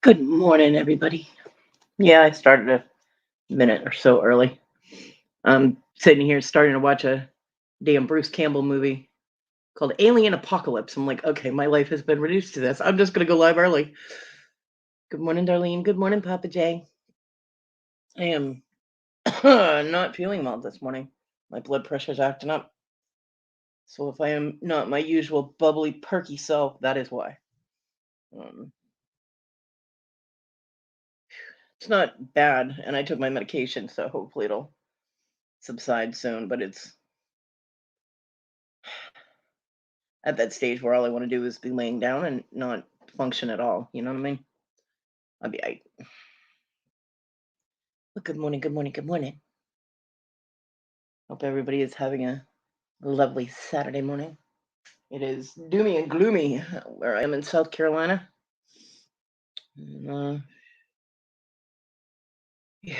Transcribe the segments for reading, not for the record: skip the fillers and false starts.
Good morning, everybody. Yeah, I started a minute or so early. I'm sitting here starting to watch a damn Bruce Campbell movie called Alien Apocalypse. I'm like, okay, my life has been reduced to this. I'm just gonna go live early. Good morning, Darlene. Good morning, Papa J. I am not feeling well this morning. My blood pressure's acting up. So if I am not my usual bubbly, perky self, that is why. Um, it's not bad, and I took my medication, so hopefully it'll subside soon. But it's at that stage where all I want to do is be laying down and not function at all. You know what I mean? I'll be I. But good morning, good morning, good morning. Hope everybody is having a lovely Saturday morning. It is doomy and gloomy where I am in South Carolina. And, yeah,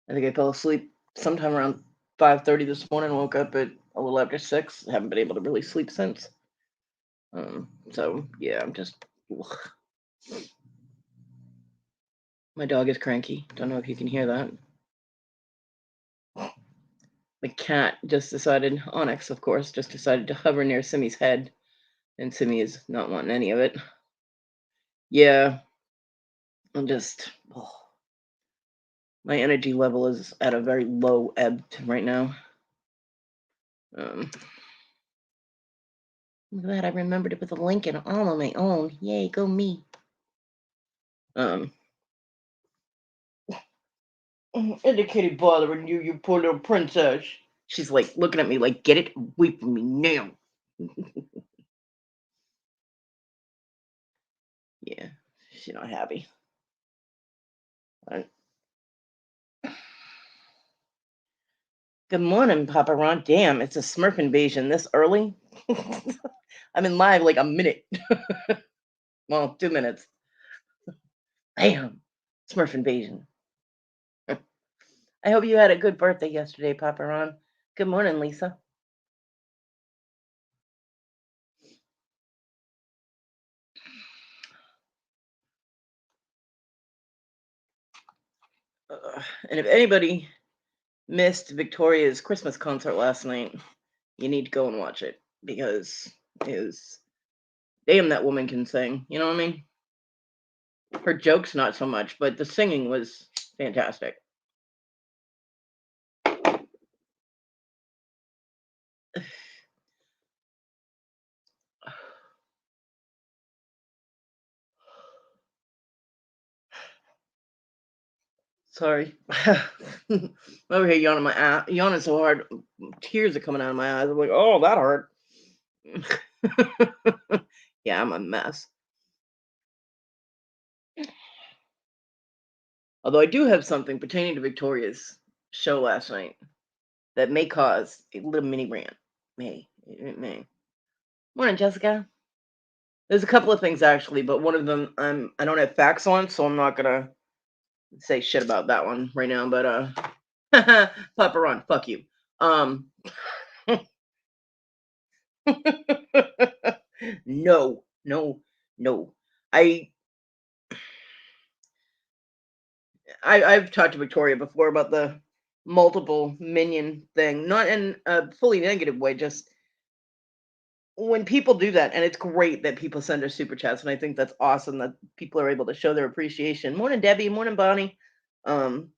I think I fell asleep sometime around 5:30 this morning. Woke up at a little after 6. Haven't been able to really sleep since. So yeah, I'm just. Ugh. My dog is cranky. Don't know if you can hear that. The cat just decided, Onyx, of course, just decided to hover near Simi's head, and Simi is not wanting any of it. Yeah, I'm just, oh, my energy level is at a very low ebb right now. Um, Look at that, I remembered it with a link and all on my own. Yay, go me. Um, Indicated bothering you, you poor little princess. She's like looking at me like, get it away from me now. Yeah, she's not happy. Good morning, Papa Ron. Damn, it's a Smurf invasion this early. I'm in live like a minute. Well, 2 minutes. Damn, Smurf invasion. I hope you had a good birthday yesterday, Papa Ron. Good morning, Lisa. And if anybody missed Victoria's Christmas concert last night, you need to go and watch it because is damn that woman can sing. You know what I mean? Her jokes not so much, but the singing was fantastic. Sorry. Over here yawning my eye, yawning so hard, tears are coming out of my eyes. I'm like, oh, that hurt. Yeah, I'm a mess. Although I do have something pertaining to Victoria's show last night that may cause a little mini rant. It may. Morning, Jessica. There's a couple of things actually, but one of them I don't have facts on, so I'm not gonna say shit about that one right now. But Papa Ron, fuck you. Um, no, no, no. I I've talked to Victoria before about the multiple minion thing, not in a fully negative way, just when people do that, and it's great that people send us super chats, and I think that's awesome that people are able to show their appreciation. Morning, Debbie. Morning, Bonnie. Um,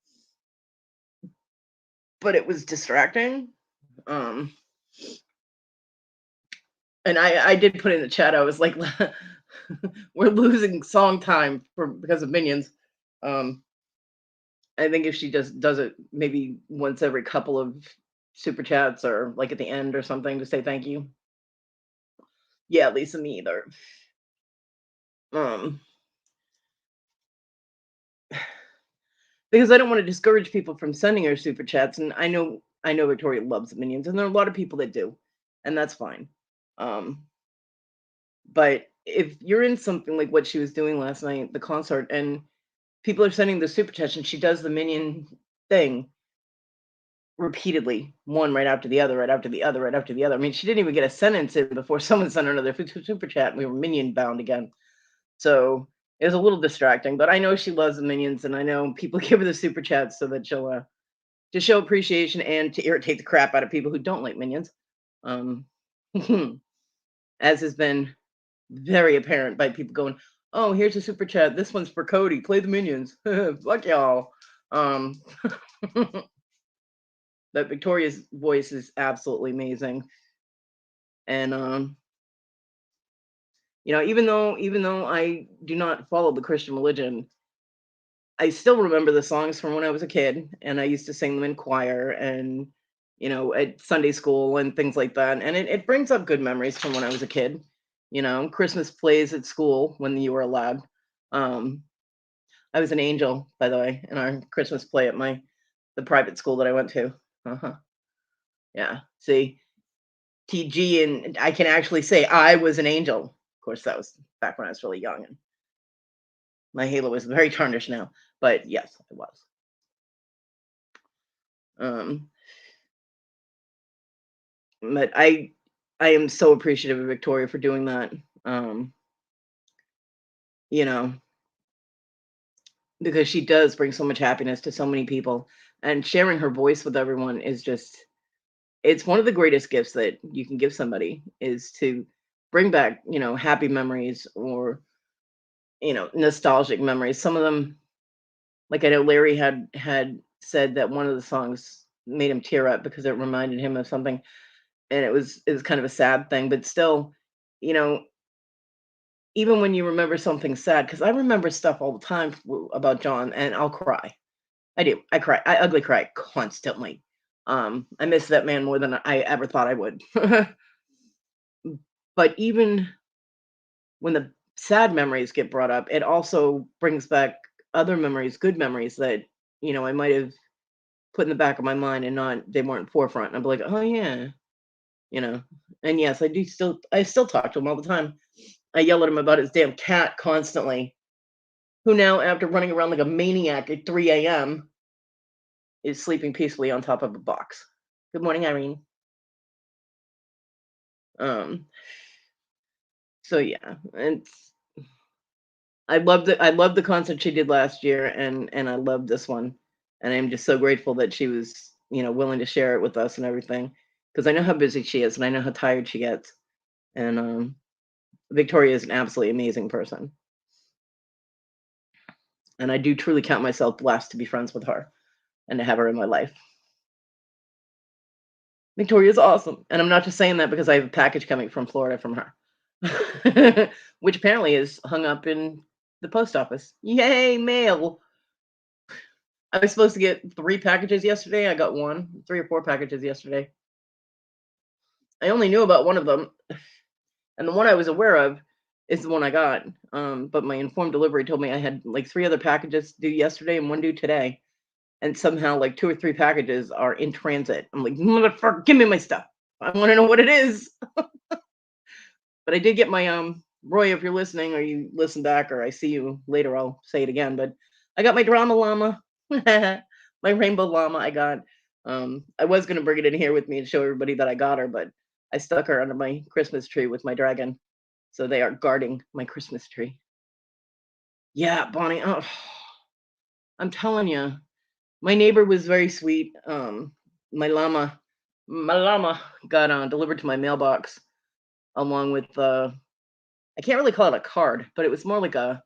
but it was distracting. Um, and I did put in the chat. I was like, we're losing song time because of minions. Um, I think if she just does it maybe once every couple of super chats or like at the end or something to say thank you. Yeah, Lisa, me either. Um, because I don't want to discourage people from sending her super chats, and I know Victoria loves the minions, and there are a lot of people that do, and that's fine. Um, but if you're in something like what she was doing last night, the concert, and people are sending the super chats, and she does the minion thing repeatedly, one right after the other, right after the other, right after the other. I mean, she didn't even get a sentence in before someone sent her another super chat, and we were minion bound again. So It was a little distracting, but I know she loves the Minions, and I know people give her the super chats so that she'll to show appreciation and to irritate the crap out of people who don't like Minions. Um, as has been very apparent by people going, "Oh, here's a super chat. This one's for Kodi. Play the Minions. Fuck y'all." Um, but Victoria's voice is absolutely amazing, and even though I do not follow the Christian religion, I still remember the songs from when I was a kid, and I used to sing them in choir and at Sunday school and things like that. And it brings up good memories from when I was a kid. Christmas plays at school when you were allowed. Um, I was an angel, by the way, in our Christmas play at the private school that I went to. Uh-huh. Yeah. See, TG, and I can actually say I was an angel. Of course, that was back when I was really young, and my halo is very tarnished now. But yes, I was. Um, but I am so appreciative of Victoria for doing that. Um, you know, because she does bring so much happiness to so many people, and sharing her voice with everyone is just it's one of the greatest gifts that you can give somebody is to bring back, happy memories or, nostalgic memories. Some of them, like I know Larry had said that one of the songs made him tear up because it reminded him of something, and it was kind of a sad thing, but still, you know, even when you remember something sad, because I remember stuff all the time about John, and I'll cry. I do. I cry. I ugly cry constantly. I miss that man more than I ever thought I would. But even when the sad memories get brought up, it also brings back other memories, good memories that I might have put in the back of my mind and not they weren't forefront. And I'm like, oh yeah, you know. And yes, I still talk to him all the time. I yell at him about his damn cat constantly, who now, after running around like a maniac at 3 a.m., is sleeping peacefully on top of a box. Good morning, Irene. Um, so yeah, and I love the concert she did last year, and I love this one, and I'm just so grateful that she was willing to share it with us and everything, because I know how busy she is and I know how tired she gets, and Victoria is an absolutely amazing person, and I do truly count myself blessed to be friends with her and to have her in my life. Victoria's awesome, and I'm not just saying that because I have a package coming from Florida from her, which apparently is hung up in the post office. Yay, mail! I was supposed to get 3 packages yesterday. I got 1, 3 or 4 packages yesterday. I only knew about one of them, and the one I was aware of is the one I got. But my informed delivery told me I had like 3 other packages due yesterday and 1 due today. And somehow like 2 or 3 packages are in transit. I'm like, motherfucker, give me my stuff. I want to know what it is. But I did get my Roy, if you're listening or you listen back or I see you later, I'll say it again. But I got my drama llama, my rainbow llama. I got. I was gonna bring it in here with me and show everybody that I got her, but I stuck her under my Christmas tree with my dragon, so they are guarding my Christmas tree. Yeah, Bonnie. Oh, I'm telling you, my neighbor was very sweet. My llama, my llama got delivered to my mailbox along with I can't really call it a card, but it was more like a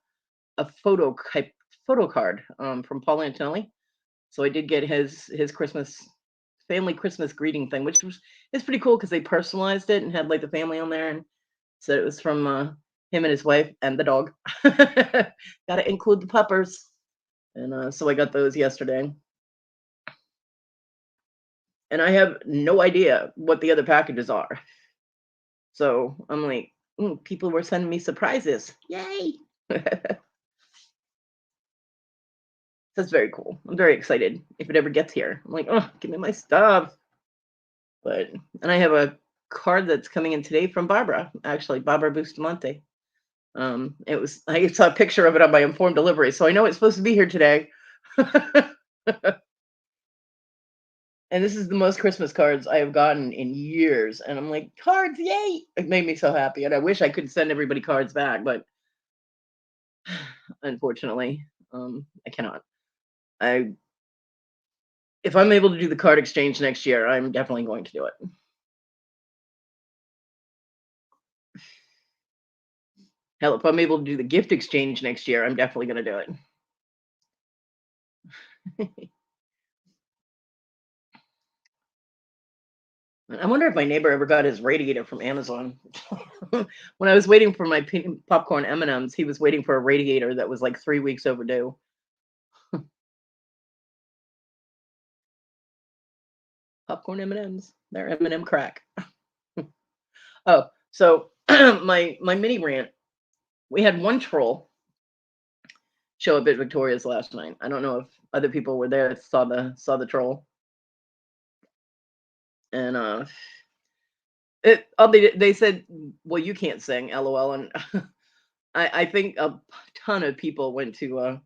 photo card from Paul Antonelli. So I did get his Christmas family Christmas greeting thing, which was it's pretty cool because they personalized it and had like the family on there and said it was from him and his wife and the dog. Got to include the puppers, and so I got those yesterday. And I have no idea what the other packages are. So I'm like, people were sending me surprises. Yay! That's very cool. I'm very excited if it ever gets here. I'm like, oh, give me my stuff. But and I have a card that's coming in today from Barbara, actually, Barbara Bustamante. I saw a picture of it on my informed delivery, so I know it's supposed to be here today. And this is the most Christmas cards I have gotten in years. And I'm like, cards, yay! It made me so happy. And I wish I could send everybody cards back, but Unfortunately. I cannot. I If I'm able to do the card exchange next year, I'm definitely going to do it. Hell, if I'm able to do the gift exchange next year, I'm definitely going to do it. I wonder if my neighbor ever got his radiator from Amazon. When I was waiting for my popcorn M&Ms, he was waiting for a radiator that was like 3 weeks overdue. Popcorn M&Ms, they're M&M crack. Oh, so my mini rant. We had one troll show up at Victoria's last night. I don't know if other people were there that saw the troll, and they said, "Well, you can't sing, LOL." And I think a ton of people went to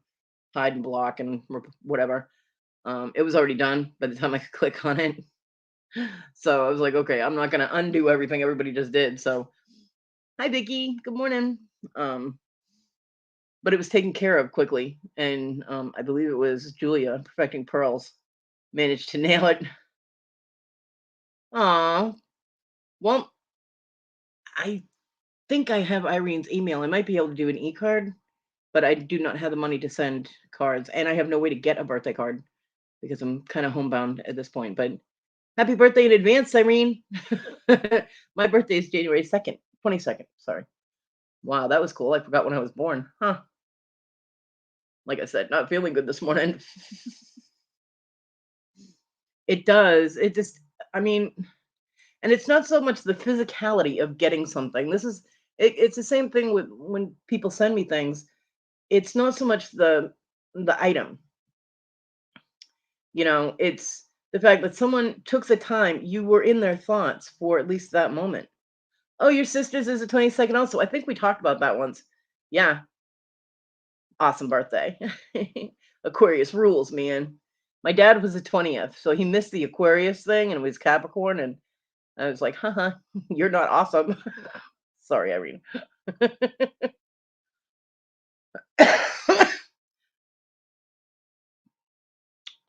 hide and block and whatever. It was already done by the time I could click on it. So I was like, okay, I'm not gonna undo everything everybody just did. So hi, Vicky. Good morning. Um, but it was taken care of quickly, and I believe it was Julia, Perfecting Pearls, managed to nail it. Aw, well, I think I have Irene's email. I might be able to do an e-card, but I do not have the money to send cards, and I have no way to get a birthday card because I'm kind of homebound at this point. But happy birthday in advance, Irene. My birthday is January 2nd, 22nd. Sorry. Wow, that was cool. I forgot when I was born. Huh. Like I said, not feeling good this morning. It does. It just, I mean, and it's not so much the physicality of getting something. It's the same thing with when people send me things. It's not so much the item, it's the fact that someone took the time, you were in their thoughts for at least that moment. Oh, your sister's is the 22nd also. I think we talked about that once. Yeah, awesome birthday. Aquarius rules, man. My dad was the 20th, so he missed the Aquarius thing and it was Capricorn, and I was like, haha, you're not awesome. Sorry, Irene.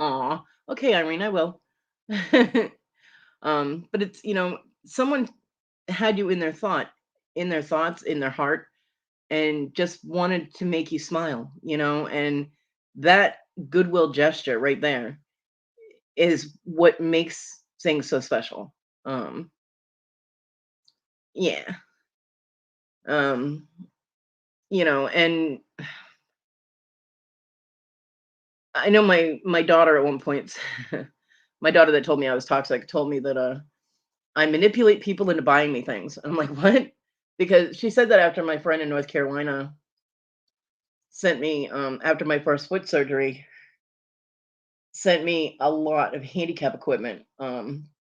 Aw. Okay, Irene, I will. But it's, someone had you in their thoughts, in their heart, and just wanted to make you smile, and that goodwill gesture right there is what makes things so special. Yeah. Um, and I know my daughter at one point, my daughter that told me I was toxic told me that I manipulate people into buying me things. I'm like, what? Because she said that after my friend in North Carolina sent me, after my first foot surgery, sent me a lot of handicap equipment,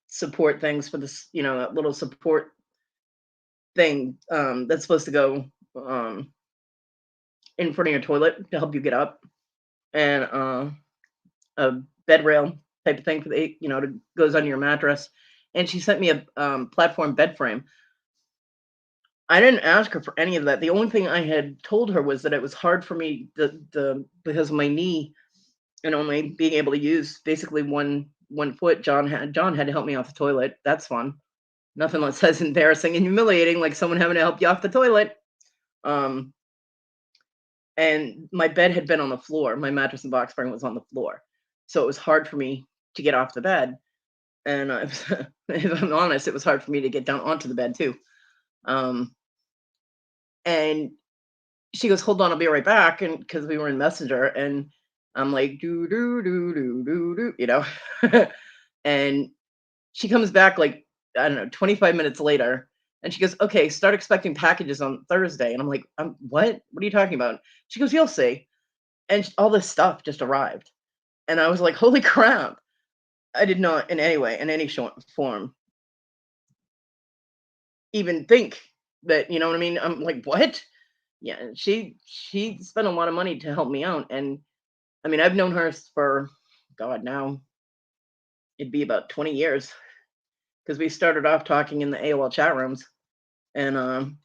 support things for this, that little support thing, that's supposed to go um in front of your toilet to help you get up, and a bed rail type of thing for the, to goes under your mattress. And she sent me a platform bed frame. I didn't ask her for any of that. The only thing I had told her was that it was hard for me, the because of my knee and only being able to use basically one foot. John had to help me off the toilet. That's fun. Nothing less as embarrassing and humiliating like someone having to help you off the toilet. Um, and my bed had been on the floor. My mattress and box spring was on the floor, so it was hard for me to get off the bed. And if I'm honest, it was hard for me to get down onto the bed too. Um, and she goes, "Hold on, I'll be right back," and because we were in Messenger, and I'm like, "Do do do do do do," and she comes back like, I don't know, 25 minutes later, and she goes, "Okay, start expecting packages on Thursday." And I'm like, what? What are you talking about?" She goes, "You'll see." And all this stuff just arrived, and I was like, "Holy crap!" I did not in any way, in any short form, even think that, you know what I mean. I'm like, what? Yeah, and she spent a lot of money to help me out, and I mean, I've known her for, God, now it'd be about 20 years because we started off talking in the AOL chat rooms. And,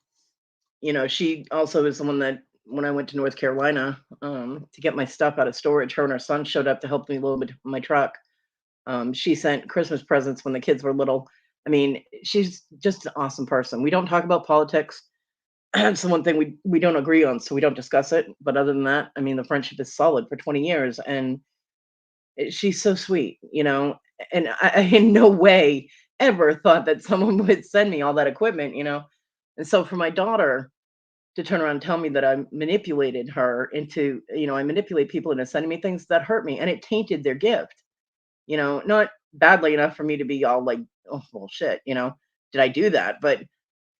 she also is the one that when I went to North Carolina to get my stuff out of storage. Her and her son showed up to help me load my truck. She sent Christmas presents when the kids were little. I mean, she's just an awesome person. We don't talk about politics. It's the one thing we don't agree on, so we don't discuss it. But other than that, I mean, the friendship is solid for 20 years, and she's so sweet, you know. And I in no way ever thought that someone would send me all that equipment, you know. And so for my daughter to turn around and tell me that I manipulated her into, you know, I manipulate people into sending me things that hurt me, and it tainted their gift, you know, not badly enough for me to be all like, oh well shit, you know, did I do that? But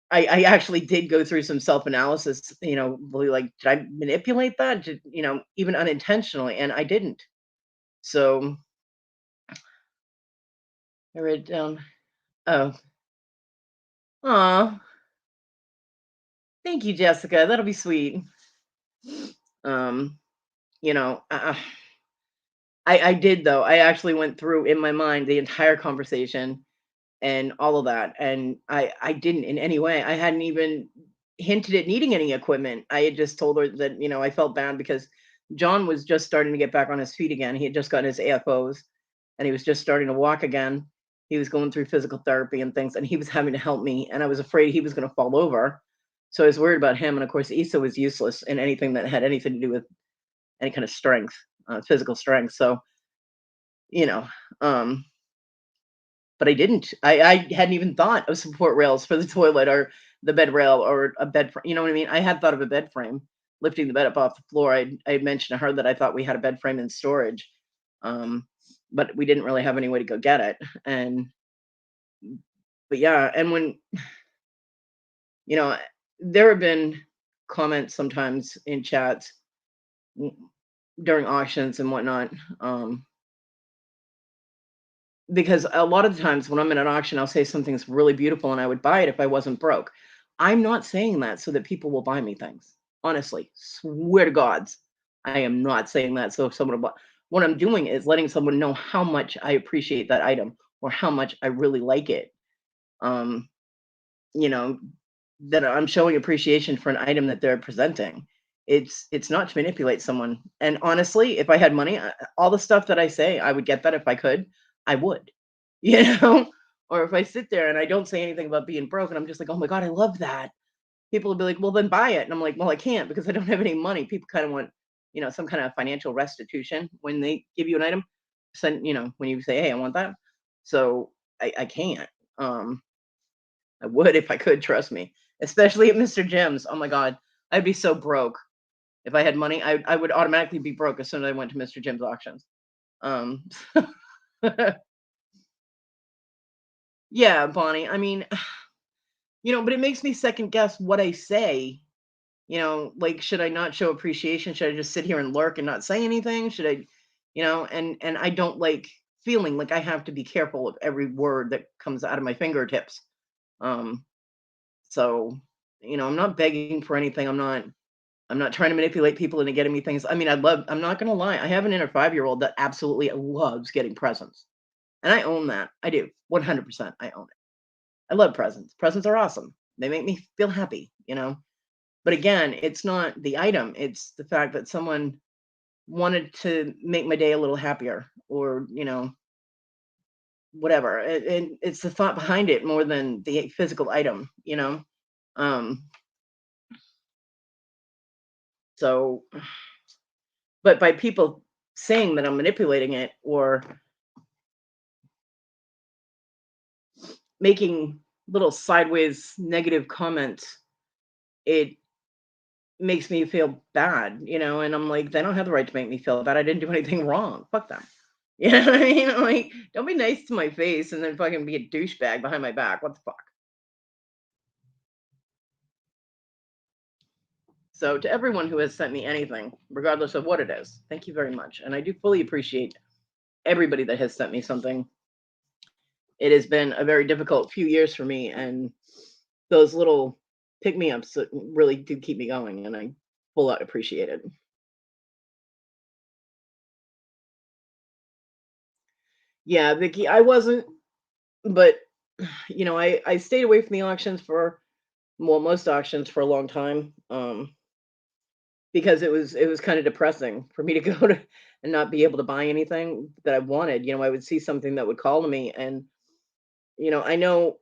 I actually did go through some self-analysis, you know, really like, did I manipulate that? Did, you know, even unintentionally, and I didn't. So I wrote down, oh, aw, thank you, Jessica. That'll be sweet. Um, you know, I did though. I actually went through in my mind the entire conversation and all of that, and I didn't in any way. I hadn't even hinted at needing any equipment. I had just told her that, you know, I felt bad because John was just starting to get back on his feet again. He had just gotten his AFOs and he was just starting to walk again. He was going through physical therapy and things, and he was having to help me, and I was afraid he was going to fall over. So I was worried about him. And of course, Issa was useless in anything that had anything to do with any kind of strength, physical strength. So, you know, um, but I didn't. I hadn't even thought of support rails for the toilet or the bed rail or a bed frame. You know what I mean? I had thought of a bed frame, lifting the bed up off the floor. I had mentioned to her that I thought we had a bed frame in storage, um, but we didn't really have any way to go get it. And but yeah, and when you know, there have been comments sometimes in chats w- during auctions and whatnot. Because a lot of the times when I'm in an auction, I'll say something's really beautiful and I would buy it if I wasn't broke. I'm not saying that so that people will buy me things. Honestly, swear to gods, I am not saying that so if someone will buy. What I'm doing is letting someone know how much I appreciate that item or how much I really like it. Um, you know, that I'm showing appreciation for an item that they're presenting. It's not to manipulate someone. And honestly, if I had money, all the stuff that I say, I would get that if I could, I would. You know? Or if I sit there and I don't say anything about being broke and I'm just like, "Oh my god, I love that." People will be like, "Well, then buy it." And I'm like, "Well, I can't because I don't have any money." People kind of want, you know, some kind of financial restitution when they give you an item. Send, you know, when you say, "Hey, I want that." So I can't. Um, I would if I could, trust me. Especially at Mr. Jim's. Oh my god. I'd be so broke. If I had money, I would automatically be broke as soon as I went to Mr. Jim's auctions. Um yeah, Bonnie. I mean, you know, but it makes me second guess what I say. You know, like should I not show appreciation? Should I just sit here and lurk and not say anything? Should I, you know, and I don't like feeling like I have to be careful of every word that comes out of my fingertips. Um so, you know, I'm not begging for anything. I'm not trying to manipulate people into getting me things. I mean, I'm not gonna lie, I have an inner 5-year-old that absolutely loves getting presents, and I own that. I do, 100%, I own it. I love presents. Presents are awesome. They make me feel happy, you know? But again, it's not the item, it's the fact that someone wanted to make my day a little happier or, you know, whatever, and it's the thought behind it more than the physical item, you know? Um, so but by people saying that I'm manipulating it or making little sideways negative comments, it makes me feel bad, you know, and I'm like, they don't have the right to make me feel bad. I didn't do anything wrong. Fuck them. You know what I mean? I'm like, don't be nice to my face and then fucking be a douchebag behind my back. What the fuck? So to everyone who has sent me anything, regardless of what it is, thank you very much. And I do fully appreciate everybody that has sent me something. It has been a very difficult few years for me, and those little pick me ups really do keep me going, and I full out appreciate it. Yeah, Vicky, I wasn't, but you know, I stayed away from the auctions for well, most auctions for a long time. because it was kind of depressing for me to go to and not be able to buy anything that I wanted. I would see something that would call to me, and I know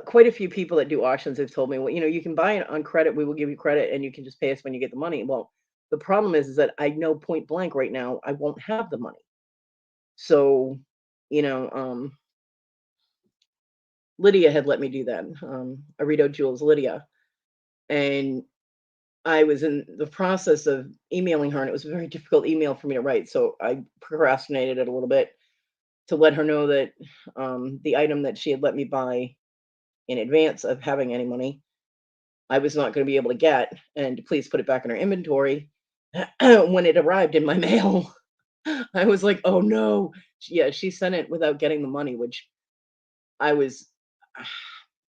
quite a few people that do auctions have told me, well, you can buy it on credit. We will give you credit, and you can just pay us when you get the money. Well, the problem is that I know point blank right now I won't have the money. So, you know, Lydia had let me do that. Arito Jules Lydia, and I was in the process of emailing her, and it was a very difficult email for me to write. So I procrastinated it a little bit to let her know that the item that she had let me buy in advance of having any money, I was not going to be able to get, and to please put it back in her inventory. When it arrived in my mail, I was like, "Oh no!" Yeah, she sent it without getting the money, which I was.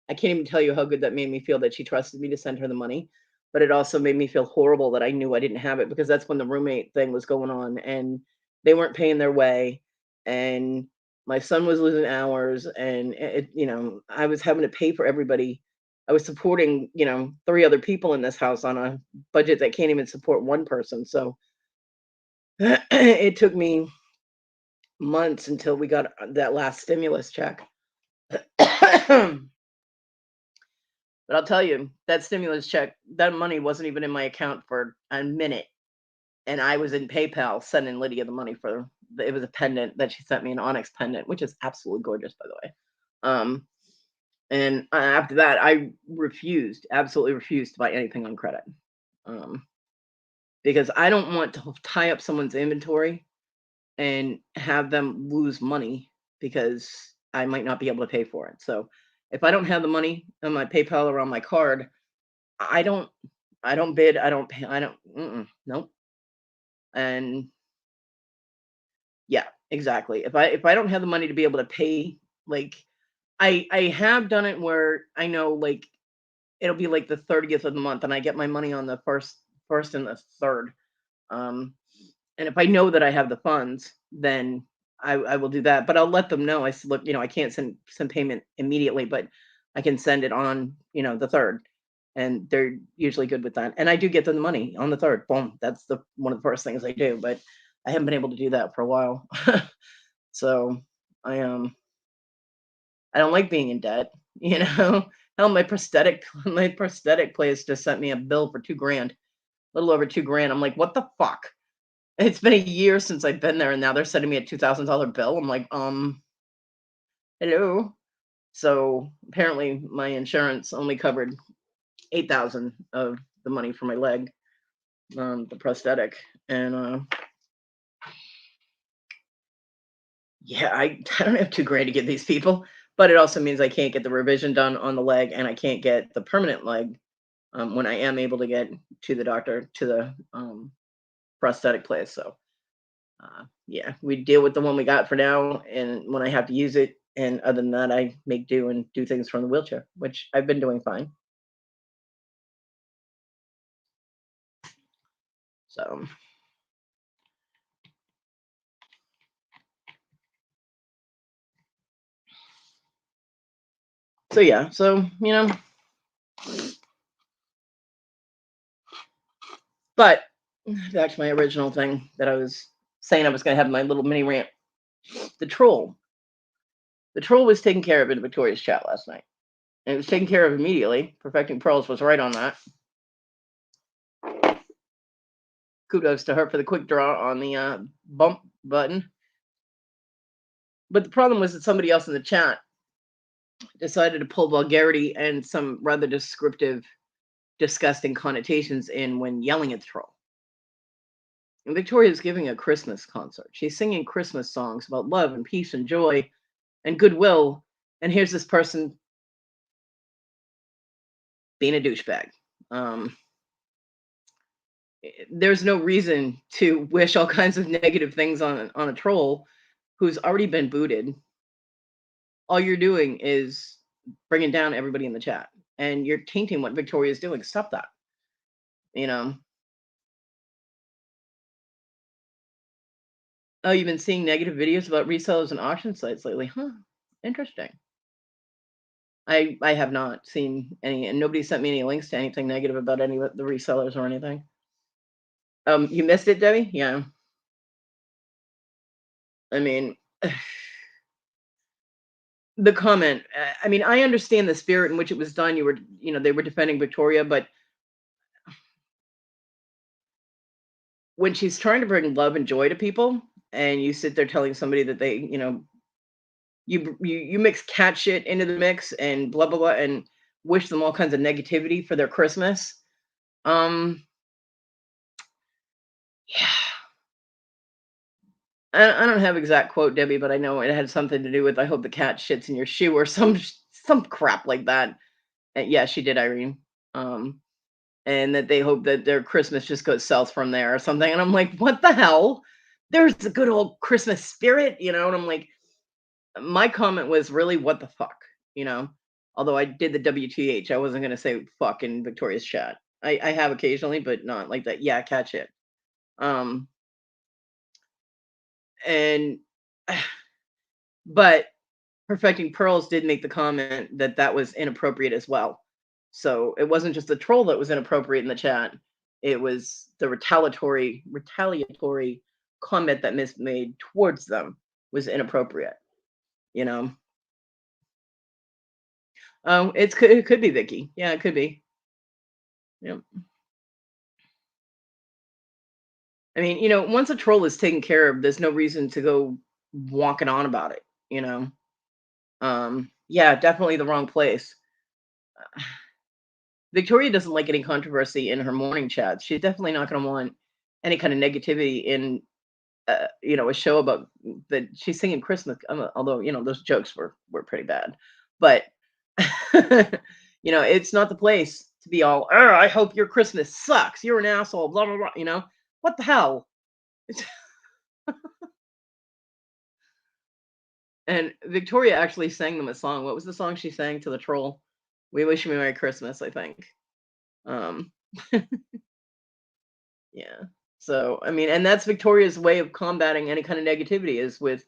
I can't even tell you how good that made me feel that she trusted me to send her the money. But it also made me feel horrible that I knew I didn't have it, because that's when the roommate thing was going on, and they weren't paying their way, and my son was losing hours, and I was having to pay for everybody. I was supporting, three other people in this house on a budget that can't even support one person. So it took me months until we got that last stimulus check. But I'll tell you, that stimulus check, that money wasn't even in my account for a minute. And I was in PayPal sending Lydia the money for it was a pendant that she sent me, an onyx pendant, which is absolutely gorgeous, by the way. Um, and after that, I absolutely refused to buy anything on credit. Um, because I don't want to tie up someone's inventory and have them lose money because I might not be able to pay for it. So if I don't have the money on my PayPal or on my card, I don't I don't bid, I don't pay, I don't nope. And yeah, exactly. If I don't have the money to be able to pay, like, I have done it where I know, like, it'll be like the 30th of the month and I get my money on the first and the third. Um and if I know that I have the funds, then I will do that. But I'll let them know. I said, look, I can't send payment immediately, but I can send it on, the third. And they're usually good with that. And I do get them the money on the third. Boom. That's the one of the first things I do. But I haven't been able to do that for a while. So I don't like being in debt, you know. Hell, my prosthetic place just sent me a bill for 2 grand, a little over 2 grand. I'm like, what the fuck? It's been a year since I've been there, and now they're sending me a $2,000 bill. I'm like, hello. So apparently, my insurance only covered 8,000 of the money for my leg, the prosthetic, and yeah, I don't have 2 grand to give these people, but it also means I can't get the revision done on the leg, and I can't get the permanent leg when I am able to get to the doctor to the prosthetic place. So yeah, we deal with the one we got for now, and when I have to use it, and other than that, I make do and do things from the wheelchair, which I've been doing fine. So, so yeah, so but back to my original thing that I was saying I was going to have my little mini rant. The troll, the troll was taken care of in Victoria's chat last night, and it was taken care of immediately. Perfecting Pearls was right on that. Kudos to her for the quick draw on the bump button. But the problem was that somebody else in the chat decided to pull vulgarity and some rather descriptive, disgusting connotations in when yelling at the troll. And Victoria's giving a Christmas concert. She's singing Christmas songs about love and peace and joy and goodwill. And here's this person being a douchebag. Um, there's no reason to wish all kinds of negative things on a troll who's already been booted. All you're doing is bringing down everybody in the chat, and you're tainting what Victoria's doing. Stop that. You know. Oh, you've been seeing negative videos about resellers and auction sites lately, huh? Interesting. I have not seen any, and nobody sent me any links to anything negative about any of the resellers or anything. You missed it, Debbie? Yeah. I mean, the comment, I mean, I understand the spirit in which it was done. They were defending Victoria, but when she's trying to bring love and joy to people, and you sit there telling somebody that you mix cat shit into the mix and blah blah blah and wish them all kinds of negativity for their Christmas. Um, yeah, I don't have exact quote, Debbie, but I know it had something to do with "I hope the cat shits in your shoe" or some crap like that. Yeah, she did, Irene. Um, and that they hope that their Christmas just goes south from there or something. And I'm like, what the hell? There's the good old Christmas spirit, And I'm like, my comment was really, what the fuck, you know? Although I did the WTH, I wasn't gonna say fuck in Victoria's chat. I have occasionally, but not like that. Yeah, catch it. Um, and but Perfecting Pearls did make the comment that that was inappropriate as well. So it wasn't just the troll that was inappropriate in the chat. It was the retaliatory comment that Miss made towards them was inappropriate. You know, it could be Vicky. Yeah, it could be. Yeah. I mean, once a troll is taken care of, there's no reason to go walking on about it. You know. Yeah, definitely the wrong place. Victoria doesn't like any controversy in her morning chats. She's definitely not going to want any kind of negativity in, a show about that she's singing Christmas. Although those jokes were pretty bad, but it's not the place to be all. "Oh, I hope your Christmas sucks. You're an asshole." Blah blah blah. What the hell? And Victoria actually sang them a song. What was the song she sang to the troll? "We wish you a Merry Christmas," I think. Um, Yeah. So, I mean, and that's Victoria's way of combating any kind of negativity is with,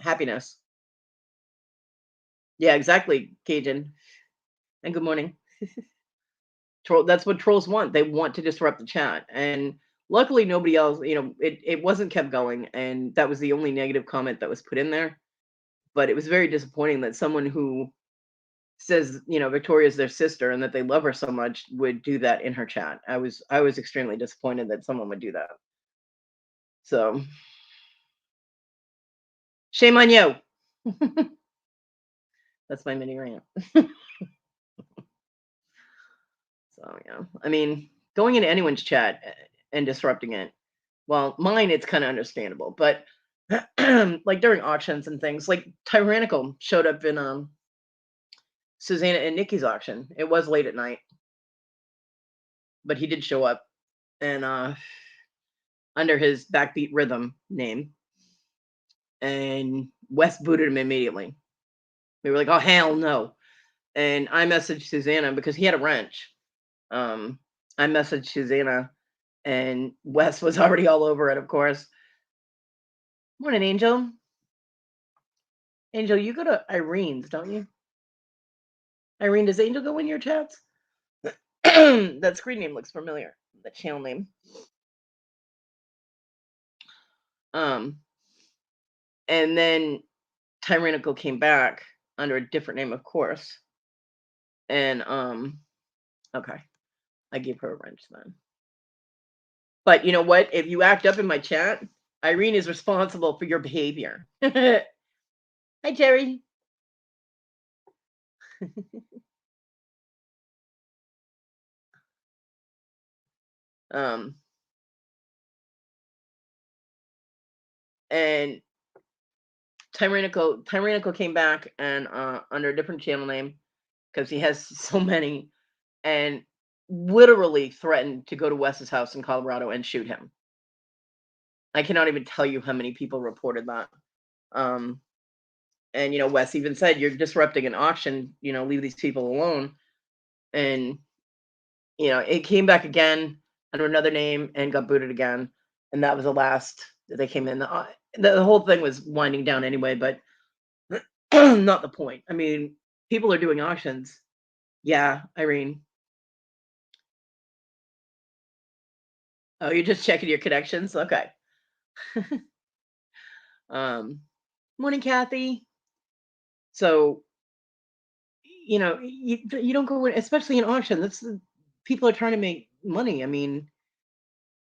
happiness. Yeah, exactly, Cajun. And good morning. That's what trolls want. They want to disrupt the chat. And luckily nobody else, it wasn't kept going. And that was the only negative comment that was put in there. But it was very disappointing that someone who says, Victoria's their sister and that they love her so much would do that in her chat. I was extremely disappointed that someone would do that. So shame on you. That's my mini rant. So yeah, I mean, going into anyone's chat and disrupting it. Well, mine it's kind of understandable, but like during auctions and things, like Tyrannical showed up in Susanna and Nikki's auction. It was late at night, but he did show up and under his backbeat rhythm name, and Wes booted him immediately. We were like, "Oh hell no!" And I messaged Susanna because he had a wrench. Um, I messaged Susanna, and Wes was already all over it, of course. Morning, Angel. Angel, you go to Irene's, don't you? Irene, does Angel go in your chats? That screen name looks familiar. That channel name. Um, and then Tyrannical came back under a different name, of course. And okay, I gave her a wrench then. But you know what? If you act up in my chat, Irene is responsible for your behavior. Hi, Terry. um, and Tyrannical came back and under a different channel name because he has so many, and literally threatened to go to Wes's house in Colorado and shoot him. I cannot even tell you how many people reported that. Um, and Wes even said, "You're disrupting an auction. Leave these people alone." And it came back again under another name and got booted again. And that was the last that they came in. The whole thing was winding down anyway, but not the point. I mean, people are doing auctions. Yeah, Irene. Oh, you're just checking your connections? Okay. Um, Morning, Kathy. So, you don't go in, especially in auction. People are trying to make money. I mean,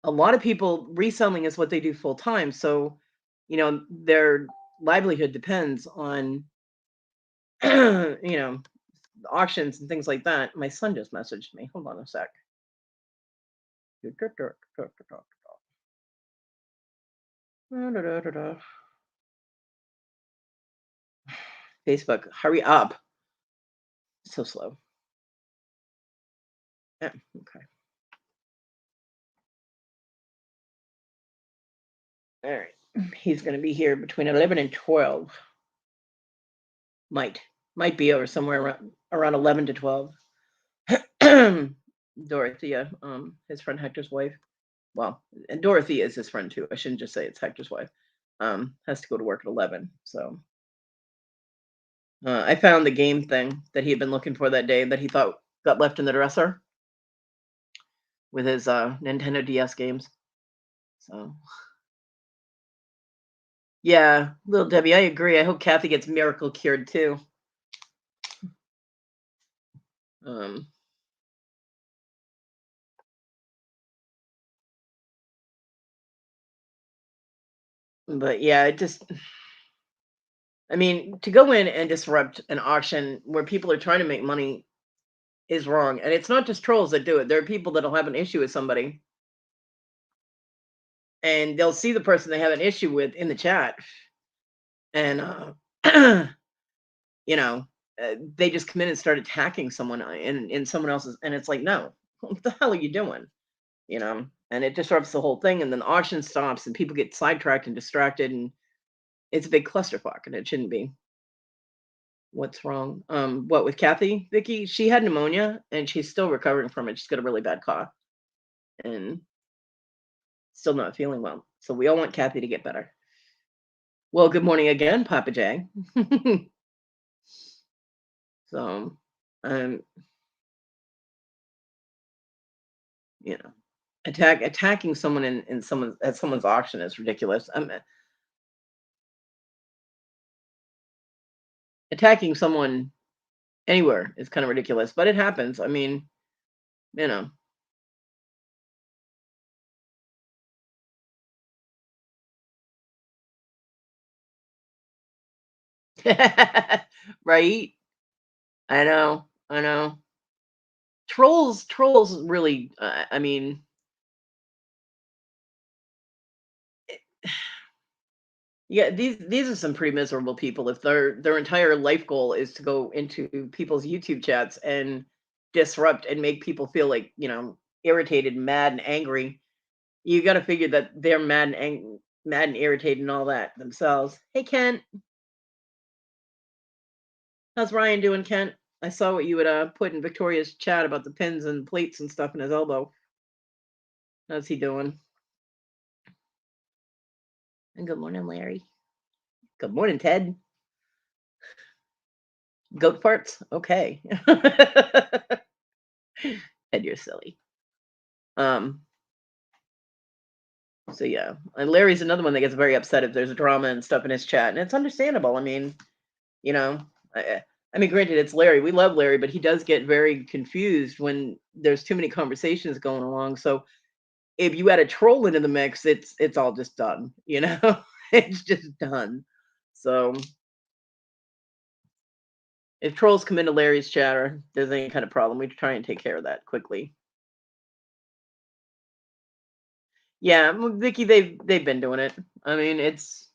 a lot of people reselling is what they do full time. So, their livelihood depends on, you know, auctions and things like that. My son just messaged me. Hold on a sec. Facebook, hurry up. So slow. Yeah, okay. All right. He's going to be here between 11 and 12. Might might be over somewhere around 11 to 12. Dorothea, his friend Hector's wife. Well, and Dorothea is his friend too. I shouldn't just say it's Hector's wife. Has to go to work at 11. So I found the game thing that he had been looking for that day that he thought got left in the dresser with his Nintendo DS games. So yeah, little Debbie, I agree. I hope Kathy gets miracle cured too. Um, but yeah, I mean, to go in and disrupt an auction where people are trying to make money is wrong. And it's not just trolls that do it. There are people that'll have an issue with somebody and they'll see the person they have an issue with in the chat and you know, they just come in and start attacking someone in someone else's, and it's like, no, what the hell are you doing? And it disrupts the whole thing, and then the auction stops, and people get sidetracked and distracted, and it's a big clusterfuck, and it shouldn't be. What's wrong? What with Kathy, Vicky? She had pneumonia, and she's still recovering from it. She's got a really bad cough, and still not feeling well. So we all want Kathy to get better. Well, good morning again, Papa J. So, um, you know, attacking someone in someone at someone's auction is ridiculous. Attacking someone anywhere is kind of ridiculous, but it happens. I mean, you know, right? I know, I know. Trolls really. I mean, yeah, these are some pretty miserable people. If their entire life goal is to go into people's YouTube chats and disrupt and make people feel like irritated, mad, and angry, you got to figure that they're mad and irritated and all that themselves. Hey, Kent, how's Ryan doing, Kent? I saw what you would put in Victoria's chat about the pins and plates and stuff in his elbow. How's he doing? And good morning, Larry. Good morning, Ted. Goat farts? Okay. Ted, you're silly. Um, so yeah. And Larry's another one that gets very upset if there's drama and stuff in his chat. And it's understandable. I mean, you know, I mean, granted, it's Larry. We love Larry, but he does get very confused when there's too many conversations going along. So if you add a troll into the mix, it's all just done, it's just done. So if trolls come into Larry's chat or there's any kind of problem, we try and take care of that quickly. Yeah, well, Vicky, they've been doing it. I mean, it's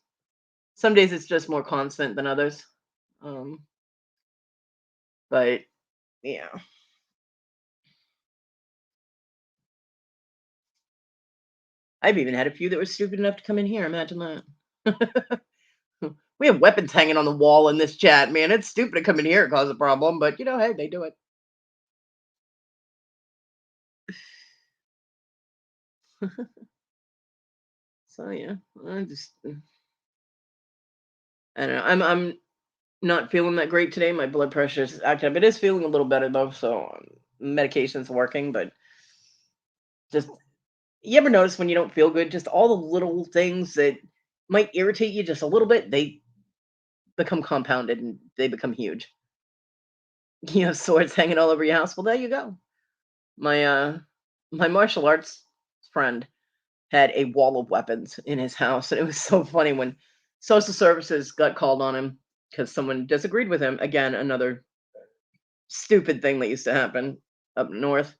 some days it's just more constant than others. Um, but yeah, I've even had a few that were stupid enough to come in here. Imagine that. We have weapons hanging on the wall in this chat, man. It's stupid to come in here and cause a problem, but hey, they do it. So yeah, I don't know. I'm not feeling that great today. My blood pressure is active. It is feeling a little better though, so medication's working, but just You ever notice when you don't feel good, just all the little things that might irritate you just a little bit, they become compounded and they become huge. You have swords hanging all over your house. Well, there you go. My martial arts friend had a wall of weapons in his house, and it was so funny when social services got called on him because someone disagreed with him. Again, another stupid thing that used to happen up north.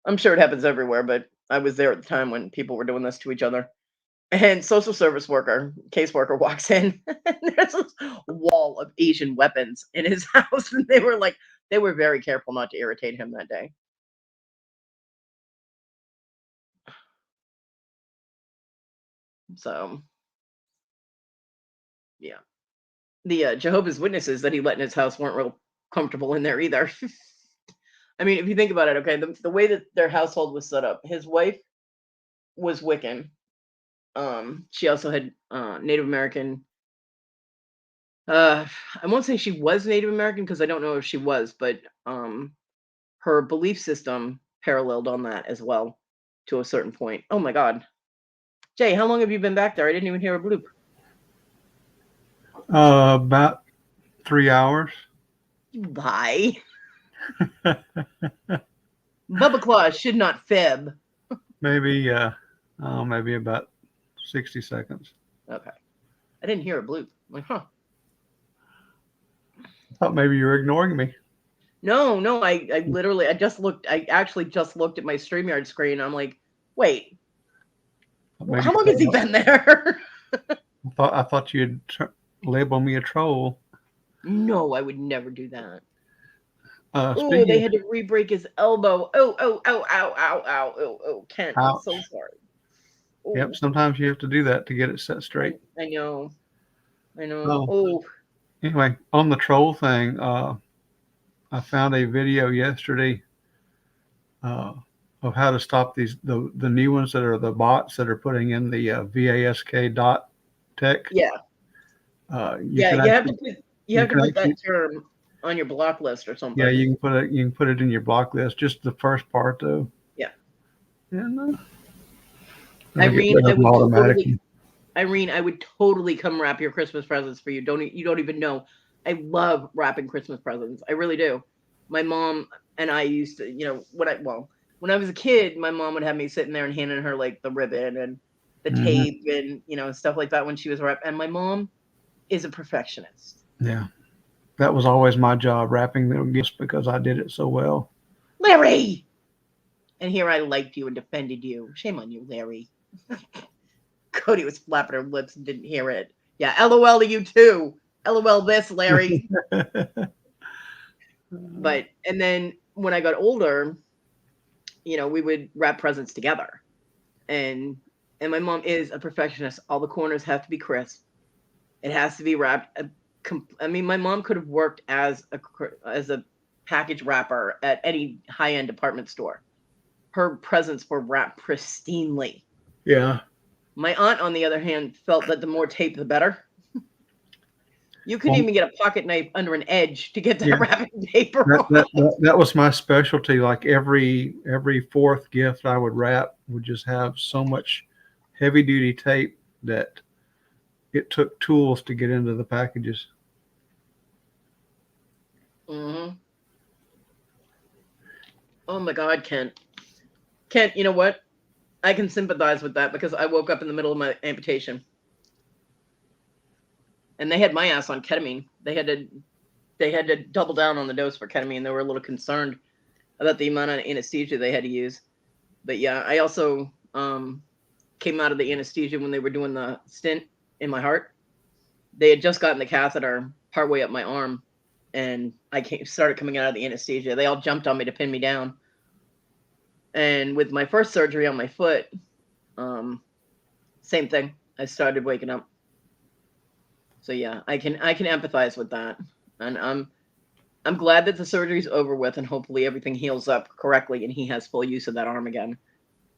I'm sure it happens everywhere, but I was there at the time when people were doing this to each other. And social service worker, caseworker walks in, and there's this wall of Asian weapons in his house, and they were very careful not to irritate him that day. So, yeah. The Jehovah's Witnesses that he let in his house weren't real comfortable in there either. I mean, if you think about it, okay, the way that their household was set up, his wife was Wiccan. She also had Native American. Uh, I won't say she was Native American because I don't know if she was, but her belief system paralleled on that as well to a certain point. Oh my God, Jay, how long have you been back there? I didn't even hear a bloop. About 3 hours. Bye. Bubba Claus should not fib. Maybe, maybe about 60 seconds. Okay, I didn't hear a bloop. I'm like, huh? I thought maybe you were ignoring me. No, no, I literally, I just looked. I actually just looked at my StreamYard screen. I'm like, wait, Maybe how long has he been there? I thought you'd label me a troll. No, I would never do that. Oh, Speaking they of had to re-break his elbow. Oh, oh, oh, ow, ow, ow. Oh, oh, Kent, I'm so ouch. sorry. Yep, Oh, sometimes you have to do that to get it set straight. I know, I know. Oh, Oh, anyway, on the troll thing, I found a video yesterday uh, of how to stop the new ones that are the bots that are putting in the VASK dot tech. yeah, You yeah. can actually You you have to can put that actually term on your block list or yeah, something. you can put it in your block list. Just the first part though, Yeah, and it'll get Irene, rid of them automatically. Irene, I would totally come wrap your Christmas presents for you. You don't even know. I love wrapping Christmas presents. I really do. My mom and I used to, when I was a kid, my mom would have me sitting there and handing her like the ribbon and the Hmm. tape and stuff like that when she was wrapping. And my mom is a perfectionist. Yeah, that was always my job, wrapping them gifts because I did it so well. Larry, and here I liked you and defended you. Shame on you, Larry. Cody was flapping her lips and didn't hear it. Yeah, LOL to you too. LOL this, Larry. But and then when I got older, we would wrap presents together. And my mom is a perfectionist. All the corners have to be crisp. It has to be wrapped. I mean, my mom could have worked as a package wrapper at any high end department store. Her presents were wrapped pristinely. Yeah, My aunt, on the other hand, felt that the more tape, the better. You couldn't well, even get a pocket knife under an edge to get that yeah. wrapping paper That, that off. that that was my specialty. Like every fourth gift I would wrap would just have so much heavy duty tape that it took tools to get into the packages. Hmm. Oh my God, Kent. Kent, you know what? I can sympathize with that because I woke up in the middle of my amputation and they had my ass on ketamine. They had to double down on the dose for ketamine. They were a little concerned about the amount of anesthesia they had to use. But yeah, I also came out of the anesthesia when they were doing the stint in my heart. They had just gotten the catheter partway up my arm, and started coming out of the anesthesia. They all jumped on me to pin me down. And with my first surgery on my foot, um, same thing. I started waking up. So yeah, I can empathize with that, and I'm glad that the surgery's over with, and hopefully everything heals up correctly, and he has full use of that arm again,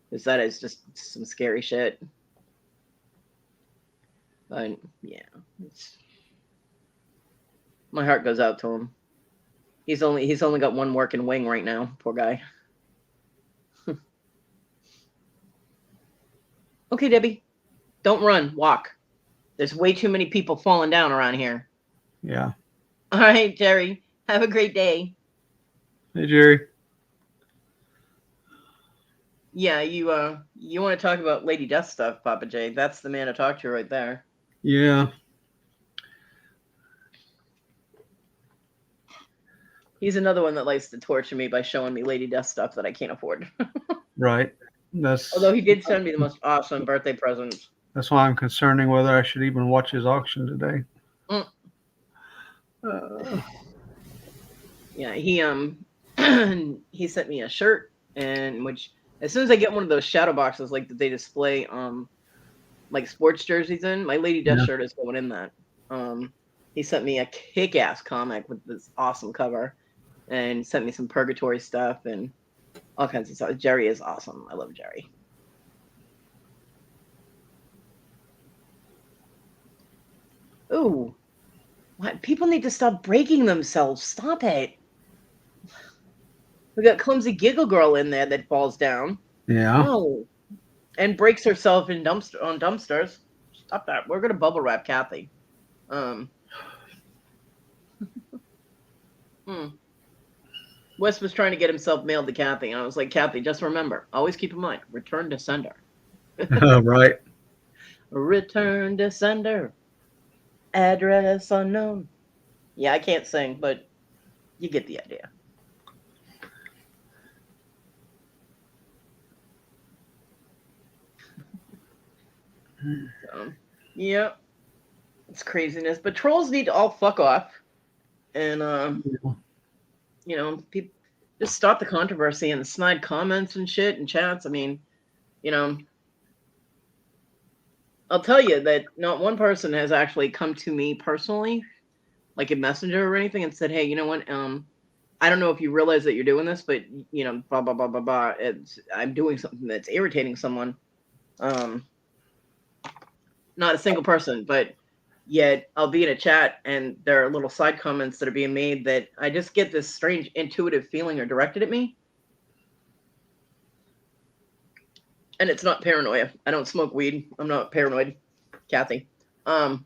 because that is just some scary shit. But yeah, my heart goes out to him. He's only got one working wing right now, poor guy. Okay, Debbie, don't run. Walk. There's way too many people falling down around here. Yeah. All right, Jerry. Have a great day. Hey, Jerry. Yeah, you want to talk about Lady Death stuff, Papa J? That's the man to talk to right there. Yeah. He's another one that likes to torture me by showing me Lady Death stuff that I can't afford. Right. That's Although he did send me the most awesome birthday presents. that's why I'm concerning whether I should even watch his auction today. Yeah, he sent me a shirt, and which as soon as I get one of those shadow boxes like that they display like sports jerseys in, my Lady Death Yeah. shirt is going in that. He sent me a kick-ass comic with this awesome cover, and sent me some Purgatory stuff and all kinds of stuff. Jerry is awesome. I love Jerry. Ooh, what? People need to stop breaking themselves. Stop it. We got clumsy giggle girl in there that falls down. Yeah. No, and breaks herself in dumpsters. Stop that. We're gonna bubble wrap Kathy. Wes was trying to get himself mailed to Kathy, and I was like, Kathy, just remember, always keep in mind, return to sender. Right. Return to sender. Address unknown. Yeah, I can't sing, but you get the idea. So, yeah, it's craziness. But trolls need to all fuck off, and you know, people just stop the controversy and the snide comments and shit and chats. I mean, you know, I'll tell you that not one person has actually come to me personally, like a messenger or anything, and said, "Hey, you know what? I don't know if you realize that you're doing this, but you know, blah blah blah blah blah. I'm doing something that's irritating someone." Not a single person, but yet I'll be in a chat and there are little side comments that are being made that I just get this strange intuitive feeling are directed at me. And it's not paranoia. I don't smoke weed. I'm not paranoid, Kathy. Hey,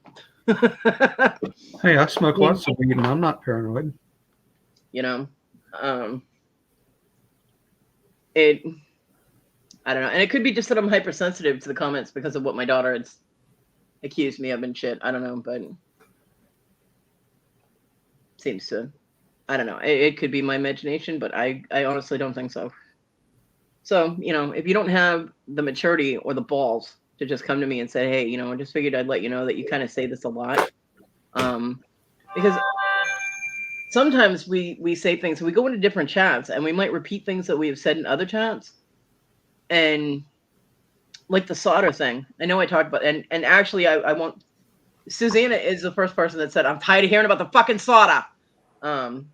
I smoke lots of weed and I'm not paranoid. You know, I don't know. And it could be just that I'm hypersensitive to the comments because of what my daughter has accused me of and shit. I don't know, but seems to, I don't know. It could be my imagination, but I honestly don't think so. So, you know, if you don't have the maturity or the balls to just come to me and say, hey, you know, I just figured I'd let you know that you kind of say this a lot. Because sometimes we say things, we go into different chats and we might repeat things that we have said in other chats. And like the solder thing, I know I talked about, and actually I won't, Susanna is the first person that said, I'm tired of hearing about the fucking solder. Good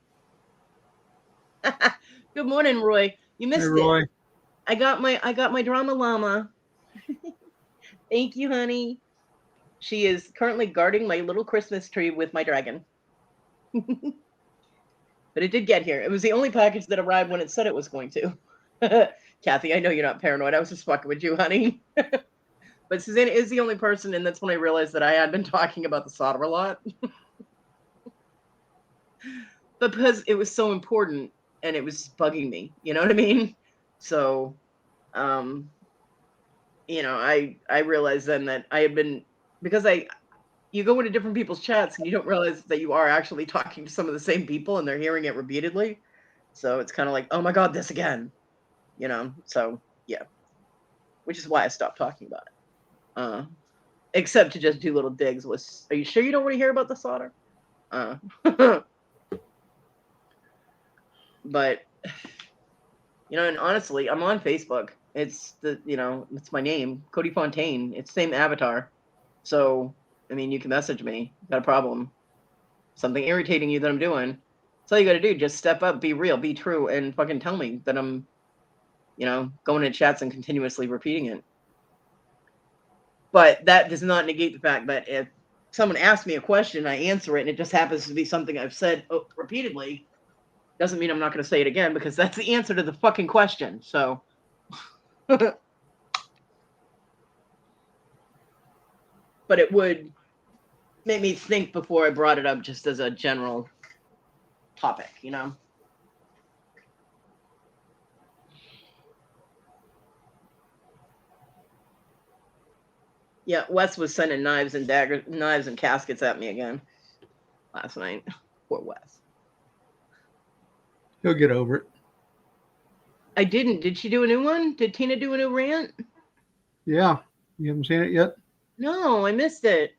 morning, Roy. You missed Roy. it. I got my drama llama. Thank you, honey. She is currently guarding my little Christmas tree with my dragon. But it did get here. It was the only package that arrived when it said it was going to. Kathy, I know you're not paranoid. I was just fucking with you, honey. But Susanna is the only person, and that's when I realized that I had been talking about the solder a lot. But because it was so important and it was bugging me, you know what I mean? So, you know, I realized then that I had been, because you go into different people's chats and you don't realize that you are actually talking to some of the same people and they're hearing it repeatedly. So it's kind of like, oh my God, this again, you know? So yeah, which is why I stopped talking about it. Except to just do little digs with, are you sure you don't want to hear about the solder? But, you know, and honestly, I'm on Facebook. It's it's my name, Kodi Fontaine. It's the same avatar. So, I mean, you can message me. Got a problem? Something irritating you that I'm doing? That's all you got to do. Just step up, be real, be true, and fucking tell me that I'm, you know, going in chats and continuously repeating it. But that does not negate the fact that if someone asks me a question, I answer it, and it just happens to be something I've said repeatedly, doesn't mean I'm not going to say it again because that's the answer to the fucking question. So, but it would make me think before I brought it up just as a general topic, you know? Yeah, Wes was sending knives and caskets at me again last night. Poor Wes. He'll get over it. I didn't. Did she do a new one? Did Tina do a new rant? Yeah. You haven't seen it yet? No, I missed it.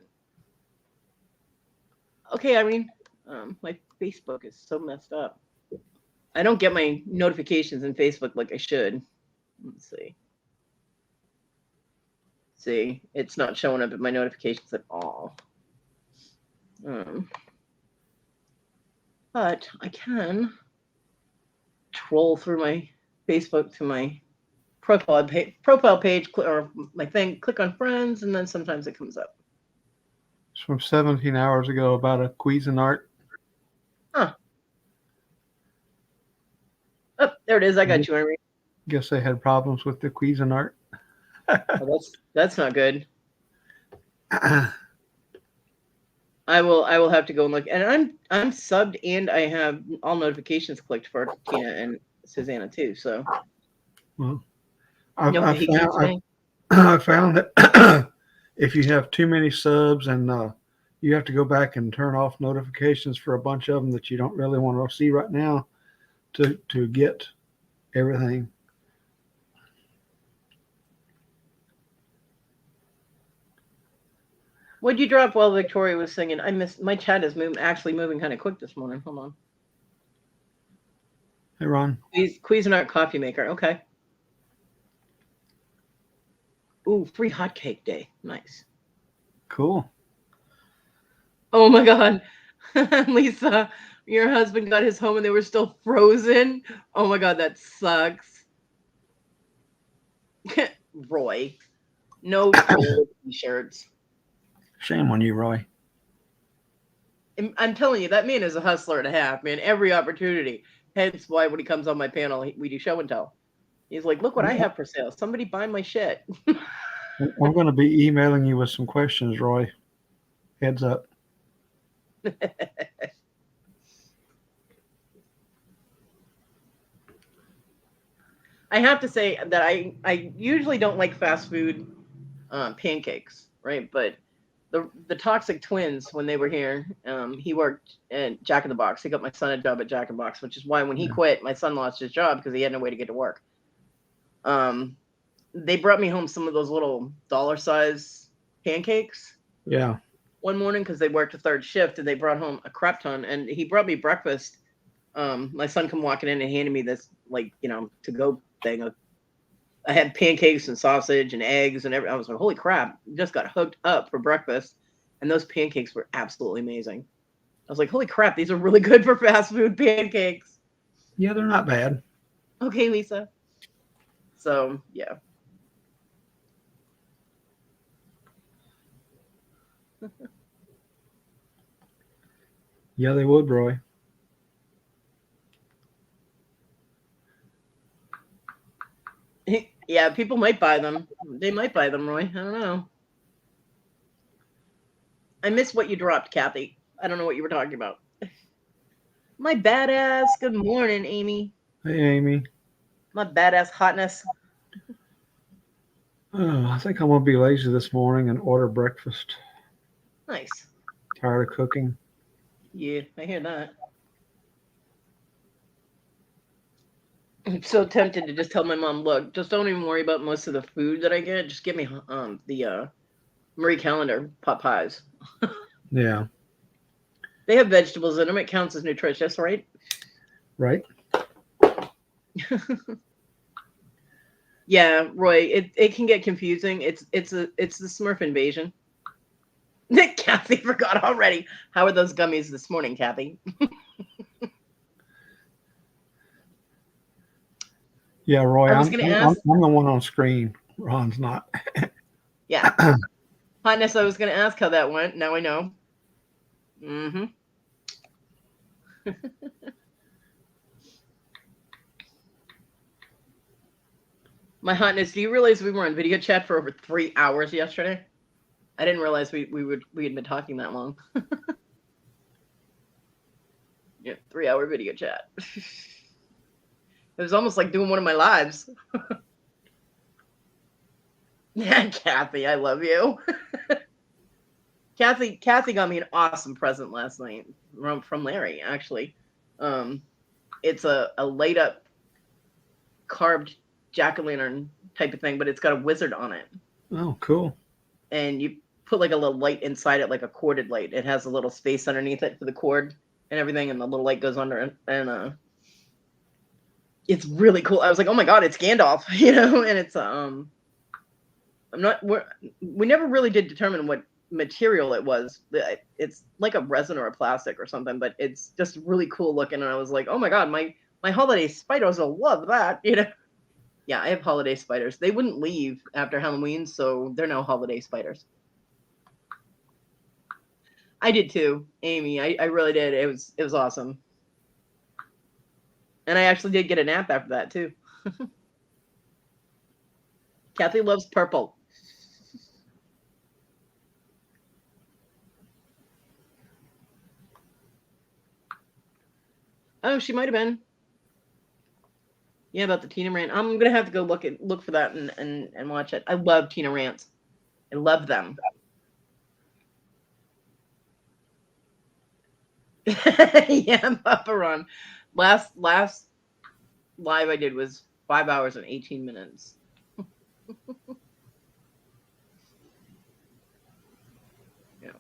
Okay, Irene. My Facebook is so messed up. I don't get my notifications in Facebook like I should. Let's see. See, it's not showing up in my notifications at all. But I can troll through my Facebook to my profile page or my thing, click on friends, and then sometimes it comes up. It's from 17 hours ago about a Cuisinart. Huh. Oh, there it is. I got you, Irene. Guess they had problems with the Cuisinart. Oh, that's not good. I will have to go and look. And I'm subbed and I have all notifications clicked for Tina and Susanna too. So Well, I found that if you have too many subs and you have to go back and turn off notifications for a bunch of them that you don't really want to see right now to get everything. What'd you drop while Victoria was singing? I missed. My chat is moving kind of quick this morning. Hold on. Hey, Ron. Cuisinart coffee maker. Okay. Ooh, free hot cake day. Nice. Cool. Oh my God. Lisa, your husband got his home and they were still frozen. Oh my God, that sucks. Roy. No t-shirts. Shame on you, Roy. I'm telling you, that man is a hustler and a half, man. Every opportunity. Hence why when he comes on my panel, we do show and tell. He's like, look what I have for sale. Somebody buy my shit. I'm going to be emailing you with some questions, Roy. Heads up. I have to say that I usually don't like fast food pancakes, right? But the Toxic Twins, when they were here, he worked at Jack in the Box. He got my son a job at Jack in the Box, which is why when he quit, my son lost his job because he had no way to get to work. They brought me home some of those little dollar-size pancakes. Yeah. One morning because they worked a third shift, and they brought home a crap ton. And he brought me breakfast. My son come walking in and handed me this, like, to-go thing. I had pancakes and sausage and eggs and everything. I was like, holy crap, just got hooked up for breakfast. And those pancakes were absolutely amazing. I was like, holy crap, these are really good for fast food pancakes. Yeah, they're not bad. Okay, Lisa. So, yeah. Yeah, they would, Roy. Yeah, people might buy them. They might buy them, Roy. I don't know. I missed what you dropped, Kathy. I don't know what you were talking about. My badass. Good morning, Amy. Hey, Amy. My badass hotness. I think I'm going to be lazy this morning and order breakfast. Nice. Tired of cooking. Yeah, I hear that. I'm so tempted to just tell my mom, look, just don't even worry about most of the food that I get. Just give me the Marie Callender pot pies. Yeah. They have vegetables in them. It counts as nutritious, right? Right. Yeah, Roy. It can get confusing. It's the Smurf invasion. Kathy forgot already. How are those gummies this morning, Kathy? Yeah, Roy. I was going to ask. I'm the one on screen. Ron's not. Yeah. Hotness, I was going to ask how that went. Now I know. Mm-hmm. My hotness, do you realize we were on video chat for over 3 hours yesterday? I didn't realize we had been talking that long. Yeah, 3-hour video chat. It was almost like doing one of my lives. Yeah, Kathy, I love you. Kathy got me an awesome present last night from Larry, actually. It's a light up carved jack-o'-lantern type of thing, but it's got a wizard on it. Oh, cool. And you put like a little light inside it, like a corded light. It has a little space underneath it for the cord and everything, and the little light goes under it. And it's really cool. I was like, oh my god, it's Gandalf, and it's we never really did determine what material it was. It's like a resin or a plastic or something, but it's just really cool looking. And I was like, oh my god, my holiday spiders will love that, Yeah, I have holiday spiders. They wouldn't leave after Halloween, so they're now holiday spiders. I did too, Amy. I really did. It was awesome. And I actually did get a nap after that too. Kathy loves purple. Oh, she might have been. Yeah, about the Tina rant. I'm gonna have to go look for that and watch it. I love Tina rants. I love them. Yeah, Papa Ron. Last live I did was 5 hours and 18 minutes. Yeah.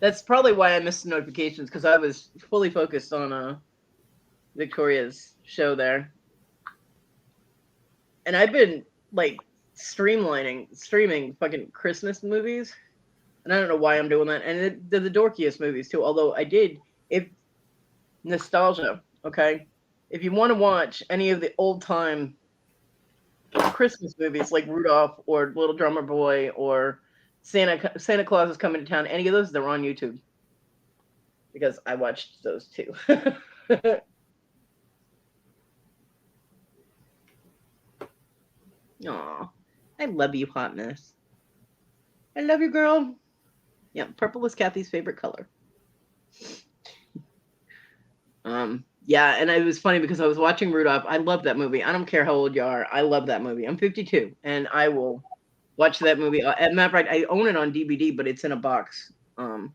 That's probably why I missed the notifications, because I was fully focused on Victoria's show there. And I've been like streaming fucking Christmas movies. And I don't know why I'm doing that. And they're the dorkiest movies too. Although if nostalgia, okay? If you want to watch any of the old time Christmas movies like Rudolph or Little Drummer Boy or Santa Claus is Coming to Town, any of those, they're on YouTube. Because I watched those too. Aw, I love you, hotness. I love you, girl. Yeah, purple is Kathy's favorite color. Yeah, and it was funny because I was watching Rudolph. I love that movie. I don't care how old you are. I love that movie. I'm 52, and I will watch that movie. As a matter of fact, I own it on DVD, but it's in a box that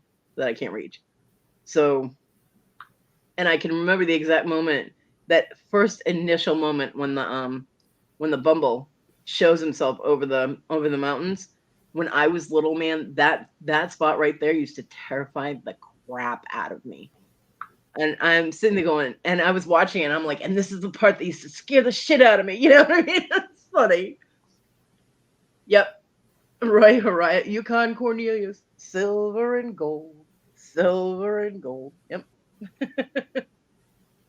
I can't reach. So, and I can remember the exact moment, that first initial moment when the Bumble shows himself over the mountains. When I was little, man, that spot right there used to terrify the crap out of me. And I'm sitting there going, and I was watching it, and I'm like, and this is the part that used to scare the shit out of me. You know what I mean? That's funny. Yep. Right. Yukon Cornelius. Silver and gold. Silver and gold. Yep.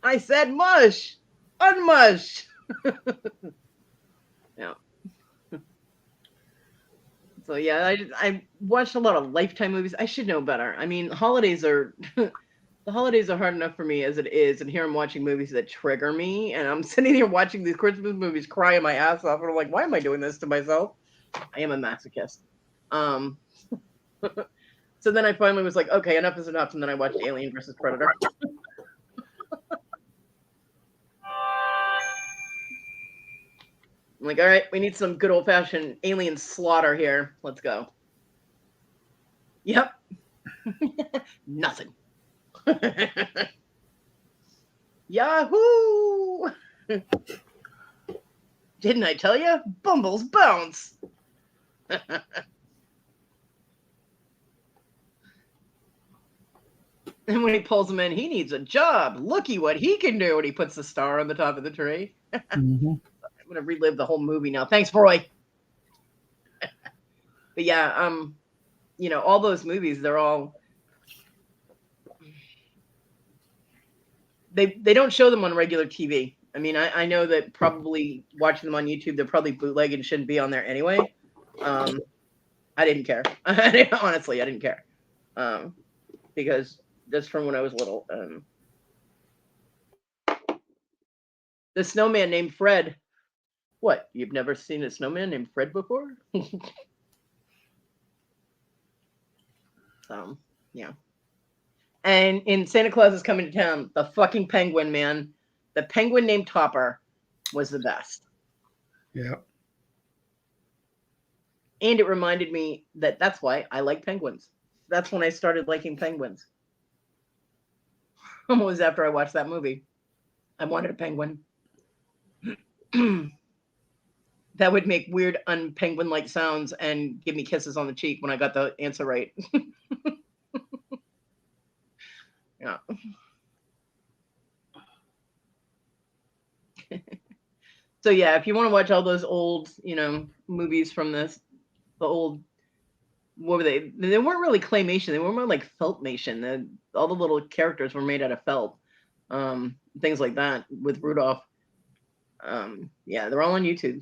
I said mush. Unmush. Yeah. So yeah, I watched a lot of Lifetime movies. I should know better. I mean, the holidays are hard enough for me as it is, and here I'm watching movies that trigger me, and I'm sitting here watching these Christmas movies, crying my ass off, and I'm like, why am I doing this to myself? I am a masochist. So then I finally was like, okay, enough is enough, and then I watched Alien versus Predator. I'm like, all right, we need some good old-fashioned alien slaughter here. Let's go. Yep. Nothing. Yahoo! Didn't I tell you? Bumbles bounce. And when he pulls him in, he needs a job. Looky what he can do when he puts the star on the top of the tree. Mm-hmm. I'm gonna relive the whole movie now. Thanks, Roy. But yeah, all those movies, they're all they don't show them on regular TV. I mean, I know that probably watching them on YouTube, they're probably bootleg and shouldn't be on there anyway. I didn't care. Honestly, I didn't care. Because that's from when I was little. The snowman named Fred. What? You've never seen a snowman named Fred before? So yeah. And in Santa Claus is Coming to Town, the fucking penguin, man, the penguin named Topper was the best. Yeah. And it reminded me that that's why I like penguins. That's when I started liking penguins. Almost after I watched that movie. I wanted a penguin. That would make weird unpenguin like sounds and give me kisses on the cheek when I got the answer right. Yeah. So yeah, if you want to watch all those old, movies from the old, what were they? They weren't really claymation. They were more like feltmation. All the little characters were made out of felt, things like that with Rudolph. Yeah, they're all on YouTube.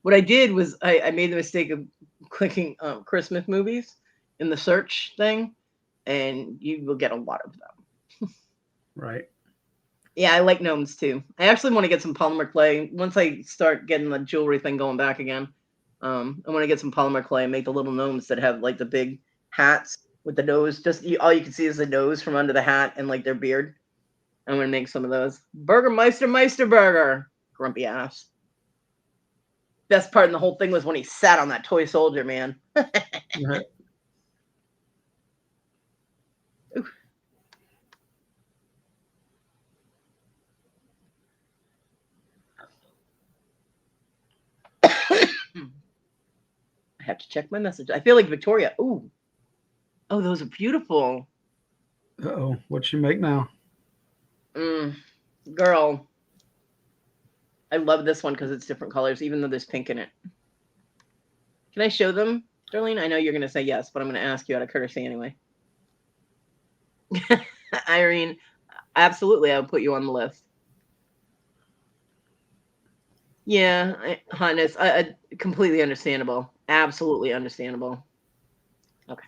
What I did was I made the mistake of clicking Christmas movies in the search thing, and you will get a lot of them. Right. Yeah, I like gnomes too. I actually want to get some polymer clay once I start getting the jewelry thing going back again. I want to get some polymer clay and make the little gnomes that have like the big hats with the nose. All you can see is the nose from under the hat and like their beard. I'm gonna make some of those. Meister Burger, grumpy ass. Best part in the whole thing was when he sat on that toy soldier, man. Right. I have to check my message. I feel like Victoria. Ooh. Oh, those are beautiful. Uh-oh. What'd you make now? Girl. I love this one because it's different colors, even though there's pink in it. Can I show them, Darlene? I know you're going to say yes, but I'm going to ask you out of courtesy anyway. Irene, absolutely, I'll put you on the list. Yeah, hotness, completely understandable. Absolutely understandable. Okay,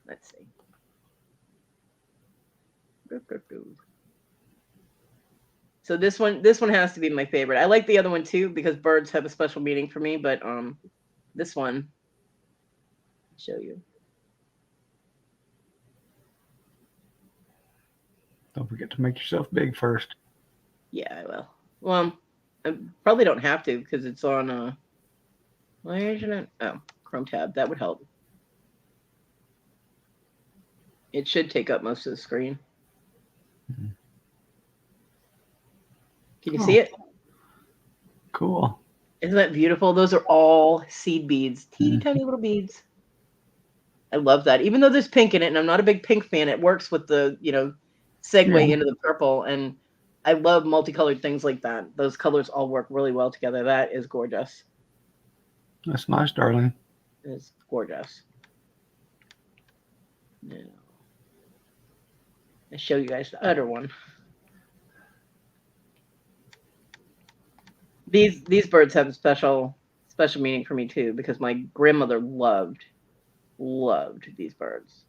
let's see. So this one has to be my favorite. I like the other one too because birds have a special meaning for me, but this one, I'll show you. Don't forget to make yourself big first. Yeah, I will. Well, I probably don't have to because it's on why isn't it? Oh, Chrome tab. That would help. It should take up most of the screen. Mm-hmm. Can you see it? Cool. Isn't that beautiful? Those are all seed beads, teeny tiny little beads. I love that. Even though there's pink in it, and I'm not a big pink fan, it works with the, segue into the purple. And I love multicolored things like that. Those colors all work really well together. That is gorgeous. That's nice, darling. It's gorgeous. Now, I'll show you guys the other one. These birds have a special meaning for me too because my grandmother loved these birds.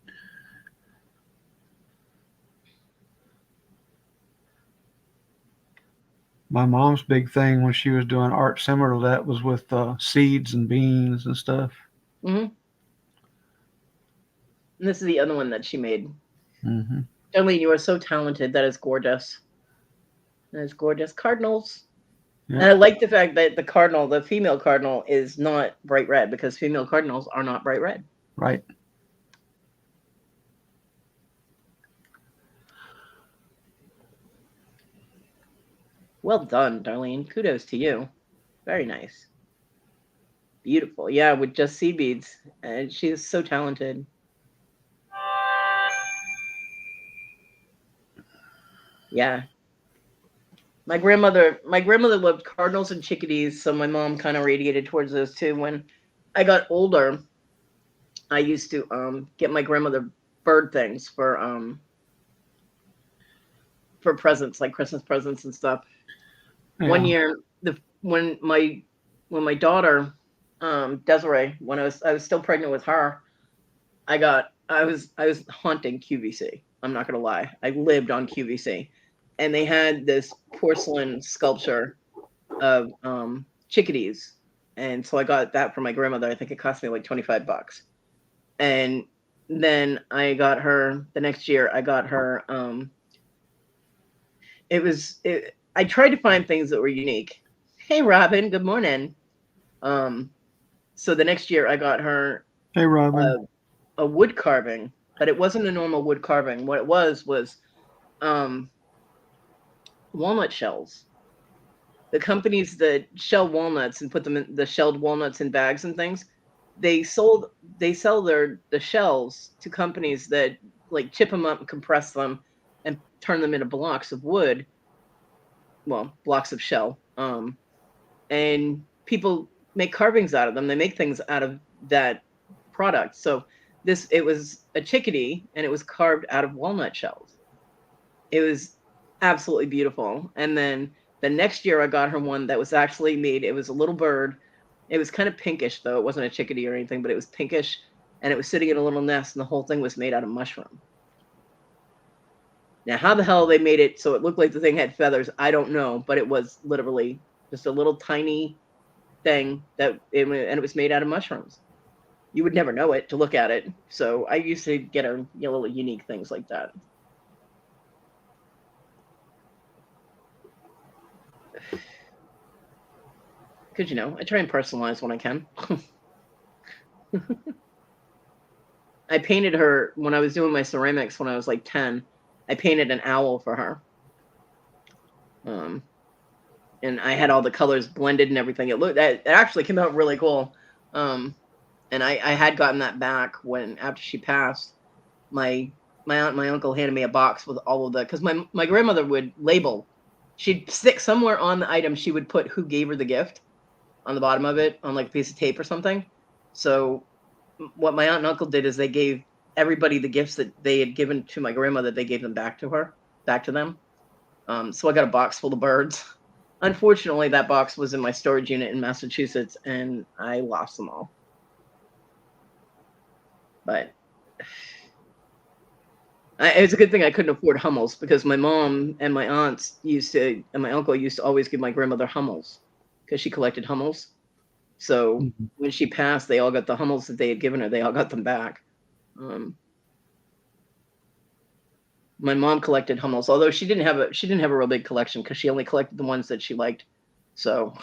My mom's big thing when she was doing art similar to that was with seeds and beans and stuff. Mm-hmm. And this is the other one that she made. Mm-hmm. Darlene, you are so talented. That is gorgeous. That is gorgeous. Cardinals. Yeah. And I like the fact that the female cardinal, is not bright red because female cardinals are not bright red. Right. Well done, Darlene. Kudos to you. Very nice. Beautiful. Yeah, with just seed beads. And she is so talented. Yeah. My grandmother loved cardinals and chickadees, so my mom kind of radiated towards those too. When I got older, I used to get my grandmother bird things for presents, like Christmas presents and stuff. Yeah. One year, when my daughter Desiree, when I was still pregnant with her, I was haunting QVC. I'm not gonna lie, I lived on QVC, and they had this porcelain sculpture of chickadees, and so I got that for my grandmother. I think it cost me like $25. And then I got her the next year. I got her. I tried to find things that were unique. Hey, Robin. Good morning. Um, so the next year I got her Hey, Robin. a wood carving, but it wasn't a normal wood carving. What it was um, walnut shells. The companies that shell walnuts and put them in the shelled walnuts in bags and things, they sold they sell the shells to companies that like chip them up and compress them and turn them into blocks of wood, well, blocks of shell. And people make carvings out of them. They make things out of that product. So it was a chickadee and it was carved out of walnut shells. It was absolutely beautiful. And then the next year I got her one that was actually made. It was a little bird. It was kind of pinkish though. It wasn't a chickadee or anything, but it was pinkish and it was sitting in a little nest and the whole thing was made out of mushroom. Now, how the hell they made it so it looked like the thing had feathers, I don't know, but it was literally just a little tiny thing and it was made out of mushrooms. You would never know it to look at it. So I used to get her little unique things like that. Because, I try and personalize when I can. I painted her when I was doing my ceramics when I was like 10. I painted an owl for her. And I had all the colors blended and everything. It actually came out really cool. And I had gotten that back after she passed. My aunt and my uncle handed me a box with all of because my grandmother would label. She'd stick somewhere on the item. She would put who gave her the gift on the bottom of it on like a piece of tape or something. So what my aunt and uncle did is they gave everybody the gifts that they had given to my grandmother. They gave them back to them. So I got a box full of birds. Unfortunately, that box was in my storage unit in Massachusetts, and I lost them all. But it's a good thing I couldn't afford Hummels because my mom and my aunts and my uncle used to always give my grandmother Hummels because she collected Hummels. So when she passed, they all got the Hummels that they had given her. They all got them back. My mom collected Hummels, although she didn't have a real big collection because she only collected the ones that she liked. So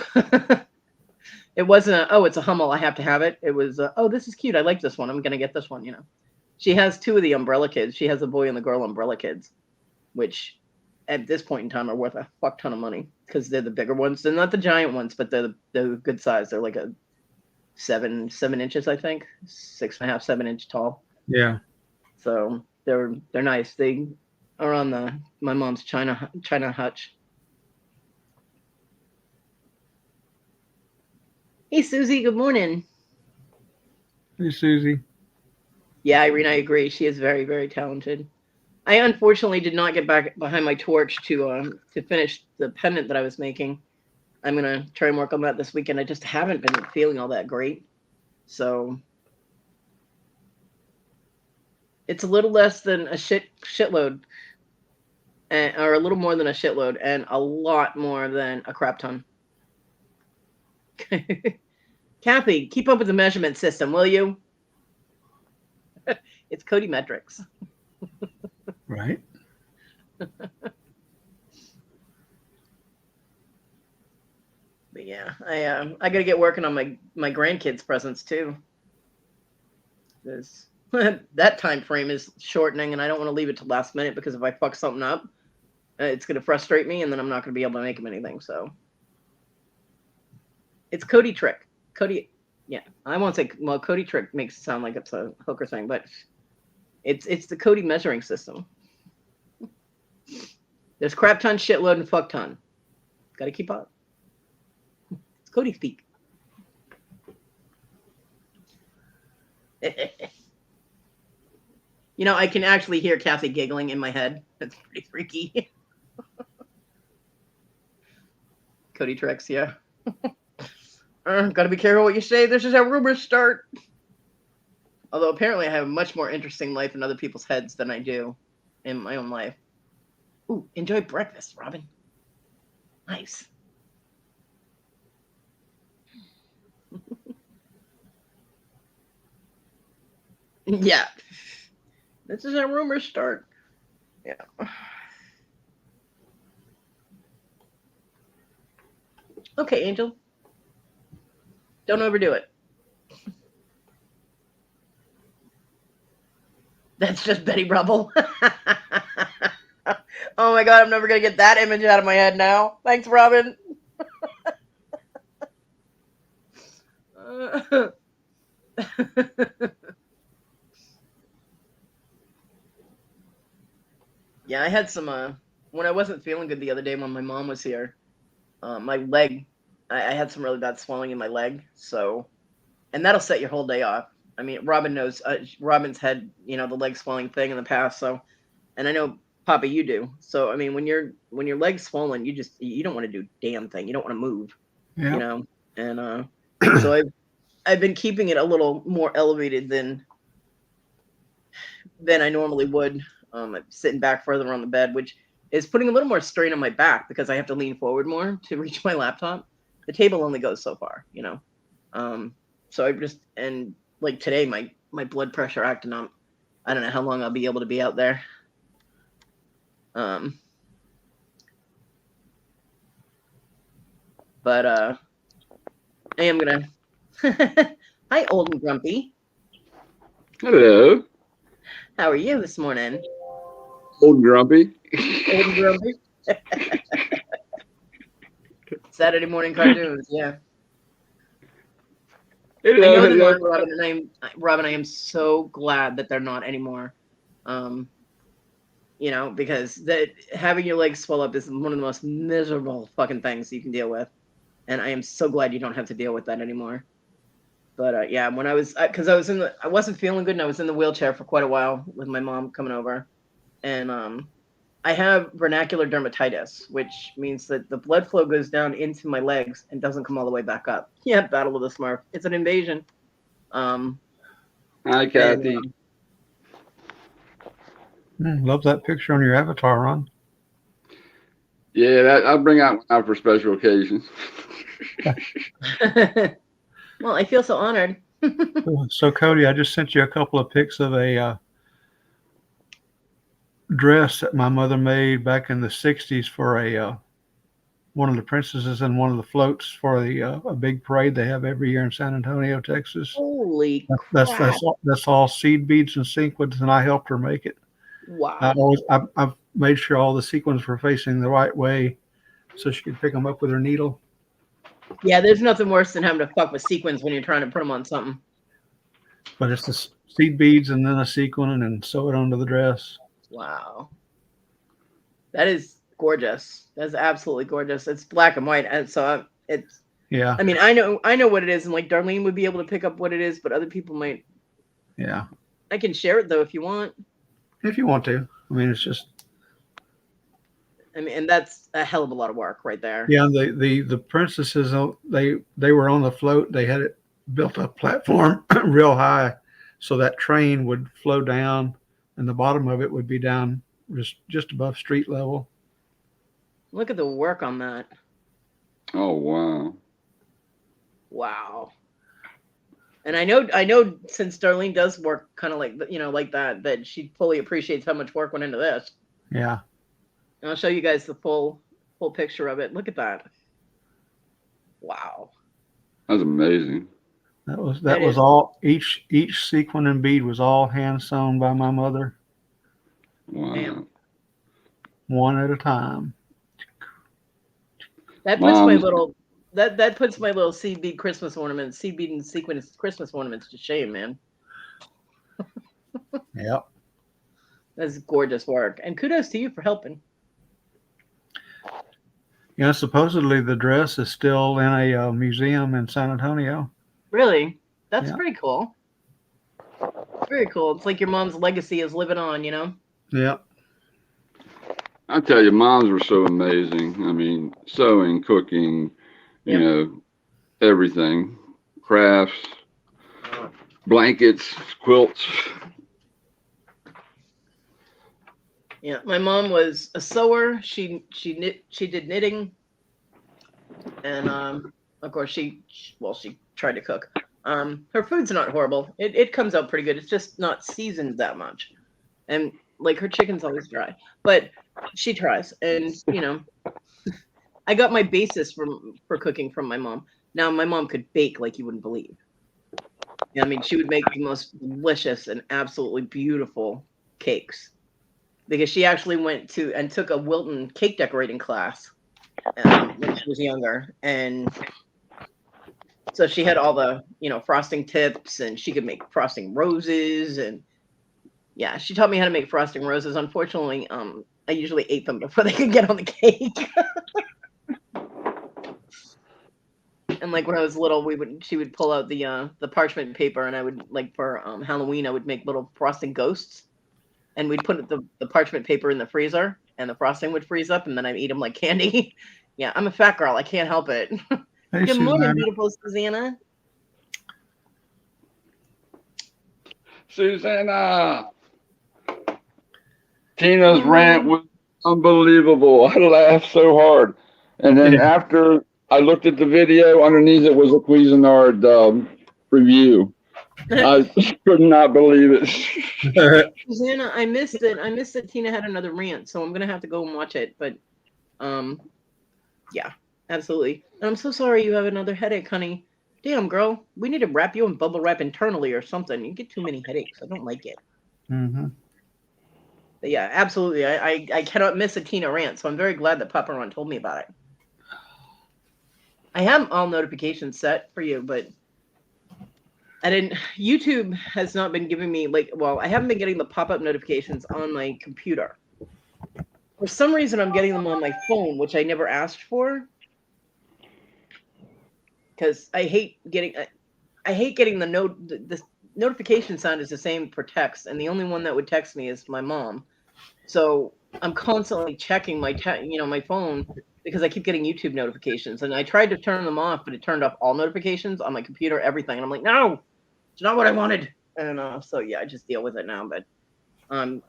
it wasn't it's a Hummel, I have to have it. It was this is cute. I like this one. I'm gonna get this one. She has two of the Umbrella Kids. She has a boy and the girl Umbrella Kids, which at this point in time are worth a fuck ton of money because they're the bigger ones. They're not the giant ones, but they're good size. They're like a 7 inches, I think, 6.5, 7 inch tall. Yeah. So they're nice. They are on my mom's China hutch. Hey Susie, good morning. Hey, Susie. Yeah, Irene, I agree. She is very, very talented. I unfortunately did not get back behind my torch to finish the pendant that I was making. I'm gonna try and work on that this weekend. I just haven't been feeling all that great, so it's a little less than a shitload, or a little more than a shitload, and a lot more than a crap ton. Kathy, keep up with the measurement system, will you? It's Kodi metrics. Right. But yeah, I gotta get working on my grandkids' presents too. Because that time frame is shortening, and I don't want to leave it to last minute because if I fuck something up, it's gonna frustrate me, and then I'm not gonna be able to make them anything. So it's Kodi trick. Kodi, yeah, I won't say. Well, Kodi trick makes it sound like it's a hooker thing, but it's the Kodi measuring system. There's crap ton, shitload, and fuck ton. Got to keep up. It's Kodi speak. I can actually hear Kathy giggling in my head. That's pretty freaky. Kodi tricks, yeah. Gotta be careful what you say. This is how rumors start. Although apparently I have a much more interesting life in other people's heads than I do in my own life. Ooh, enjoy breakfast, Robin. Nice. Yeah. This is how rumors start. Yeah. Okay, Angel. Don't overdo it. That's just Betty Rubble. Oh my god, I'm never gonna get that image out of my head now. Thanks, Robin. Yeah, I had some when I wasn't feeling good the other day when my mom was here. My leg, I had some really bad swelling in my leg. So, and that'll set your whole day off. I mean, Robin knows. Robin's had the leg swelling thing in the past. So, and I know Papa, you do. So, I mean, when your leg's swollen, you don't want to do a damn thing. You don't want to move. You Yeah. know, and so I've been keeping it a little more elevated than I normally would. I'm sitting back further on the bed, which is putting a little more strain on my back because I have to lean forward more to reach my laptop. The table only goes so far. So I just and like today, my blood pressure acting up. I don't know how long I'll be able to be out there. Um, but I am gonna. Hi, old and grumpy. Hello, How are you this morning? old and grumpy. Old and grumpy. Saturday morning cartoons. Yeah. I Hello, know they're hello. not, Robin. I am so glad that they're not anymore. Um, because having your legs swell up is one of the most miserable fucking things you can deal with, and I am so glad you don't have to deal with that anymore. But yeah, when because I wasn't feeling good, and I was in the wheelchair for quite a while with my mom coming over, and I have vernacular dermatitis, which means that the blood flow goes down into my legs and doesn't come all the way back up. Yeah, Battle of the Smurf. It's an invasion. Um, Hi, and Kathy. Love that picture on your avatar, Ron. Yeah, that I bring out for special occasions. well, I feel so honored. So, Kodi, I just sent you a couple of pics of a dress that my mother made back in the '60s for a one of the princesses in one of the floats for a big parade they have every year in San Antonio, Texas. Holy That's crap! that's all seed beads and sequins, and I helped her make it. Wow. I've made sure all the sequins were facing the right way, so she could pick them up with her needle. Yeah, there's nothing worse than having to fuck with sequins when you're trying to put them on something. But it's the seed beads and then a sequin and then sew it onto the dress. Wow, that is gorgeous. That's absolutely gorgeous. It's black and white, and so it's. Yeah. I mean, I know what it is, and like Darlene would be able to pick up what it is, but other people might. Yeah. I can share it though if you want. If you want to. I mean, it's just. I mean, and that's a hell of a lot of work right there. Yeah, the princesses they were on the float. They had it built a platform real high, so that train would flow down, and the bottom of it would be down just above street level. Look at the work on that. Oh wow! Wow. And I know since Darlene does work kind of like that she fully appreciates how much work went into this. Yeah. And I'll show you guys the full picture of it. Look at that. Wow. That's amazing. That was Is. all. Each sequin and bead was all hand sewn by my mother, Wow. Damn. one at a time. That puts my little that puts my little seed bead and sequin Christmas ornaments to shame, man. Yep. That's gorgeous work, and kudos to you for helping. Yeah, supposedly the dress is still in a museum in San Antonio. Really, that's Yeah. pretty cool. Very cool. It's like your mom's legacy is living on, Yeah. I tell you, moms were so amazing. I mean, sewing, cooking, Yep. Everything, crafts, blankets, quilts. Yeah, my mom was a sewer. She did knitting, and of course she tried to cook. Her food's not horrible. It comes out pretty good. It's just not seasoned that much. And like her chicken's always dry. But she tries. And I got my basis for cooking from my mom. Now my mom could bake like you wouldn't believe. Yeah, I mean, she would make the most delicious and absolutely beautiful cakes because she actually went to and took a Wilton cake decorating class when she was younger, and so she had all the frosting tips, and she could make frosting roses, and yeah, she taught me how to make frosting roses. Unfortunately, I usually ate them before they could get on the cake. And like when I was little, she would pull out the parchment paper, and I would like for Halloween I would make little frosting ghosts, and we'd put the parchment paper in the freezer, and the frosting would freeze up, and then I'd eat them like candy. Yeah, I'm a fat girl. I can't help it. Hey, Good morning, Susanna. beautiful Susanna. Susanna. Tina's rant was unbelievable. I laughed so hard. And then after I looked at the video, underneath it was a Cuisinart review. I could not believe it. Susanna, I missed it. I missed that Tina had another rant, so I'm gonna have to go and watch it. But, yeah, absolutely. And I'm so sorry you have another headache, honey. Damn, girl, we need to wrap you in bubble wrap internally or something. You get too many headaches. I don't like it. Mm-hmm. But yeah, absolutely. I cannot miss a Tina rant, so I'm very glad that Papa Ron told me about it. I have all notifications set for you, but I didn't. YouTube has not been giving me I haven't been getting the pop-up notifications on my computer. For some reason, I'm getting them on my phone, which I never asked for. Because I hate getting the notification sound is the same for text, and the only one that would text me is my mom. So I'm constantly checking my my phone because I keep getting YouTube notifications, and I tried to turn them off, but it turned off all notifications on my computer, everything, and I'm like, no, it's not what I wanted. And so yeah, I just deal with it now. But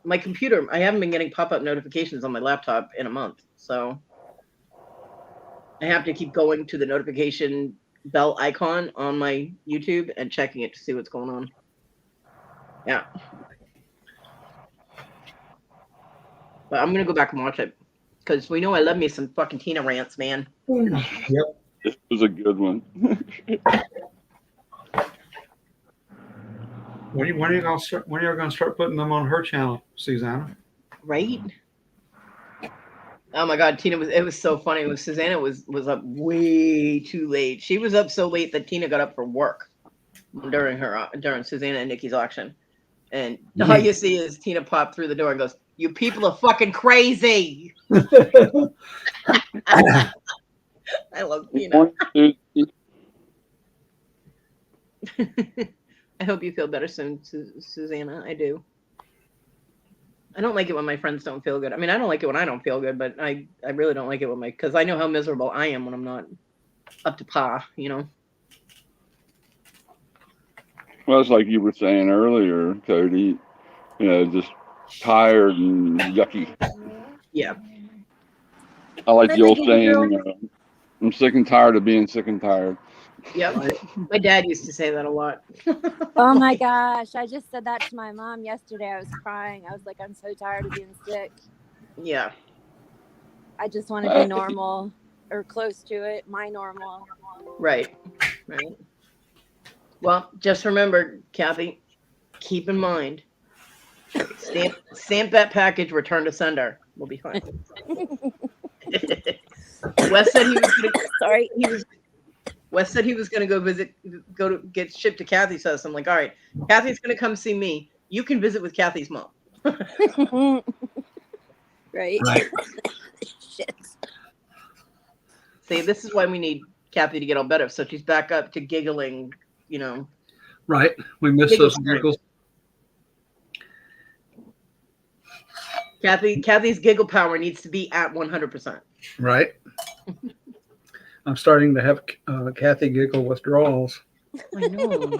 my computer, I haven't been getting pop-up notifications on my laptop in a month, so I have to keep going to the notification bell icon on my YouTube and checking it to see what's going on. Yeah. But I'm gonna go back and watch it because we know I love me some fucking Tina rants, man. Yep. This was a good one. When are you gonna start putting them on her channel, Susanna? Right? Oh my God, Tina it was so funny. It was Susanna was up way too late. She was up so late that Tina got up for work during Susanna and Nikki's auction. And all you see is Tina pop through the door and goes, "You people are fucking crazy." I love Tina. I hope you feel better soon, Susanna. I do. I don't like it when my friends don't feel good. I mean, I don't like it when I don't feel good, but I really don't like it when because I know how miserable I am when I'm not up to par, Well, it's like you were saying earlier, Kodi, just tired and yucky. Yeah. I like the old saying, I'm sick and tired of being sick and tired. Yep. My dad used to say that a lot. Oh my gosh. I just said that to my mom yesterday. I was crying. I was like, I'm so tired of being sick. Yeah. I just want to be normal or close to it. My normal. Right. Right. Well, just remember, Kathy, keep in mind, stamp that package, return to sender. We'll be fine. Wes said he was going to. Sorry. Wes said he was going to go to get shipped to Kathy's house. I'm like, all right, Kathy's going to come see me. You can visit with Kathy's mom. Right. Shit. See, this is why we need Kathy to get all better, so she's back up to giggling. Right. We miss those giggles. Kathy's giggle power needs to be at 100%. Right. I'm starting to have Kathy giggle withdrawals. I know.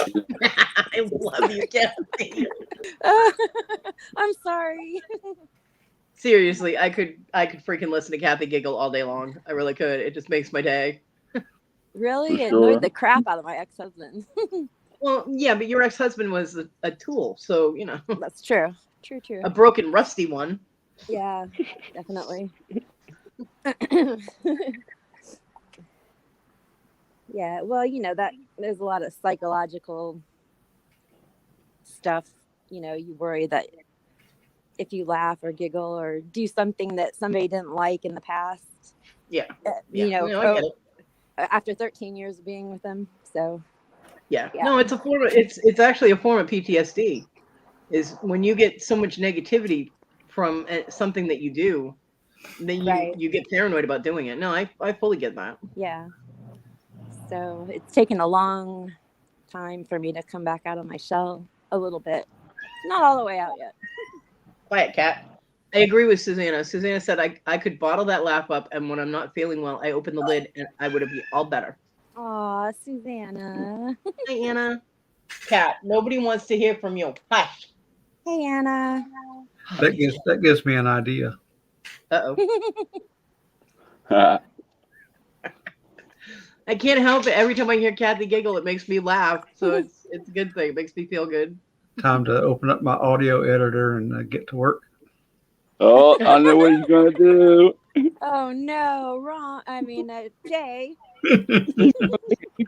I love you, Kathy. I'm sorry. Seriously, I could freaking listen to Kathy giggle all day long. I really could. It just makes my day. Really? For It annoyed sure. the crap out of my ex-husband. Well, yeah, but your ex-husband was a tool, so That's true. True. a broken, rusty one. Yeah, definitely. Yeah, well, that there's a lot of psychological stuff. You worry that if you laugh or giggle or do something that somebody didn't like in the past, Yeah, yeah. No, I get it. after 13 years of being with them. So, Yeah. yeah. No, it's a form of it's actually a form of PTSD. Is when you get so much negativity from something that you do, then Right. you get paranoid about doing it. No, I fully get that. Yeah. So it's taken a long time for me to come back out of my shell a little bit. Not all the way out yet. Quiet cat. I agree with Susanna. Susanna said I could bottle that laugh up, and when I'm not feeling well, I open the lid and I would be all better. Aw, Susanna. Hi, Anna. Cat, nobody wants to hear from you. Hush. Hey, Anna. That gives me an idea. Uh-oh. I can't help it. Every time I hear Kathy giggle, it makes me laugh. So it's a good thing. It makes me feel good. Time to open up my audio editor and get to work. Oh, I know what he's gonna do. Oh no, wrong. I mean, Jay. He's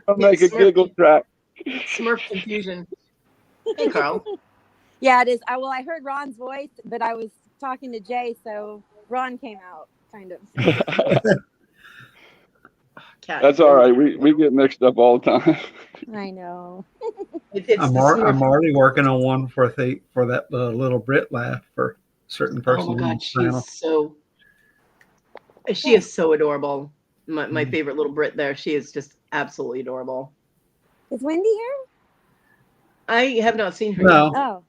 gonna make a giggle track. Smurf confusion. Hey, Carl. Yeah, it is. I heard Ron's voice, but I was talking to Jay, so Ron came out, kind of. Cat. That's all right. We get mixed up all the time. I know. It's I'm the Smurf. already working on one for that little Brit laugh for a certain person. Oh my on God, the channel. she is so adorable. My favorite little Brit there. She is just absolutely adorable. Is Wendy here? I have not seen her No. yet. Oh,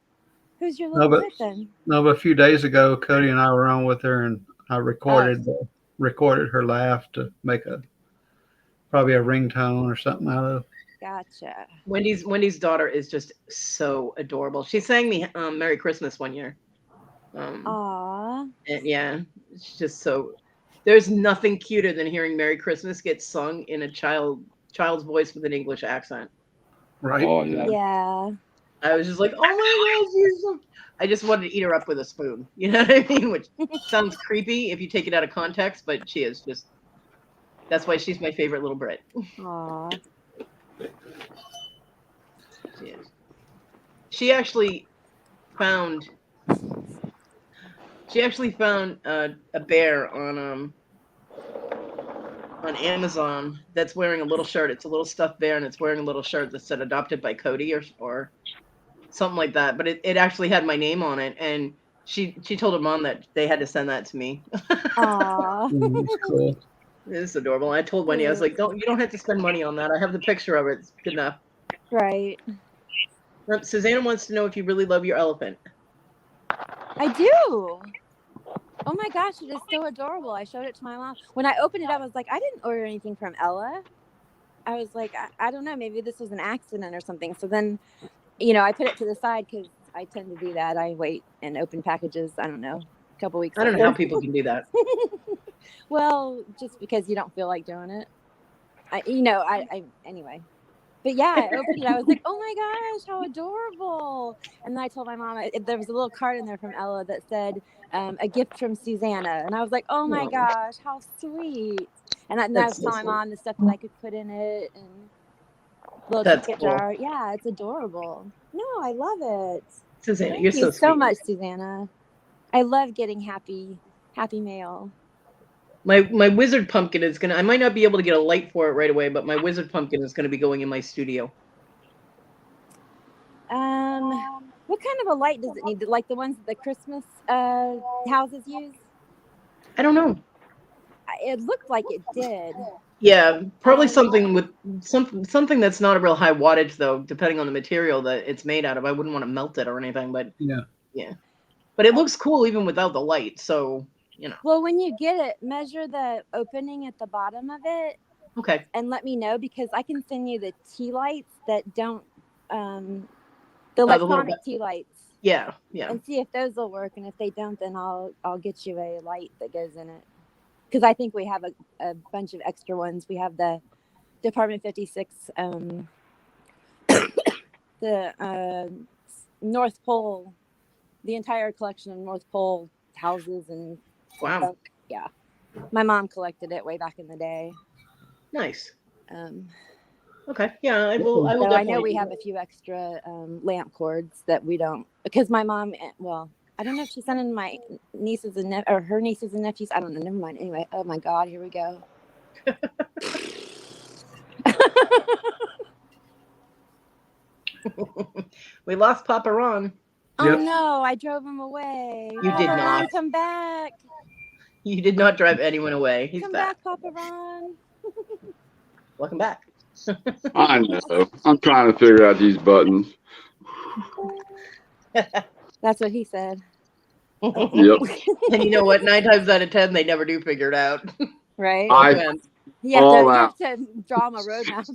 who's your little Brit then? No, but a few days ago, Kodi and I were on with her, and I recorded her laugh to make probably a ringtone or something out of. Gotcha. Wendy's daughter is just so adorable. She sang me Merry Christmas one year. Aw. And yeah, it's just so. There's nothing cuter than hearing Merry Christmas get sung in a child's voice with an English accent. Right. Oh yeah. Yeah. I was just like, oh my gosh, I just wanted to eat her up with a spoon. You know what I mean? Which sounds creepy if you take it out of context, but she is just. That's why she's my favorite little Brit. Aw. She is. She actually found a bear on Amazon that's wearing a little shirt. It's a little stuffed bear, and it's wearing a little shirt that said "adopted by Kodi" or something like that. But it actually had my name on it, and she told her mom that they had to send that to me. Aw. That's cool. It's adorable. I told Wendy, I was like, you don't have to spend money on that. I have the picture of it. It's good enough. Right. Susanna wants to know if you really love your elephant. I do. Oh my gosh, it is so adorable. I showed it to my mom. When I opened it up, I was like, I didn't order anything from Ella. I was like, I don't know, maybe this was an accident or something. So then, I put it to the side because I tend to do that. I wait and open packages, I don't know, a couple weeks I don't know how people can do that. Well, just because you don't feel like doing it. Anyway. But yeah, I opened it. I was like, oh my gosh, how adorable. And then I told my mom, there was a little card in there from Ella that said, a gift from Susanna. And I was like, oh my gosh, how sweet. And I was telling my mom the stuff that I could put in it and little ticket jar. Yeah, it's adorable. No, I love it. Susanna, Thank you're you so so sweet. much, Susanna. I love getting happy mail. My wizard pumpkin is I might not be able to get a light for it right away, but my wizard pumpkin is gonna be going in my studio. What kind of a light does it need? Like the ones that the Christmas houses use? I don't know. It looked like it did. Yeah, probably something with something that's not a real high wattage though, depending on the material that it's made out of. I wouldn't want to melt it or anything, but yeah. But it looks cool even without the light, so Well, when you get it, measure the opening at the bottom of it. Okay. And let me know because I can send you the tea lights that don't the electronic tea lights. Yeah. And see if those will work, and if they don't, then I'll get you a light that goes in it. Because I think we have a bunch of extra ones. We have the Department 56, the North Pole, the entire collection of North Pole houses and Wow. junk. Yeah, my mom collected it way back in the day. Nice. Um, Okay. Yeah, I will. I will so I definitely. know we have a few extra lamp cords that we don't, because my mom, well, I don't know if she's sending my nieces and or her nieces and nephews. I don't know. Never mind. Anyway, oh my God, here we go. We lost Papa Ron. Oh Yep. no, I drove him away. You Papa did Ron, not. come back. You did not drive anyone away. He's Come back. back, Papa Ron. Welcome back. I know. I'm trying to figure out these buttons. That's what he said. Yep. And you know what? 9 times out of 10, they never do figure it out. Right? I- Depends. You have, all to, you out. have to draw him a roadmap.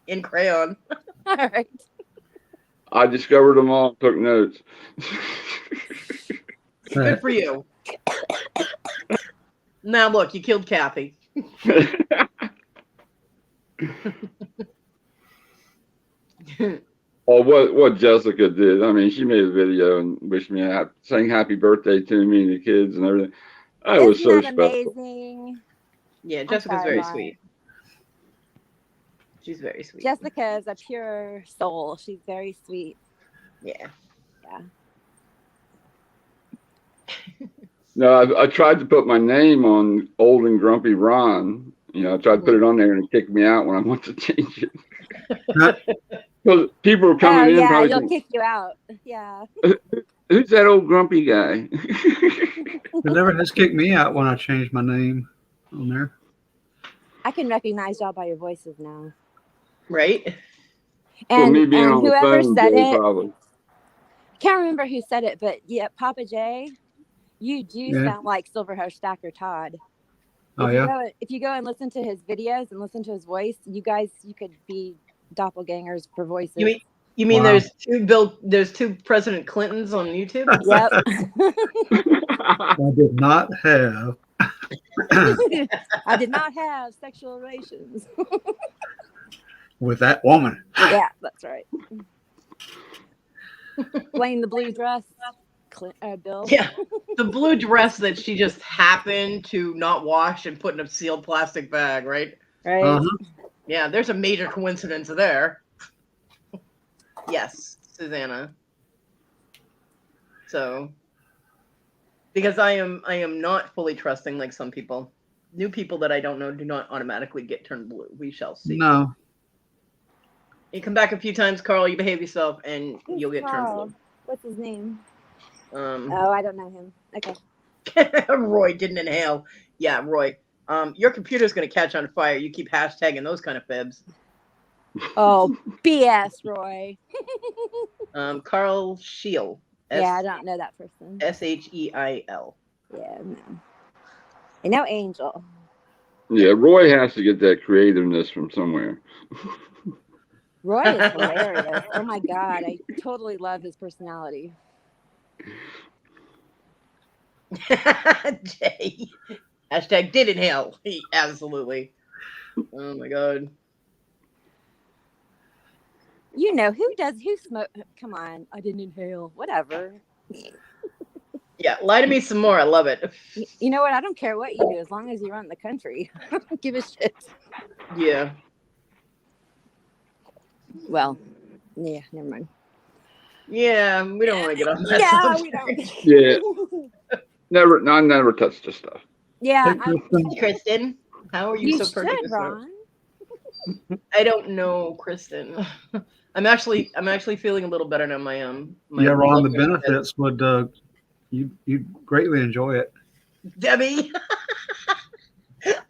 In crayon. All right. I discovered them all and took notes. Good for you. Now look, you killed Kathy. Well, what Jessica did, I mean, she made a video and wished me sang happy birthday to me and the kids and everything. That was so Isn't that special. amazing? Yeah, Jessica's sorry, very Mom. sweet. She's very sweet. Jessica is a pure soul. She's very sweet. Yeah. No, I tried to put my name on Old and Grumpy Ron. You know, I tried to put it on there and it kicked me out when I want to change it. Because people are coming in yeah, probably you'll thinking, kick you out. Yeah. who's that old grumpy guy? It never has kicked me out when I changed my name on there. I can recognize y'all by your voices now. Right? For And me being on the whoever phone, said Jay, it, probably. can't remember who said it, but yeah, Papa J, you do Yeah. sound like Silverhair Stacker Todd. Oh, yeah? If you go and listen to his videos and listen to his voice, you could be doppelgangers for voices. You mean Wow. there's two President Clintons on YouTube? Yep. I did not have. I did not have sexual relations. With that woman. Yeah, that's right. Blame the blue dress, Bill. Yeah. The blue dress that she just happened to not wash and put in a sealed plastic bag, right? Right. Uh-huh. Yeah, there's a major coincidence there. Yes, Susanna. So, because I am not fully trusting like some people. New people that I don't know do not automatically get turned blue. We shall see. No. You come back a few times, Carl, you behave yourself, and you'll get turned blue. What's his name? Oh, I don't know him. Okay. Roy didn't inhale. Yeah, Roy. Your computer's gonna catch on fire. You keep hashtagging those kind of fibs. Oh, BS, Roy. Carl Scheel. Yeah, I don't know that person. Sheil. Yeah, no. I know Angel. Yeah, Roy has to get that creativeness from somewhere. Roy is hilarious. Oh my God, I totally love his personality. Jay. Hashtag did inhale. Absolutely. Oh my God. You know, who smoke? Come on, I didn't inhale. Whatever. Yeah, lie to me some more. I love it. You know what? I don't care what you do as long as you run the country. I don't give a shit. Yeah. Well, yeah, never mind. Yeah, we don't want to get on that Yeah, subject. we don't. Yeah. I never touched this stuff. Yeah, Hey, Kristen. Hey, Kristen, how are you, you so should, perky? Ron. I don't know, Kristen. I'm actually feeling a little better now. My Yeah, Ron, the blood pressure benefits would you greatly enjoy it. Debbie.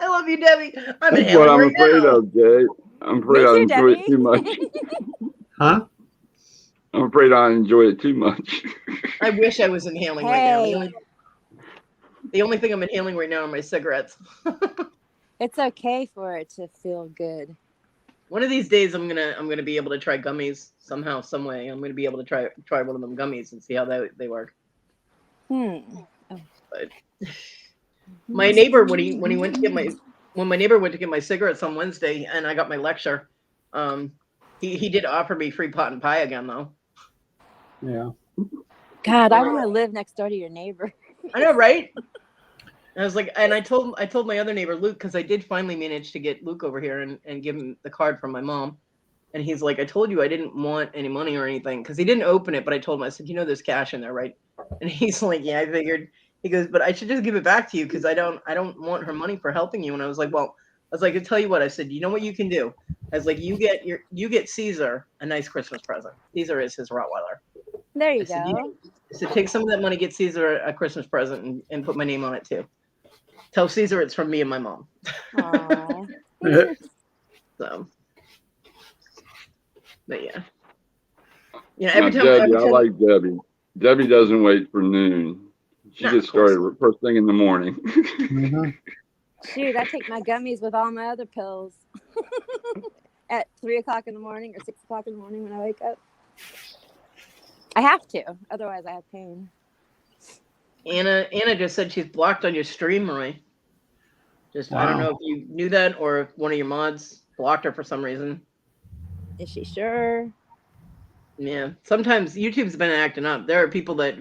I love you, Debbie. I'm That's what inhaling I'm right afraid now. of, Jay. I'm afraid I too, enjoy it Debbie. too much. Huh? I'm afraid I enjoy it too much. I wish I was inhaling right now. Hey, The only thing I'm inhaling right now are my cigarettes. it's okay for it to feel good. One of these days, I'm gonna be able to try gummies somehow, some way. I'm gonna be able to try one of them gummies and see how they work. Oh. But my neighbor, when he went to get when my neighbor went to get my cigarettes on Wednesday and I got my lecture, he did offer me free pot and pie again though. Yeah. God, I want to live next door to your neighbor. I know, right? I was like, and I told my other neighbor Luke, because I did finally manage to get Luke over here and give him the card from my mom. And he's like, I told you I didn't want any money or anything, because he didn't open it, but I told him, I said, there's cash in there, right? And he's like, yeah, I figured. He goes, but I should just give it back to you because I don't want her money for helping you. And I was like, well, I was like, I'll tell you what. I said, you know what you can do? I was like, you get Caesar a nice Christmas present. Caesar is his Rottweiler. There you I said, go. so take some of that money, get Caesar a Christmas present, and put my name on it too. Tell Caesar it's from me and my mom. Aw. So, but yeah, Now, every time. Debbie, I like Debbie. Debbie doesn't wait for noon. She No, gets of course. started first thing in the morning. Mhm. Shoot, I take my gummies with all my other pills at 3 o'clock in the morning or 6 o'clock in the morning when I wake up. I have to, otherwise I have pain. Anna just said she's blocked on your stream, Roy. I don't Wow. know if you knew that or if one of your mods blocked her for some reason. Is she sure? Yeah, sometimes YouTube's been acting up. There are people that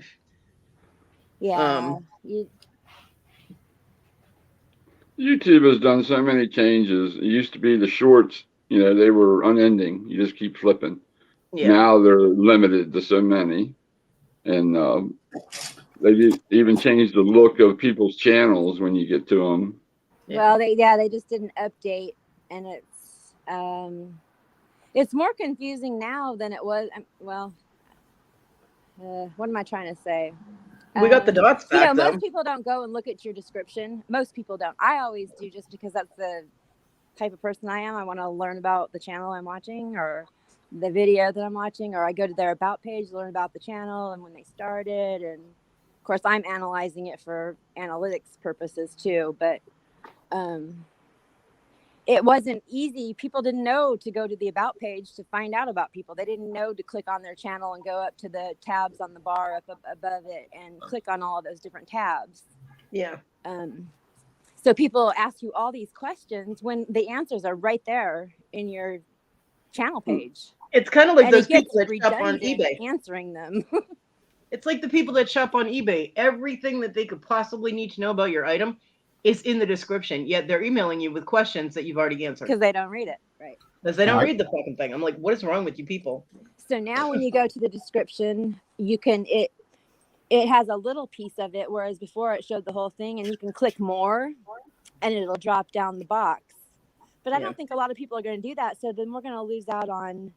Yeah. YouTube has done so many changes. It used to be the shorts, they were unending. You just keep flipping. yeah. Now they're limited to so many. And they even changed the look of people's channels when you get to them. Well, they just didn't update, and it's more confusing now than it was. Well, what am I trying to say? We got the dots back though. Most people don't go and look at your description. Most people don't. I always do, just because that's the type of person I am. I want to learn about the channel I'm watching or the video that I'm watching, or I go to their about page, learn about the channel and when they started. And of course, I'm analyzing it for analytics purposes too. But it wasn't easy. People didn't know to go to the about page to find out about people. They didn't know to click on their channel and go up to the tabs on the bar up above it and click on all of those different tabs. Yeah. So people ask you all these questions when the answers are right there in your channel page. It's kind of like And those it gets people that shop on redundant eBay. answering them. It's like the people that shop on eBay. Everything that they could possibly need to know about your item is in the description, yet they're emailing you with questions that you've already answered. Because they don't read it, right? Because they don't read the fucking thing. I'm like, what is wrong with you people? So now when you go to the description, you can, it has a little piece of it, whereas before it showed the whole thing, and you can click more and it'll drop down the box. But I don't think a lot of people are going to do that. So then we're going to lose out on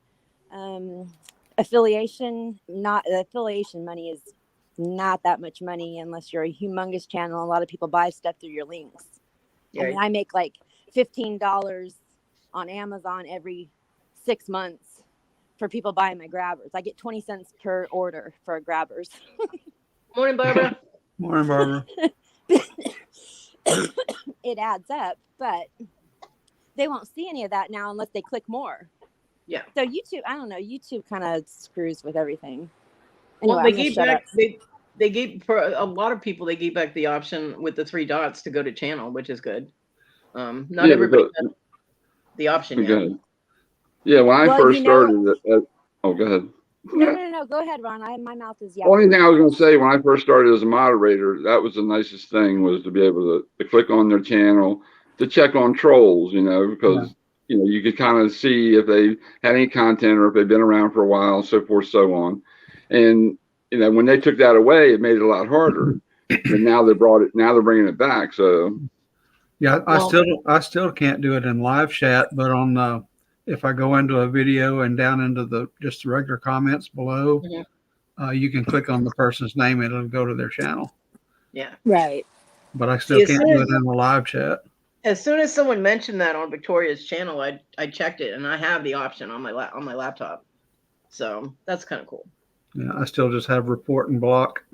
affiliation. Affiliation money is not that much money unless you're a humongous channel. A lot of people buy stuff through your links. I mean, I make like $15 on Amazon every 6 months for people buying my grabbers. I get 20 cents per order for grabbers. Morning, Barbara. Morning, Barbara. It adds up, but they won't see any of that now unless they click more. Yeah. So YouTube, I don't know. YouTube kind of screws with everything. Anyway, Well, they gave back. They gave, for a lot of people, they gave back the option with the 3 dots to go to channel, which is good. Not everybody has the option yet. Ahead. Yeah, when I first started, go ahead. No. Go ahead, Ron. My mouth is yapping. Only thing I was going to say, when I first started as a moderator, that was the nicest thing, was to be able to click on their channel to check on trolls, because you could kind of see if they had any content or if they've been around for a while, so forth, so on. And when they took that away, it made it a lot harder. And now they're bringing it back. So yeah, I still can't do it in live chat, but on if I go into a video and down into just the regular comments below, you can click on the person's name and it'll go to their channel. Yeah. Right. But I still can't do it in the live chat. As soon as someone mentioned that on Victoria's channel, I checked it and I have the option on my laptop. So that's kind of cool. Yeah, I still just have report and block.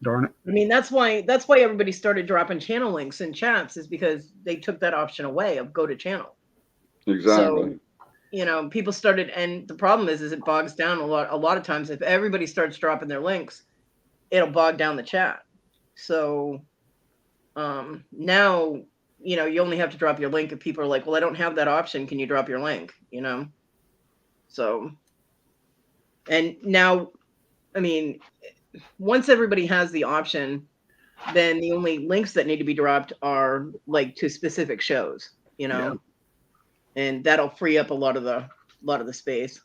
Darn it. I mean, that's why everybody started dropping channel links in chats, is because they took that option away of go to channel. Exactly. So, people started, and the problem is it bogs down a lot of times. If everybody starts dropping their links, it'll bog down the chat. So now you know, you only have to drop your link if people are like, well, I don't have that option. Can you drop your link? You know? So, and now, I mean, once everybody has the option, then the only links that need to be dropped are like to specific shows, you know, and that'll free up a lot of the space.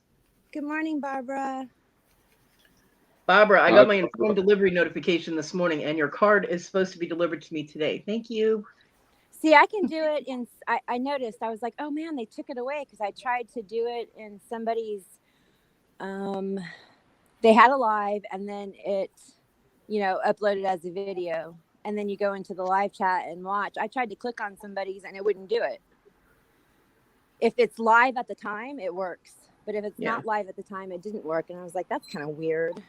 Good morning, Barbara. Barbara, I got my informed delivery notification this morning, and your card is supposed to be delivered to me today. Thank you. See, I can do it in, I noticed, I was like, oh man, they took it away because I tried to do it in somebody's, they had a live and then it, you know, uploaded as a video. And then you go into the live chat and watch. I tried to click on somebody's and it wouldn't do it. If it's live at the time, it works. But if it's not live at the time, it didn't work. And I was like, that's kind of weird.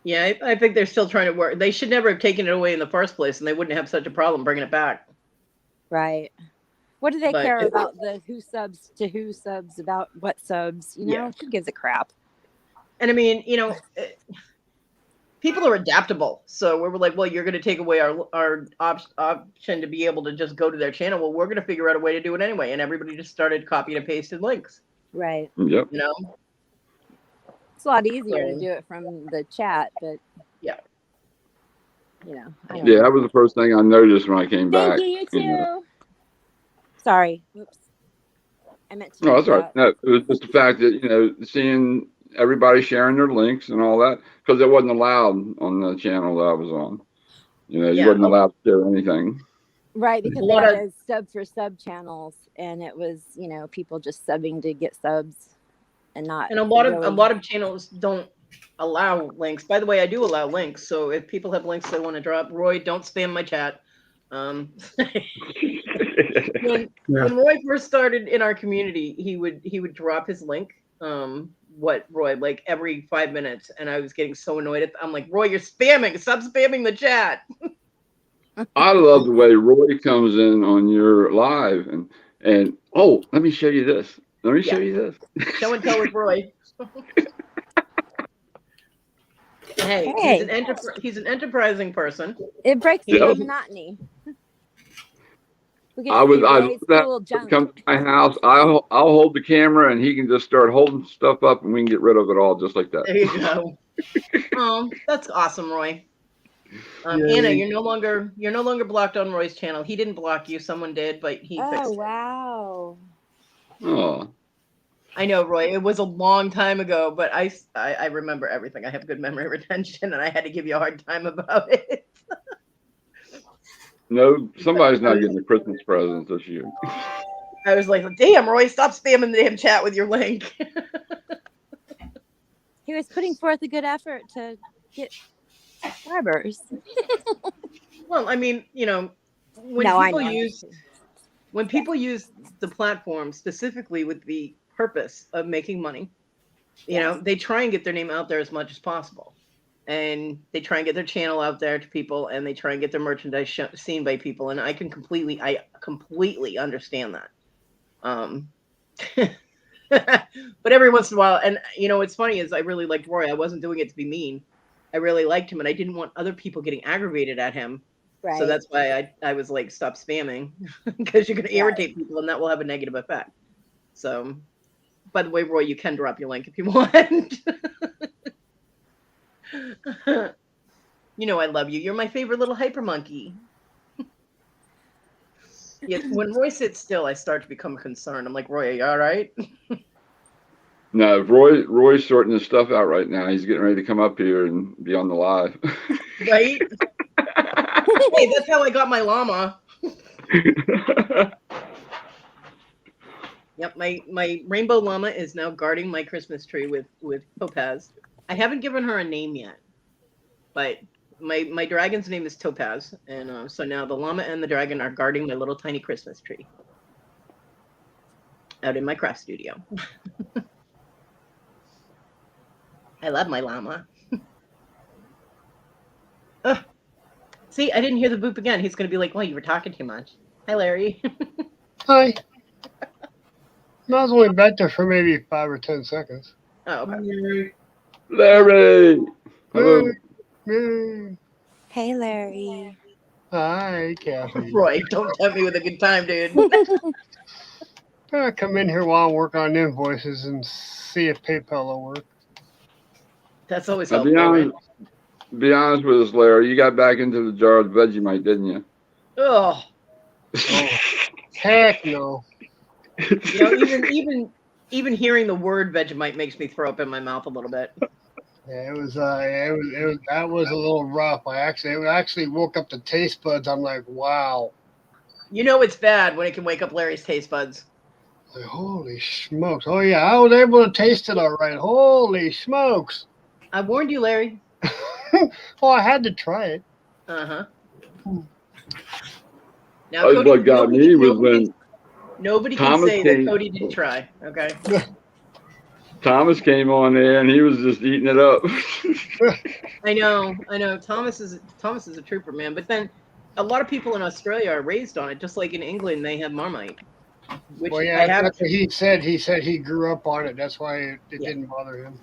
Yeah, I think they're still trying to work. They should never have taken it away in the first place, and they wouldn't have such a problem bringing it back. Right. What do they care about the who subs to who subs about what subs? You know, who gives a crap? And I mean, you know, people are adaptable. So we're like, well, you're going to take away our option to be able to just go to their channel. Well, we're going to figure out a way to do it anyway. And everybody just started copying and pasting links. Right. Yep. You know, it's a lot easier to do it from the chat, but you know. That was the first thing I noticed when I came back. Thank you, you too. You know. Sorry. Oops. I meant to. No, that's all right. No, it was just the fact that, you know, seeing everybody sharing their links and all that, because it wasn't allowed on the channel that I was on. You know, you wasn't allowed to share anything. Right, because they had those sub for sub channels, and it was, you know, people just subbing to get subs, and not. And a lot of channels don't allow links. By the way, I do allow links. So if people have links they want to drop, Roy, don't spam my chat. When Roy first started in our community, he would drop his link. Roy, like every 5 minutes, and I was getting so annoyed. I'm like, Roy, you're spamming. Stop spamming the chat. I love the way Roy comes in on your live and oh, let me show you this. Let me show you this. Show and tell with Roy. Hey, he's an enterprising person. It breaks the monotony. I love that. Come to my house. I'll hold the camera and he can just start holding stuff up and we can get rid of it all just like that. There you go. Oh, that's awesome, Roy. Anna, you're no longer blocked on Roy's channel. He didn't block you. Someone did, but he fixed it. Oh, wow. Oh. I know, Roy. It was a long time ago, but I remember everything. I have good memory retention, and I had to give you a hard time about it. No, somebody's not getting a Christmas present this year. I was like, damn, Roy, stop spamming the damn chat with your link. He was putting forth a good effort to get subscribers. Well, I mean, you know, when people use the platform specifically with the purpose of making money, you know, they try and get their name out there as much as possible. And they try and get their channel out there to people, and they try and get their merchandise seen by people. And I completely understand that. But every once in a while, and you know, what's funny is I really liked Roy. I wasn't doing it to be mean. I really liked him, and I didn't want other people getting aggravated at him. Right. So that's why I was like, stop spamming, because you're going to irritate people, and that will have a negative effect. So, by the way, Roy, you can drop your link if you want. You know I love you. You're my favorite little hyper monkey. Yes, when Roy sits still, I start to become concerned. I'm like, Roy, are you all right? No, Roy's sorting his stuff out right now. He's getting ready to come up here and be on the live. Right? Hey, that's how I got my llama. Yep, my rainbow llama is now guarding my Christmas tree with Topaz. I haven't given her a name yet, but my dragon's name is Topaz, and so now the llama and the dragon are guarding my little tiny Christmas tree out in my craft studio. I love my llama. See, I didn't hear the boop again. He's going to be like, well, you were talking too much. Hi, Larry. Hi. I was only back there for maybe 5 or 10 seconds. Oh, okay. Larry. Hello. Hey, Larry. Hi, Kathy. Roy, don't tempt me with a good time, dude. I come in here while I work on invoices and see if PayPal will work. That's always Now, helpful, right? be honest with us, Larry. You got back into the jar of Vegemite, didn't you? Oh, Heck no. you know, even hearing the word Vegemite makes me throw up in my mouth a little bit. Yeah, that was a little rough. It actually woke up the taste buds. I'm like, wow. You know it's bad when it can wake up Larry's taste buds. Like, holy smokes. Oh yeah, I was able to taste it all right. Holy smokes. I warned you, Larry. Oh, I had to try it. Uh-huh. Now, That's Cody, what got me was when nobody can Thomas say came. that Cody didn't try. Okay. Thomas came on there and he was just eating it up. I know. Thomas is a trooper, man. But then, a lot of people in Australia are raised on it, just like in England they have Marmite, which Well, I yeah, have. that's what he said. He said he grew up on it. That's why it Yeah. didn't bother him.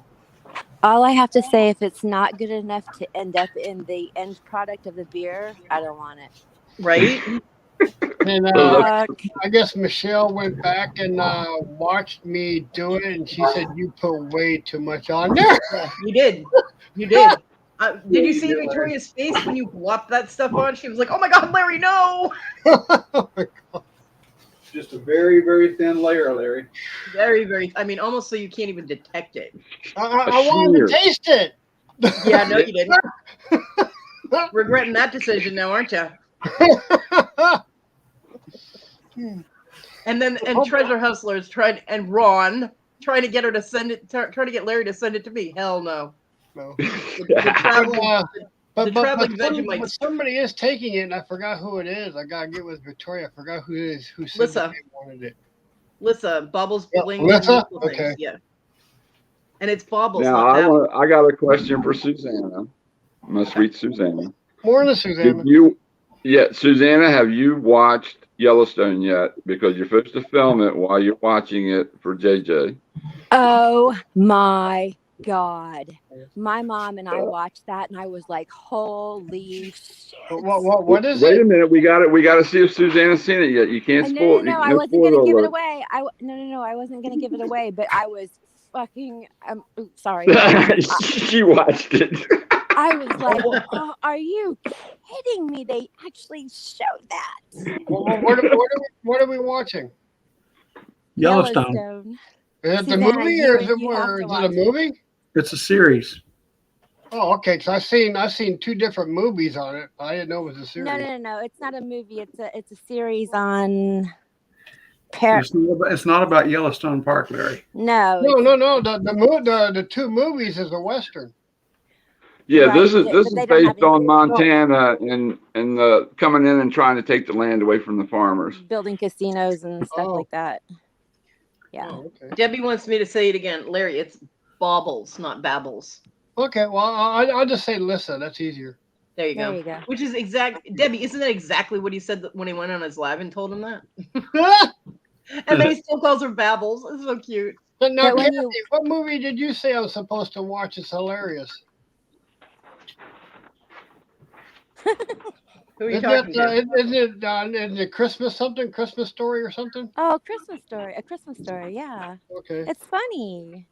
All I have to say, if it's not good enough to end up in the end product of the beer, I don't want it. Right? And Oh, I guess Michelle went back and watched me do it, and she said you put way too much on there. Yeah, you did. You did. Did you see Victoria's face when you whopped that stuff on? She was like, "Oh my God, Larry, no!" Just a very, very thin layer, Larry. Very, very. I mean, almost so you can't even detect it. I wanted to taste it. Yeah, no, you didn't. Regretting that decision now, aren't you? And Treasure Hustlers and Ron trying to get her to send it, trying to get Larry to send it to me. Hell no. No. The traveling Vegemite. But somebody is taking it, and I forgot who it is. I gotta get with Victoria. I forgot who it is. Who said Lissa. that they wanted it? Lissa, Bobbles Yeah, Bling. Lissa? And Okay. Yeah. And it's Bobbles. now I got a question for Susanna, my sweet Susanna. More than Susanna. Susanna, have you watched Yellowstone yet? Because you're supposed to film it while you're watching it for JJ. Oh my God. My mom and I watched that and I was like, holy shit. What is Wait it? a minute, we got to see if Susanna's seen it yet. You can't spoil it. No, I wasn't going to give it away. No, I wasn't going to give it away, but I was fucking, sorry. She watched it. I was like, oh, are you kidding me? They actually showed that. What are we watching? Yellowstone. Is it the Susanna, movie or is it a movie? It's a series. Oh, okay. Because I've seen two different movies on it. I didn't know it was a series. No. It's not a movie. It's a series on. It's not about Yellowstone Park, Larry. No. The two movies is a western. Yeah, Right, this is based on Montana and coming in and trying to take the land away from the farmers, building casinos and stuff like that. Yeah. Oh, okay. Debbie wants me to say it again, Larry. It's Bobbles, not Babbles. Okay, well, I'll just say Lissa. That's easier. There you go. Which is Debbie, isn't that exactly what he said when he went on his live and told him that? And then he still calls her Babbles. It's so cute. But now, Kathy, what movie did you say I was supposed to watch? It's hilarious. Who are you talking to? Is it Christmas something? Christmas Story or something? Oh, Christmas Story. A Christmas Story, yeah. Okay. It's funny.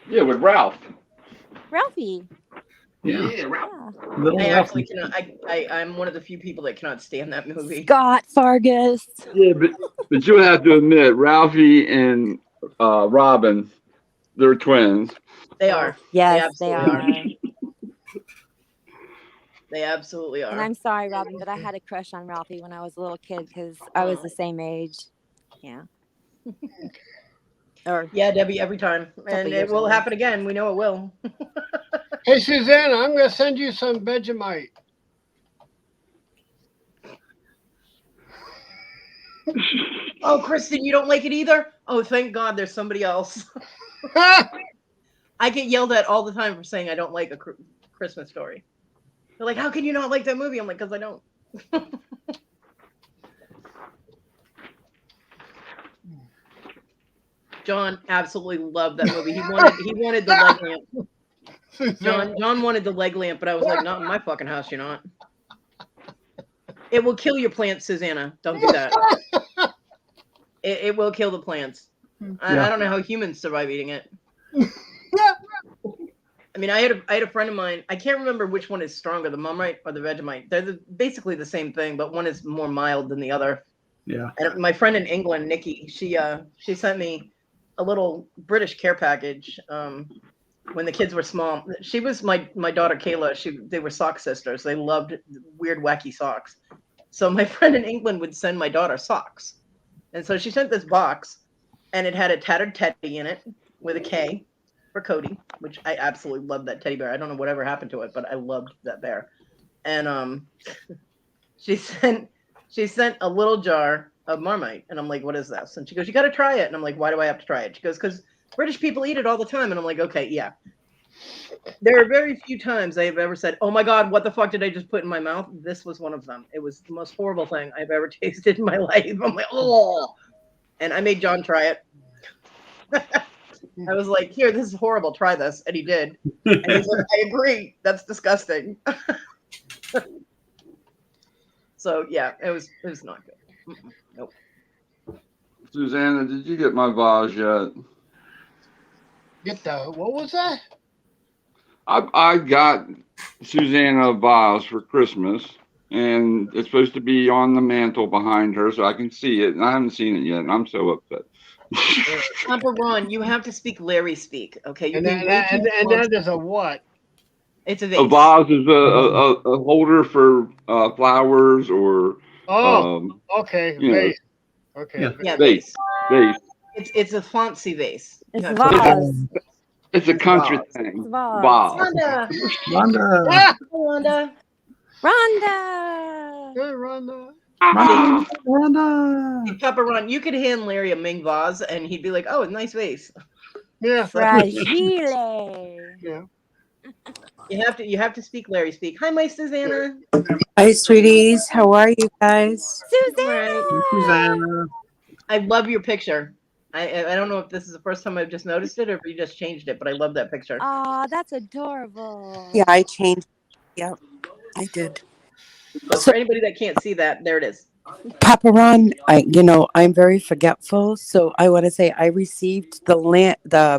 Yeah, with Ralph. Ralphie. Yeah, Ralph. I actually cannot. I'm one of the few people that cannot stand that movie. Scott Fargus. Yeah, but you have to admit, Ralphie and Robin, they're twins. They are. Yes, they are. They absolutely are. And I'm sorry, Robin, but I had a crush on Ralphie when I was a little kid because I was the same age. Yeah. Yeah, Debbie, every time. And it will happen again. We know it will. Hey, Susanna, I'm going to send you some Vegemite. Oh, Kristen, you don't like it either? Oh, thank God there's somebody else. I get yelled at all the time for saying I don't like A Christmas Story. They're like, how can you not like that movie? I'm like, because I don't. John absolutely loved that movie. He wanted the leg lamp. John wanted the leg lamp, but I was like, not in my fucking house, you're not. It will kill your plants, Susanna. Don't do that. It will kill the plants. I don't know how humans survive eating it. I mean, I had a friend of mine. I can't remember which one is stronger, the Mumrite or the Vegemite. They're basically the same thing, but one is more mild than the other. Yeah. And my friend in England, Nikki, she sent me a little British care package when the kids were small. She was my daughter Kayla. They were sock sisters. They loved weird, wacky socks. So my friend in England would send my daughter socks, and so she sent this box, and it had a tattered teddy in it with a K for Kodi, which I absolutely loved that teddy bear. I don't know whatever happened to it, but I loved that bear. And she sent a little jar of Marmite, and I'm like, what is this? And she goes, you got to try it. And I'm like, why do I have to try it? She goes, because British people eat it all the time. And I'm like, okay, yeah. There are very few times I have ever said, oh my God, what the fuck did I just put in my mouth? This was one of them. It was the most horrible thing I've ever tasted in my life. I'm like, oh. And I made John try it. I was like, here, this is horrible. Try this. And he did. And he's like, I agree. That's disgusting. So yeah, it was not good. Nope. Susanna, did you get my vase yet? What was that? I got Susanna a vase for Christmas, and it's supposed to be on the mantle behind her so I can see it, and I haven't seen it yet, and I'm so upset. Papa Ron, you have to speak Larry speak, okay? And that is a what? It's a vase. A vase is a holder for flowers or okay, vase. Okay, yeah, vase. It's a fancy vase. It's vase. It's a country Vase. thing. Vase. Rhonda. Rhonda. Rhonda. Rhonda. Good, Rhonda. Rhonda. Hey, Papa Ron, you could hand Larry a Ming vase, and he'd be like, "Oh, a nice vase." Yeah. Fragile. Yeah. You have to speak Larry speak. Hi, my Susanna. Hi, sweeties. How are you guys? Susanna. Susanna. I love your picture. I don't know if this is the first time I've just noticed it or if you just changed it, but I love that picture. Oh, that's adorable. Yeah, I changed. Yep, I did. So for anybody that can't see that, there it is. Papa Ron, I'm very forgetful, so I want to say I received the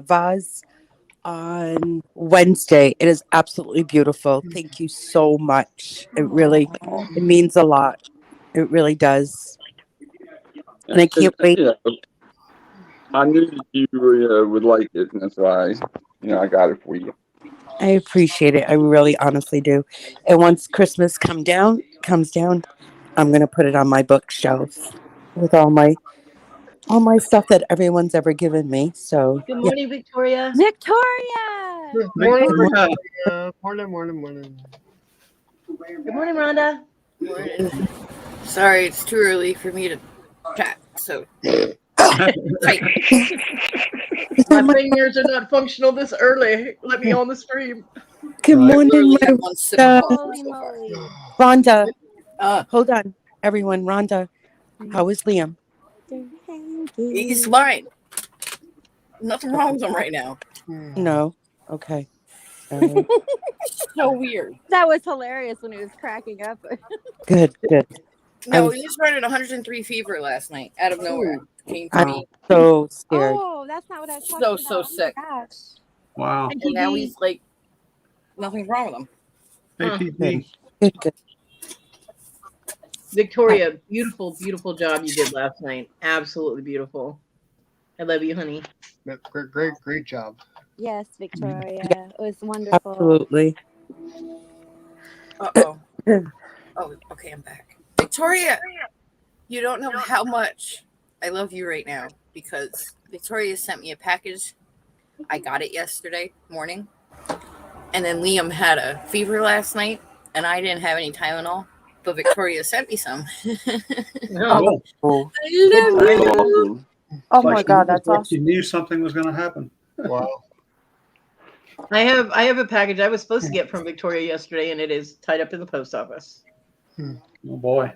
vase on Wednesday. It is absolutely beautiful. Thank you so much. It means a lot. It really does. And I can't wait. Yeah. I knew that you would like it, and that's why I got it for you. I appreciate it. I really honestly do. And once Christmas comes down, I'm gonna put it on my bookshelf with all my stuff that everyone's ever given me. So Good morning, Victoria. Victoria. Good morning, Victoria. Morning. Good morning, Rhonda. Morning. Sorry, it's too early for me to chat. So, My fingers are not functional this early. Let me on the stream. good morning, literally my have one sip of coffee Holy so far. moly. Rhonda. Uh, Hold on, everyone. Rhonda, how is Liam? he's fine. Nothing wrong with him right now. No. Okay. So weird. That was hilarious when he was cracking up. Good. No, he just running 103 fever last night out of nowhere. Came to I'm me. so scared. Oh, that's not what I was talking about. So sick. Oh my gosh. Wow. And now he's like, nothing's wrong with him. ATP. Good. Victoria, beautiful, beautiful job you did last night. Absolutely beautiful. I love you, honey. Great job. Yes, Victoria. It was wonderful. Absolutely. Uh-oh. Oh, okay, I'm back. Victoria, you don't know how much I love you right now because Victoria sent me a package. I got it yesterday morning. And then Liam had a fever last night, and I didn't have any Tylenol. But Victoria sent me some. No. Oh, I love you. oh my God, that's like awesome. You knew something was going to happen. Wow. I have a package I was supposed to get from Victoria yesterday, and it is tied up in the post office. Oh boy.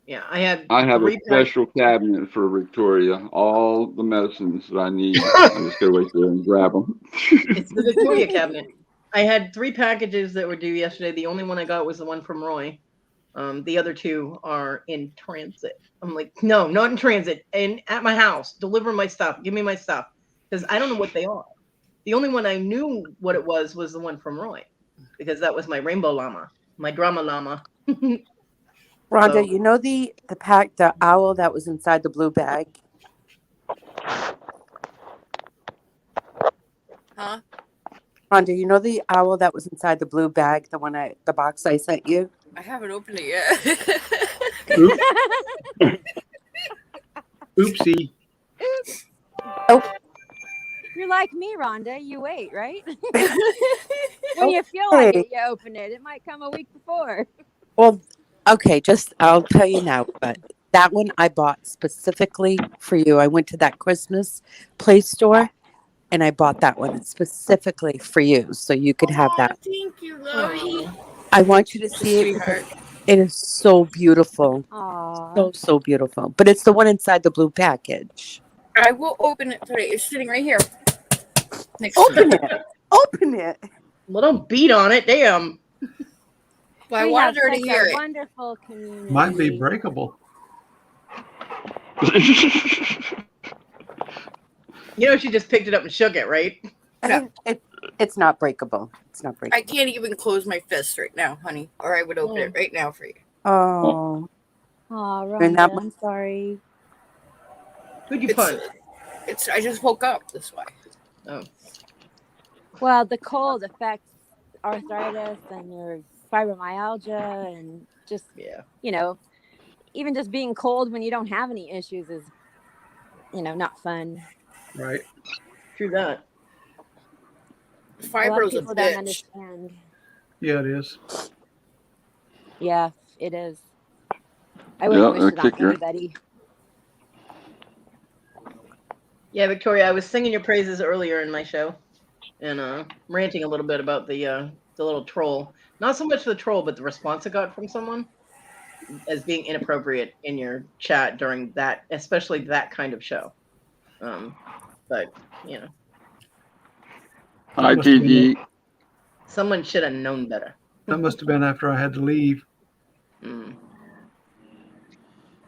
Yeah, I have a three special cabinet for Victoria. All the medicines that I need. I just gotta wait there and grab them. It's the Victoria cabinet. I had 3 packages that were due yesterday. The only one I got was the one from Roy. The other two are in transit. I'm like, no, not in transit, and at my house. Deliver my stuff. Give me my stuff, because I don't know what they are. The only one I knew what it was the one from Roy, because that was my rainbow llama, my drama llama. Rhonda, So- you know the owl that was inside the blue bag? Huh? Rhonda, you know the owl that was inside the blue bag, the box I sent you? I haven't opened it yet. Oop, oopsie. You're like me, Rhonda. You wait, right? When you feel Okay. like it, you open it. It might come a week before. Well, okay, I'll tell you now, but that one I bought specifically for you. I went to that Christmas Play Store and I bought that one specifically for you so you could have that. Thank you, Lovey. I want you to see it because Sweetheart. it is so beautiful. Aww. So beautiful. But it's the one inside the blue package. I will open it today. It's sitting right here. Next to Open me. it. Open it. Well, don't beat on it, damn. Well, I We wanted have her to such hear a it. wonderful community. Might be breakable. You know, she just picked it up and shook it, right? No. It's not breakable. It's not I breakable. can't even close my fist right now, honey, or I would open it right now for you. Oh. Aw, And that Rhonda, one- I'm sorry. Who'd you punch? I just woke up this way. Oh, Well, the cold affects arthritis and your fibromyalgia, and just, yeah. even just being cold when you don't have any issues is, not fun. Right. True that. A lot of Fibro's a people don't bitch. understand. Yeah, it is. Yeah, it is. I wouldn't wish it'll it on kick your- anybody. Yeah, Victoria, I was singing your praises earlier in my show, and ranting a little bit about the little troll. Not so much the troll, but the response I got from someone as being inappropriate in your chat during that, especially that kind of show. But Hi, TG. someone should have known better. That must have been after I had to leave. Mm.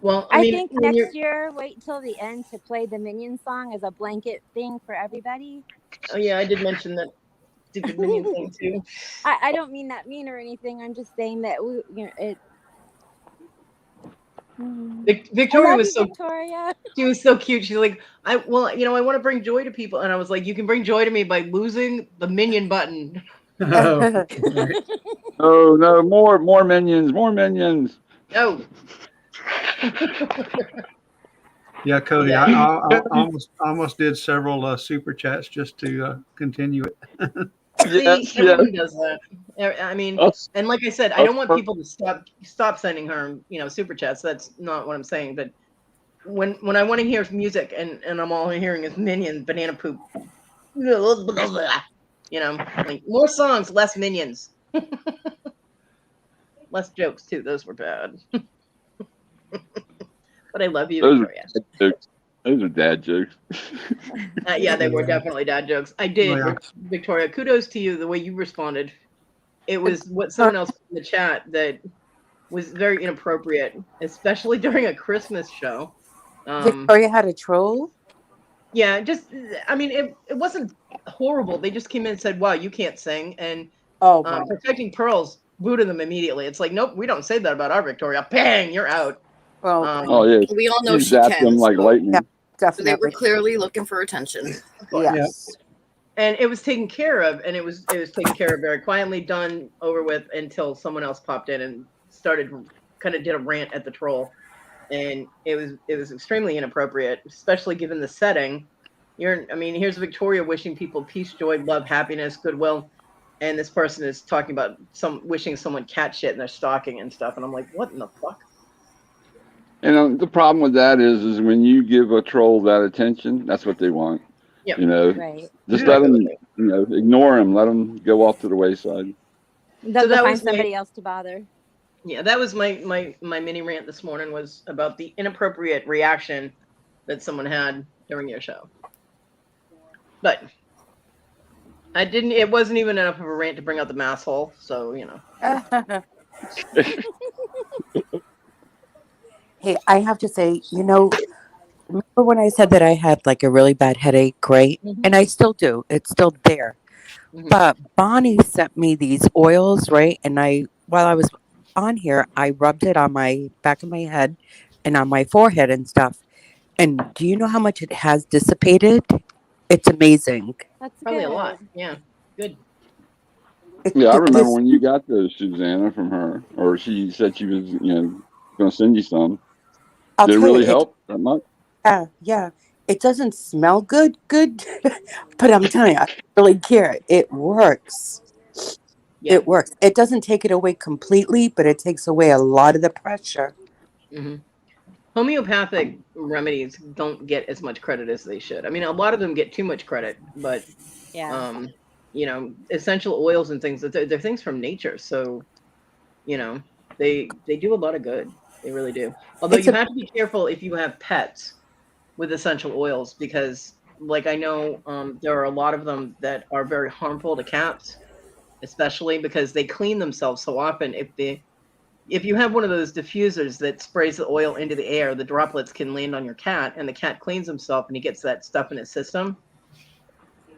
Well, I mean, think when you're- next year, wait till the end to play the Minion song as a blanket thing for everybody. Oh yeah, I did mention that stupid minion thing too. I don't mean that mean or anything. I'm just saying that it. Victoria I love was you, so Victoria. she was so cute. She's like, I want to bring joy to people, and I was like, you can bring joy to me by losing the minion button. Right. Oh no, more minions, more minions. Oh. Yeah, Cody, Yeah. I almost did several super chats just to continue it. See, Yes, everyone does that. I mean, Us- and like I said, I don't want people to stop sending her, super chats. That's not what I'm saying. But when I want to hear music and I'm all hearing is minion, banana poop, like more songs, less minions, less jokes too. Those were bad. But I love you, Those are Victoria. dad jokes. Those are dad jokes. Yeah, they were definitely dad jokes. I did, Yeah. Victoria. Kudos to you the way you responded. It was what someone else in the chat that was very inappropriate, especially during a Christmas show. Victoria had a troll? Yeah, it wasn't horrible. They just came in and said, "Wow, you can't sing," and Oh, wow. Protecting Pearls booted them immediately. It's like, nope, we don't say that about our Victoria. Bang, you're out. Well, Oh yeah, We all know she she zapped can. them like so- lightning. Yeah. So they definitely. were clearly looking for attention. Yes. And it was taken care of, and it was taken care of very quietly, done, over with, until someone else popped in and did a rant at the troll, and it was extremely inappropriate, especially given the setting. Here's Victoria wishing people peace, joy, love, happiness, goodwill, and this person is talking about wishing someone cat shit in their stocking and stuff, and I'm like, what in the fuck? And the problem with that is when you give a troll that attention, that's what they want. Yep. Right. Just Yeah. let them, ignore them. Let them go off to the wayside. They'll that find was my- somebody else to bother. Yeah, that was my mini rant this morning, was about the inappropriate reaction that someone had during your show. But it wasn't even enough of a rant to bring out the mass hole, so Hey, I have to say, remember when I said that I had like a really bad headache? Right. Mhm. And I still do. It's still there. Mhm. But Bonnie sent me these oils, right? And while I was on here, I rubbed it on my back of my head and on my forehead and stuff. And do you know how much it has dissipated? It's amazing. That's Probably a good. lot. Yeah. Good. Yeah, I It remember just, when you got those, Susanna, from her, or she said she was, going to send you some. I'll Did it tell you, really help that much? yeah. It doesn't smell good, but I'm telling you, I don't really care. It works. Yeah. It works. It doesn't take it away completely, but it takes away a lot of the pressure. Hmm. Homeopathic remedies don't get as much credit as they should. I mean, a lot of them get too much credit, but Yeah. essential oils and things, they're things from nature. So, you know, they do a lot of good. They really do. Although It's you a have to be careful if you have pets with essential oils because like I know there are a lot of them that are very harmful to cats, especially because they clean themselves so often. If you have one of those diffusers that sprays the oil into the air, the droplets can land on your cat and the cat cleans himself and he gets that stuff in his system.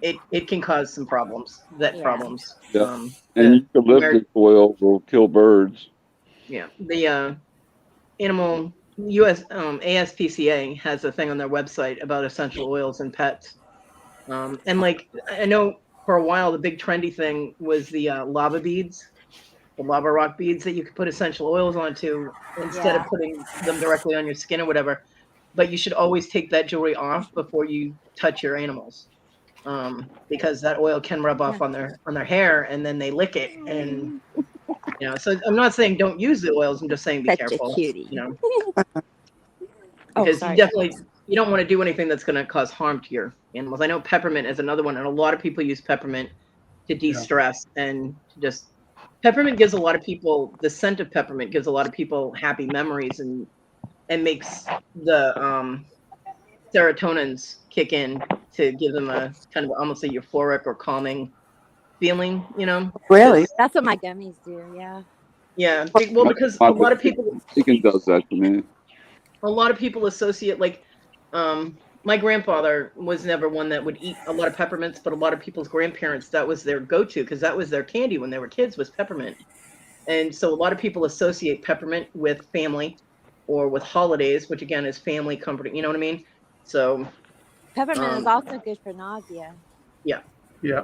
It can cause some problems. Yeah. Yeah. And The eucalyptus oil will kill birds. yeah, the animal US ASPCA has a thing on their website about essential oils and pets. And like I know for a while the big trendy thing was the lava beads, the lava rock beads that you could put essential oils onto instead of Yeah. putting them directly on your skin or whatever. But you should always take that jewelry off before you touch your animals, because that oil can rub off on their hair and then they lick it. And so I'm not saying don't use the oils. I'm just saying be Such a careful. cutie. Oh, Because sorry. you don't want to do anything that's going to cause harm to your animals. I know peppermint is another one, and a lot of people use peppermint to de-stress and to just peppermint gives a lot of people the scent of peppermint gives a lot of people happy memories and makes the serotonins kick in to give them a kind of almost a euphoric or calming feeling, really. That's what my gummies do. Yeah. Yeah, well, because My a lot of people bacon does that to me. associate like my grandfather was never one that would eat a lot of peppermints, but a lot of people's grandparents, that was their go-to because that was their candy when they were kids, was peppermint. And so a lot of people associate peppermint with family or with holidays, which again is family comforting, you know what I mean? So Peppermint is also good for nausea. yeah. Yeah.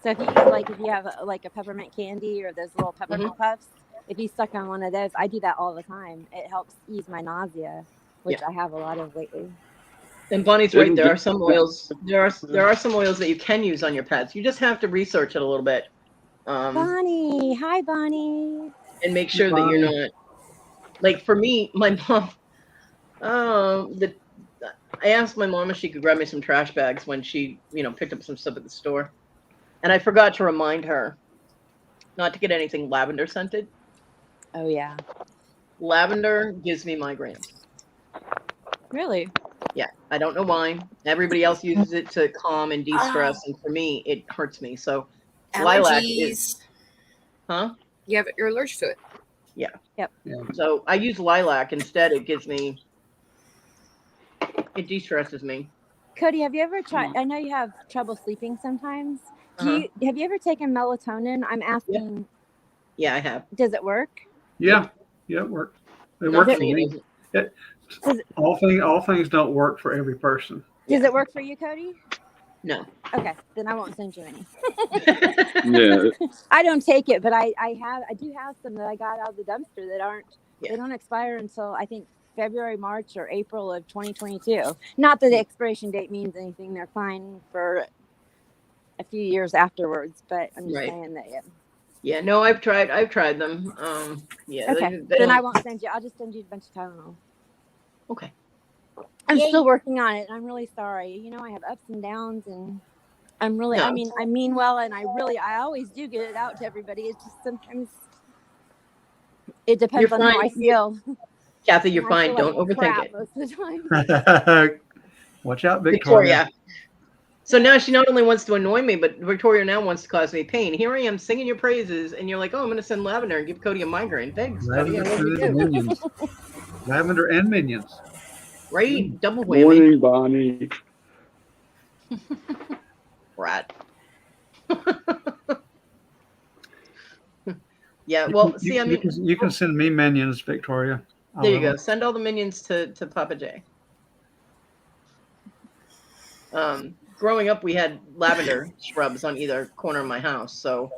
So if you have like a peppermint candy or those little peppermint puffs, if you suck on one of those, I do that all the time. It helps ease my nausea, which I have a lot of lately. And Bonnie's right. There are some oils. There are some oils that you can use on your pets. You just have to research it a little bit. Bonnie, hi Bonnie. And make sure that you're not like for me, my mom. I asked my mom if she could grab me some trash bags when she, picked up some stuff at the store, and I forgot to remind her not to get anything lavender scented. Oh yeah. Lavender gives me migraines. Really? Yeah, I don't know why. Everybody else uses it to calm and de-stress, and for me, it hurts me. So, lilac is, You're allergic to it. Yeah. Yep. Yeah. So I use lilac instead. It de-stresses me. Kodi, have you ever tried? I know you have trouble sleeping sometimes. Have you ever taken melatonin? I'm asking. Yeah, I have. Does it work? Yeah, it works. It Not works for for me. me. All things don't work for every person. Does it work for you, Kodi? No. Okay, then I won't send you any. Yeah. I don't take it, but I do have some that I got out of the dumpster that they don't expire until I think February, March, or April of 2022. Not that the expiration date means anything; they're fine for a few years afterwards. But I'm just saying that. Yeah, no, I've tried them. Yeah. Okay, then I won't send you. I'll just send you a bunch of Tylenol. Okay. I'm still working on it. I'm really sorry. I have ups and downs, and I'm really. No. I mean well, and I always do get it out to everybody. It's just sometimes it depends on how I feel. Kathy, you're fine. Don't overthink it. Most of the time. Watch out, Victoria. So now she not only wants to annoy me, but Victoria now wants to cause me pain. Here I am singing your praises, and you're like, "Oh, I'm going to send Lavender and give Kodi a migraine." Thanks, Kodi. I Lavender love you food too. minions. Lavender and minions. Right? Double whammy. Morning, Bonnie. Rat. Yeah. Well, see, I mean, you can send me minions, Victoria. there you go. Send all the minions to Papa J. Growing up, we had lavender shrubs on either corner of my house, so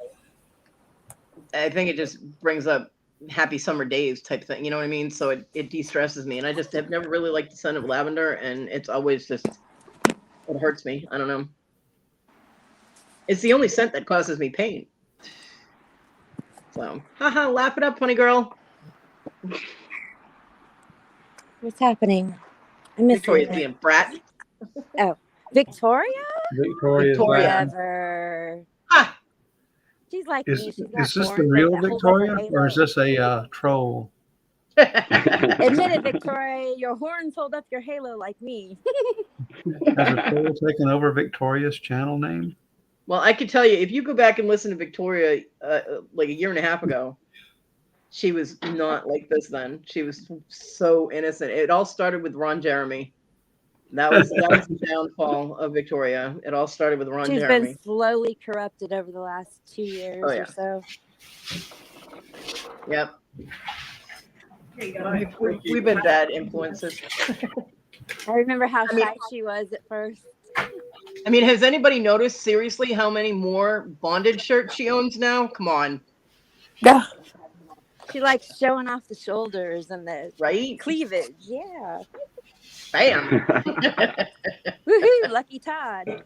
I think it just brings up happy summer days type thing. You know what I mean? So it de-stresses me, and I just have never really liked the scent of lavender, and it's always just it hurts me. I don't know. It's the only scent that causes me pain. So, haha, laugh it up, honey girl. What's happening? I miss Victoria's you. being brat. Oh, Victoria? Victoria's Victoria. laughing. Never. Ah, She's like Is me. She's got this the horns real that hold up her Victoria, or is halo. this a troll? Admit it, Victoria. Your horns hold up your halo like me. Has a troll taken over Victoria's channel name? well, I could tell you, if you go back and listen to Victoria like a year and a half ago, she was not like this then. She was so innocent. It all started with Ron Jeremy. That was the downfall of Victoria. It all started with Ron She's Jeremy. been slowly corrupted over the last 2 years Oh, yeah. or so. Yep. We've been bad influences. I remember how I mean- shy she was at first. I mean, has anybody noticed seriously how many more bondage shirts she owns now? Come on, Yeah. She likes showing off the shoulders and the right? cleavage. Yeah. Bam. Woohoo, Lucky Todd.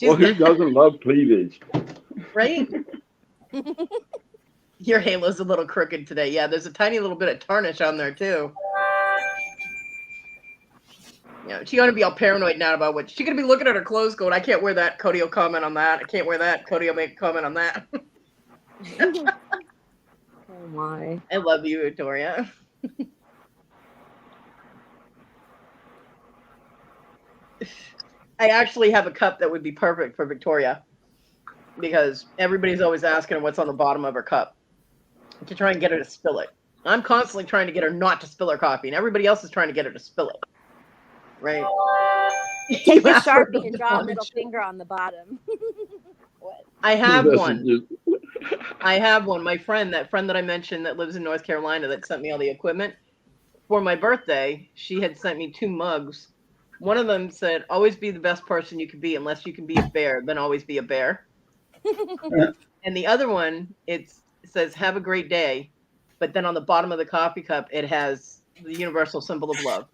Well, who doesn't love cleavage? Right? Your halo's a little crooked today. Yeah, there's a tiny little bit of tarnish on there too. Yeah, she's gonna be all paranoid now about what she's gonna be looking at her clothes going, I can't wear that. Kodi will comment on that. I can't wear that. Kodi will make a comment on that. Oh my. I love you, Victoria. I actually have a cup that would be perfect for Victoria because everybody's always asking her what's on the bottom of her cup to try and get her to spill it. I'm constantly trying to get her not to spill her coffee, and everybody else is trying to get her to spill it. Right? Take a Sharpie and draw a middle finger on the bottom. What? I have That's one. just- I have one. My friend, that friend that I mentioned that lives in North Carolina that sent me all the equipment. For my birthday, she had sent me 2 mugs. One of them said, always be the best person you can be. Unless you can be a bear, then always be a bear. And the other one, it says, have a great day. But then on the bottom of the coffee cup, it has the universal symbol of love.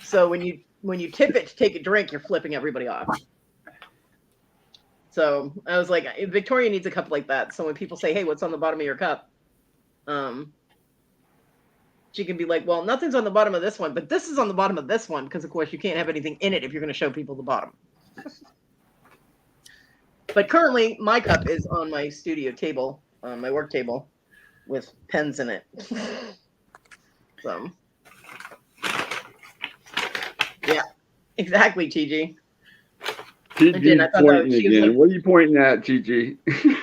So when you tip it to take a drink, you're flipping everybody off. So I was like, Victoria needs a cup like that. So when people say, hey, what's on the bottom of your cup? She can be like, well, nothing's on the bottom of this one, but this is on the bottom of this one. Because, of course, you can't have anything in it if you're going to show people the bottom. But currently, my cup is on my studio table, on my work table, with pens in it. So, yeah, exactly, TG. TG's I thought that pointing she was again. like- What are you pointing at, TG?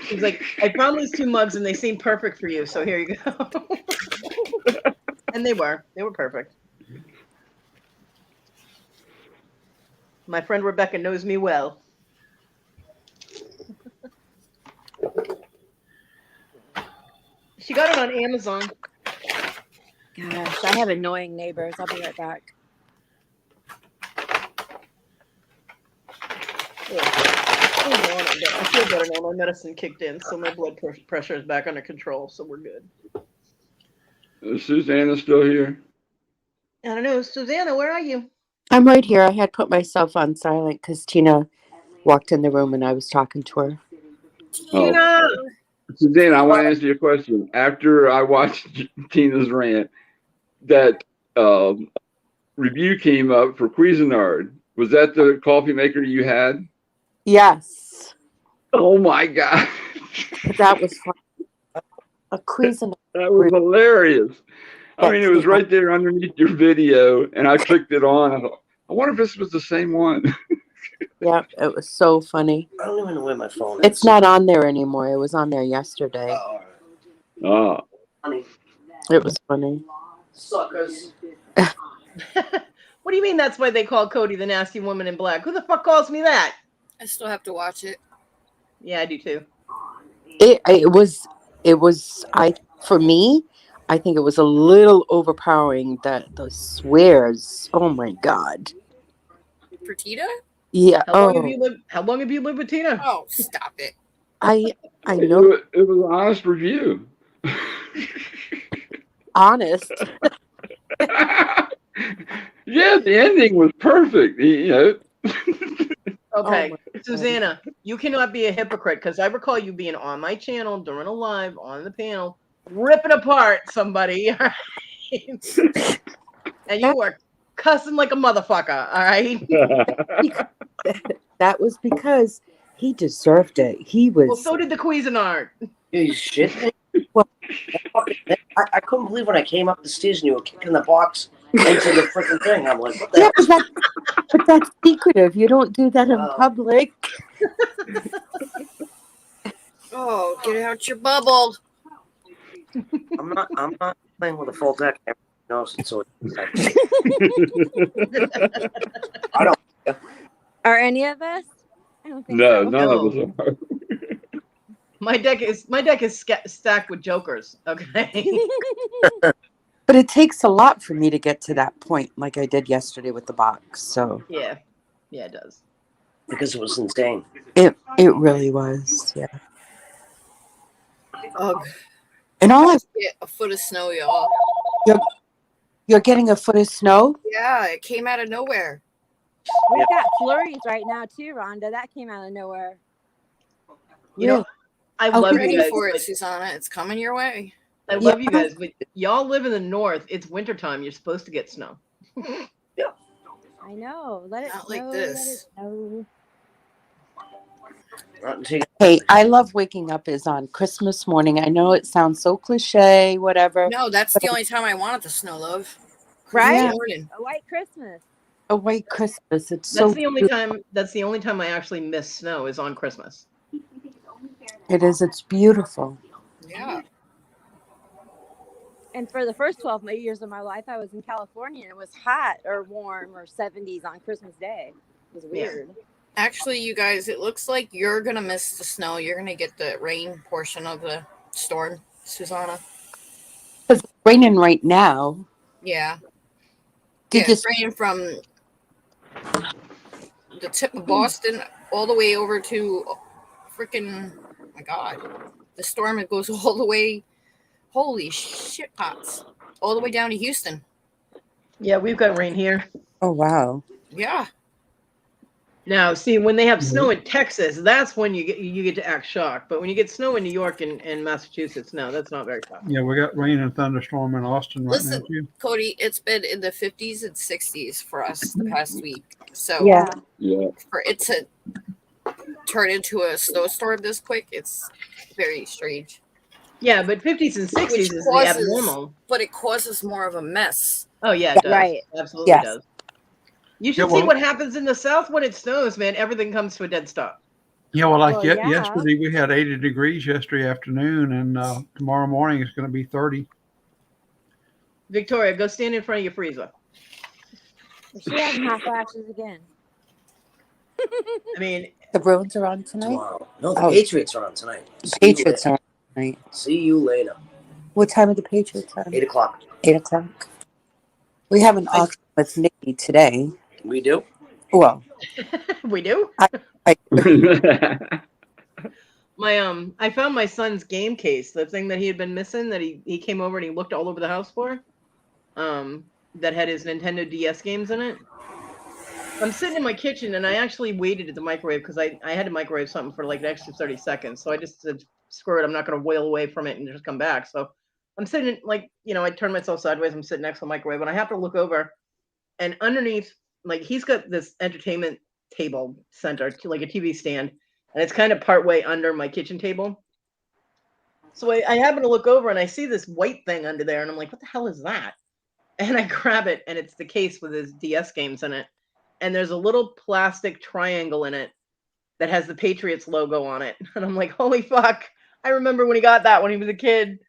She's like, I found these 2 mugs and they seem perfect for you, so here you go. And they were perfect. My friend Rebecca knows me well. She got it on Amazon. Gosh, I have annoying neighbors. I'll be right back. I feel better now. My medicine kicked in, so my blood pressure is back under control, so we're good. Is Susanna still here? I don't know. Susanna, where are you? I'm right here. I had put myself on silent because Tina walked in the room and I was talking to her. Tina! Susanna, I want to answer your question. After I watched Tina's rant, that review came up for Cuisinart. Was that the coffee maker you had? Yes, Oh my God. that was fun. A Cuisinart. That was hilarious. I mean, it was right there underneath your video, and I clicked it on. I thought, I wonder if this was the same one. Yeah, it was so funny. I don't even know where my phone is. It's not on there anymore. It was on there yesterday. Oh, all right. Oh, Funny. It was funny. Suckers. What do you mean that's why they call Kodi the nasty woman in black? Who the fuck calls me that? I still have to watch it. Yeah, I do too. It was for me, I think it was a little overpowering, the swears. Oh my god. For Tita? Yeah. How long have Oh, you lived? How long have you lived with Tina? Oh, stop it. I it, know. it was an honest review. Honest. Yeah, the ending was perfect. You know. Okay, my God. Susanna, you cannot be a hypocrite because I recall you being on my channel during a live on the panel, ripping apart somebody, all right? And you were cussing like a motherfucker, all right? That was because he deserved it. He was. Well, so did the Cuisinart. You shit. Well- I couldn't believe when I came up the stairs and you were kicking the box into the freaking thing. I'm like, what the Yeah, hell? but that's secretive. You don't do that in Oh. public. Oh, get out your bubble. I'm not playing with a full deck. Everyone knows it, so I don't. Are any of us? I don't think No, so. none of us No. are. My deck is stacked with jokers. Okay. But it takes a lot for me to get to that point, like I did yesterday with the box. So Yeah, it does. Because it was insane. it really was. Yeah. Ugh. And all I Get a foot of snow, y'all. you're getting a foot of snow. Yeah, it came out of nowhere. We've got flurries right now too, Rhonda. That came out of nowhere. You know, I Oh, love Ready you guys. for it, but- Susanna. It's coming your way. I love you guys, but y'all live in the north. It's wintertime. You're supposed to get snow. I know. Let it Not snow. like this. Let it snow. Not until you- Hey, I love waking up is on Christmas morning. I know it sounds so cliche, whatever. No, that's the only time I want it to snow, love. Right? Yeah. Morning. A white Christmas. A white Christmas. It's That's so the only beautiful. time. That's the only time I actually miss snow is on Christmas. It is. It's beautiful. Yeah. And for the first 12 years of my life, I was in California and it was hot or warm or 70s on Christmas Day. It was weird. Actually, you guys, it looks like you're going to miss the snow. You're going to get the rain portion of the storm, Susanna. It's raining right now. Yeah. Did Yeah, you? it's raining from the tip of Boston all the way over to freaking, oh my God, the storm, it goes all the way, holy shit pots, all the way down to Houston. Yeah, we've got rain here. Oh wow. Yeah. Now, see, when they have snow in Texas, that's when you get to act shocked. But when you get snow in New York and Massachusetts, no, that's not very tough. Yeah, we got rain and thunderstorm in Austin right Listen, now too. Kodi, it's been in the 50s and 60s for us the past week. So Yeah. Yeah. for it to turn into a snowstorm this quick, it's very strange. Yeah, but 50s and 60s Which is the causes- abnormal. But it causes more of a mess. Oh yeah, it does. Right. Absolutely Yes. does. You should Yeah, see well- what happens in the South when it snows, man. Everything comes to a dead stop. Yeah, well, like Well, yeah. yesterday we had 80 degrees yesterday afternoon, and tomorrow morning it's going to be 30. Victoria, go stand in front of your freezer. She has hot flashes again. I mean, The Bruins are on tonight. Tomorrow. No, the Oh. Patriots are on tonight. Patriots are on tonight. See you later. What time are the Patriots on? 8 o'clock. 8 o'clock. We have an auction with Nikki today. We do? Well, we do. I I found my son's game case, the thing that he had been missing that he came over and he looked all over the house for. That had his Nintendo DS games in it. I'm sitting in my kitchen and I actually waited at the microwave because I had to microwave something for like an extra 30 seconds. So I just said, screw it, I'm not gonna wail away from it and just come back. So I'm sitting like, I turned myself sideways, I'm sitting next to the microwave and I have to look over and underneath, like he's got this entertainment table center, like a TV stand, and it's kind of partway under my kitchen table. So I happen to look over and I see this white thing under there and I'm like, what the hell is that? And I grab it and it's the case with his DS games in it. and there's a little plastic triangle in it that has the Patriots logo on it. And I'm like, holy fuck. I remember when he got that when he was a kid.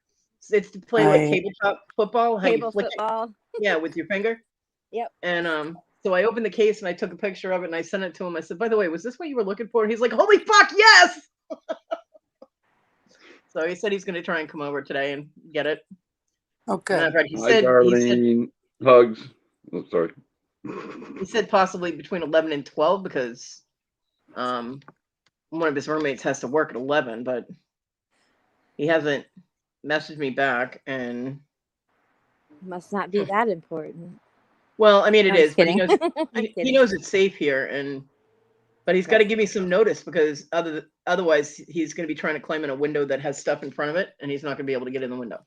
It's to play like tabletop football. How Table you flick football. it. Yeah, with your finger. Yep. And so I opened the case and I took a picture of it and I sent it to him. I said, by the way, was this what you were looking for? And he's like, holy fuck, yes! So he said he's going to try and come over today and get it. Okay. He Hi, said, Darlene. Hugs. Oh, sorry. he said possibly between 11 and 12 because one of his roommates has to work at 11, but he hasn't messaged me back. And Must not be that important. well, I mean, it I'm is, but he kidding. knows I'm he kidding. knows it's safe here, but he's got to give me some notice because otherwise he's going to be trying to climb in a window that has stuff in front of it, and he's not going to be able to get in the window.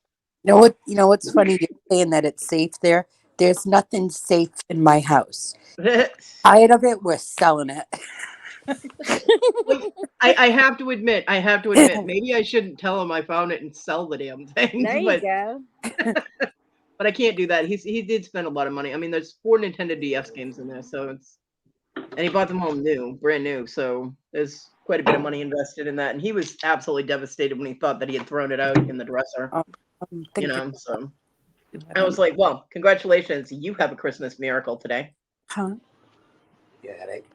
You know what's funny? You're saying that it's safe there. There's nothing safe in my house. Tired of it, we're selling it. I have to admit, maybe I shouldn't tell him I found it and sell the damn thing. There you go. But I can't do that. He did spend a lot of money. I mean, there's 4 Nintendo DS games in there, so and he bought them all brand new. So there's quite a bit of money invested in that. And he was absolutely devastated when he thought that he had thrown it out in the dresser. So I was like, well, congratulations. You have a Christmas miracle today. Huh? Yeah, headache.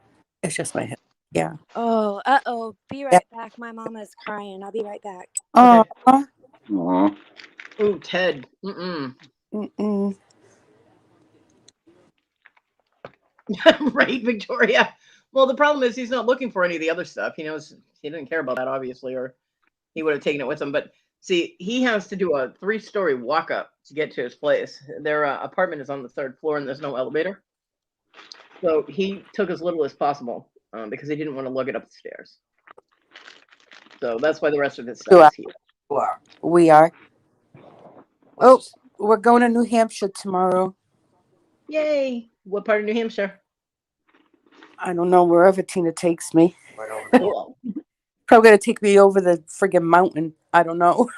It's just my head. Yeah. Oh, be right back. My mama's crying. I'll be right back. Oh. Aw. Ooh, Ted. Right, Victoria. Well, the problem is he's not looking for any of the other stuff. He knows he didn't care about that, obviously, or he would have taken it with him. But see, he has to do a 3-story walk up to get to his place. Their apartment is on the 3rd floor and there's no elevator. So he took as little as possible because he didn't want to lug it up the stairs. So that's why the rest of his stuff is here. We are. Oh, we're going to New Hampshire tomorrow. Yay! What part of New Hampshire? I don't know, wherever Tina takes me. Cool. Probably going to take me over the friggin' mountain. I don't know.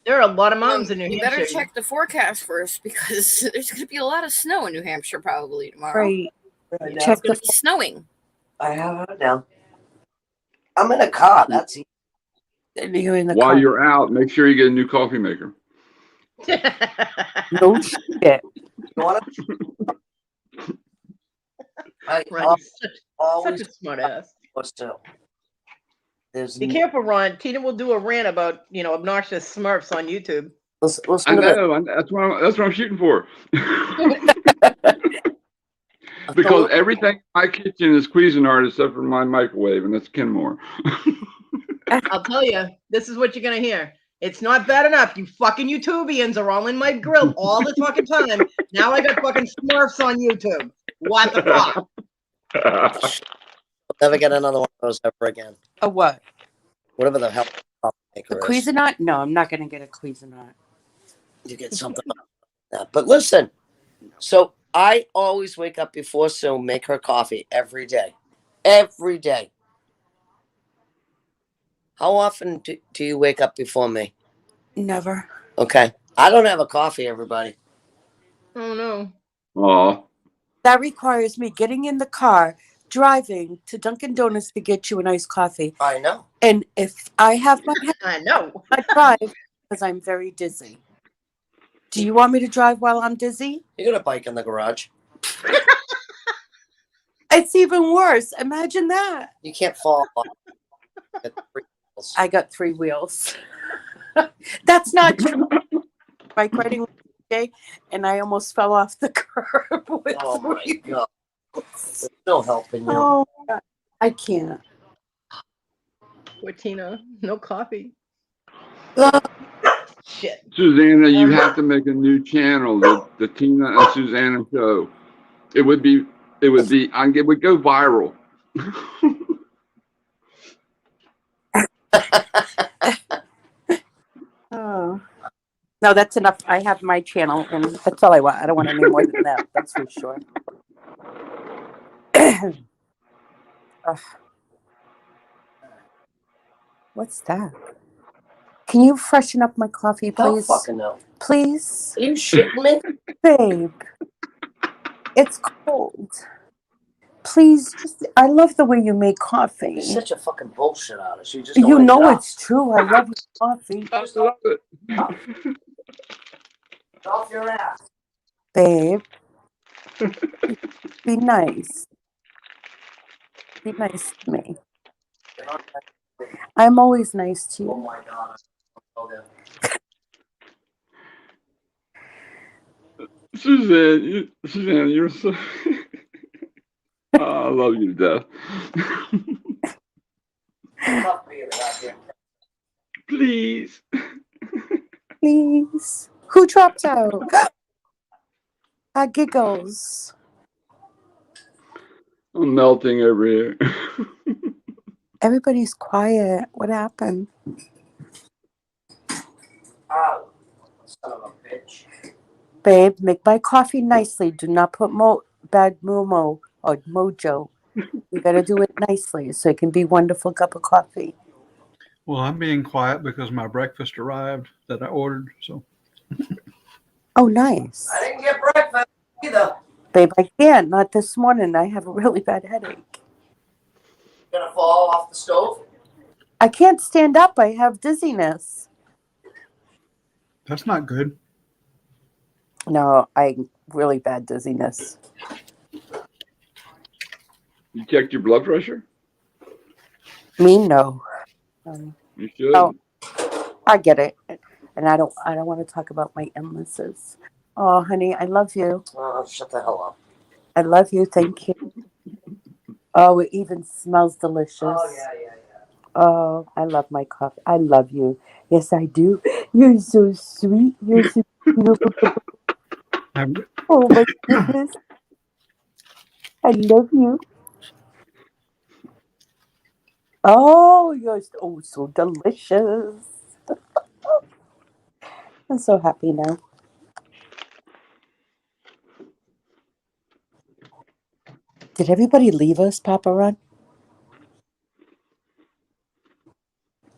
There are a lot of mountains in New You Hampshire. better check the forecast first because there's going to be a lot of snow in New Hampshire probably tomorrow. Right. It's going to be snowing. I have it now. I'm in a car. That's easy. You're in the While car. you're out, make sure you get a new coffee maker. No shit. You want I Ron, always such a smart ass. still. Be careful, Ron. Tina will do a rant about obnoxious Smurfs on YouTube. Listen I know. That's what I'm shooting for. Because everything in my kitchen is Cuisinart except for my microwave, and that's Kenmore. I'll tell you, this is what you're gonna hear. It's not bad enough. You fucking YouTubians are all in my grill all the fucking time. Now I got fucking Smurfs on YouTube. What the fuck? I'll never get another one of those ever again. A what? Whatever the hell maker A Cuisinart? No, I'm not going to get a Cuisinart. You get something like that. But listen, so I always wake up before Sue, make her coffee every day. Every day. How often do you wake up before me? Never. Okay. I don't have a coffee, everybody. Oh, no. Aw. That requires me getting in the car, driving to Dunkin' Donuts to get you a nice coffee. I know. And if I have my I know. I drive because I'm very dizzy. Do you want me to drive while I'm dizzy? You got a bike in the garage. It's even worse. Imagine that. You can't fall off. I got 3 wheels. That's not true. Bike riding day, and I almost fell off the curb with Oh my 3 God. There's no helping you. Oh, God. I can't. Poor Tina. No coffee. Shit. Susanna, you have to make a new channel, the Tina and Susanna show. It would go viral. Oh. No, that's enough. I have my channel, and that's all I want. I don't want any more than that. That's for sure. What's that? Can you freshen up my coffee, please? Don't fucking know. Please? Are you shitting me? Babe. It's cold. please. I love the way you make coffee. You're such a fucking bullshit artist. You just don't You make it know up. it's true. I love your coffee. I love it. Get off your ass. Babe, be nice. Be nice to me. Get off that- I'm always nice to Oh you. my god. Okay. Suzanne, you're so. Oh, I love you to death. Fuck me in the goddamn. Please. Please. Who dropped out? Giggles. I'm melting over here. Everybody's quiet. What happened? Ow. Son of a bitch. Babe, make my coffee nicely. Do not put bad momo or mojo. You gotta do it nicely so it can be a wonderful cup of coffee. Well, I'm being quiet because my breakfast arrived that I ordered. So Oh, nice. I didn't get breakfast either. Babe, I can't. Not this morning. I have a really bad headache. Gonna fall off the stove? I can't stand up. I have dizziness. that's not good. No, I really bad dizziness. You checked your blood pressure? Me, no. You should. Oh, I get it. And I don't want to talk about my illnesses. Oh, honey, I love you. Oh, shut the hell up. I love you. Thank you. Oh, it even smells delicious. Oh, yeah. Oh, I love my coffee. I love you. Yes, I do. You're so sweet. You're so beautiful. I'm- Oh, my goodness. I love you. Oh, you're so delicious. I'm so happy now. Did everybody leave us, Papa Ron?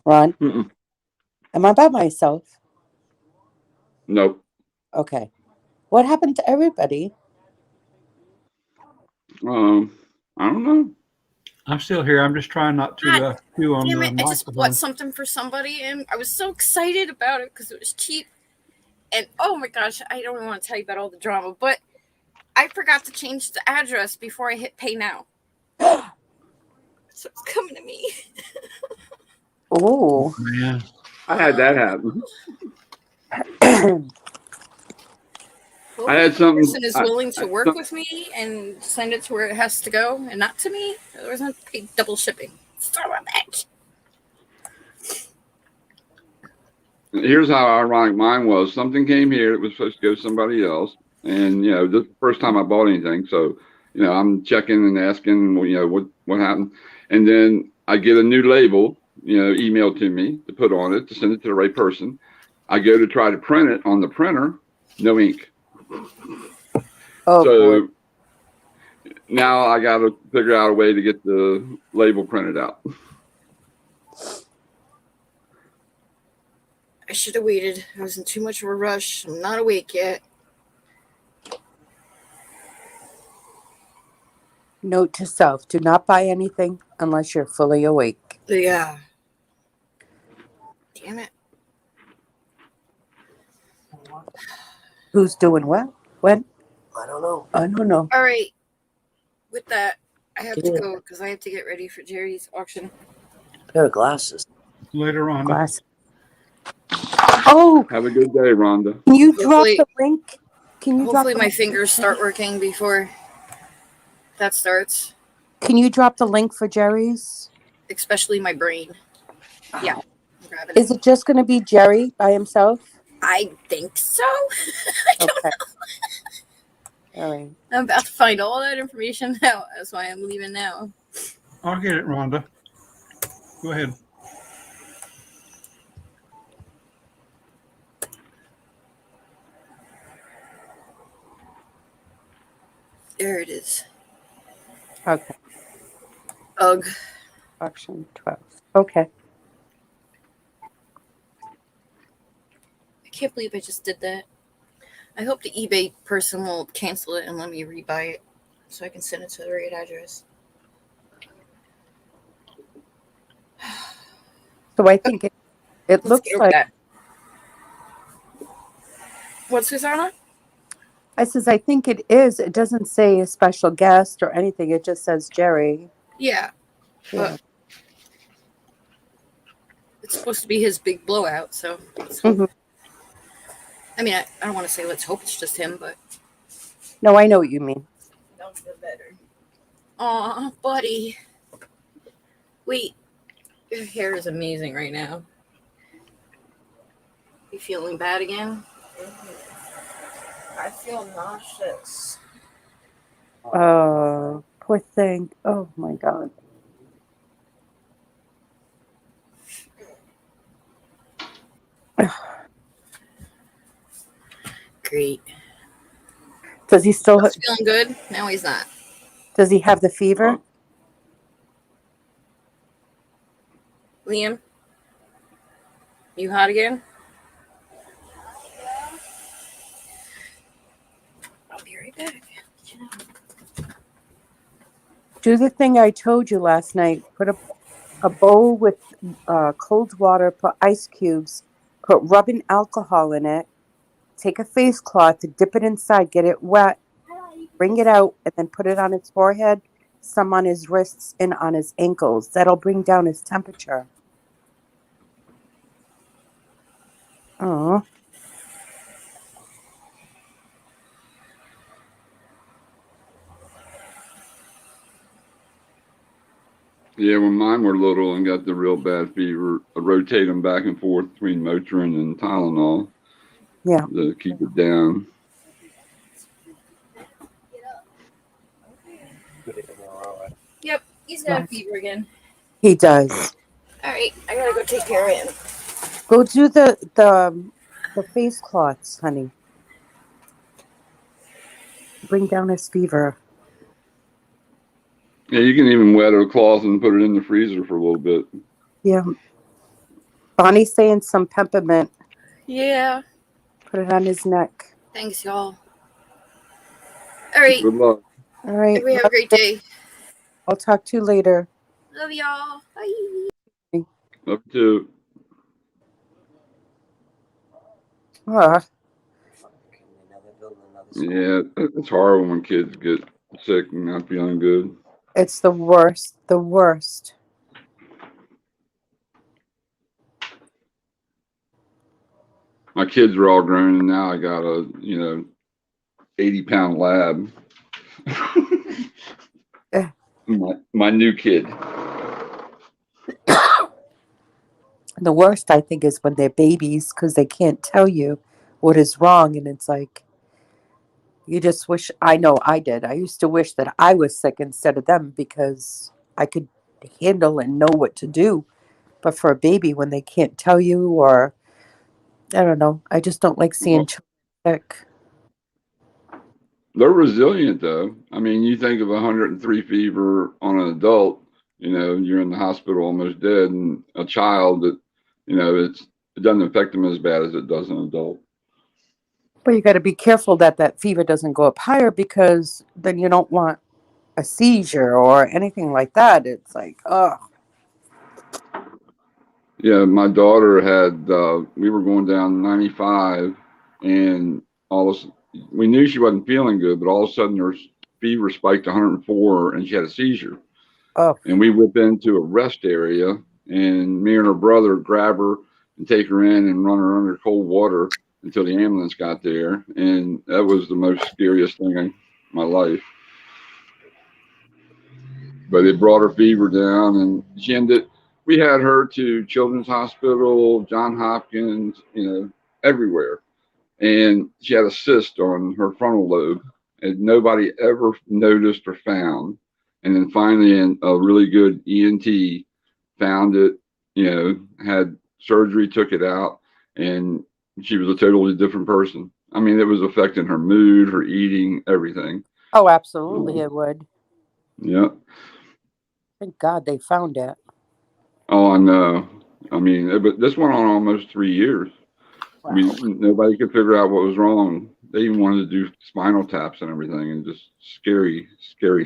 Ron? Mm-mm. Am I by myself? Nope. Okay. What happened to everybody? I don't know. I'm still here. I'm just trying not to chew on Damn the it, I just microphone. bought something for somebody and I was so excited about it because it was cheap. And oh my gosh, I don't even want to tell you about all the drama, but I forgot to change the address before I hit pay now. So it's coming to me. Oh. Man, I had that happen. I had The something. person is willing to work with me and send it to where it has to go and not to me. Otherwise, I have to pay double shipping. Son of a bitch. Here's how ironic mine was. Something came here. It was supposed to go to somebody else. And, this is the first time I bought anything. So, I'm checking and asking, what happened. And then I get a new label, emailed to me to put on it, to send it to the right person. I go to try to print it on the printer, no ink. Oh, So boy. now I got to figure out a way to get the label printed out. I should have waited. I was in too much of a rush. I'm not awake yet. Note to self, do not buy anything unless you're fully awake. Yeah. Damn it. Who's doing what? When? I don't know. I don't know. All right. With that, I have to go because I have to get ready for Jerry's auction. Pair of glasses. later on. Glass. Oh, Have a good day, Rhonda. can you drop Hopefully- the link? Can you drop Hopefully, the my link? fingers start working before that starts, Can you drop the link for Jerry's? especially my brain. Yeah. I'm grabbing Is it just going to be Jerry by himself? I think so. I don't Okay. All right. I'm about to find all that information out. That's why I'm leaving now. I'll get it, Rhonda. Go ahead. There it is. Okay. Ugh. Auction 12. Okay. I can't believe I just did that. I hope the eBay person will cancel it and let me rebuy it. so I can send it to the right address. So I think it Let's looks get over like, that. What's Susanna? I says, I think it is. It doesn't say a special guest or anything. It just says Jerry. Yeah, Yeah. but it's supposed to be his big blowout, so let's hope. Mhm. I mean, I don't want to say let's hope it's just him, but No, I know what you mean. don't feel better. Aw, buddy. Wait, your hair is amazing right now. You feeling bad again? I feel nauseous. Oh, poor thing. Oh my God. Great. Does he still? He's feeling good? No, he's not. Does he have the fever? Liam? You hot again? I'll be right back. Do the thing I told you last night. Put a bowl with cold water, put ice cubes, put rubbing alcohol in it, take a face cloth, dip it inside, get it wet, bring it out, and then put it on his forehead, some on his wrists, and on his ankles. That'll bring down his temperature. Oh. Yeah, when mine were little and got the real bad fever, I rotate them back and forth between Motrin and Tylenol. Yeah. To keep it down. Yep, he's got a fever again. He does. All right, I gotta go take care of him. Go do the face cloths, honey. Bring down his fever. Yeah, you can even wet a cloth and put it in the freezer for a little bit. Yeah. Bonnie's saying some peppermint. Yeah. Put it on his neck. Thanks, y'all. All right. Good luck. All right. Everybody have a great day. I'll talk to you later. Love y'all. Bye. Up to. Yeah, it's hard when kids get sick and not feeling good. It's the worst. The worst. My kids are all grown, and now I got a 80-pound lab. my new kid. The worst, I think, is when they're babies because they can't tell you what is wrong, and it's like you just wish. I know I did. I used to wish that I was sick instead of them because I could handle and know what to do. But for a baby, when they can't tell you, or I don't know, I just don't like seeing children sick. They're resilient, though. I mean, you think of 103 fever on an adult, you're in the hospital almost dead, and a child that, it doesn't affect them as bad as it does an adult. But you got to be careful that fever doesn't go up higher because then you don't want a seizure or anything like that. It's like, oh. Yeah, my daughter had, we were going down 95, and we knew she wasn't feeling good, but all of a sudden her fever spiked to 104 and she had a seizure. Oh. And we whip into a rest area, and me and her brother grab her and take her in and run her under cold water until the ambulance got there. And that was the most scariest thing in my life. But it brought her fever down, and we had her to Children's Hospital, Johns Hopkins, everywhere. And she had a cyst on her frontal lobe, and nobody ever noticed or found. And then finally, a really good ENT found it, had surgery, took it out, and she was a totally different person. I mean, it was affecting her mood, her eating, everything. Oh, absolutely, it would. Yeah. Thank God they found it. Oh, I know. I mean, but this went on almost 3 years. Wow. Nobody could figure out what was wrong. They even wanted to do spinal taps and everything, and just scary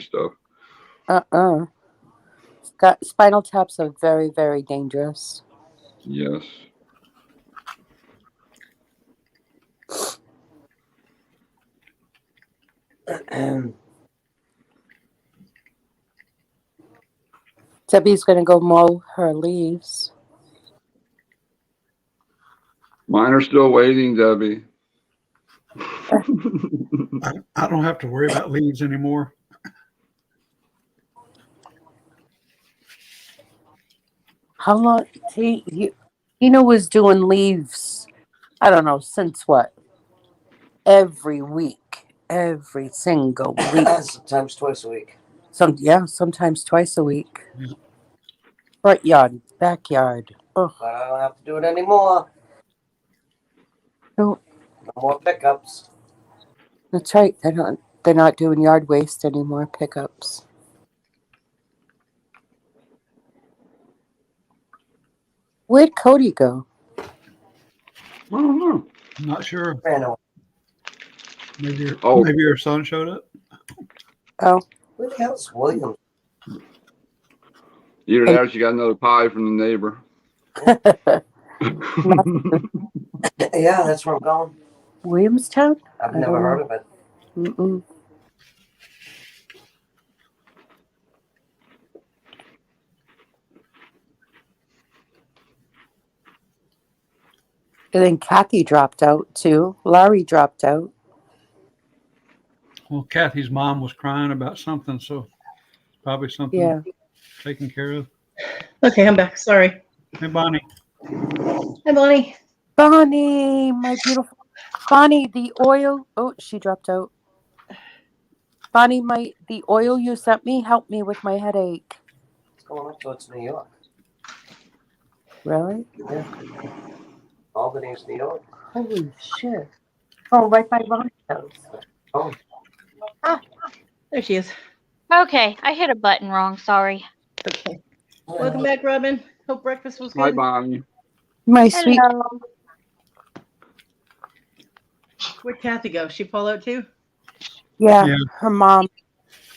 stuff. Spinal taps are very, very dangerous. Yes. Debbie's gonna go mow her leaves. Mine are still waiting, Debbie. I don't have to worry about leaves anymore. How long? Tina was doing leaves. I don't know since what? Every week, every single week. Sometimes twice a week. Sometimes twice a week. Yeah. Front yard, backyard. Oh, But I don't have to do it anymore. no, No more pickups. that's right. They're not doing yard waste anymore. Pickups. Where'd Kodi go? I don't know. I'm not sure. Ran away. Maybe your son showed up. Oh, Where the hell's William? Either that or she got another pie from the neighbor. Yeah, that's where I'm going. Williamstown? I've I never don't heard know. of it. Mm-mm. And then Kathy dropped out too. Larry dropped out. Well, Kathy's mom was crying about something, so probably something Yeah. taken care of. Okay, I'm back. Sorry. Hey, Bonnie. Hi, Bonnie. Bonnie, my beautiful Bonnie, the oil. Oh, she dropped out. Bonnie, the oil you sent me helped me with my headache. It's going up towards New York. Really? Yeah. Albany's New York. Holy shit. Oh, right by Ron's house. Oh, There she is. Okay, I hit a button wrong. Sorry. Okay. Welcome back, Robin. Hope breakfast was Hi, good. Bonnie. My sweet. Hello. Where'd Kathy go? She fall out too? Yeah, Yeah. her mom.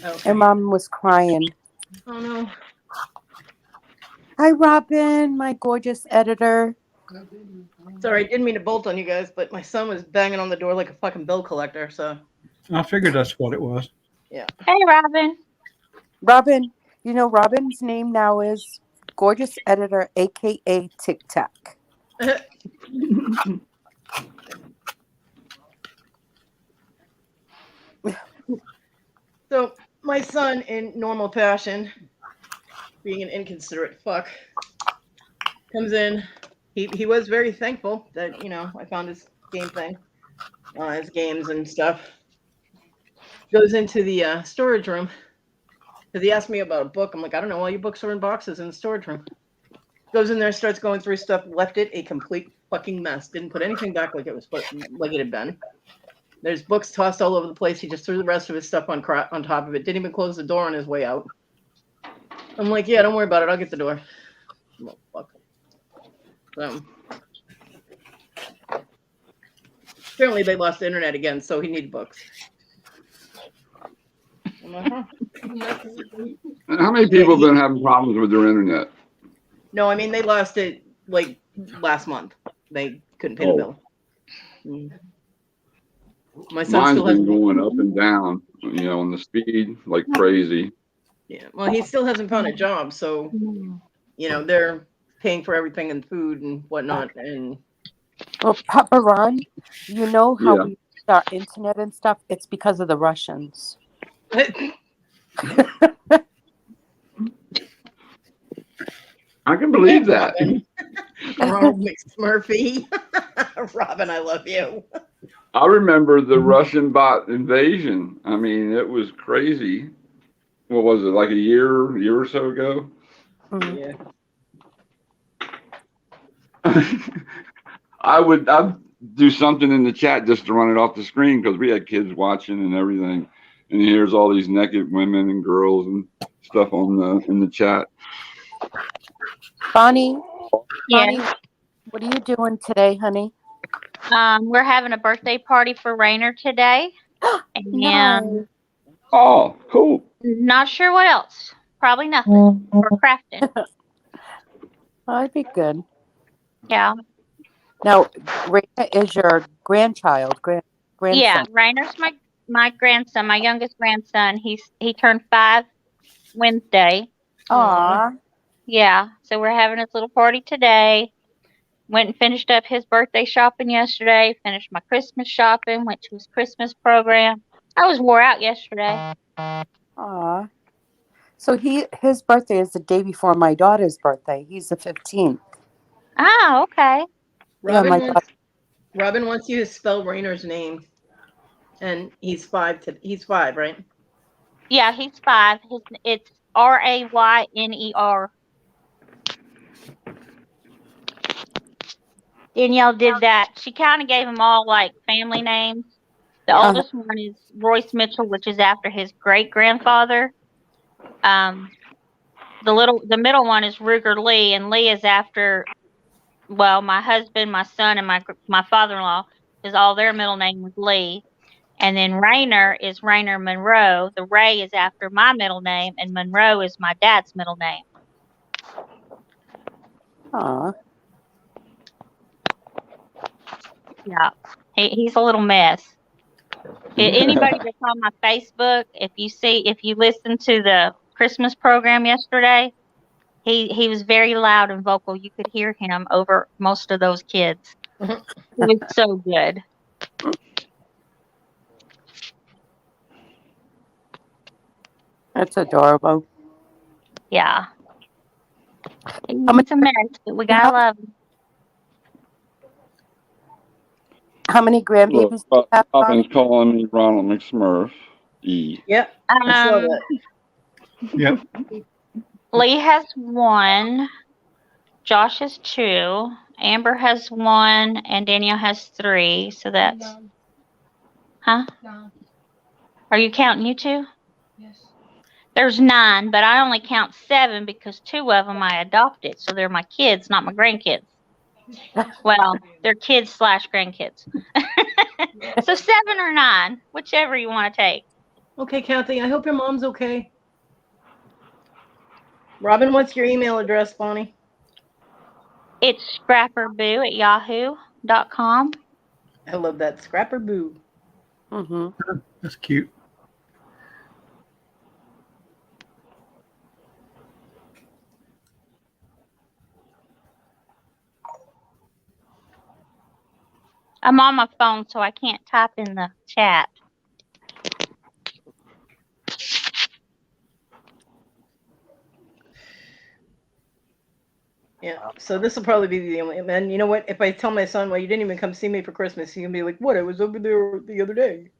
Oh, okay. Her mom was crying. Oh no. Hi, Robin, my gorgeous editor. Sorry, I didn't mean to bolt on you guys, but my son was banging on the door like a fucking bill collector. So I figured that's what it was. yeah. Hey, Robin. Robin, you know Robin's name now is gorgeous editor, aka Tic Tac. So my son, in normal fashion, being an inconsiderate fuck, comes in. He was very thankful that I found his game thing, his games and stuff. Goes into the storage room because he asked me about a book. I'm like, I don't know. All your books are in boxes in the storage room. Goes in there, starts going through stuff. Left it a complete fucking mess. Didn't put anything back like it had been. There's books tossed all over the place. He just threw the rest of his stuff on top of it. Didn't even close the door on his way out. I'm like, yeah, don't worry about it. I'll get the door. Well, fuck. So apparently they lost the internet again, so he needed books. I'm like, huh. How many people have been having problems with their internet? No, I mean they lost it like last month. They couldn't pay the bill. My son Mine's still been hasn't. going up and down, on the speed like crazy. Yeah, well, he still hasn't found a job, so they're paying for everything and food and whatnot. And Well, Papa Ron, you know how Yeah. we use our internet and stuff? It's because of the Russians. I can believe that. Ronald McSmurphy. Robin, I love you. I remember the Russian bot invasion. I mean, it was crazy. What was it, like a year or so ago? Yeah. I'd do something in the chat just to run it off the screen because we had kids watching and everything. And here's all these naked women and girls and stuff in the chat. Bonnie, Yeah. Bonnie, what are you doing today, honey? We're having a birthday party for Rainer today, and Nice. Oh, cool. not sure what else. Probably nothing. We're crafting. That'd be good. Yeah. Now, Raina is your grandchild, Yeah, grandson. Rainer's my grandson, my youngest grandson. He turned 5 Wednesday. Aw. Yeah, so we're having his little party today. Went and finished up his birthday shopping yesterday. Finished my Christmas shopping. Went to his Christmas program. I was wore out yesterday. Aw. So his birthday is the day before my daughter's birthday. He's the 15th. Ah, okay. Yeah, my Robin wants you to spell Rainer's name, and he's 5. He's 5, right? Yeah, he's 5. It's Rayner. Danielle did that. She kind of gave them all like family names. The oldest one is Royce Mitchell, which is after his great grandfather. The middle one is Ruger Lee, and Lee is after, well, my husband, my son, and my father-in-law is all their middle name was Lee. And then Rainer is Rainer Monroe. The Ray is after my middle name, and Monroe is my dad's middle name. Aw. Yeah, he's a little mess. Anybody that's on my Facebook, if you listen to the Christmas program yesterday, he was very loud and vocal. You could hear him over most of those kids. It was so good. That's adorable. Yeah. It's a mess, but we gotta love him. How many grandbabies do you have? Robin's calling me Ronald McSmurf. E. Yep. I saw that. Yep. Lee has 1. Josh has 2. Amber has 1, and Danielle has 3. So that's, huh? Are you counting you 2? Yes. There's 9, but I only count 7 because 2 of them I adopted, so they're my kids, not my grandkids. Well, they're kids / grandkids. So 7 or 9, whichever you want to take. Okay, Kathy. I hope your mom's okay. Robin, what's your email address, Bonnie? It's scrapperboo@yahoo.com. I love that. Scrapper Boo. Mm-hmm. That's cute. I'm on my phone, so I can't type in the chat. Yeah, so this will probably be the only. And you know what? If I tell my son, well, you didn't even come see me for Christmas, he's gonna be like, "What? I was over there the other day."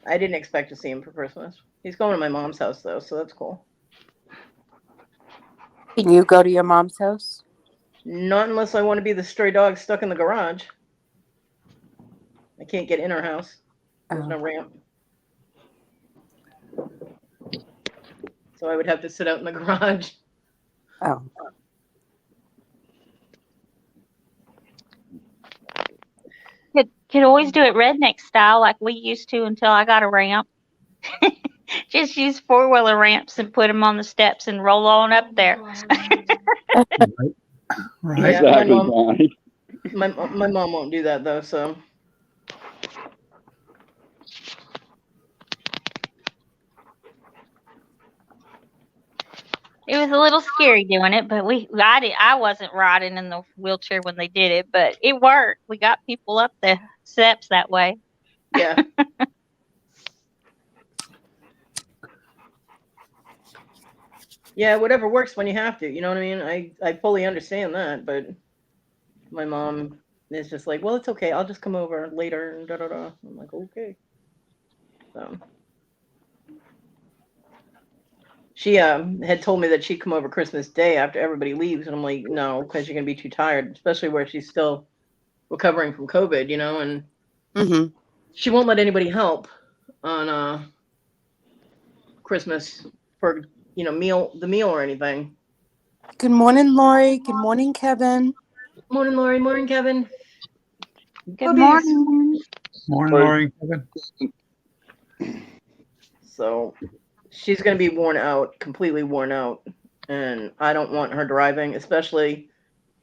I didn't expect to see him for Christmas. He's going to my mom's house though, so that's cool. Can you go to your mom's house? Not unless I want to be the stray dog stuck in the garage. I can't get in her house. There's no ramp. So I would have to sit out in the garage. Oh. Could always do it redneck style like we used to until I got a ramp. Just use 4-wheeler ramps and put them on the steps and roll on up there. Right. Yeah, Exactly, my mom won't do that though, so. It was a little scary doing it, but I wasn't riding in the wheelchair when they did it, but it worked. We got people up the steps that way. Yeah. Yeah, whatever works when you have to. You know what I mean? I fully understand that, but my mom is just like, well, it's okay. I'll just come over later and da da da. I'm like, okay. So she had told me that she'd come over Christmas Day after everybody leaves, and I'm like, no, because you're gonna be too tired, especially where she's still recovering from COVID, you know, and she won't let anybody help on Christmas for the meal or anything. Good morning, Lori. Good morning, Kevin. Morning, Lori. Morning, Kevin. Good Puppies. morning. Morning, Right. Lori and Kevin. So she's going to be worn out, completely worn out. And I don't want her driving, especially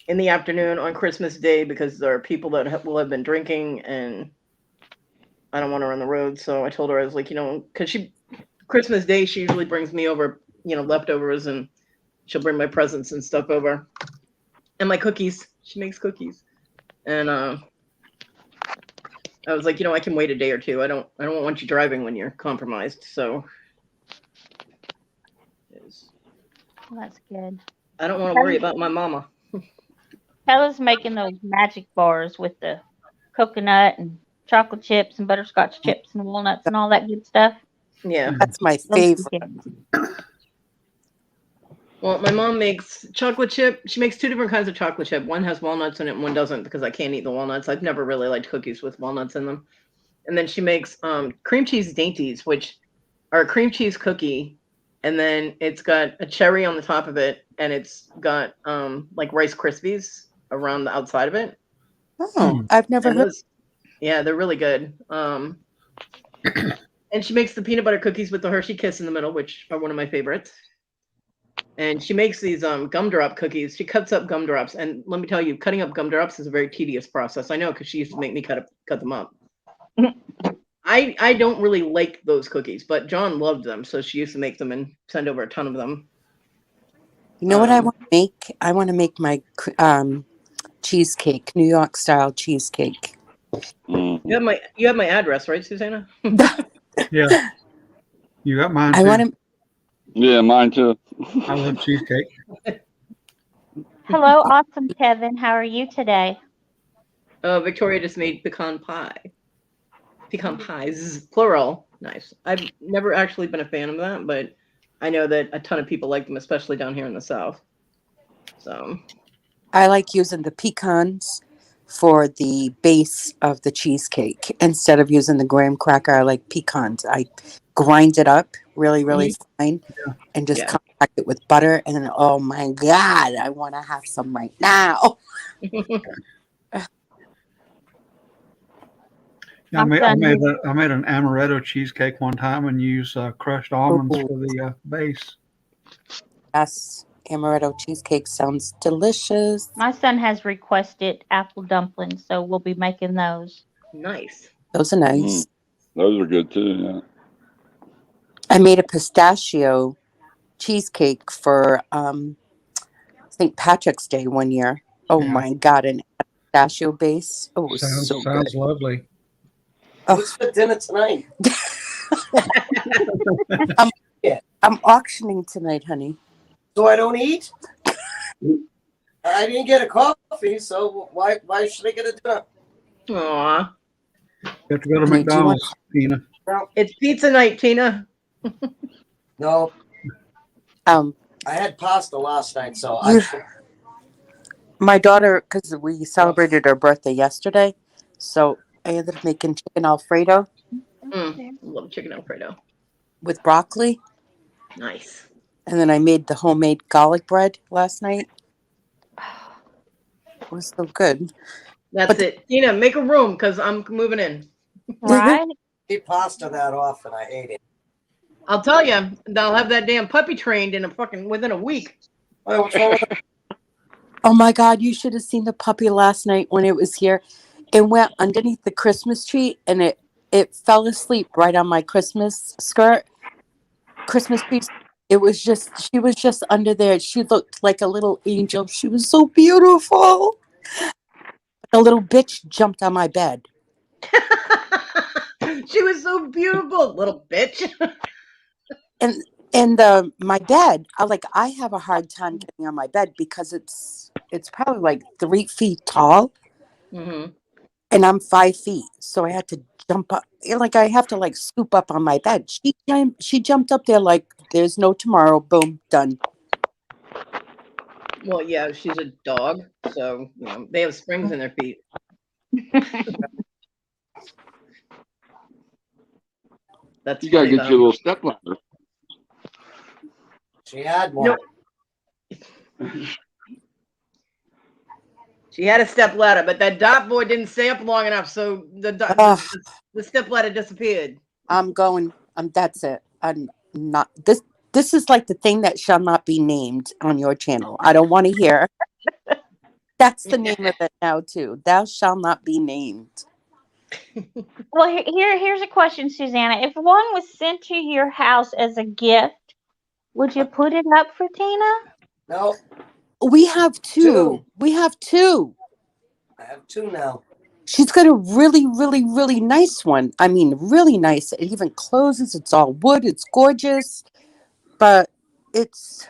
in the afternoon on Christmas Day, because there are people that will have been drinking, and I don't want her on the road. So I told her, I was like, because Christmas Day, she usually brings me over, leftovers, and she'll bring my presents and stuff over, and my cookies. She makes cookies, and I was like, I can wait a day or two. I don't want you driving when you're compromised. So That's good. I don't want to worry about my mama. Bella's making those magic bars with the coconut and chocolate chips and butterscotch chips and walnuts and all that good stuff. Yeah. That's my Those are favorite. good. Well, my mom makes chocolate chip. She makes two different kinds of chocolate chip. One has walnuts in it and one doesn't, because I can't eat the walnuts. I've never really liked cookies with walnuts in them. And then she makes cream cheese dainties, which are a cream cheese cookie, and then it's got a cherry on the top of it, and it's got like Rice Krispies around the outside of it. Oh, I've never And heard. those, yeah, they're really good. And she makes the peanut butter cookies with the Hershey Kiss in the middle, which are one of my favorites. And she makes these gumdrop cookies. She cuts up gumdrops, and let me tell you, cutting up gumdrops is a very tedious process. I know, because she used to make me cut them up. I don't really like those cookies, but John loved them, so she used to make them and send over a ton of them. You know what I want to make? I want to make my cheesecake, New York style cheesecake. You have my address, right, Susanna? Yeah. You got mine too. I want to. Yeah, mine too. I love cheesecake. Hello, awesome Kevin. How are you today? Victoria just made pecan pie. Pecan pies, plural. Nice. I've never actually been a fan of that, but I know that a ton of people like them, especially down here in the South. So I like using the pecans for the base of the cheesecake instead of using the graham cracker. I like pecans. I grind it up really, really fine, and just compact it with butter. And then, oh my God, I want to have some right now. Yeah, I made an amaretto cheesecake one time and used crushed almonds for the base. Yes, amaretto cheesecake sounds delicious. My son has requested apple dumplings, so we'll be making those. Nice. Those are nice. Those are good too. Yeah. I made a pistachio cheesecake for St. Patrick's Day one year. Oh my God, an pistachio base. Oh, it was so Sounds good. lovely. What's for dinner tonight? I'm auctioning tonight, honey. So I don't eat? I didn't get a coffee, so why should I get a dinner? Aw. You have to go to McDonald's, Tina. It's pizza night, Tina. No. I had pasta last night, so my daughter, because we celebrated her birthday yesterday, so I ended up making chicken Alfredo. Love chicken Alfredo with broccoli. Nice. And then I made the homemade garlic bread last night. It was so good. That's it. Tina, make a room, because I'm moving in. Right? I eat pasta that often. I hate it. I'll tell you, they'll have that damn puppy trained within a week. Oh my God, you should have seen the puppy last night when it was here. It went underneath the Christmas tree and it fell asleep right on my Christmas tree. She was just under there. She looked like a little angel. She was so beautiful. The little bitch jumped on my bed. She was so beautiful, little bitch. And my bed, I have a hard time getting on my bed because it's probably like 3 feet tall, and I'm 5 feet, so I had to jump up. I have to scoop up on my bed. She jumped up there like there's no tomorrow. Boom, done. Well, yeah, she's a dog, so they have springs in their feet. That's you gotta funny, get your little step ladder. She had one. She had a step ladder, but that dartboard didn't stay up long enough, so Ugh. the step ladder disappeared. I'm going. That's it. I'm not this. This is like the thing that shall not be named on your channel. I don't want to hear. That's the name of it now too. Thou shall not be named. Well, here's a question, Susanna. If one was sent to your house as a gift, would you put it up for Tina? No, We have two. Two. We have two. I have two now. She's got a really, really, really nice one. I mean, really nice. It even closes. It's all wood. It's gorgeous. But it's,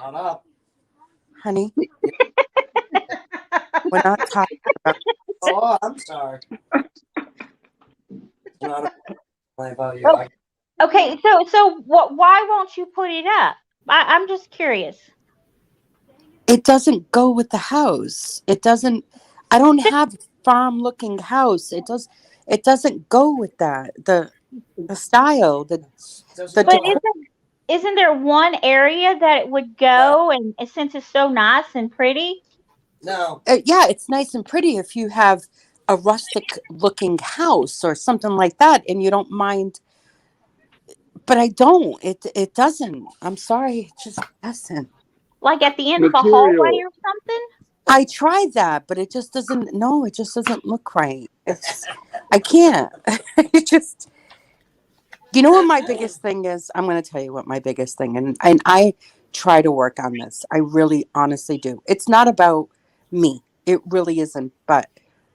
Not up. honey, we're not talking about. Oh, I'm sorry. Not up. What about you? Oh. Okay, so why won't you put it up? I'm just curious. It doesn't go with the house. It doesn't. I don't have a farm-looking house. It doesn't go with that. The style. The But isn't there one area that it would go, and since it's so nice and pretty? No. Yeah, it's nice and pretty if you have a rustic-looking house or something like that, and you don't mind. But I don't. It doesn't. I'm sorry. It just doesn't. Like at the end of a hallway or something? I tried that, but it just doesn't. No, it just doesn't look right. I can't. It just. You know what my biggest thing is? I'm going to tell you what my biggest thing, and I try to work on this. I really, honestly do. It's not about me. It really isn't. But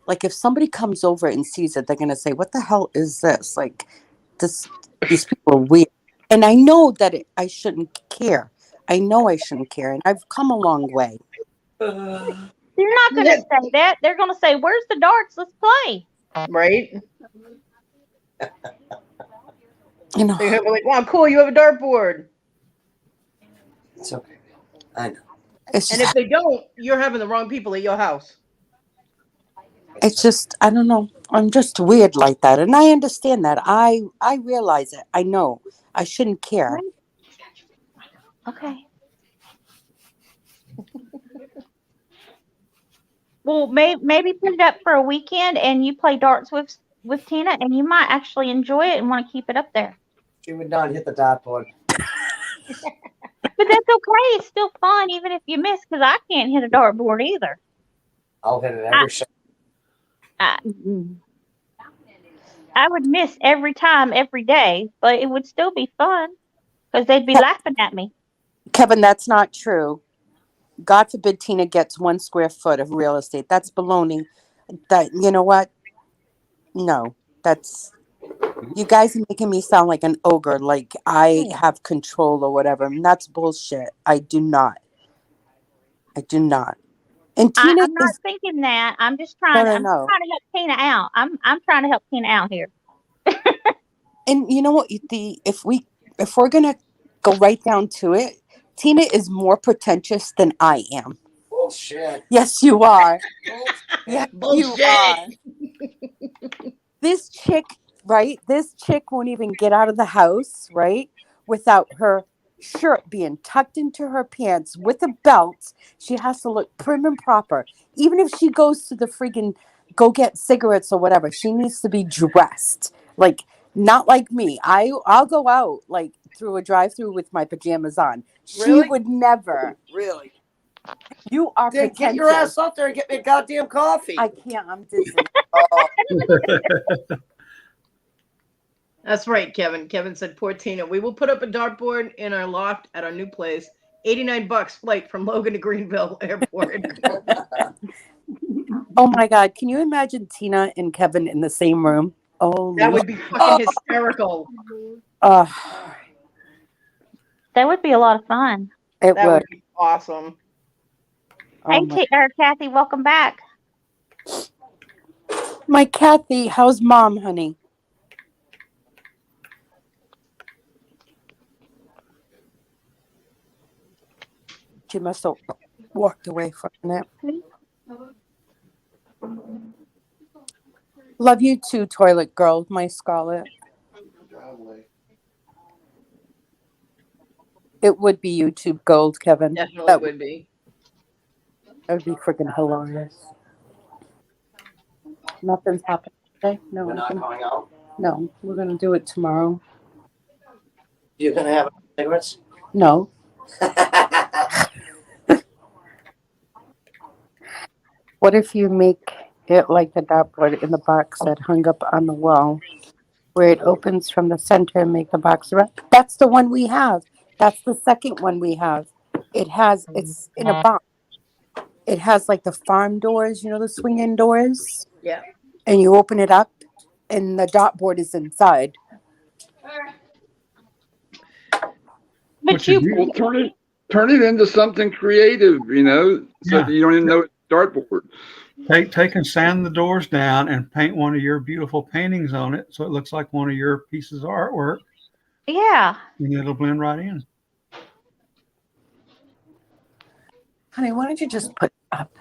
like, if somebody comes over and sees it, they're going to say, "What the hell is this?" Like, these people are weird. And I know that I shouldn't care. I know I shouldn't care, and I've come a long way. They're not going to say that. They're going to say, "Where's the darts? Let's play." Right? You know, They're like, "Wow, cool! You have a dartboard." It's okay. I know. it's And just, if they don't, you're having the wrong people at your house. it's just, I don't know. I'm just weird like that, and I understand that. I realize it. I know I shouldn't care. Okay. Well, maybe put it up for a weekend, and you play darts with Tina, and you might actually enjoy it and want to keep it up there. She would not hit the dartboard. But that's okay. It's still fun, even if you miss, because I can't hit a dartboard either. I'll hit it every shot. I would miss every time, every day, but it would still be fun because they'd be laughing at me. Kevin, that's not true. God forbid Tina gets 1 square foot of real estate. That's baloney. That, you know what? No, that's, you guys are making me sound like an ogre, like I have control or whatever. And that's bullshit. I do not. And Tina I'm not thinking that. I'm just trying. No. I'm trying to help Tina out. I'm trying to help Tina out here. And you know what? If we're gonna go right down to it, Tina is more pretentious than I am. Bullshit. Yes, you are. Yes, Bullshit. you are. This chick, right? This chick won't even get out of the house, right? Without her shirt being tucked into her pants with a belt. She has to look prim and proper. Even if she goes to the friggin' go get cigarettes or whatever, she needs to be dressed. Like, not like me. I'll go out like through a drive-through with my pajamas on. Really? She would never. Really? You are Then pretentious. get your ass up there and get me a goddamn coffee. I can't. I'm dizzy. That's right, Kevin. Kevin said, "Poor Tina. We will put up a dartboard in our loft at our new place. $89 flight from Logan to Greenville Airport." Oh my God! Can you imagine Tina and Kevin in the same room? Oh, That would be fucking hysterical. That would be a lot of fun. It That would be awesome. Hey, Kathy, welcome back. My Kathy, how's mom, honey? She must have walked away for a minute. Love you too, toilet girl, my Scarlet. It would be YouTube gold, Kevin. Definitely That would be. would be freaking hilarious. Nothing's happening today. No, We're not nothing. going out. No, we're gonna do it tomorrow. You're gonna have cigarettes. No. What if you make it like the dartboard in the box that hung up on the wall, where it opens from the center and make the box around? That's the one we have. That's the second one we have. It's in a box. It has like the farm doors, you know, the swing-in doors, Yeah. and you open it up, and the dartboard is inside. But What you you, do? Well, turn it into something creative, you know, so Yeah. that you don't even know it's a dartboard. Take and sand the doors down and paint one of your beautiful paintings on it, so it looks like one of your pieces of artwork, yeah. and it'll blend right in. Honey, why don't you just put it up?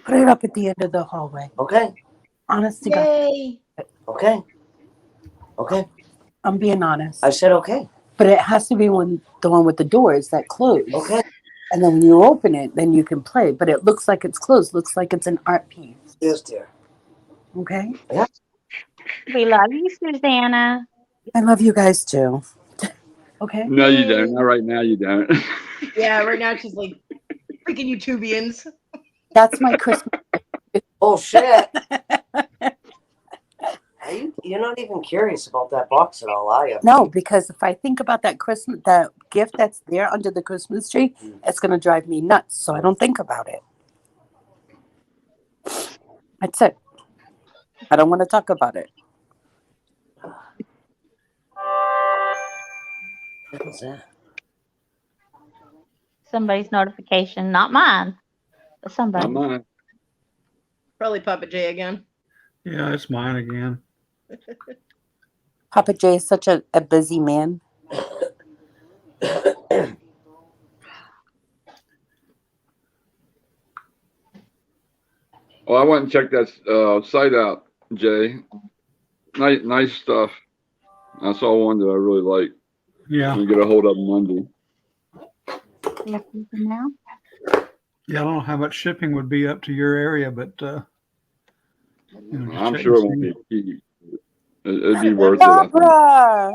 Put it up at the end of the hallway. Okay. Honest to God, Yay. Okay. Okay. I'm being honest. I said okay. But it has to be the one with the doors that close. Okay. And then when you open it, then you can play. But it looks like it's closed. Looks like it's an art piece. Yes, dear. Okay? We love you, Susanna. I love you guys too. Okay? No, you don't. Not right now, you don't. Yeah, right now she's like freaking YouTubians. That's my Christmas. Oh shit. You're not even curious about that box at all, are you? No, because if I think about that gift that's there under the Christmas tree, it's going to drive me nuts. So I don't think about it. That's it. I don't want to talk about it. What was that? Somebody's notification, not mine, but somebody. Not mine. Probably Papa J again. Yeah, it's mine again. Papa J is such a busy man. Oh, I went and checked that site out, Jay. Nice stuff. I saw one that I really like. Yeah. I'm gonna get a hold of Monday. Looking for now. Yeah, I don't know how much shipping would be up to your area, but you know, just I'm check sure it and won't see. be cheap. It'd be worth it. I think. Barbara!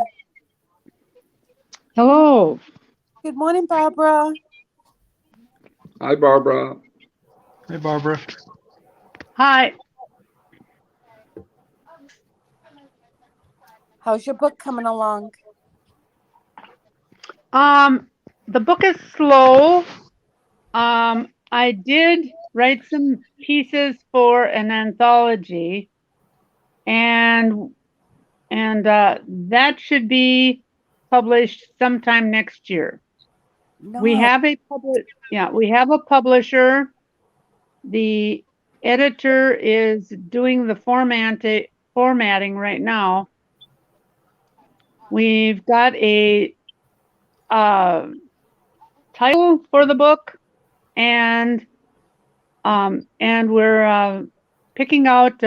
Hello. Good morning, Barbara. Hi, Barbara. Hey, Barbara. Hi. How's your book coming along? The book is slow. I did write some pieces for an anthology, and that should be published sometime next year. We have a publisher. The editor is doing the formatting right now. We've got a title for the book, and we're picking out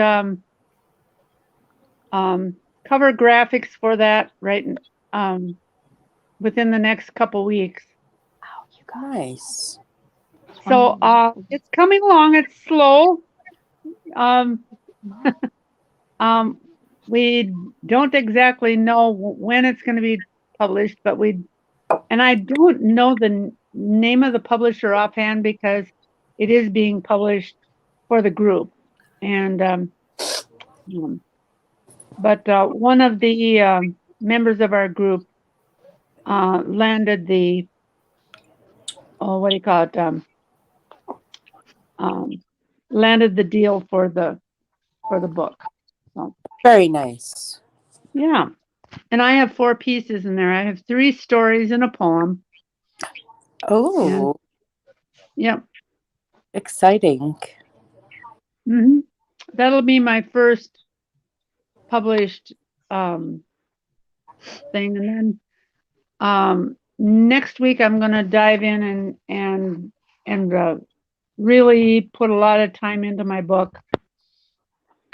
cover graphics for that within the next couple weeks. Oh, you guys. So it's coming along. It's slow. We don't exactly know when it's going to be published, but and I don't know the name of the publisher offhand because it is being published for the group. And but one of the members of our group landed the landed the deal for the book. So very nice. Yeah. And I have 4 pieces in there. I have 3 stories and a poem. Oh. And, yeah. Exciting. Mm-hmm. That'll be my first published thing. And then next week I'm going to dive in and really put a lot of time into my book.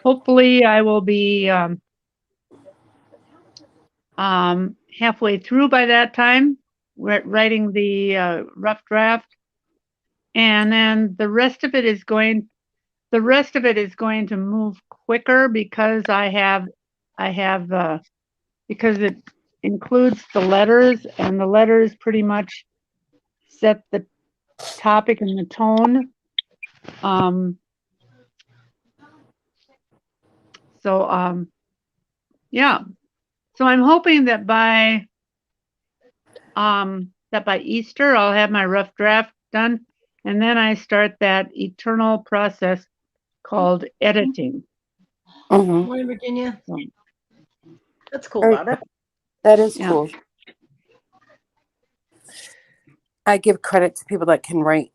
Hopefully I will be halfway through by that time. writing the rough draft, and then the rest of it is going to move quicker because because it includes the letters, and the letters pretty much set the topic and the tone. Yeah. So I'm hoping that by Easter I'll have my rough draft done, and then I start that eternal process called editing. Mhm. Morning, Virginia. So, That's cool, Very Barbara. That is Yeah. cool. I give credit to people that can write.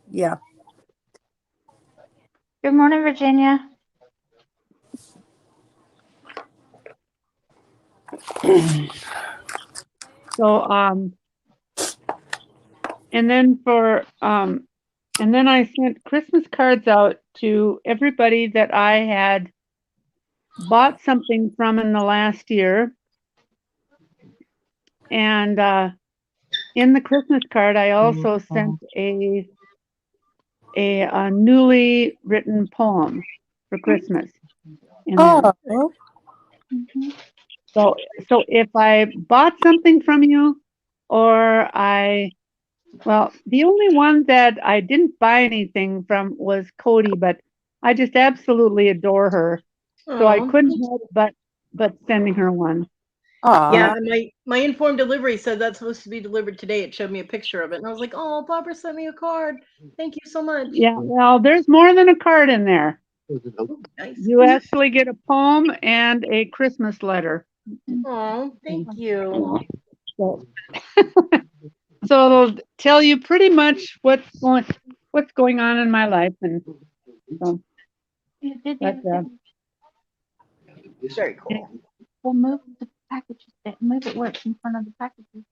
Yeah. Good morning, Virginia. So and then I sent Christmas cards out to everybody that I had bought something from in the last year. And in the Christmas card, I also sent a newly written poem for Christmas in there. Oh. So if I bought something from you, or the only one that I didn't buy anything from was Kodi, but I just absolutely adore her. So I Aw. couldn't help but sending her one. Yeah, my informed delivery said that's supposed to be delivered today. It showed me a picture of it, and I was like, "Oh, Barbara sent me a card. Thank you so much." Yeah, well, there's more than a card in there. Ooh, nice. You actually get a poem and a Christmas letter. Oh, thank you. So, so it'll tell you pretty much what's going on in my life, and so. But, Very cool. We'll move the packages. Move it where it's in front of the packages.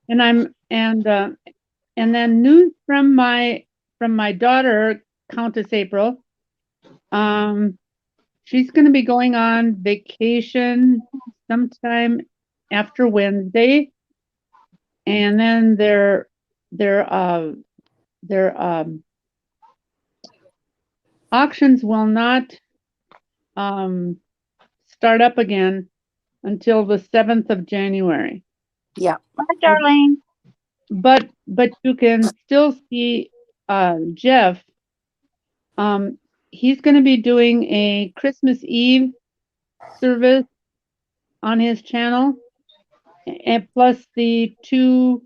And then news from my daughter, Countess April. She's going to be going on vacation sometime after Wednesday, and then their auctions will not start up again until the 7th of January. Yeah. Bye, darling. But you can still see Jeff. He's going to be doing a Christmas Eve service on his channel, and plus the 2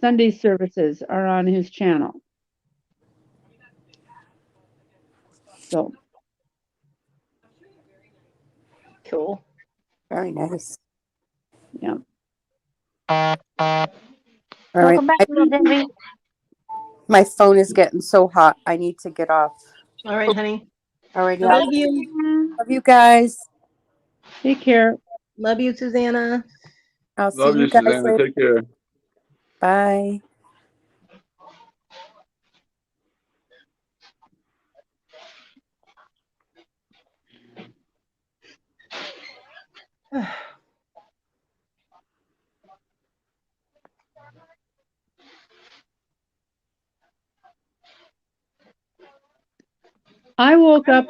Sunday services are on his channel. So cool. Very nice. Yeah. All Welcome right. back, little Debbie. My phone is getting so hot. I need to get off. All right, honey. All right. Love you. Love you guys. Take care. Love you, Susanna. I'll see Love you, you guys Susanna. later. Take care. Bye. I woke up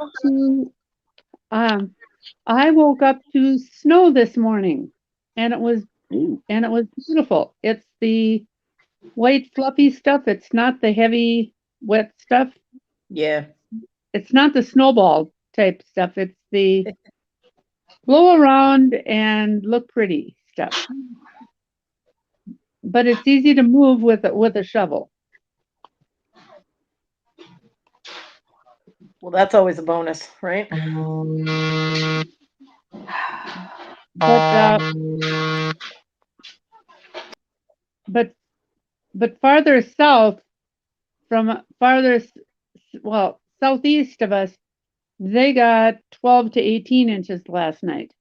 to snow this morning, and it was beautiful. It's the white fluffy stuff. It's not the heavy wet stuff. Yeah. It's not the snowball type stuff. It's the blow around and look pretty stuff. But it's easy to move with a shovel. Well, that's always a bonus, right? But farther south, southeast of us, they got 12 to 18 inches last night.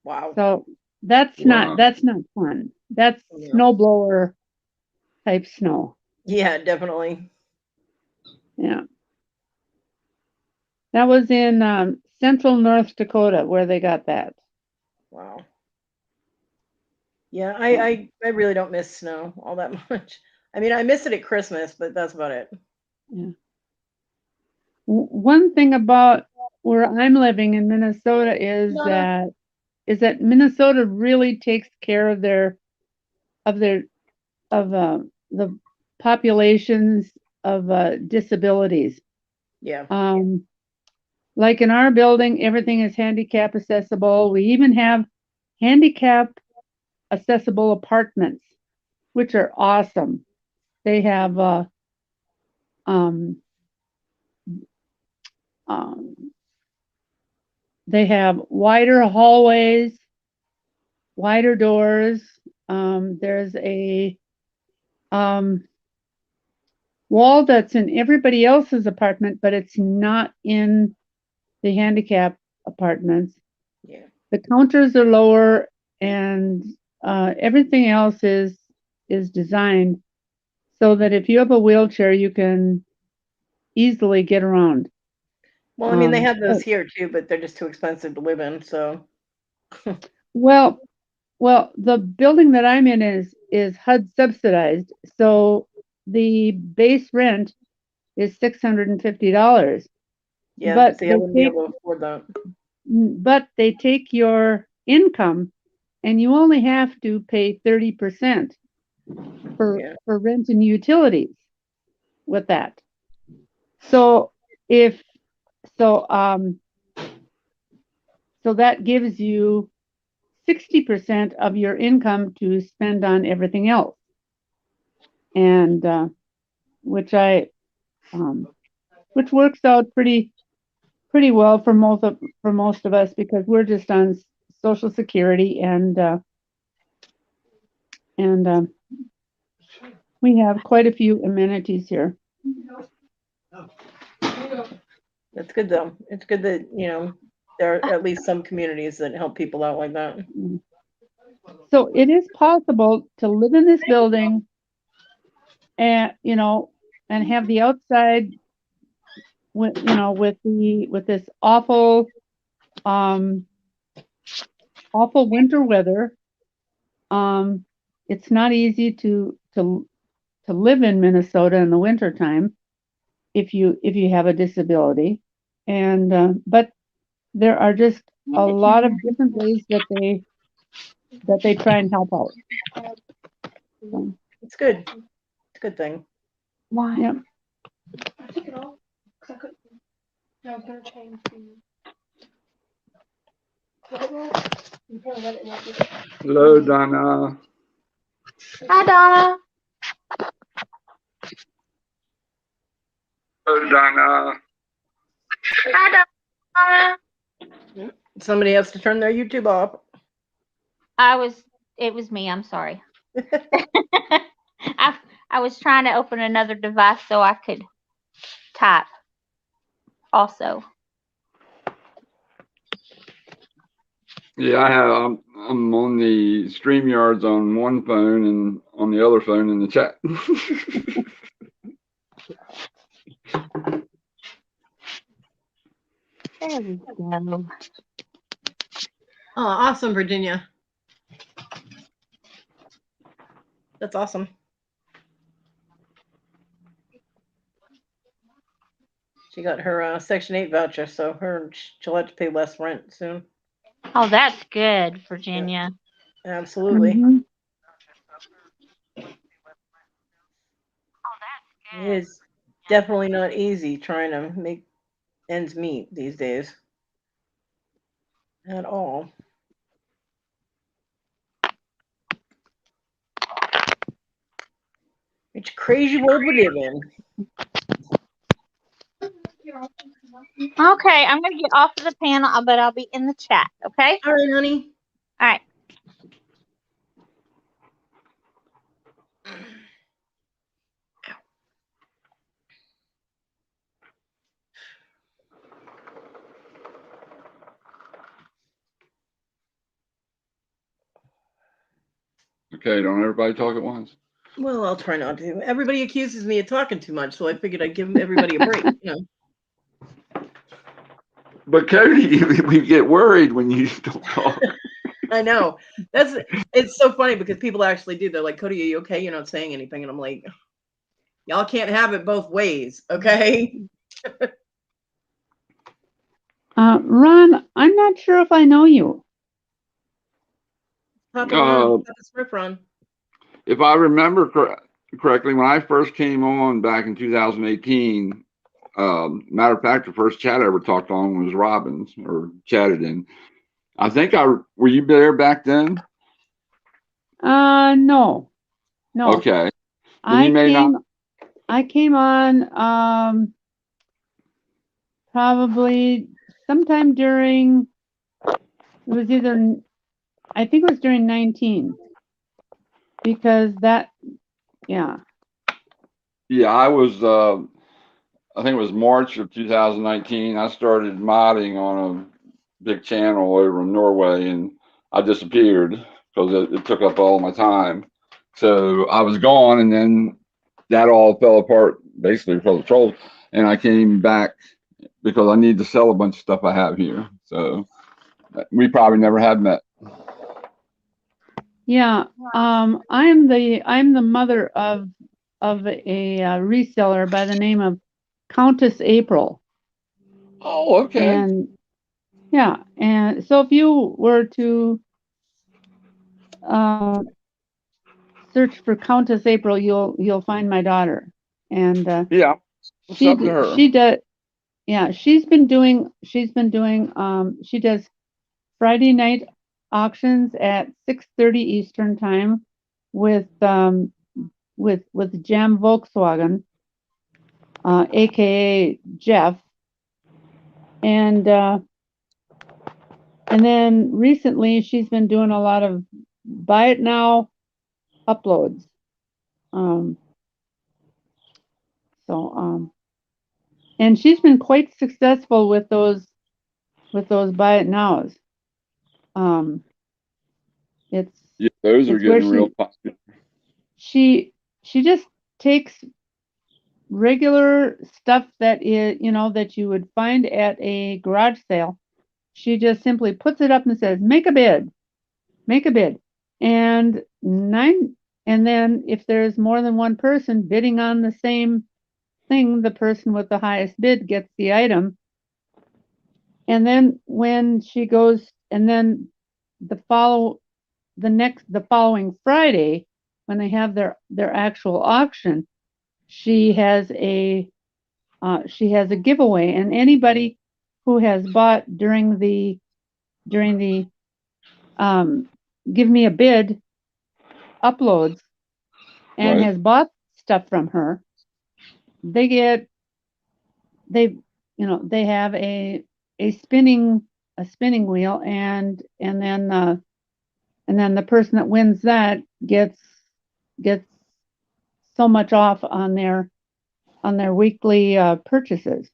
Wow. So that's not fun. That's snowblower type snow. Yeah, definitely. Yeah. That was in central North Dakota where they got that. Wow. Yeah, I really don't miss snow all that much. I mean, I miss it at Christmas, but that's about it. Yeah. One thing about where I'm living in Minnesota is that Minnesota really takes care of the populations of disabilities. Yeah. Like in our building, everything is handicap accessible. We even have handicap accessible apartments, which are awesome. They have they have wider hallways, wider doors. There's a wall that's in everybody else's apartment, but it's not in the handicap apartments. Yeah. The counters are lower, and everything else is designed so that if you have a wheelchair, you can easily get around. Well, I mean, they have those here too, but they're just too expensive to live in. So. Well, the building that I'm in is HUD subsidized, so the base rent is $650. Yeah, But see, I wouldn't be able to afford that. But they take your income, and you only have to pay 30% for rent and utilities with that. So so that gives you 60% of your income to spend on everything else, and which works out pretty well for most of us, because we're just on Social Security, and we have quite a few amenities here. That's good though. It's good that, there are at least some communities that help people out like that. So it is possible to live in this building and, and have the outside with this awful winter weather. It's not easy to live in Minnesota in the wintertime if you have a disability, and but there are just a lot of different ways that they try and help out. So, it's good. It's a good thing. Why? Yep. I took it off because I couldn't. I was gonna change the logo. You probably let it not be. Hello, Donna. Hi, Donna. Hello, Donna. Hi, Donna. Somebody has to turn their YouTube off. It was me. I'm sorry. I was trying to open another device so I could type also. Yeah, I'm on the StreamYards on one phone and on the other phone in the chat. There we go. Oh, awesome, Virginia. That's awesome. She got her Section 8 voucher, so she'll have to pay less rent soon. Oh, that's good, Virginia. Yeah, absolutely. Mm-hmm. It is definitely not easy trying to make ends meet these days. At all. It's a crazy world we live in. Okay, I'm going to get off of the panel, but I'll be in the chat, okay? All right, honey. All right. Okay, don't everybody talk at once. Well, I'll try not to. Everybody accuses me of talking too much, so I figured I'd give everybody a break. But Kodi, we get worried when you don't talk. I know. It's so funny because people actually do. They're like, Cody, are you okay? You're not saying anything. And I'm like, y'all can't have it both ways, okay? Ron, I'm not sure if I know you. Papa Ron, Papa Smurf Ron. If I remember correctly, when I first came on back in 2018, matter of fact, the first chat I ever talked on was Robin's or chatted in. I think were you there back then? No. Okay. I came on probably sometime during, I think it was during 19, because yeah. Yeah, I think it was March of 2019. I started modding on a big channel over in Norway, and I disappeared because it took up all my time. So I was gone, and then that all fell apart basically for the trolls. And I came back because I need to sell a bunch of stuff I have here. So we probably never had met. Yeah, I'm the mother of a reseller by the name of Countess April. Oh, okay. And yeah, and so if you were to search for Countess April, you'll find my daughter. And yeah, what's up to her? She does. Yeah, she does Friday night auctions at 6:30 Eastern time with Jam Volkswagen, aka Jeff, and then recently she's been doing a lot of buy it now uploads. And she's been quite successful with those buy it nows. Those are getting real popular. She just takes regular stuff that is, that you would find at a garage sale. She just simply puts it up and says, make a bid. And then if there's more than one person bidding on the same thing, the person with the highest bid gets the item. And then when she goes, and then the following Friday, when they have their actual auction, she has a giveaway, and anybody who has bought during the give me a bid uploads and has bought stuff from her, they have a spinning wheel, and then the person that wins that gets so much off on their weekly purchases.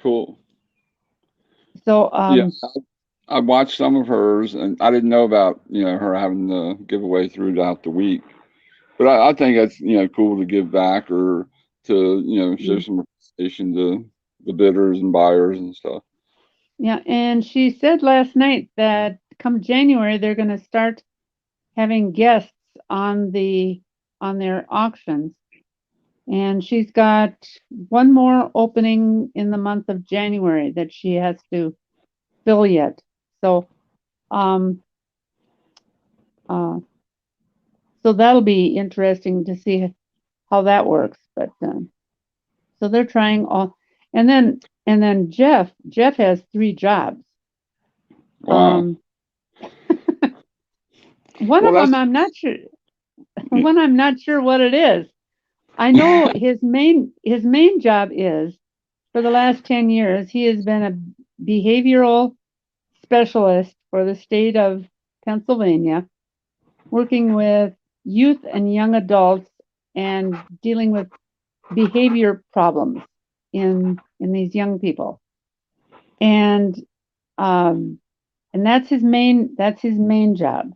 Cool. So yeah, I watched some of hers, and I didn't know about her having the giveaway throughout the week. But I think that's cool to give back or to show some appreciation to the bidders and buyers and stuff. Yeah, and she said last night that come January they're going to start having guests on their auctions, and she's got one more opening in the month of January that she has to fill yet. So so that'll be interesting to see how that works. But so they're trying all, and then Jeff has 3 jobs. Wow. One of them I'm not sure. One I'm not sure what it is. I know his main job is, for the last 10 years, he has been a behavioral specialist for the state of Pennsylvania, working with youth and young adults and dealing with behavior problems in these young people. And that's his main job.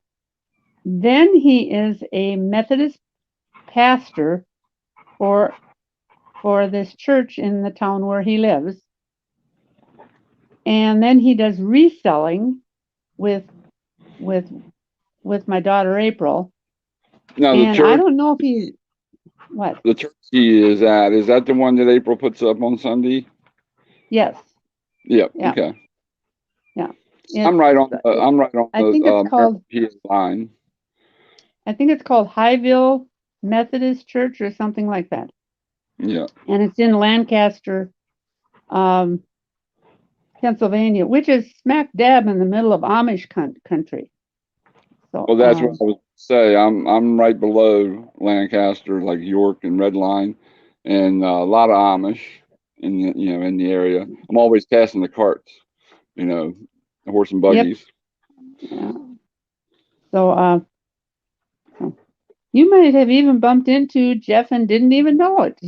Then he is a Methodist pastor for this church in the town where he lives. And then he does reselling with with my daughter April. Now And I don't know if the church he is at, is that the one that April puts up on Sunday? Yes. Yep. Yeah. Okay. Yeah. I'm right on I think it's called line. I think it's called Highville Methodist Church or something like that. Yeah. And it's in Lancaster, Pennsylvania, which is smack dab in the middle of Amish country. So, Well, that's what I was say. I'm right below Lancaster, like York and Red Line, and a lot of Amish in the area. I'm always passing the carts, the horse and buggies. Yep. Yeah. So you might have even bumped into Jeff and didn't even know it.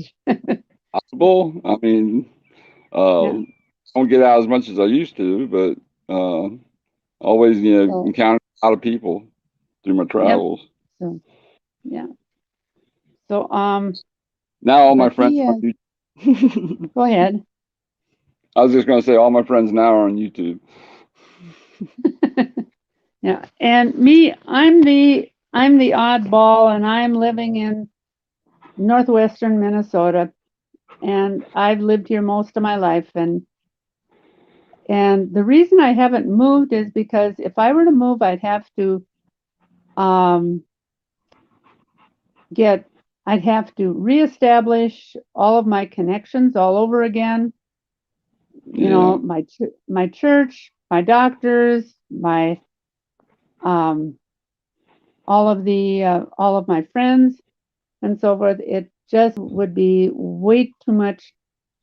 Possible. I mean, I don't get out as much as I used to, but always encounter a lot of people through my travels. Yep. So yeah. So now all my friends are on YouTube. Go ahead. I was just going to say all my friends now are on YouTube. Yeah, and me, I'm the oddball, and I'm living in northwestern Minnesota, and I've lived here most of my life, and the reason I haven't moved is because if I were to move, I'd have to reestablish all of my connections all over again. You know, my church, my doctors, my all of my friends and so forth. It just would be way too much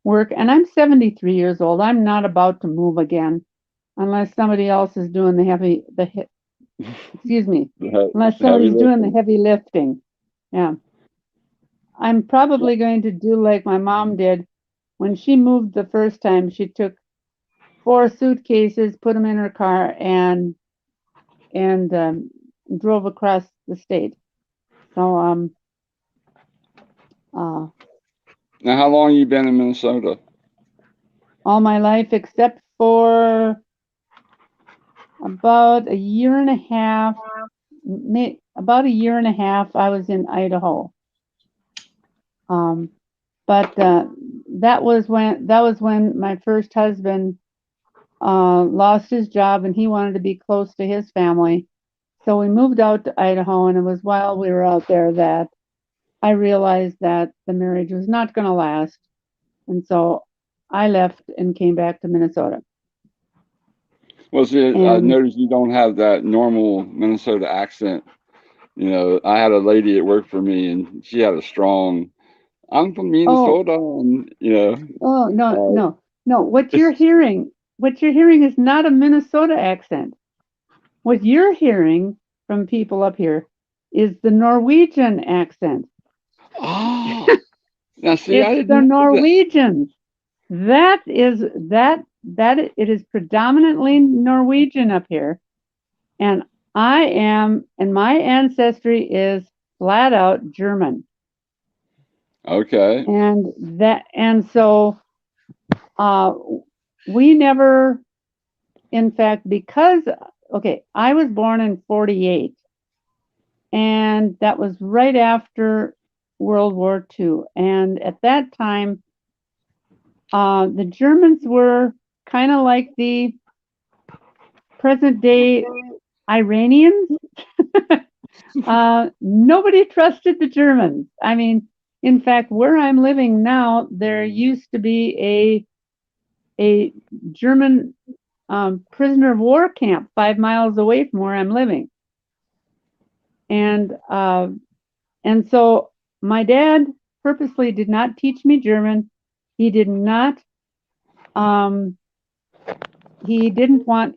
work. And I'm 73 years old. I'm not about to move again unless somebody else is doing unless somebody's doing the heavy lifting. Yeah. I'm probably going to do like my mom did when she moved the first time. She took 4 suitcases, put them in her car, and drove across the state. So now, how long you been in Minnesota? All my life, except for about a year and a half. About a year and a half, I was in Idaho. But that was when my first husband lost his job, and he wanted to be close to his family. So we moved out to Idaho, and it was while we were out there that I realized that the marriage was not going to last. And so I left and came back to Minnesota. Well, see, I noticed you don't have that normal Minnesota accent. I had a lady that worked for me, and she had a strong, I'm from Minnesota, Oh, no. What you're hearing is not a Minnesota accent. What you're hearing from people up here is the Norwegian accent. Oh, now see, it's I didn't the know Norwegians. That it is predominantly Norwegian up here, and my ancestry is flat out German. Okay. And so we never, in fact, I was born in 1948, and that was right after World War II. And at that time, the Germans were kind of like the present day Iranians. Nobody trusted the Germans. I mean, in fact, where I'm living now, there used to be a German prisoner of war camp 5 miles away from where I'm living. And so my dad purposely did not teach me German. He did not. He didn't want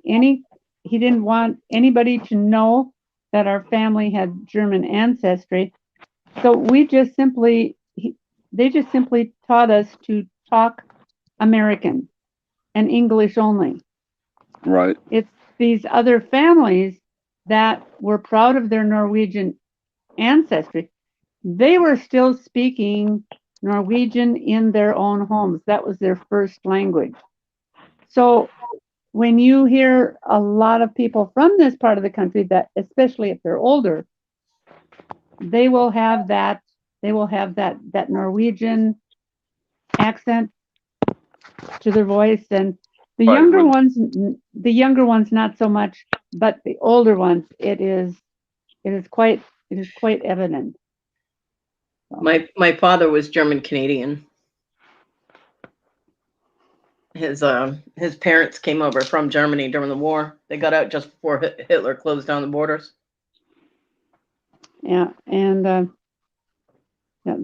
anybody to know that our family had German ancestry. So they just simply taught us to talk American and English only. Right. It's these other families that were proud of their Norwegian ancestry. They were still speaking Norwegian in their own homes. That was their first language. So when you hear a lot of people from this part of the country, that especially if they're older, they will have that Norwegian accent to their voice, and the younger ones not so much, but the older ones, it is quite evident. So. My father was German Canadian. His parents came over from Germany during the war. They got out just before Hitler closed down the borders. Yeah, and yeah,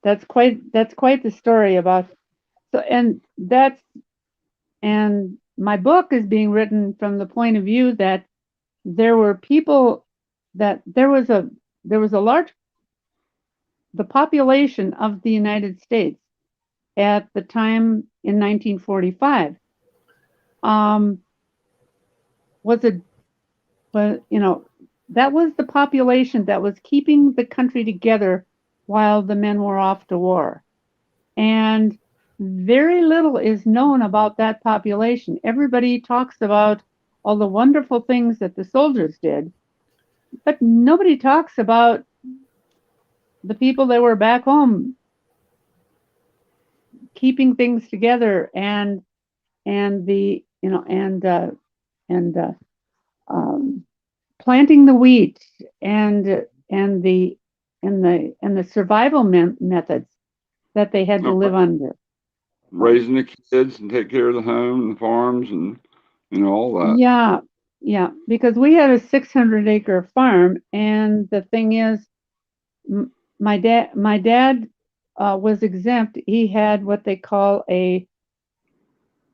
that's quite the story about. So and my book is being written from the point of view that there were people that there was a large, the population of the United States at the time in 1945 that was the population that was keeping the country together while the men were off to war. And very little is known about that population. Everybody talks about all the wonderful things that the soldiers did, but nobody talks about the people that were back home keeping things together and the planting the wheat and the survival methods that they had to live under. Raising the kids and take care of the home and the farms and all that. Yeah, because we had a 600-acre farm, and the thing is, my dad was exempt. He had what they call a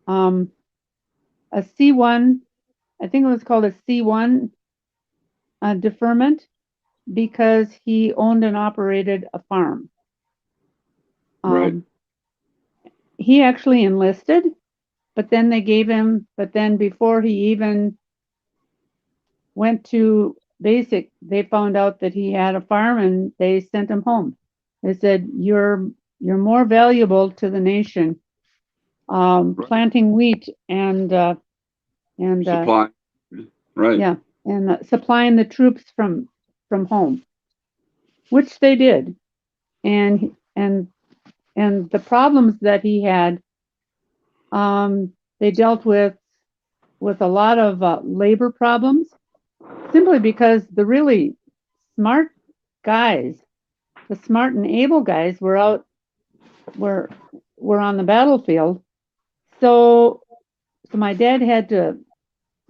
C1, I think it was called a C1 deferment, because he owned and operated a farm. Right. He actually enlisted, but then before he even went to basic, they found out that he had a farm and they sent him home. They said, you're more valuable to the nation planting wheat and supply. Right. Yeah, and supplying the troops from home, which they did. And the problems that he had, they dealt with a lot of labor problems, simply because the really smart guys, the smart and able guys, were on the battlefield. So my dad had to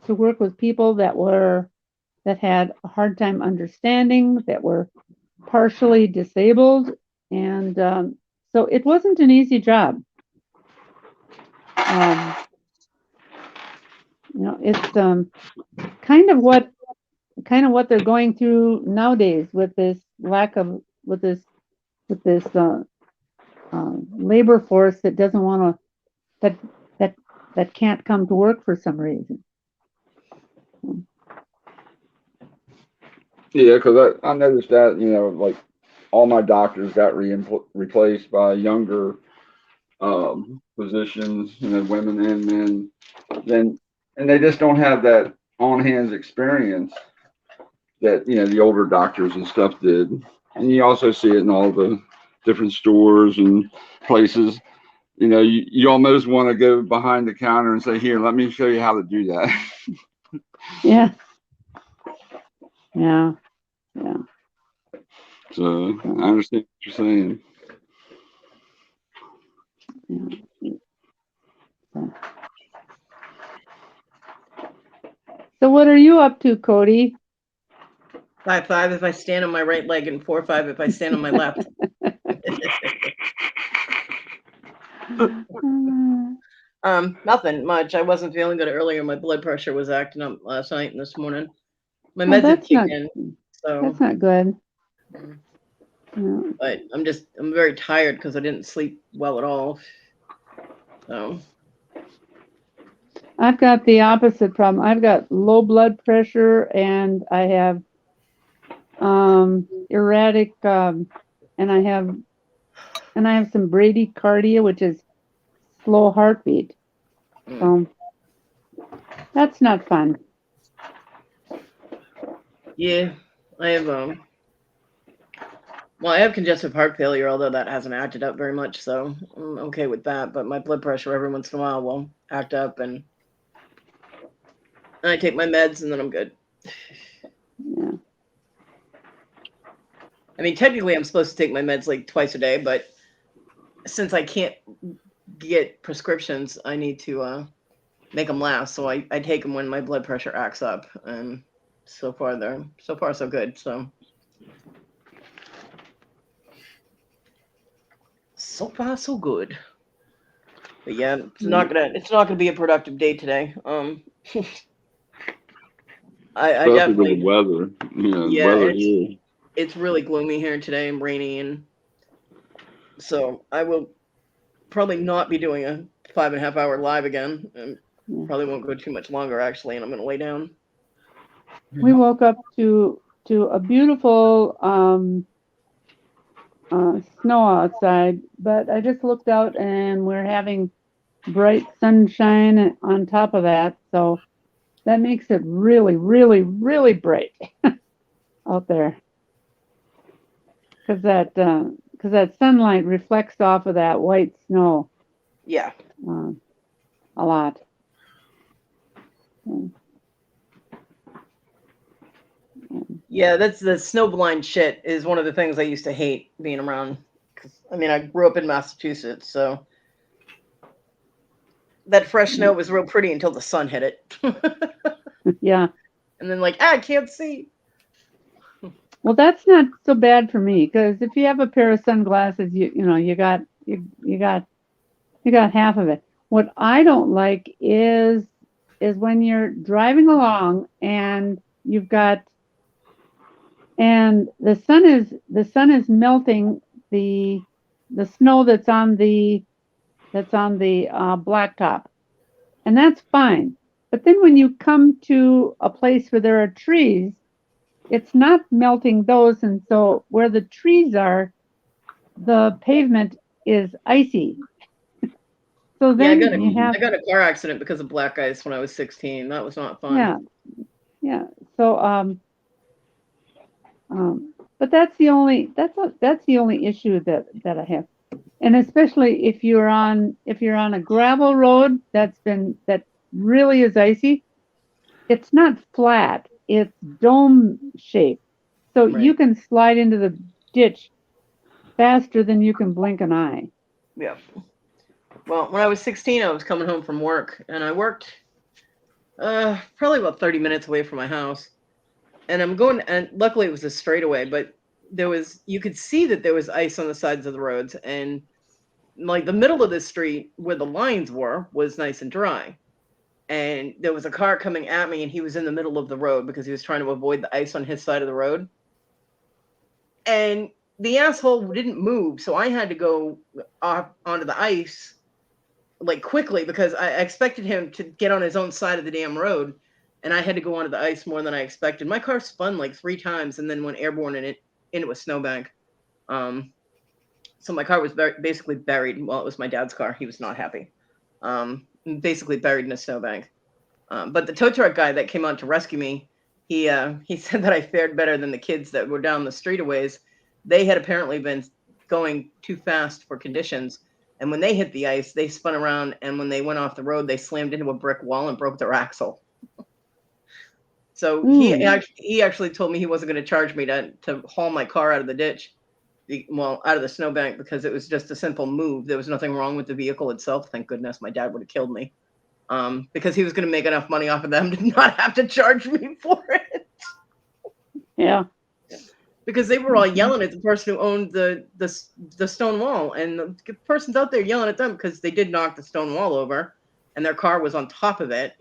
work with people that had a hard time understanding, that were partially disabled, and so it wasn't an easy job. It's kind of what they're going through nowadays with this labor force that doesn't want to, that can't come to work for some reason. Yeah, because I noticed that, like all my doctors got replaced by younger physicians, women and men. And they just don't have that on-hands experience that, the older doctors and stuff did. And you also see it in all the different stores and places. You almost want to go behind the counter and say, here, let me show you how to do that. Yeah. So I understand what you're saying. So what are you up to, Kodi? 5'5" if I stand on my right leg and 4'5" if I stand on my left. Nothing much. I wasn't feeling good earlier. My blood pressure was acting up last night and this morning. My meds had kicked in, so that's not good. Yeah. But I'm very tired because I didn't sleep well at all. So I've got the opposite problem. I've got low blood pressure, and I have erratic, and I have some bradycardia, which is slow heartbeat. So That's not fun. Yeah, I have well, I have congestive heart failure, although that hasn't acted up very much, so I'm okay with that. But my blood pressure every once in a while will act up, and I take my meds, and then I'm good. Yeah. I mean, technically, I'm supposed to take my meds like twice a day, but since I can't get prescriptions, I need to make them last. So I take them when my blood pressure acts up, and so far so good. So far so good. But yeah, it's not gonna be a productive day today. I Especially with the definitely, weather. Yeah, the yeah, weather and here. it's really gloomy here today and rainy, and so I will probably not be doing a 5.5 hour live again, and probably won't go too much longer actually, and I'm gonna lay down. We woke up to a beautiful snow outside, but I just looked out and we're having bright sunshine on top of that, so that makes it really, really, really bright out there. Because that sunlight reflects off of that white snow. Yeah. A lot. Yeah, that's the snowblind shit is one of the things I used to hate being around. 'Cause, I mean, I grew up in Massachusetts, so that fresh snow was real pretty until the sun hit it. Yeah. And then I can't see. Well, that's not so bad for me because if you have a pair of sunglasses, you got half of it. What I don't like is when you're driving along and the sun is melting the snow that's on the blacktop, and that's fine. But then when you come to a place where there are trees, it's not melting those, and so where the trees are, the pavement is icy. So then I got a car accident because of black ice when I was 16. That was not fun. Yeah. So but that's the only issue that I have, and especially if you're on a gravel road that really is icy, it's not flat, it's dome shaped, so you can slide into the ditch faster than you can blink an eye. Yeah. Well, when I was 16, I was coming home from work, and I worked probably about 30 minutes away from my house. And I'm going, and luckily it was a straightaway, but you could see that there was ice on the sides of the roads, and the middle of the street where the lines were was nice and dry. And there was a car coming at me, and he was in the middle of the road because he was trying to avoid the ice on his side of the road. And the asshole didn't move, so I had to go off onto the ice quickly because I expected him to get on his own side of the damn road, and I had to go onto the ice more than I expected. My car spun 3 times and then went airborne into a snowbank. So my car was basically buried. Well, it was my dad's car. He was not happy. Basically buried in a snowbank. But the tow truck guy that came out to rescue me, he said that I fared better than the kids that were down the street a ways. They had apparently been going too fast for conditions, and when they hit the ice, they spun around, and when they went off the road, they slammed into a brick wall and broke their axle. So he actually told me he wasn't going to charge me to haul my car out of the ditch, out of the snowbank, because it was just a simple move. There was nothing wrong with the vehicle itself. Thank goodness. My dad would have killed me. Because he was going to make enough money off of them to not have to charge me for it. Yeah. Because they were all yelling at the person who owned the stone wall, and the person's out there yelling at them because they did knock the stone wall over, and their car was on top of it,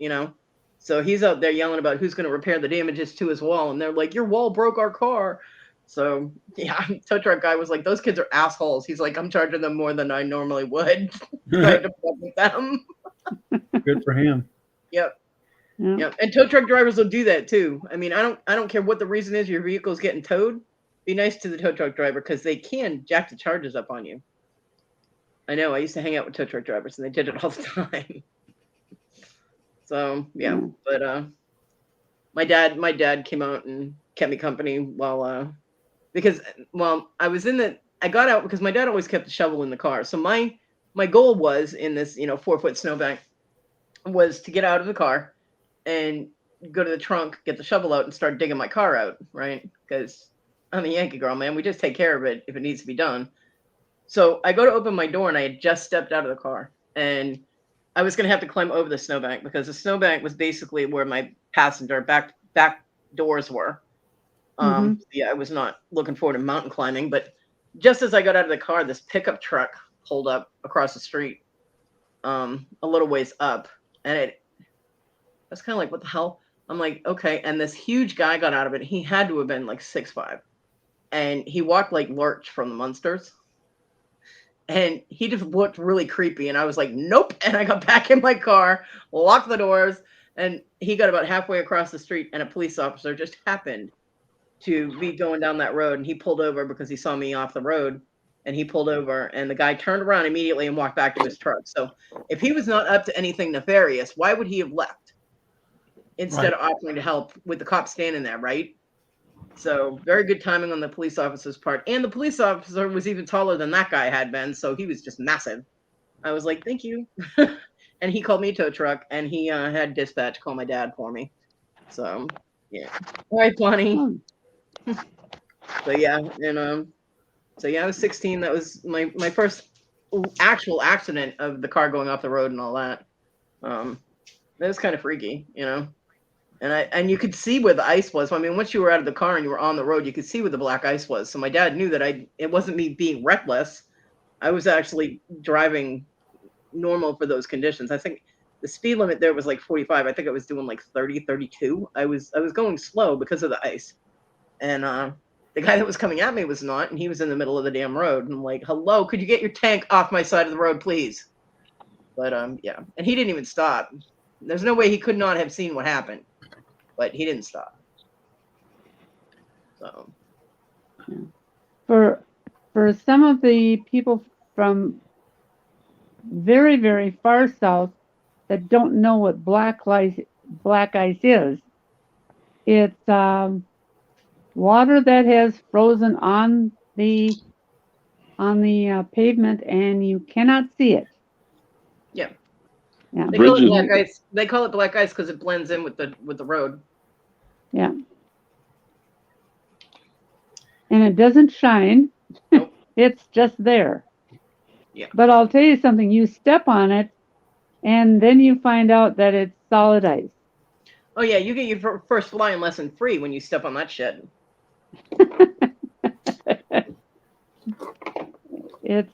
So he's out there yelling about who's going to repair the damages to his wall, and they're like, "Your wall broke our car." So yeah, tow truck guy was like, "Those kids are assholes." He's like, "I'm charging them more than I normally would." So I had to fuck with them. Good for him. Yep. Yep. And tow truck drivers will do that too. I mean, I don't care what the reason is your vehicle's getting towed. Be nice to the tow truck driver because they can jack the charges up on you. I know. I used to hang out with tow truck drivers and they did it all the time. So yeah, Yeah. but my dad came out and kept me company while because I got out because my dad always kept the shovel in the car. So my goal was in this 4-foot snowbank was to get out of the car and go to the trunk, get the shovel out, and start digging my car out, right? Because I'm a Yankee girl, man. We just take care of it if it needs to be done. So I go to open my door, and I had just stepped out of the car, and I was going to have to climb over the snowbank because the snowbank was basically where my passenger back doors were. Yeah, I was not looking forward to mountain climbing, but just as I got out of the car, this pickup truck pulled up across the street, a little ways up, and I was kind of like, what the hell? I'm like, okay. And this huge guy got out of it. He had to have been like 6'5", and he walked like Lurch from the Munsters. And he just looked really creepy. And I was like, nope. And I got back in my car, locked the doors, and he got about halfway across the street, and a police officer just happened to be going down that road. And he pulled over because he saw me off the road. And he pulled over, and the guy turned around immediately and walked back to his truck. So if he was not up to anything nefarious, why would he have left instead of offering to help with the cop standing there, right? So very good timing on the police officer's part. And the police officer was even taller than that guy had been, so he was just massive. I was like, thank you. And he called me tow truck, and he had dispatch call my dad for me. So, yeah. All right, Bonnie. So, yeah. And, so, yeah, I was 16. That was my first actual accident of the car going off the road and all that. That was kind of freaky, And you could see where the ice was. I mean, once you were out of the car and you were on the road, you could see where the black ice was. So my dad knew that it wasn't me being reckless. I was actually driving normal for those conditions. I think the speed limit there was like 45. I think I was doing like 30, 32. I was going slow because of the ice. And the guy that was coming at me was not, and he was in the middle of the damn road. And I'm like, hello, could you get your tank off my side of the road, please? But yeah. And he didn't even stop. There's no way he could not have seen what happened. But he didn't stop. So, for some of the people from very, very far south that don't know what black ice is, it's water that has frozen on the pavement, and you cannot see it. yeah. Yeah. They call it black ice. They call it black ice because it blends in with the road. Yeah. And it doesn't shine. Nope. It's just there. Yeah. But I'll tell you something, you step on it and then you find out that it's solid ice. Oh yeah, you get your first flying lesson free when you step on that shit. It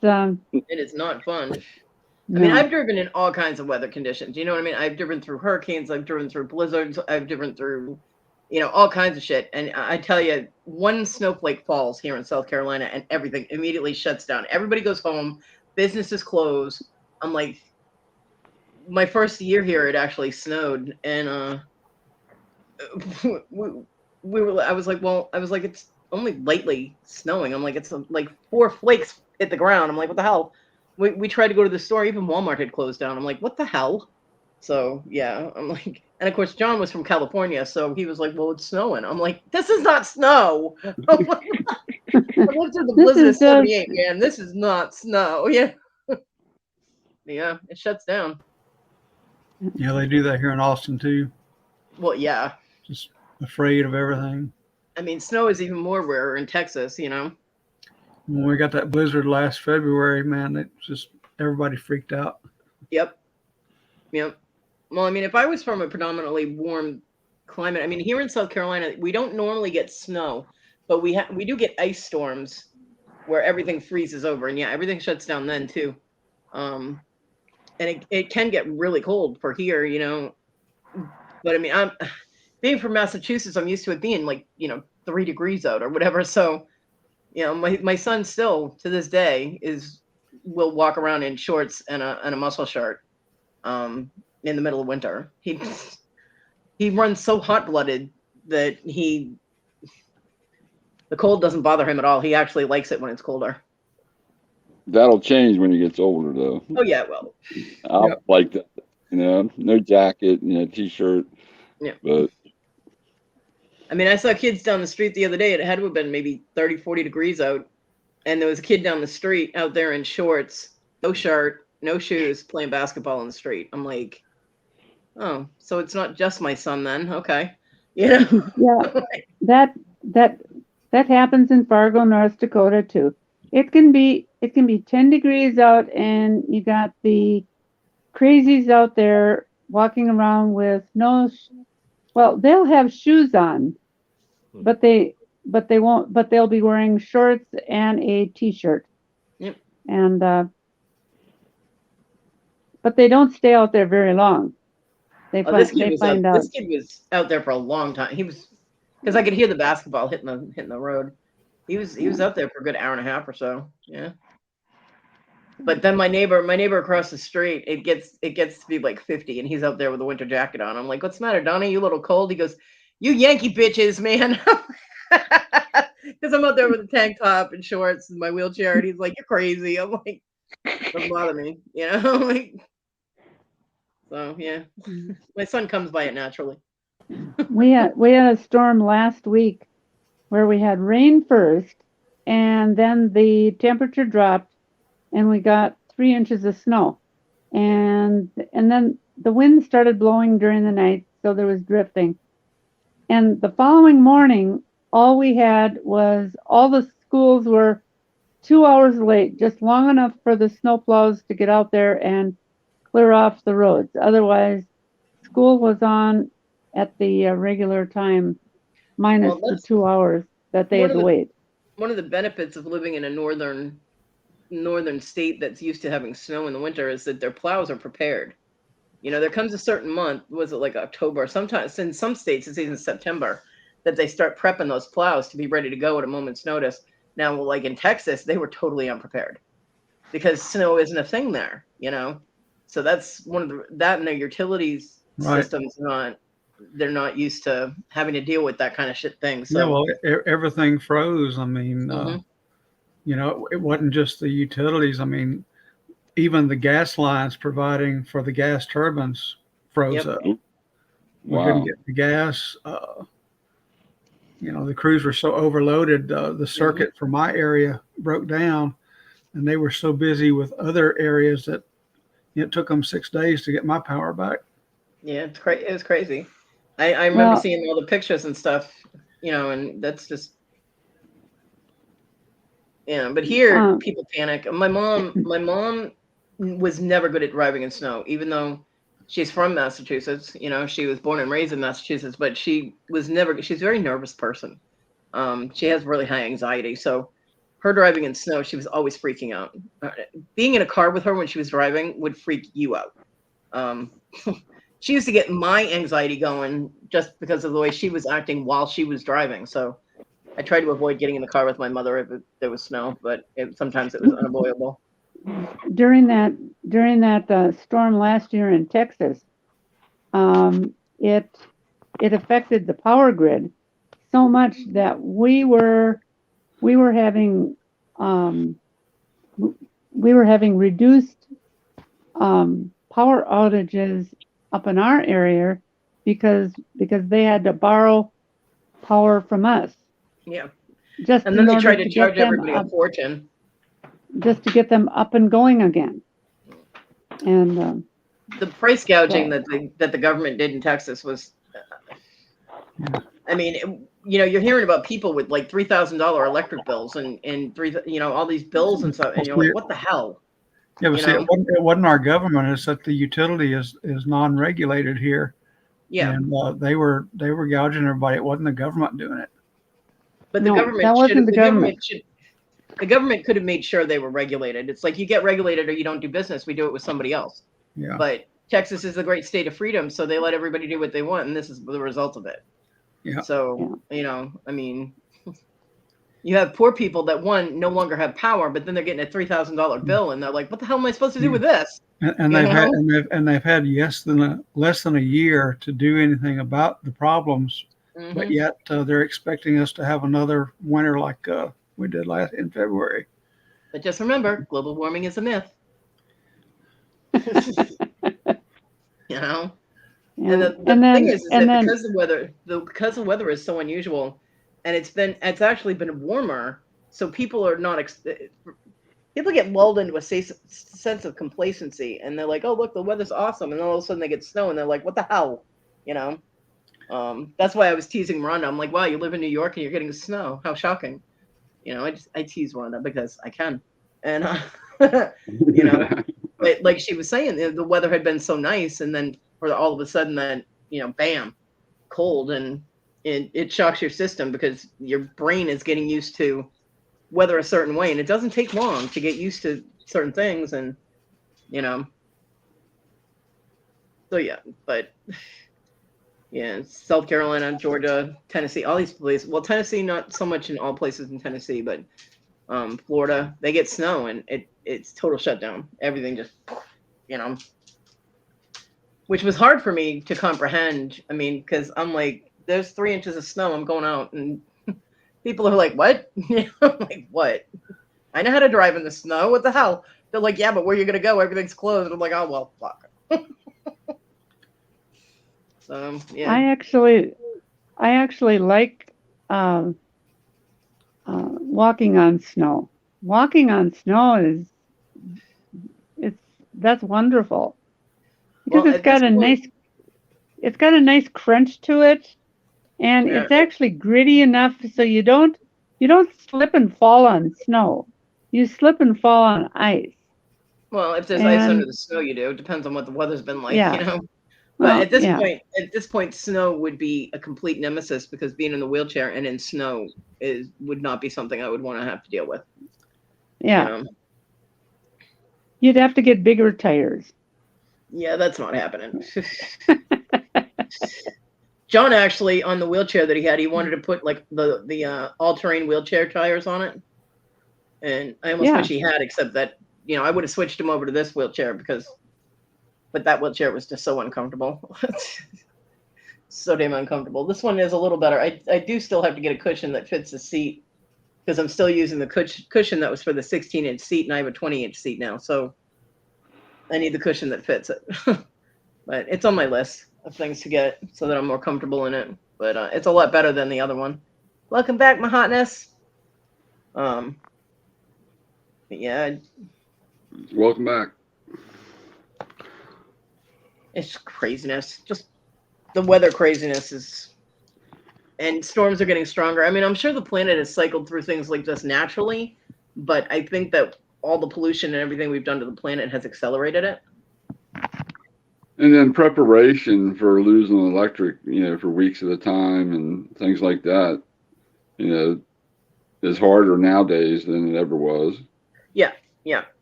is not fun. No. I mean, I've driven in all kinds of weather conditions. You know what I mean? I've driven through hurricanes, I've driven through blizzards, I've driven through all kinds of shit. And I tell you, one snowflake falls here in South Carolina and everything immediately shuts down. Everybody goes home, businesses close. I'm like, my first year here, it actually snowed, and I was like, it's only lightly snowing. I'm like, it's like 4 flakes hit the ground. I'm like, what the hell? We tried to go to the store, even Walmart had closed down. I'm like, what the hell? So yeah, I'm like, and of course John was from California, so he was like, well, it's snowing. I'm like, this is not snow. I lived through the blizzard of 78, man. This is not snow. Yeah. Yeah, it shuts down. Yeah, they do that here in Austin too. Well, yeah. Just afraid of everything. I mean, snow is even more rare in Texas, When we got that blizzard last February, man, it just everybody freaked out. Yep. Well, I mean, if I was from a predominantly warm climate, I mean, here in South Carolina, we don't normally get snow, but we do get ice storms where everything freezes over, and yeah, everything shuts down then too. And it can get really cold for here, But I mean, I'm being from Massachusetts, I'm used to it being like 3 degrees out or whatever. So, my son still to this day will walk around in shorts and a muscle shirt, in the middle of winter. He runs so hot blooded that the cold doesn't bother him at all. He actually likes it when it's colder. That'll change when he gets older, though. Oh yeah, well, I'll like that. no jacket, t-shirt. Yeah. But I mean, I saw kids down the street the other day. It had to have been maybe 30, 40 degrees out. And there was a kid down the street out there in shorts, no shirt, no shoes, playing basketball in the street. I'm like, oh, so it's not just my son then. Okay. Yeah, that happens in Fargo, North Dakota too. It can be 10 degrees out and you got the crazies out there walking around with they'll have shoes on, but they'll be wearing shorts and a t-shirt. Yep. And but they don't stay out there very long. This kid was out there for a long time. He was, because I could hear the basketball hitting the road. He was out there for a good hour and a half or so. Yeah. But then my neighbor across the street, it gets to be like 50, and he's out there with a winter jacket on. I'm like, what's the matter, Donnie? You a little cold? He goes, you Yankee bitches, man. Because I'm out there with a tank top and shorts and my wheelchair, and he's like, you're crazy. I'm like, doesn't bother me, like. So yeah, my son comes by it naturally. We had a storm last week where we had rain first, and then the temperature dropped, and we got 3 inches of snow, and then the wind started blowing during the night, so there was drifting. And the following morning, all we had was all the schools were 2 hours late, just long enough for the snowplows to get out there and clear off the roads. Otherwise, school was on at the regular time, minus the 2 hours that they had to wait. One of the benefits of living in a northern state that's used to having snow in the winter is that their plows are prepared. There comes a certain month, was it like October? Sometimes in some states it's even September that they start prepping those plows to be ready to go at a moment's notice. Now, like in Texas, they were totally unprepared because snow isn't a thing there. So that's one of that and their utilities systems they're not used to having to deal with that kind of shit thing. So yeah, well, everything froze. I mean, it wasn't just the utilities. I mean, even the gas lines providing for the gas turbines froze up. We couldn't get the gas. The crews were so overloaded. The circuit for my area broke down, and they were so busy with other areas that it took them 6 days to get my power back. Yeah, it was crazy. I remember seeing all the pictures and stuff, and that's just, but here people panic. My mom was never good at driving in snow, even though she's from Massachusetts. She was born and raised in Massachusetts, but she's a very nervous person. She has really high anxiety. So her driving in snow, she was always freaking out. Being in a car with her when she was driving would freak you out. She used to get my anxiety going just because of the way she was acting while she was driving. So I tried to avoid getting in the car with my mother if there was snow, but sometimes it was unavoidable. During that storm last year in Texas, it affected the power grid so much that we were having reduced power outages up in our area because they had to borrow power from us. Yeah. And then they tried to charge everybody a fortune. Just to get them up and going again. And the price gouging that the government did in Texas was, I mean, you're hearing about people with like $3,000 electric bills and all these bills and stuff, and you're like, what the hell? Yeah, but see, it wasn't our government. It's that the utility is non-regulated here. Yeah, and they were gouging everybody. It wasn't the government doing it. But the government could have made sure they were regulated. It's like you get regulated or you don't do business. We do it with somebody else. Yeah. But Texas is a great state of freedom, so they let everybody do what they want, and this is the result of it. Yeah. So I mean, you have poor people that no longer have power, but then they're getting a $3,000 bill, and they're like, "What the hell am I supposed to do with this?" And they've had less than a year to do anything about the problems, but yet they're expecting us to have another winter like we did last in February. But just remember, global warming is a myth. you know. Yeah. And the thing is that because the weather is so unusual, and it's actually been warmer, so people are not people get lulled into a sense of complacency, and they're like, oh look, the weather's awesome, and then all of a sudden they get snow, and they're like, what the hell, you know. That's why I was teasing Rhonda. I'm like, wow, you live in New York and you're getting snow, how shocking, you know. I tease Rhonda because I can, and you know. But like she was saying, the weather had been so nice, and then for all of a sudden, then bam, cold, and it shocks your system because your brain is getting used to weather a certain way, and it doesn't take long to get used to certain things, and so yeah. But yeah, South Carolina, Georgia, Tennessee, all these places. Well, Tennessee, not so much in all places in Tennessee, but Florida, they get snow, and it's total shutdown. Everything just, which was hard for me to comprehend. I mean, because I'm like, there's 3 inches of snow. I'm going out, and people are like, what? I'm like, what? I know how to drive in the snow. What the hell? They're like, yeah, but where are you going to go? Everything's closed. I'm like, oh, well, fuck. So, yeah. I actually like walking on snow. Walking on snow that's wonderful because Well, it's got a nice crunch to it, and Yeah. it's actually gritty enough so you don't slip and fall on snow. You slip and fall on ice. Well, if there's ice under And the snow, you do. It depends on what the weather's been like, yeah, But well, at this yeah, point, snow would be a complete nemesis because being in the wheelchair and in snow would not be something I would want to have to deal with. yeah. You'd have to get bigger tires. Yeah, that's not happening. John actually, on the wheelchair that he had, he wanted to put like the all-terrain wheelchair tires on it, and I almost wish he had, except that I would have switched him over to this wheelchair but that wheelchair was just so uncomfortable. So damn uncomfortable. This one is a little better. I do still have to get a cushion that fits the seat because I'm still using the cushion that was for the 16-inch seat, and I have a 20-inch seat now, so I need the cushion that fits it. But it's on my list of things to get so that I'm more comfortable in it. But it's a lot better than the other one. Welcome back, my hotness. But yeah. Welcome back. It's craziness. Just the weather craziness and storms are getting stronger. I mean, I'm sure the planet has cycled through things like this naturally, but I think that all the pollution and everything we've done to the planet has accelerated it. And then preparation for losing electric, for weeks at a time and things like that, is harder nowadays than it ever was. Yeah.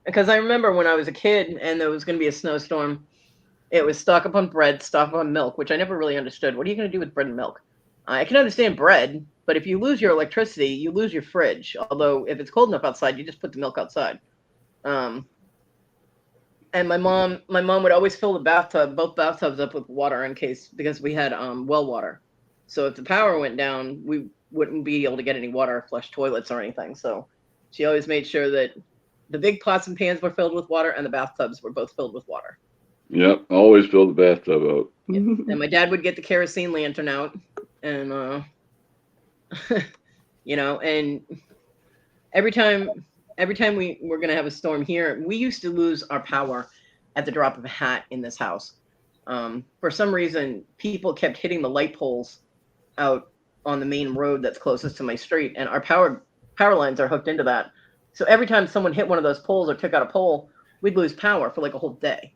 Because I remember when I was a kid and there was going to be a snowstorm, it was stock up on bread, stock up on milk, which I never really understood. What are you going to do with bread and milk? I can understand bread, but if you lose your electricity, you lose your fridge. Although if it's cold enough outside, you just put the milk outside. And my mom would always fill both bathtubs up with water because we had well water. So if the power went down, we wouldn't be able to get any water or flush toilets or anything. So she always made sure that the big pots and pans were filled with water and the bathtubs were both filled with water. Yep, always fill the bathtub up. And my dad would get the kerosene lantern out, and and every time we were gonna have a storm here, we used to lose our power at the drop of a hat in this house. For some reason, people kept hitting the light poles out on the main road that's closest to my street, and our power lines are hooked into that. So every time someone hit one of those poles or took out a pole, we'd lose power for like a whole day.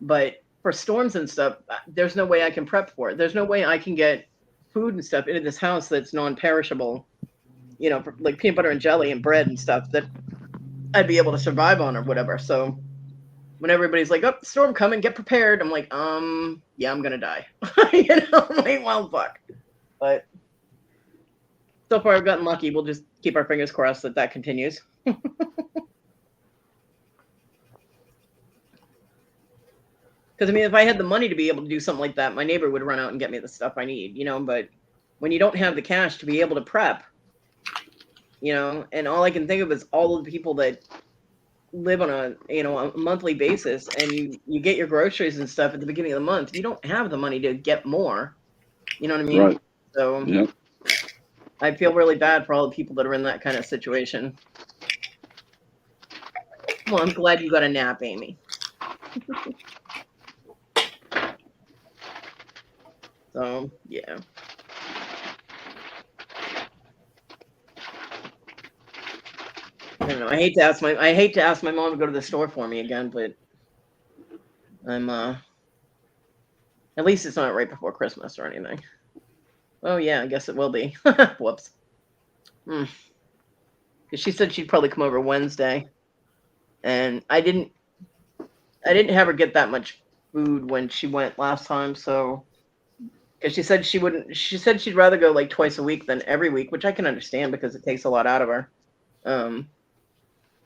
But for storms and stuff, there's no way I can prep for it. There's no way I can get food and stuff into this house that's non-perishable, for like peanut butter and jelly and bread and stuff that I'd be able to survive on or whatever. So when everybody's like, oh, storm coming, get prepared. I'm like, yeah, I'm going to die. I'm like, well, fuck. But so far I've gotten lucky. We'll just keep our fingers crossed that continues. Because, I mean, if I had the money to be able to do something like that, my neighbor would run out and get me the stuff I need, but when you don't have the cash to be able to prep, and all I can think of is all of the people that live on a monthly basis and you get your groceries and stuff at the beginning of the month, you don't have the money to get more. You know what I mean? Right. So Yep. I feel really bad for all the people that are in that kind of situation. Well, I'm glad you got a nap, Amy. So yeah. I don't know. I hate to ask my mom to go to the store for me again, but I'm at least it's not right before Christmas or anything. Oh yeah, I guess it will be. Whoops. Because she said she'd probably come over Wednesday, and I didn't have her get that much food when she went last time. So because she said she wouldn't, she said she'd rather go like twice a week than every week, which I can understand because it takes a lot out of her.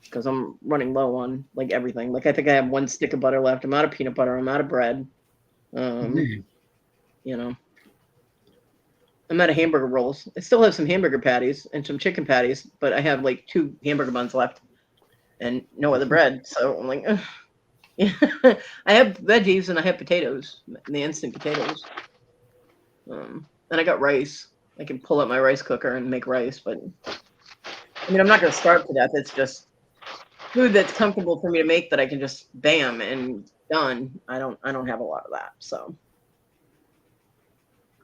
Because I'm running low on like everything. Like I think I have 1 stick of butter left. I'm out of peanut butter. I'm out of bread. You know, I'm out of hamburger rolls. I still have some hamburger patties and some chicken patties, but I have like 2 hamburger buns left and no other bread. So I'm like, yeah. I have veggies and I have potatoes, the instant potatoes. And I got rice. I can pull out my rice cooker and make rice, but I mean, I'm not going to starve to death. It's just food that's comfortable for me to make that I can just bam and done. I don't have a lot of that. So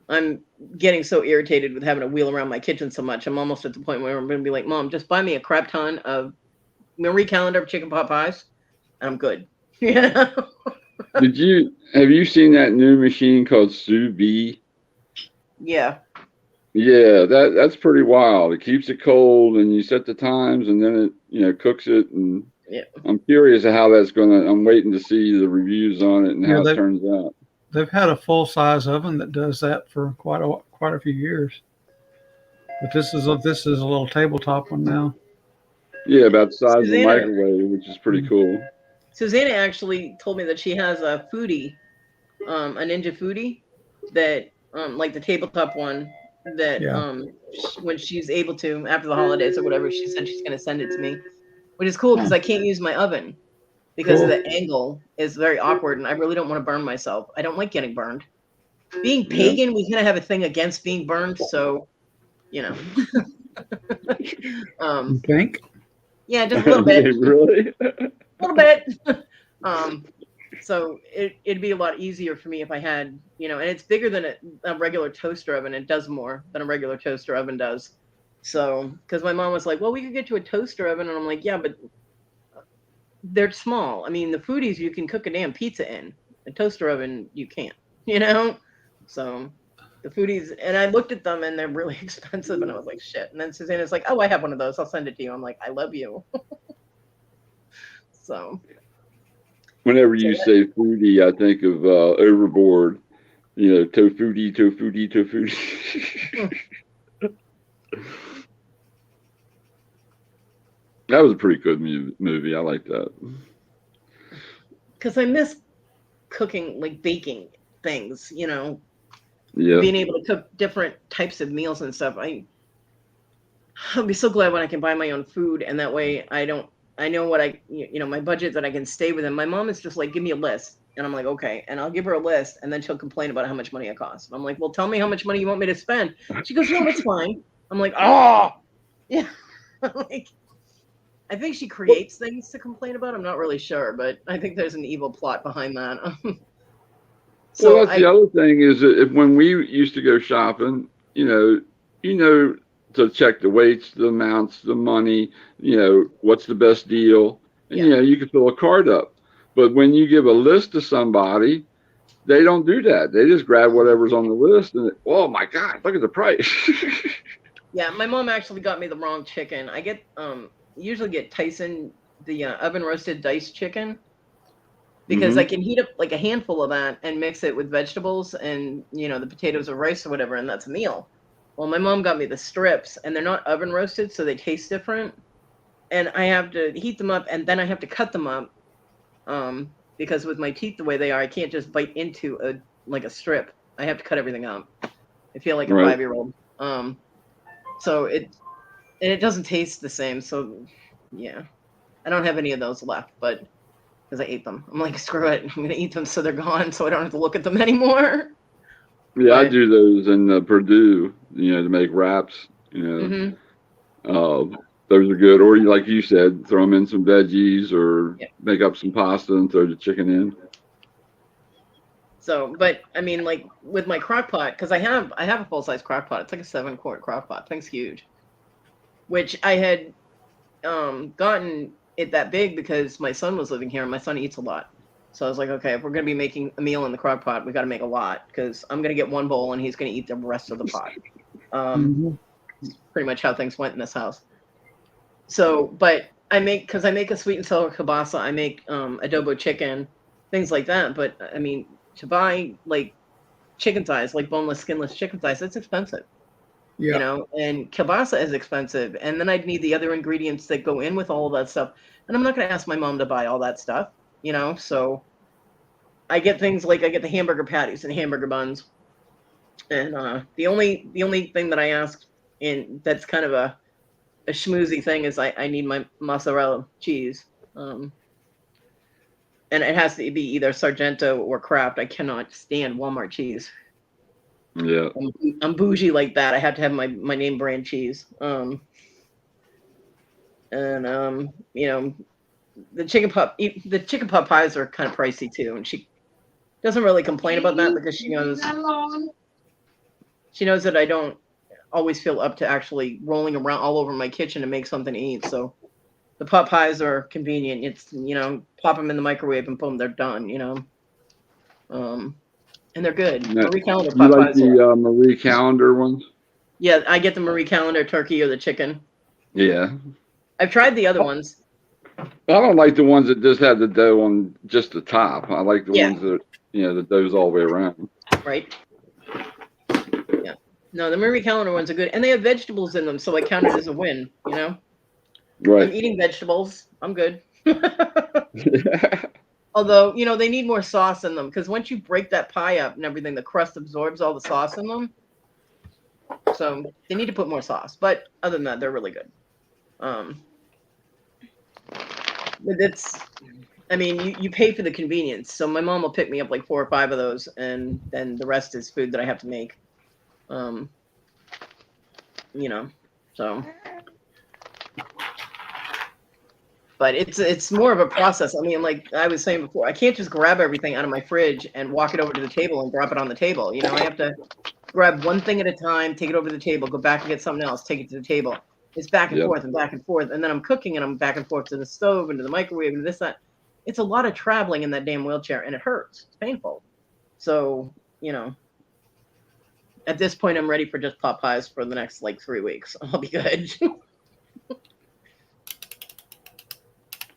I'm getting so irritated with having to wheel around my kitchen so much. I'm almost at the point where I'm going to be like, Mom, just buy me a crap ton of Marie Calendar chicken pot pies and I'm good. Yeah. Have you seen that new machine called sous vide? Yeah. Yeah, that's pretty wild. It keeps it cold and you set the times and then it cooks it, and Yeah. I'm curious how that's I'm waiting to see the reviews on it and how it turns out. They've had a full size oven that does that for quite a few years. But this is a little tabletop one now. Yeah, about the size of a Susanna- microwave, which is pretty cool. Susanna actually told me that she has a foodie, a Ninja foodie that like the tabletop one that when she's able to after the holidays or whatever, she said she's going to send it to me, which is cool because I can't use my oven because the angle is very awkward and I really don't want to burn myself. I don't like getting burned. Being pagan, we kind of have a thing against being burned, so you know. You think? Yeah, just a little bit. Really? A little bit. So it'd be a lot easier for me if I had, and it's bigger than a regular toaster oven. It does more than a regular toaster oven does. So, because my mom was like, well, we could get you a toaster oven. And I'm like, yeah, but they're small. I mean, the foodies, you can cook a damn pizza in. A toaster oven, you can't, So the foodies, and I looked at them and they're really expensive. And I was like, shit. And then Susanna's like, oh, I have one of those. I'll send it to you. I'm like, I love you. So. Whenever you say foodie, I think of Overboard. Tofuti. That was a pretty good movie. I like that. Because I miss cooking, like baking things, Yeah. Being able to cook different types of meals and stuff. I'll be so glad when I can buy my own food, and that way I know what my budget that I can stay within. My mom is just like, give me a list. And I'm like, okay. And I'll give her a list and then she'll complain about how much money it costs. And I'm like, well, tell me how much money you want me to spend. She goes, no, it's fine. I'm like, oh, yeah. Like, I think she creates things to complain about. I'm not really sure, but I think there's an evil plot behind that. So that's the other thing is that when we used to go shopping, to check the weights, the amounts, the money, what's the best deal. And, you can fill a cart up. But when you give a list to somebody, they don't do that. They just grab whatever's on the list and, oh, my God, look at the price. Yeah, my mom actually got me the wrong chicken. I usually get Tyson, the oven roasted diced chicken, because I can heat up like a handful of that and mix it with vegetables and, the potatoes or rice or whatever, and that's a meal. Well, my mom got me the strips, and they're not oven roasted, so they taste different. And I have to heat them up, and then I have to cut them up, because with my teeth the way they are, I can't just bite into a strip. I have to cut everything up. I feel like a 5-year-old. So it doesn't taste the same. So yeah, I don't have any of those left, but because I ate them, I'm like, screw it, I'm gonna eat them so they're gone, so I don't have to look at them anymore. Yeah, I But- do those in Purdue, to make wraps. Mhm. Those are good. Or like you said, throw them in some veggies or Yeah. make up some pasta and throw the chicken in. So, but I mean, like with my crock pot, because I have a full size crock pot. It's like a 7-quart crock pot. Thing's huge. Which I had gotten it that big because my son was living here and my son eats a lot. So I was like, okay, if we're gonna be making a meal in the crock pot, we got to make a lot because I'm gonna get one bowl and he's gonna eat the rest of the pot. Pretty much how things went in this house. So, but I make a sweet and sour kielbasa. I make adobo chicken, things like that. But I mean, to buy like chicken thighs, like boneless, skinless chicken thighs, it's expensive. Yeah. And kielbasa is expensive. And then I'd need the other ingredients that go in with all of that stuff. And I'm not going to ask my mom to buy all that stuff, So I get things like I get the hamburger patties and hamburger buns. And the only thing that I ask in that's kind of a schmoozy thing is I need my mozzarella cheese. And it has to be either Sargento or Kraft. I cannot stand Walmart cheese. Yeah. I'm bougie like that. I have to have my name brand cheese. The chicken pot pies are kind of pricey too, and she doesn't really complain about that because she knows that I don't always feel up to actually rolling around all over my kitchen to make something to eat. So the pot pies are convenient. It's pop them in the microwave and boom, they're done. And they're good. Marie Calendar pot You like pies. the Marie Calendar ones? Yeah, I get the Marie Calendar turkey or the chicken. Yeah. I've tried the other ones. I don't like the ones that just have the dough on just the top. I like the Yeah. ones that the dough's all the way around. Right. Yeah. No, the Marie Calendar ones are good, and they have vegetables in them, so I count it as a win. Right. I'm eating vegetables. I'm good. Although, they need more sauce in them because once you break that pie up and everything, the crust absorbs all the sauce in them. So they need to put more sauce. But other than that, they're really good. But you pay for the convenience. So my mom will pick me up like 4 or 5 of those, and then the rest is food that I have to make. So. But it's more of a process. I mean, like I was saying before, I can't just grab everything out of my fridge and walk it over to the table and drop it on the table. I have to grab one thing at a time, take it over to the table, go back and get something else, take it to the table. It's back and forth and back and forth. And then I'm cooking and I'm back and forth to the stove and to the microwave and this, that. It's a lot of traveling in that damn wheelchair and it hurts. It's painful. So, at this point, I'm ready for just pot pies for the next 3 weeks. I'll be good.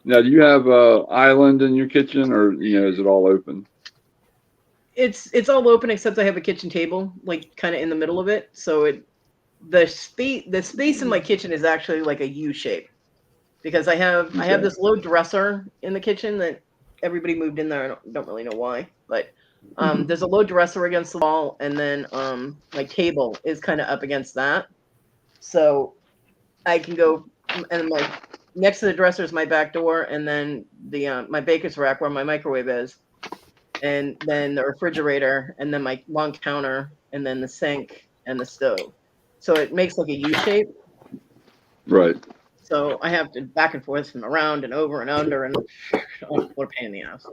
Now, do you have an island in your kitchen, or is it all open? It's all open except I have a kitchen table, kind of in the middle of it. So the space in my kitchen is actually like a U shape because I have this low dresser in the kitchen that everybody moved in there. I don't really know why, but there's a low dresser against the wall, and then my table is kind of up against that, so I can go and next to the dresser is my back door, and then the my baker's rack where my microwave is, and then the refrigerator, and then my long counter, and then the sink and the stove. So it makes like a U shape. Right. So I have to back and forth and around and over and under, and what a pain in the ass.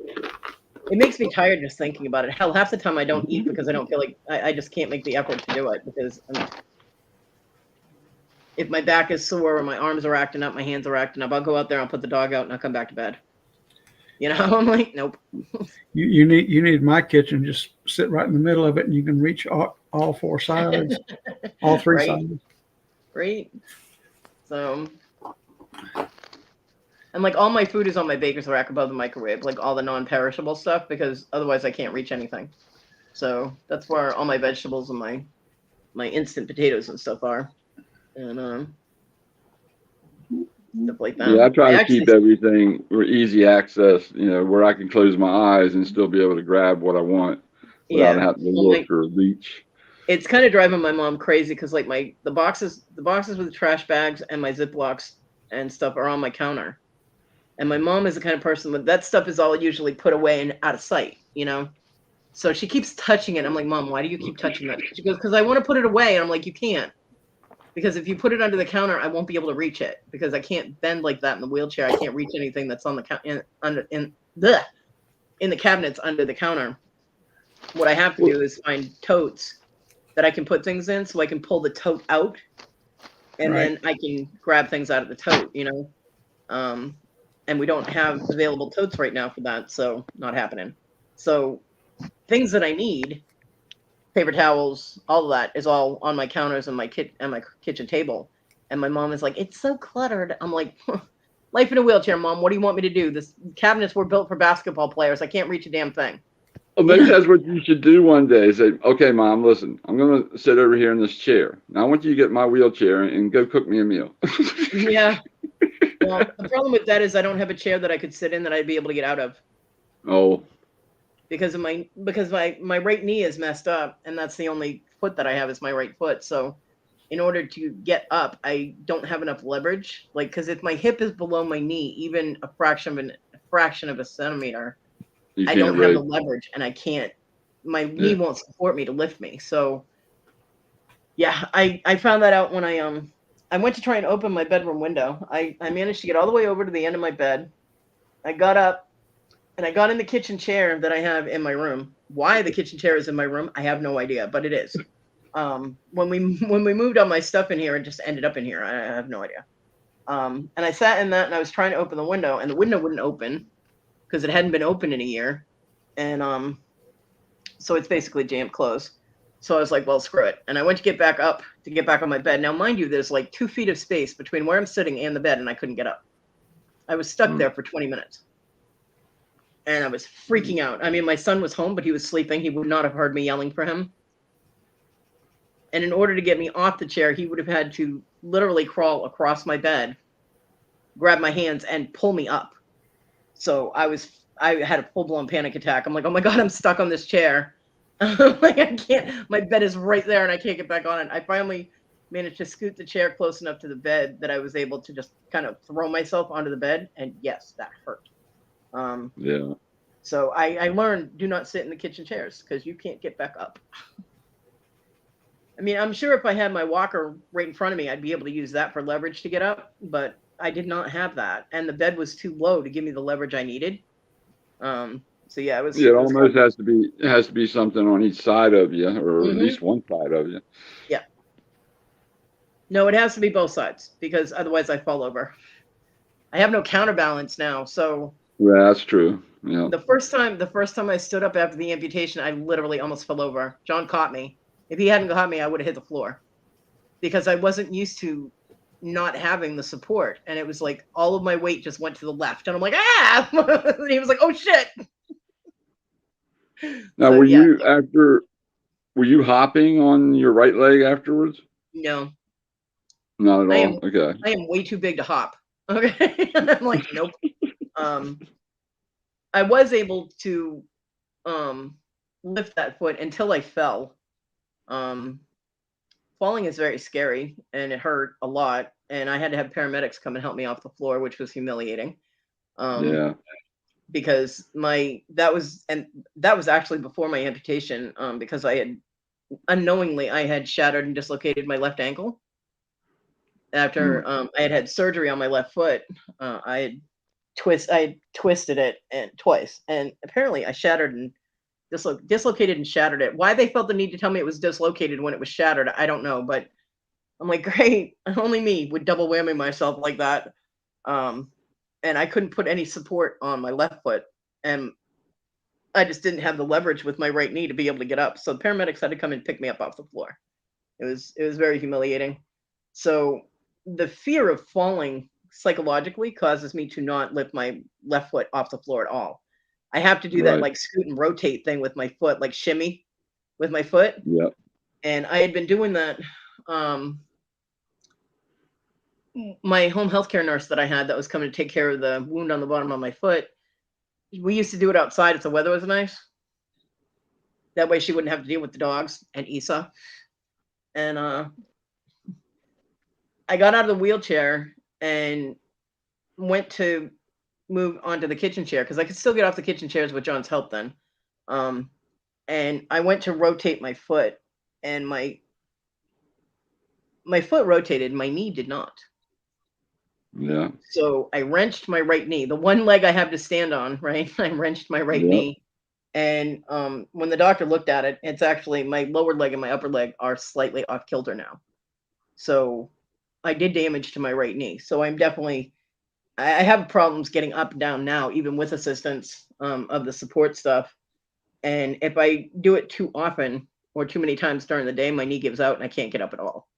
It makes me tired just thinking about it. Hell, half the time I don't eat because I don't feel like I just can't make the effort to do it because if my back is sore or my arms are acting up, my hands are acting up, I'll go out there, I'll put the dog out, and I'll come back to bed. I'm like, nope. You need my kitchen. Just sit right in the middle of it, and you can reach all 4 sides, all 3 sides. Right. So, and all my food is on my baker's rack above the microwave, all the non-perishable stuff, because otherwise I can't reach anything. So that's where all my vegetables and my instant potatoes and stuff are. And stuff like that. Yeah, I try to keep everything for easy access, where I can close my eyes and still be able to grab what I want without having to look or reach. It's kind of driving my mom crazy because the boxes with the trash bags and my Ziplocs and stuff are on my counter. And my mom is the kind of person that stuff is all usually put away and out of sight, you know? So she keeps touching it. I'm like, Mom, why do you keep touching that? She goes, because I want to put it away. And I'm like, you can't. Because if you put it under the counter, I won't be able to reach it because I can't bend like that in the wheelchair. I can't reach anything that's on the in the cabinets under the counter. What I have to do is find totes that I can put things in, so I can pull the tote out, and then I can grab things out of the tote. You know, and we don't have available totes right now for that, so not happening. So things that I need. Paper towels, all of that is all on my counters and my kitchen table. And my mom is like, it's so cluttered. I'm like, life in a wheelchair, Mom. What do you want me to do? This cabinets were built for basketball players. I can't reach a damn thing. Well, maybe that's what you should do one day. Say, okay, Mom, listen, I'm going to sit over here in this chair. Now I want you to get my wheelchair and go cook me a meal. Yeah. Well, the problem with that is I don't have a chair that I could sit in that I'd be able to get out of. Oh. Because my right knee is messed up, and that's the only foot that I have is my right foot. So in order to get up, I don't have enough leverage. Like, because if my hip is below my knee, even a fraction of a centimeter, I don't have the leverage, and I can't. My knee won't support me to lift me. So yeah, I found that out when I went to try and open my bedroom window. I managed to get all the way over to the end of my bed. I got up. And I got in the kitchen chair that I have in my room. Why the kitchen chair is in my room, I have no idea, but it is. When we moved all my stuff in here, it just ended up in here. I have no idea. And I sat in that, and I was trying to open the window, and the window wouldn't open because it hadn't been open in a year, and so it's basically jammed closed. So I was like, well, screw it. And I went to get back up to get back on my bed. Now, mind you, there's like 2 feet of space between where I'm sitting and the bed, and I couldn't get up. I was stuck there for 20 minutes. And I was freaking out. I mean, my son was home, but he was sleeping. He would not have heard me yelling for him. And in order to get me off the chair, he would have had to literally crawl across my bed, grab my hands, and pull me up. So I had a full-blown panic attack. I'm like, oh my God, I'm stuck on this chair. Like, I can't, my bed is right there and I can't get back on it. I finally managed to scoot the chair close enough to the bed that I was able to just kind of throw myself onto the bed. And yes, that hurt. Yeah. So I learned, do not sit in the kitchen chairs because you can't get back up. I mean, I'm sure if I had my walker right in front of me, I'd be able to use that for leverage to get up, but I did not have that. And the bed was too low to give me the leverage I needed. So yeah, it was. Yeah, it almost has to be something on each side of you, or at least one side of you. Yeah. No, it has to be both sides because otherwise I fall over. I have no counterbalance now, so. Yeah, that's true. Yeah. The first time I stood up after the amputation, I literally almost fell over. John caught me. If he hadn't caught me, I would have hit the floor because I wasn't used to not having the support. And it was like all of my weight just went to the left. And I'm like, ah! And he was like, oh shit. Now, so, were you hopping on your right leg afterwards? No. Not at all. Okay. I am way too big to hop. Okay. I'm like, nope. I was able to lift that foot until I fell. Falling is very scary and it hurt a lot. And I had to have paramedics come and help me off the floor, which was humiliating. Yeah. Because that was actually before my amputation, because I had unknowingly shattered and dislocated my left ankle. After I had surgery on my left foot, I had twisted it twice, and apparently I shattered and dislocated and shattered it. Why they felt the need to tell me it was dislocated when it was shattered, I don't know. But I'm like, great, only me would double whammy myself like that. And I couldn't put any support on my left foot, and I just didn't have the leverage with my right knee to be able to get up. So the paramedics had to come and pick me up off the floor. It was very humiliating. So the fear of falling psychologically causes me to not lift my left foot off the floor at all. I have to do that like scoot and rotate thing with my foot, like shimmy with my foot. Yep. And I had been doing that. My home healthcare nurse that I had that was coming to take care of the wound on the bottom of my foot, we used to do it outside if the weather was nice. That way she wouldn't have to deal with the dogs and Isa. And I got out of the wheelchair and went to move onto the kitchen chair because I could still get off the kitchen chairs with John's help then. And I went to rotate my foot, and my foot rotated, my knee did not. Yeah. So I wrenched my right knee, the one leg I have to stand on, right? I wrenched my right Yep. knee. And when the doctor looked at it, it's actually my lower leg and my upper leg are slightly off kilter now. So I did damage to my right knee. So I'm definitely, I have problems getting up and down now, even with assistance of the support stuff. And if I do it too often or too many times during the day, my knee gives out and I can't get up at all.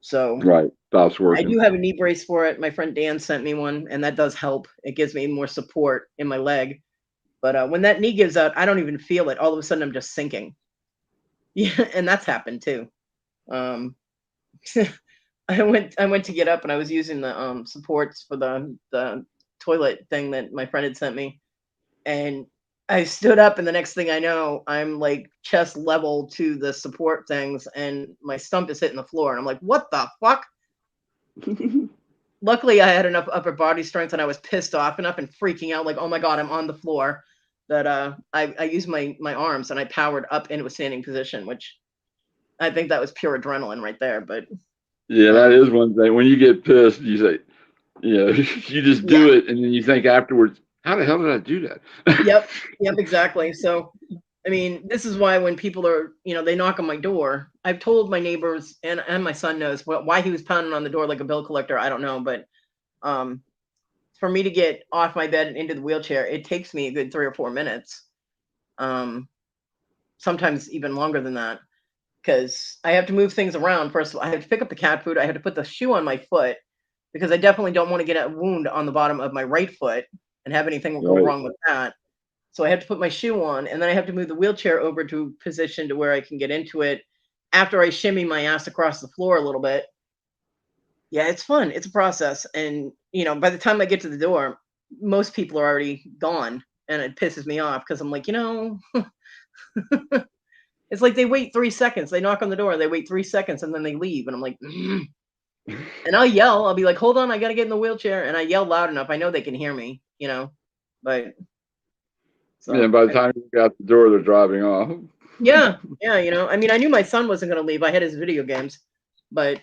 So Right. Stops I working. do have a knee brace for it. My friend Dan sent me one, and that does help. It gives me more support in my leg. But when that knee gives out, I don't even feel it. All of a sudden, I'm just sinking. Yeah, and that's happened too. Um, I went to get up, and I was using the supports for the toilet thing that my friend had sent me, and I stood up, and the next thing I know, I'm like chest level to the support things, and my stump is hitting the floor, and I'm like, "What the fuck?" Luckily, I had enough upper body strength, and I was pissed off enough and freaking out, like, "Oh my god, I'm on the floor!" That I used my arms and I powered up into a standing position, which I think that was pure adrenaline right there. But Yeah, that is one thing. When you get pissed, you say, you just do it, and then you think afterwards, how the hell did I do that? Yep, exactly. So, I mean, this is why when people are, they knock on my door, I've told my neighbors, and my son knows why he was pounding on the door like a bill collector. I don't know, but for me to get off my bed and into the wheelchair, it takes me a good 3 or 4 minutes. Sometimes even longer than that, because I have to move things around. First of all, I have to pick up the cat food. I have to put the shoe on my foot because I definitely don't want to get a wound on the bottom of my right foot and have anything go wrong with that. So I have to put my shoe on, and then I have to move the wheelchair over to position to where I can get into it after I shimmy my ass across the floor a little bit. Yeah, it's fun. It's a process. And, by the time I get to the door, most people are already gone, and it pisses me off because I'm like, it's like they wait 3 seconds. They knock on the door, they wait 3 seconds, and then they leave. And I'm like, and I'll yell. I'll be like, hold on, I got to get in the wheelchair. And I yell loud enough. I know they can hear me, but. So, yeah, by the time you get out the door, they're driving off. Yeah. I mean, I knew my son wasn't going to leave. I had his video games, but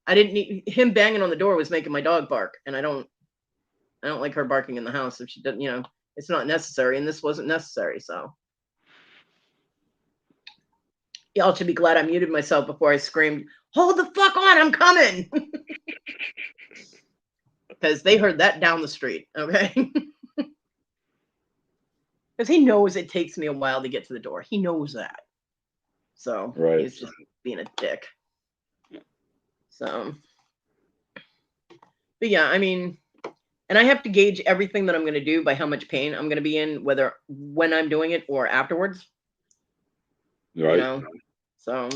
I didn't need him banging on the door was making my dog bark, and I don't like her barking in the house if she doesn't. It's not necessary, and this wasn't necessary. So y'all should be glad I muted myself before I screamed, "Hold the fuck on, I'm coming!" Because they heard that down the street. Okay. Because he knows it takes me a while to get to the door. He knows that. So he's just being a dick. So, but yeah, I mean, and I have to gauge everything that I'm going to do by how much pain I'm going to be in, whether when I'm doing it or afterwards. Right. So.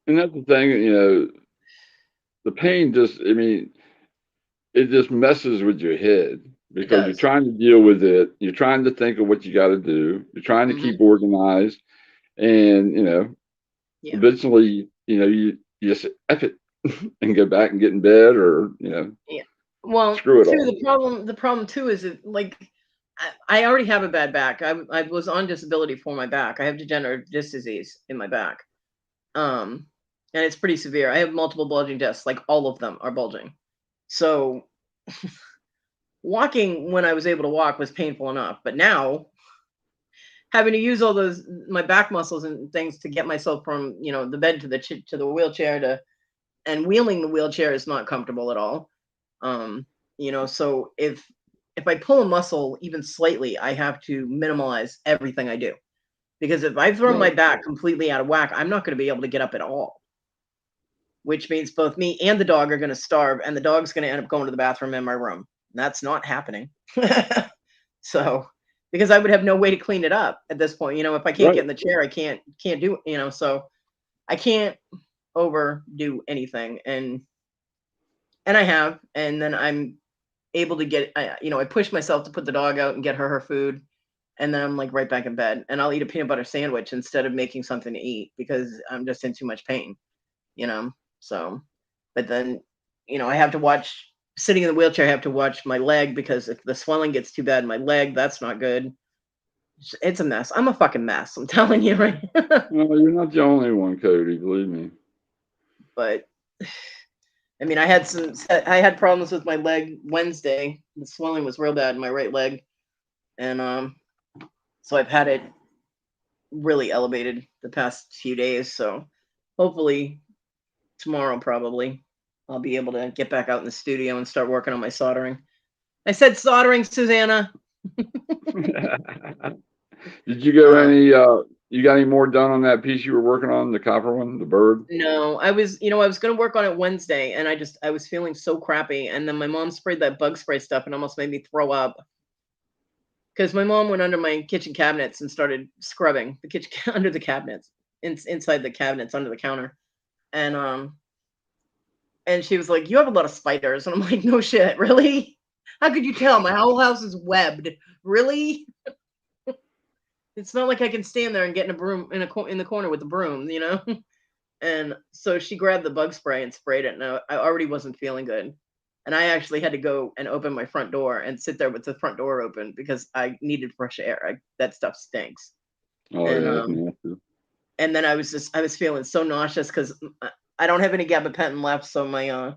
And that's the thing, the pain it just messes with your head. Because you're trying to deal with it. You're trying to think of what you got to do. You're trying to keep organized. And, eventually, you just F it and go back and get in bed or, Yeah. Well, screw it all. The problem too is that, like, I already have a bad back. I was on disability for my back. I have degenerative disc disease in my back. And it's pretty severe. I have multiple bulging discs. Like, all of them are bulging. So walking when I was able to walk was painful enough, but now having to use all my back muscles and things to get myself from the bed to the wheelchair and wheeling the wheelchair is not comfortable at all. So if I pull a muscle even slightly, I have to minimize everything I do, because if I throw my back completely out of whack, I'm not going to be able to get up at all. Which means both me and the dog are going to starve, and the dog's going to end up going to the bathroom in my room. That's not happening. So, because I would have no way to clean it up at this point. If I can't get in the chair, I can't do it, so I can't overdo anything. And I have, and then I'm able to get, I push myself to put the dog out and get her food. And then I'm like right back in bed, and I'll eat a peanut butter sandwich instead of making something to eat because I'm just in too much pain, So, but then, I have to watch sitting in the wheelchair, I have to watch my leg because if the swelling gets too bad in my leg, that's not good. It's a mess. I'm a fucking mess. I'm telling you, right? Well, you're not the only one, Cody. Believe me. But I mean, I had problems with my leg Wednesday. The swelling was real bad in my right leg, and so I've had it really elevated the past few days. So hopefully tomorrow, probably, I'll be able to get back out in the studio and start working on my soldering. I said soldering, Susanna. Did you go any? You got any more done on that piece you were working on, the copper one, the bird? No, I was going to work on it Wednesday, and I was feeling so crappy, and then my mom sprayed that bug spray stuff and almost made me throw up. Because my mom went under my kitchen cabinets and started scrubbing the kitchen under the cabinets, inside the cabinets under the counter, and she was like, "You have a lot of spiders," and I'm like, "No shit, really? How could you tell? My whole house is webbed. Really? It's not like I can stand there and get in a broom in the corner with the broom, you know." And so she grabbed the bug spray and sprayed it, and I already wasn't feeling good. And I actually had to go and open my front door and sit there with the front door open because I needed fresh air. That stuff stinks. Oh And yeah. and then I was feeling so nauseous because I don't have any gabapentin left, so my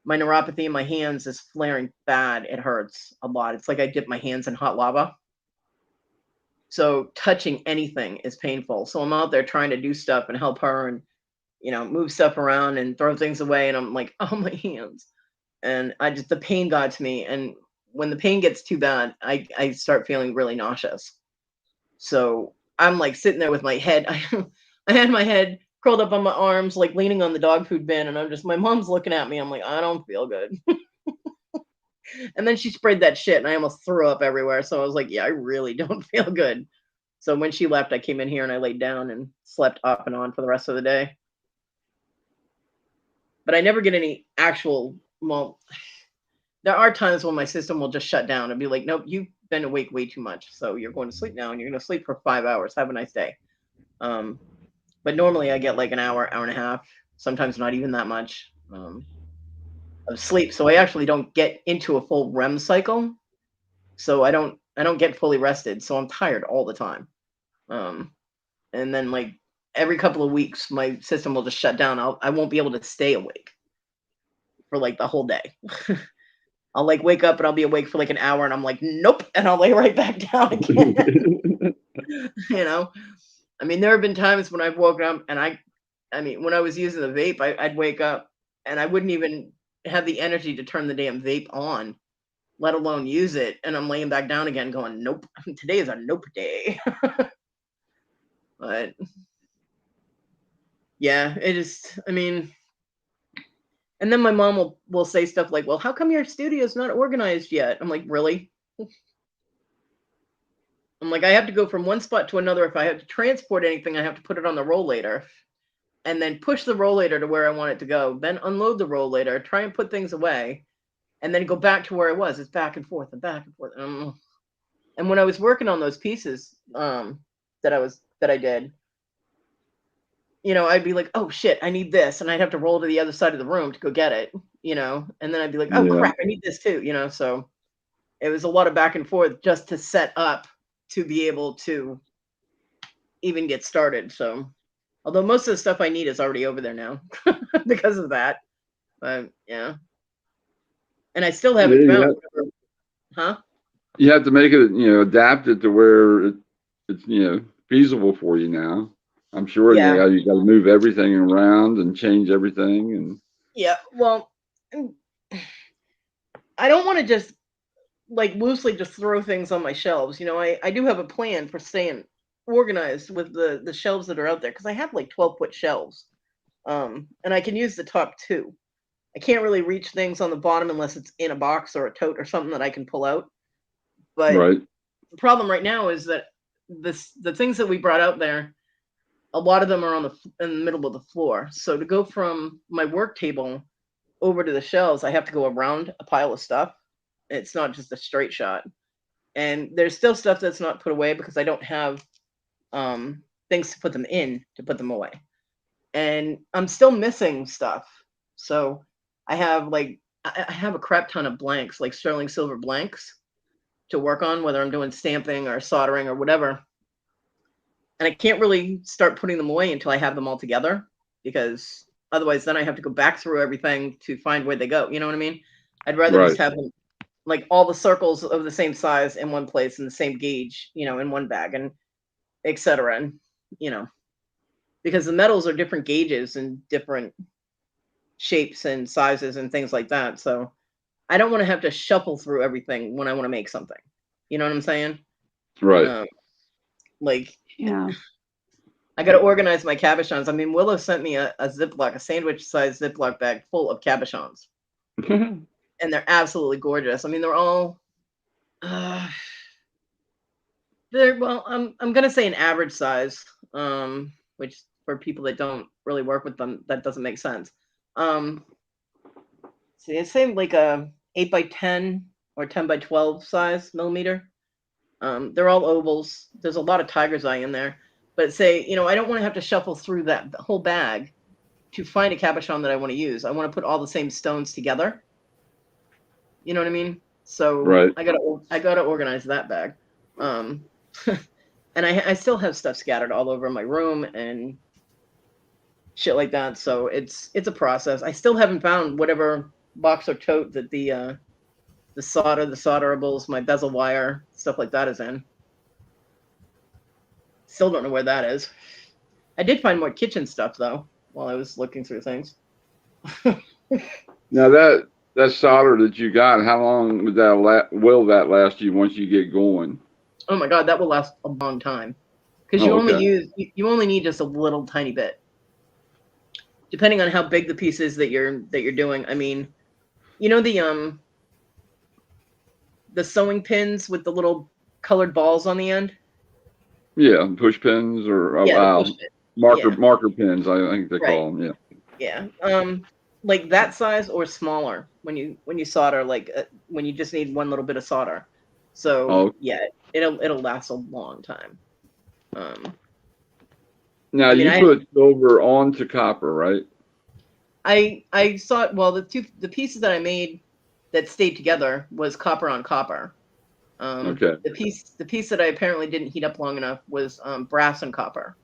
neuropathy in my hands is flaring bad. It hurts a lot. It's like I dip my hands in hot lava. So touching anything is painful. So I'm out there trying to do stuff and help her and move stuff around and throw things away, and I'm like, oh, my hands. And the pain got to me, and when the pain gets too bad, I start feeling really nauseous. So I'm like sitting there with my head. I had my head curled up on my arms, like leaning on the dog food bin, and my mom's looking at me. I'm like, I don't feel good. And then she sprayed that shit, and I almost threw up everywhere. So I was like, yeah, I really don't feel good. So when she left, I came in here and I laid down and slept off and on for the rest of the day. But I never get any actual, well, there are times when my system will just shut down and be like, nope, you've been awake way too much. So you're going to sleep now, and you're going to sleep for 5 hours. Have a nice day. But normally I get like an hour, hour and a half, sometimes not even that much of sleep. So I actually don't get into a full REM cycle. So I don't get fully rested. So I'm tired all the time. And then like every couple of weeks, my system will just shut down. I won't be able to stay awake for like the whole day. I'll like wake up and I'll be awake for like an hour, and I'm like, nope, and I'll lay right back down again. I mean, there have been times when I've woken up and I mean, when I was using the vape, I'd wake up and I wouldn't even have the energy to turn the damn vape on, let alone use it. And I'm laying back down again going, nope, today is a nope day. But yeah, I mean, and then my mom will say stuff like, well, how come your studio's not organized yet? I'm like, really? I'm like, I have to go from one spot to another. If I have to transport anything, I have to put it on the rollator and then push the rollator to where I want it to go, then unload the rollator, try and put things away, and then go back to where I was. It's back and forth and back and forth. And when I was working on those pieces that I did, I'd be like, oh shit, I need this, and I'd have to roll to the other side of the room to go get it, and then I'd be like, oh crap, I need this too, so it was a lot of back and forth just to set up to be able to even get started. So although most of the stuff I need is already over there now because of that, but yeah, and I still haven't found whatever, huh? You have to make it, adapt it to where it's feasible for you now. I'm sure Yeah. you got to move everything around and change everything. And yeah, well, I don't want to just like loosely just throw things on my shelves. I do have a plan for staying organized with the shelves that are out there, because I have like 12-foot shelves, and I can use the top two. I can't really reach things on the bottom unless it's in a box or a tote or something that I can pull out. But right. The problem right now is that the things that we brought out there, a lot of them are in the middle of the floor. So to go from my work table over to the shelves, I have to go around a pile of stuff. It's not just a straight shot. And there's still stuff that's not put away because I don't have things to put them in to put them away. And I'm still missing stuff. So I have like I have a crap ton of blanks, like sterling silver blanks to work on, whether I'm doing stamping or soldering or whatever. And I can't really start putting them away until I have them all together, because otherwise then I have to go back through everything to find where they go. You know what I mean? I'd rather just have them, like, all the circles of the same size in one place and the same gauge, in one bag, and etc. And, because the metals are different gauges and different shapes and sizes and things like that. So I don't want to have to shuffle through everything when I want to make something. You know what I'm saying? Right. Yeah. I got to organize my cabochons. I mean, Willow sent me a Ziploc, a sandwich-sized Ziploc bag full of cabochons. And they're absolutely gorgeous. I mean, they're all, I'm going to say an average size, which for people that don't really work with them, that doesn't make sense. See, it's same like a 8x10 or 10x12 size millimeter. They're all ovals. There's a lot of tiger's eye in there. But say, I don't want to have to shuffle through the whole bag to find a cabochon that I want to use. I want to put all the same stones together. You know what I mean? So right. I gotta organize that bag. And I still have stuff scattered all over my room and shit like that. So it's a process. I still haven't found whatever box or tote that the solder, the solderables, my bezel wire, stuff like that is in. Still don't know where that is. I did find more kitchen stuff though while I was looking through things. Now that solder that you got, how long would will that last you once you get going? Oh my God, that will last a long time, because you only need just a little tiny bit, depending on how big the piece is that you're doing. I mean, the sewing pins with the little colored balls on the end. Yeah, push pins or marker pins. I think they call them. Yeah. Like that size or smaller when you solder, like when you just need one little bit of solder. So it'll last a long time. Now you put silver onto copper, right? I saw, well, the pieces that I made that stayed together was copper on copper. Okay. The piece that I apparently didn't heat up long enough was brass and copper.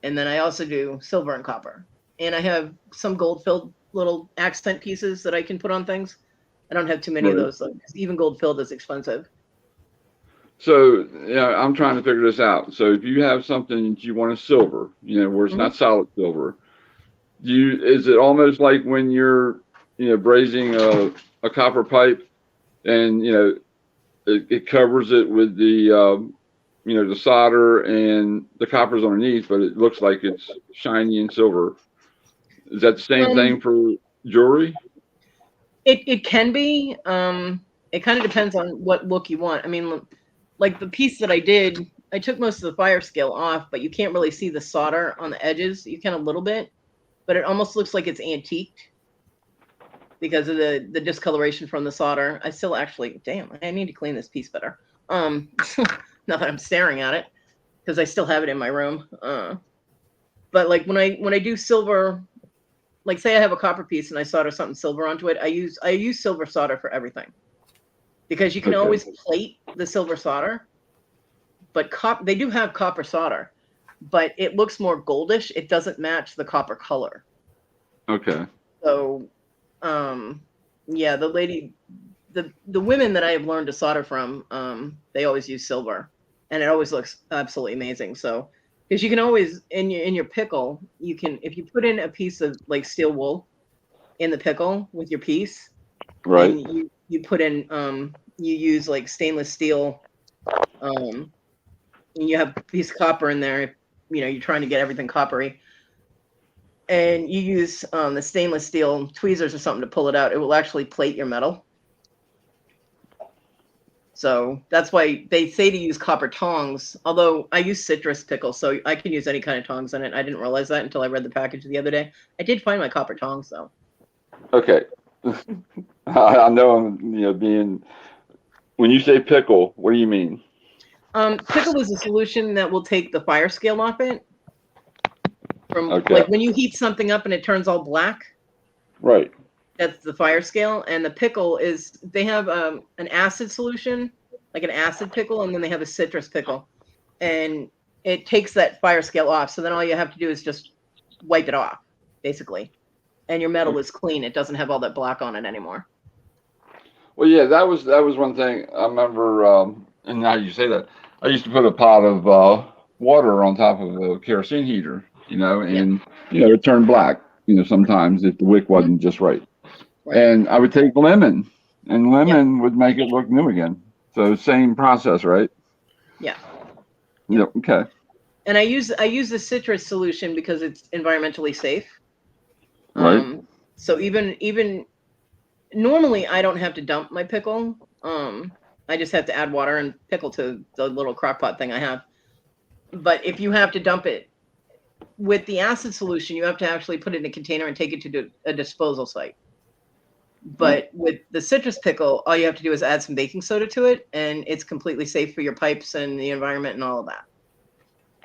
And then I also do silver and copper. And I have some gold-filled little accent pieces that I can put on things. I don't have too many of those, though, because even gold-filled is expensive. So I'm trying to figure this out. So if you have something that you want to silver, where it's not solid silver, is it almost like when you're brazing a copper pipe and it covers it with the the solder and the copper's underneath, but it looks like it's shiny and silver. Is that the same thing for jewelry? It can be. It kind of depends on what look you want. I mean, like the piece that I did, I took most of the fire scale off, but you can't really see the solder on the edges. You can a little bit, but it almost looks like it's antiqued because of the discoloration from the solder. I still actually, damn, I need to clean this piece better. Now that I'm staring at it, because I still have it in my room. But like when I do silver, like say I have a copper piece and I solder something silver onto it, I use silver solder for everything, because you can always plate the silver solder. But they do have copper solder, but it looks more goldish. It doesn't match the copper color. Okay. So, yeah, the women that I have learned to solder from, they always use silver, and it always looks absolutely amazing. So, because you can always in your pickle, you can, if you put in a piece of like steel wool in the pickle with your piece, right? And you put in you use like stainless steel, and you have a piece of copper in there. You're trying to get everything coppery, and you use the stainless steel tweezers or something to pull it out. It will actually plate your metal. So that's why they say to use copper tongs, although I use citrus pickle, so I can use any kind of tongs in it. I didn't realize that until I read the package the other day. I did find my copper tongs, though. Okay. I know I'm, being, when you say pickle, what do you mean? Pickle is a solution that will take the fire scale off it. Like when you heat something up and it turns all black. Right. That's the fire scale, and the pickle is they have an acid solution, like an acid pickle, and then they have a citrus pickle, and it takes that fire scale off. So then all you have to do is just wipe it off, basically, and your metal is clean. It doesn't have all that black on it anymore. Well, yeah, that was one thing I remember. And now you say that, I used to put a pot of water on top of a kerosene heater, and it turned black. Sometimes if the wick wasn't just right. And I would take lemon, and lemon would make it look new again. So same process, right? Yeah. Yep. Okay. And I use the citrus solution because it's environmentally safe. Right. So even normally I don't have to dump my pickle. I just have to add water and pickle to the little crock pot thing I have. But if you have to dump it with the acid solution, you have to actually put it in a container and take it to a disposal site. But with the citrus pickle, all you have to do is add some baking soda to it, and it's completely safe for your pipes and the environment and all of that.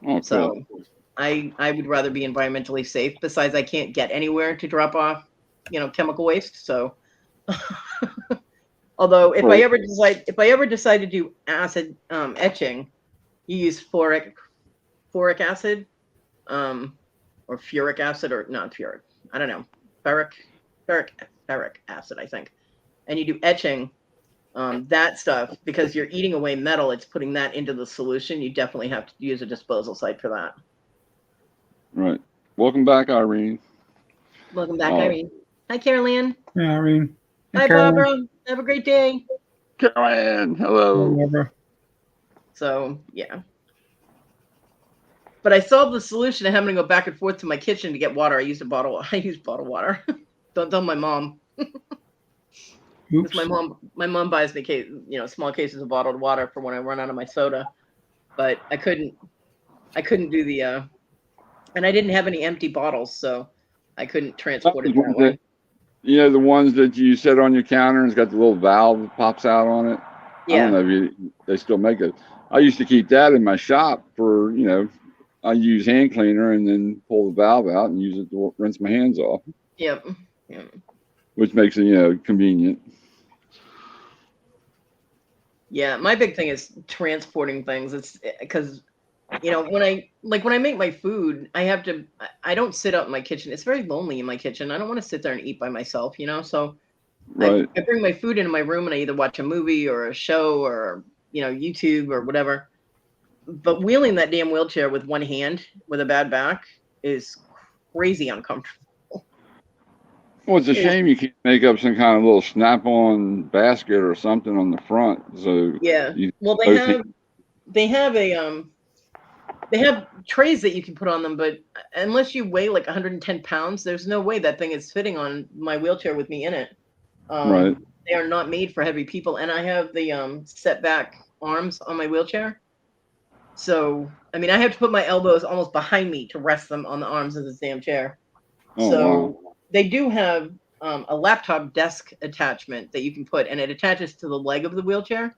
Oh, so I would rather be environmentally safe. Besides, I can't get anywhere to drop off, chemical waste. So, although if I ever decide to do acid etching, you use phoric acid, or furic acid, or not furic. I don't know, ferric acid, I think. And you do etching, that stuff, because you're eating away metal, it's putting that into the solution. You definitely have to use a disposal site for that. Right. Welcome back, Irene. Welcome back, Irene. Hi, Carolyn. Yeah, Irene. Hi, Barbara. Have a great day. Carolyn, hello. Barbara. So, yeah. But I solved the solution of having to go back and forth to my kitchen to get water. I use bottled water. Don't tell my mom. Because my mom buys me small cases of bottled water for when I run out of my soda. But I couldn't do the and I didn't have any empty bottles, so I couldn't transport it that way. The ones that you set on your counter and it's got the little valve that pops out on it. Yeah. I don't know if they still make it. I used to keep that in my shop for, I use hand cleaner and then pull the valve out and use it to rinse my hands off. Yep. Which makes it, convenient. Yeah, my big thing is transporting things. It's because, when I make my food, I don't sit out in my kitchen. It's very lonely in my kitchen. I don't want to sit there and eat by myself, so right. I bring my food into my room and I either watch a movie or a show or, YouTube or whatever. But wheeling that damn wheelchair with one hand with a bad back is crazy uncomfortable. Well, it's a shame you can't make up some kind of little snap-on basket or something on the front. So yeah, well, they have trays that you can put on them, but unless you weigh like 110 pounds, there's no way that thing is fitting on my wheelchair with me in it. Right. They are not made for heavy people, and I have the set back arms on my wheelchair. So, I mean, I have to put my elbows almost behind me to rest them on the arms of this damn chair. Oh, so wow. They do have a laptop desk attachment that you can put, and it attaches to the leg of the wheelchair,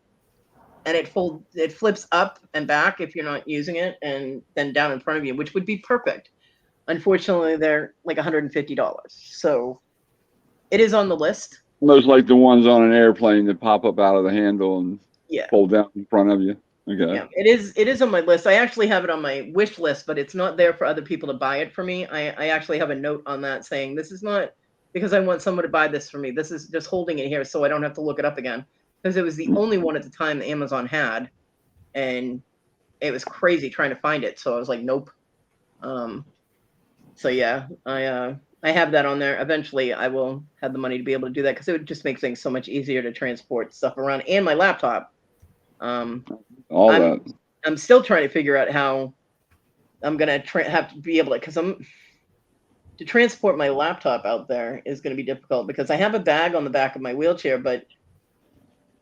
and it flips up and back if you're not using it, and then down in front of you, which would be perfect. Unfortunately, they're like $150. So it is on the list. Most like the ones on an airplane that pop up out of the handle and fold down in front of you. Okay. Yeah, it is on my list. I actually have it on my wish list, but it's not there for other people to buy it for me. I actually have a note on that saying this is not because I want someone to buy this for me. This is just holding it here so I don't have to look it up again. Because it was the only one at the time that Amazon had, and it was crazy trying to find it. So I was like, nope. So yeah, I have that on there. Eventually, I will have the money to be able to do that because it would just make things so much easier to transport stuff around, and my laptop. I'm still trying to figure out how I'm gonna have to be able to, because to transport my laptop out there is going to be difficult because I have a bag on the back of my wheelchair, but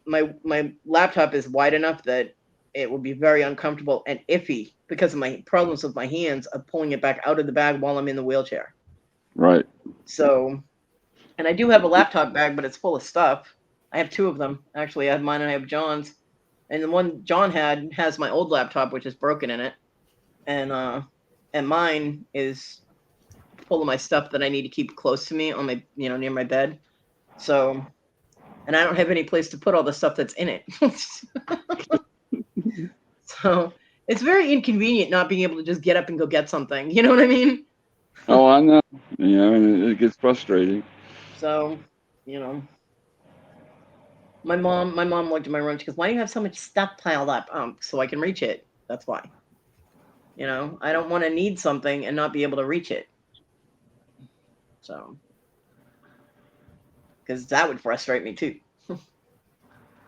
my laptop is wide enough that it will be very uncomfortable and iffy because of my problems with my hands of pulling it back out of the bag while I'm in the wheelchair. Right. So, and I do have a laptop bag, but it's full of stuff. I have two of them. Actually, I have mine and I have John's. And the one John has my old laptop, which is broken in it. And mine is full of my stuff that I need to keep close to me on my, near my bed. So, and I don't have any place to put all the stuff that's in it. So it's very inconvenient not being able to just get up and go get something. You know what I mean? Oh, I know. Yeah, and it gets frustrating. So, you know, my mom looked at my room. She goes, "Why do you have so much stuff piled up?" So I can reach it. That's why. You know, I don't want to need something and not be able to reach it. So, because that would frustrate me too.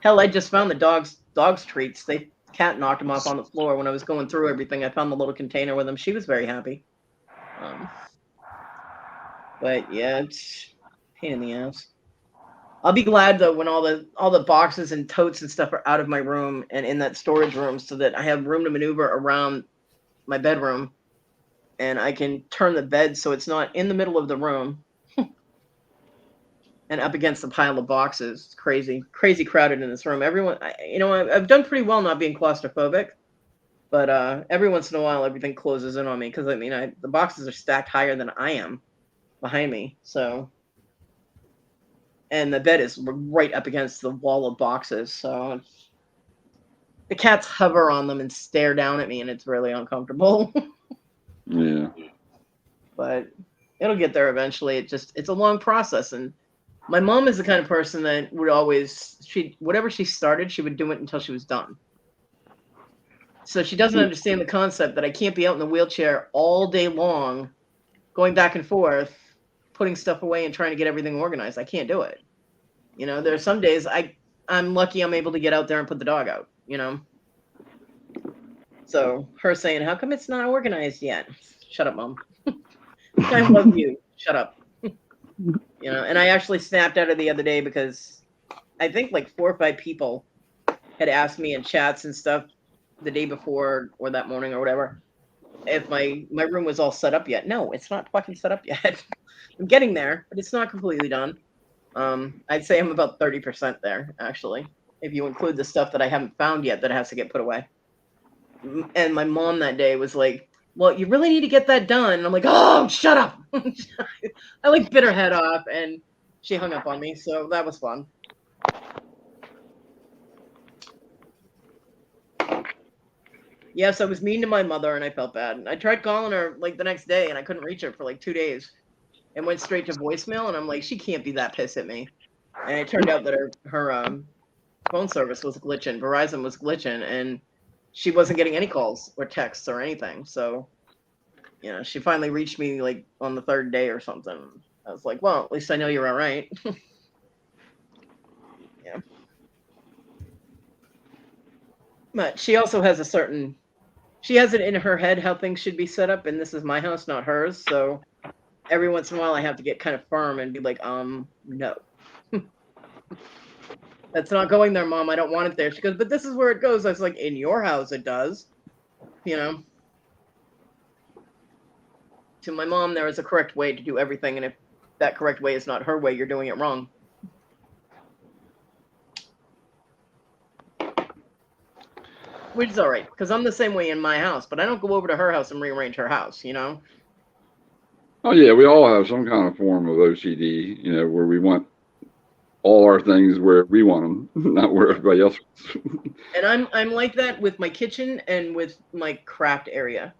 Hell, I just found the dog's treats. Cat knocked them off on the floor when I was going through everything. I found the little container with them. She was very happy. But yeah, it's a pain in the ass. I'll be glad though when all the boxes and totes and stuff are out of my room and in that storage room, so that I have room to maneuver around my bedroom, and I can turn the bed so it's not in the middle of the room and up against the pile of boxes. It's crazy crowded in this room. Everyone, I've done pretty well not being claustrophobic, but every once in a while everything closes in on me because the boxes are stacked higher than I am behind me. So, and the bed is right up against the wall of boxes. So the cats hover on them and stare down at me, and it's really uncomfortable. Yeah. But it'll get there eventually. It's a long process. And my mom is the kind of person that would always, whatever she started, she would do it until she was done. So she doesn't understand the concept that I can't be out in the wheelchair all day long, going back and forth, putting stuff away and trying to get everything organized. I can't do it. There are some days I'm lucky I'm able to get out there and put the dog out, So her saying, "How come it's not organized yet?" Shut up, Mom. I love you. Shut up. And I actually snapped at her the other day because I think like 4 or 5 people had asked me in chats and stuff the day before or that morning or whatever if my room was all set up yet. No, it's not fucking set up yet. I'm getting there, but it's not completely done. I'd say I'm about 30% there, actually, if you include the stuff that I haven't found yet that has to get put away. And my mom that day was like, "Well, you really need to get that done." And I'm like, "Oh, shut up." I bit her head off and she hung up on me. So that was fun. Yes, I was mean to my mother and I felt bad. I tried calling her the next day and I couldn't reach her for 2 days. And went straight to voicemail, and I'm like, she can't be that pissed at me. And it turned out that her phone service was glitching. Verizon was glitching, and she wasn't getting any calls or texts or anything. So, she finally reached me on the 3rd day or something. I was like, well, at least I know you're all right. Yeah. But she also has she has it in her head how things should be set up, and this is my house, not hers. So every once in a while I have to get kind of firm and be like, no. That's not going there, Mom. I don't want it there. She goes, but this is where it goes. I was like, in your house it does. To my mom, there is a correct way to do everything, and if that correct way is not her way, you're doing it wrong. Which is all right, because I'm the same way in my house, but I don't go over to her house and rearrange her house, Oh yeah, we all have some kind of form of OCD, where we want all our things where we want them, not where everybody else wants. And I'm like that with my kitchen and with my craft area.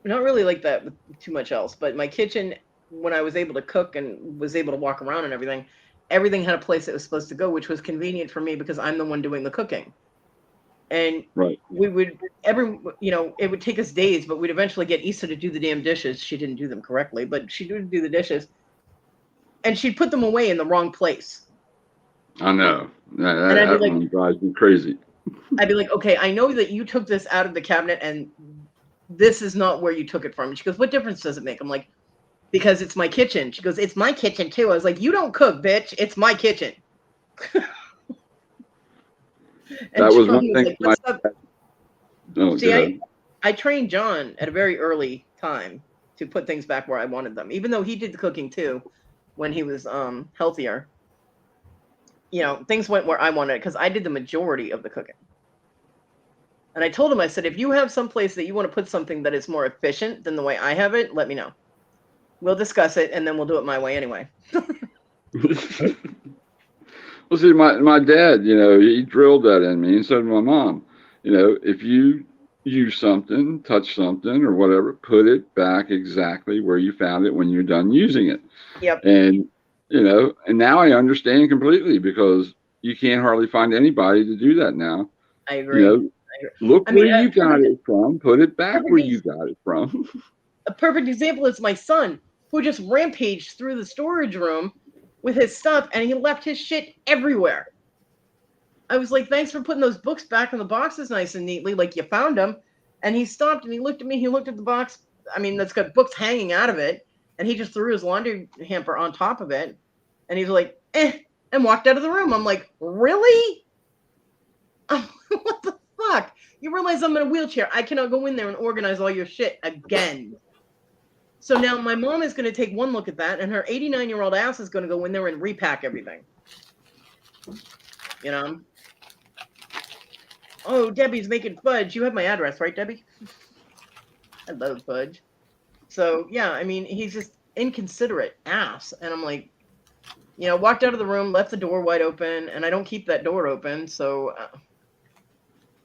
Not really like that with too much else, but my kitchen, when I was able to cook and was able to walk around and everything had a place it was supposed to go, which was convenient for me because I'm the one doing the cooking. And right. We would it would take us days, but we'd eventually get Issa to do the damn dishes. She didn't do them correctly, but she would do the dishes. And she'd put them away in the wrong place. I know. That one drives me crazy. I'd be like, okay, I know that you took this out of the cabinet and this is not where you took it from. She goes, what difference does it make? I'm like, because it's my kitchen. She goes, it's my kitchen too. I was like, you don't cook, bitch. It's my kitchen. That was one thing. I trained John at a very early time to put things back where I wanted them, even though he did the cooking too when he was healthier. Things went where I wanted it because I did the majority of the cooking. And I told him, I said, if you have some place that you want to put something that is more efficient than the way I have it, let me know. We'll discuss it, and then we'll do it my way anyway. Well, see, my dad, he drilled that in me, and so did my mom. If you use something, touch something, or whatever, put it back exactly where you found it when you're done using it. Yep. And and now I understand completely, because you can't hardly find anybody to do that now. I agree. Look where you got it from, put it back where you got it from. A perfect example is my son, who just rampaged through the storage room with his stuff, and he left his shit everywhere. I was like, thanks for putting those books back in the boxes nice and neatly, like you found them. And he stopped and he looked at me, he looked at the box, that's got books hanging out of it, and he just threw his laundry hamper on top of it, and he was like, and walked out of the room. I'm like, really? What the fuck? You realize I'm in a wheelchair. I cannot go in there and organize all your shit again. So now my mom is going to take one look at that, and her 89-year-old ass is going to go in there and repack everything. Oh, Debbie's making fudge. You have my address, right, Debbie? I love fudge. So, yeah, he's just inconsiderate ass. And I'm like, walked out of the room, left the door wide open, and I don't keep that door open. So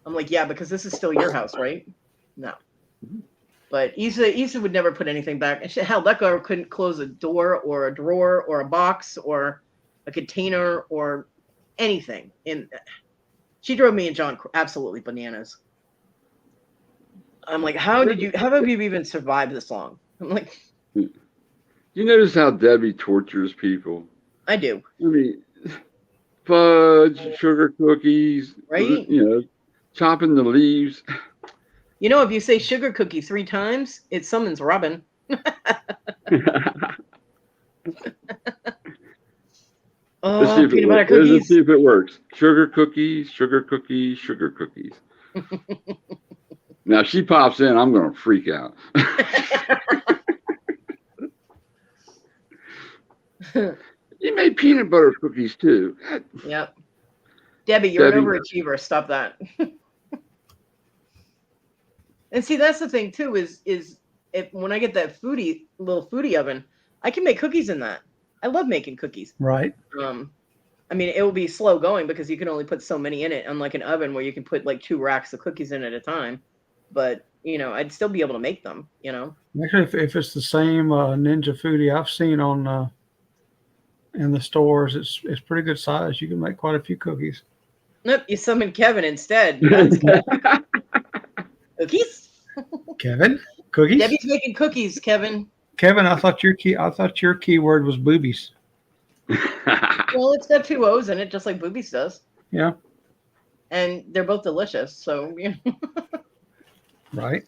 I'm like, yeah, because this is still your house, right? No. But Isa would never put anything back. And hell, that girl couldn't close a door or a drawer or a box or a container or anything. She drove me and John absolutely bananas. I'm like, how have you even survived this long? I'm like, you notice how Debbie tortures people? I do. Fudge, sugar cookies, right? Chopping the leaves. If you say sugar cookie 3 times, it summons Robin. Oh, peanut butter cookies. Let's see if it works. Sugar cookies, sugar cookies, sugar cookies. Now, if she pops in, I'm going to freak out. You made peanut butter cookies, too. Yep. Debbie, you're an overachiever. Stop that. And see, that's the thing, too, is when I get that little foodie oven, I can make cookies in that. I love making cookies. Right. It will be slow going because you can only put so many in it, unlike an oven where you can put like 2 racks of cookies in at a time. But, I'd still be able to make them, Actually, if it's the same Ninja Foodie I've seen on in the stores, it's pretty good size. You can make quite a few cookies. Nope, you summoned Kevin instead. That's good. Cookies? Kevin? Cookies? Debbie's making cookies, Kevin. Kevin, I thought your keyword was boobies. Well, it's got 2 O's in it, just like boobies does. Yeah. And they're both delicious, so Right.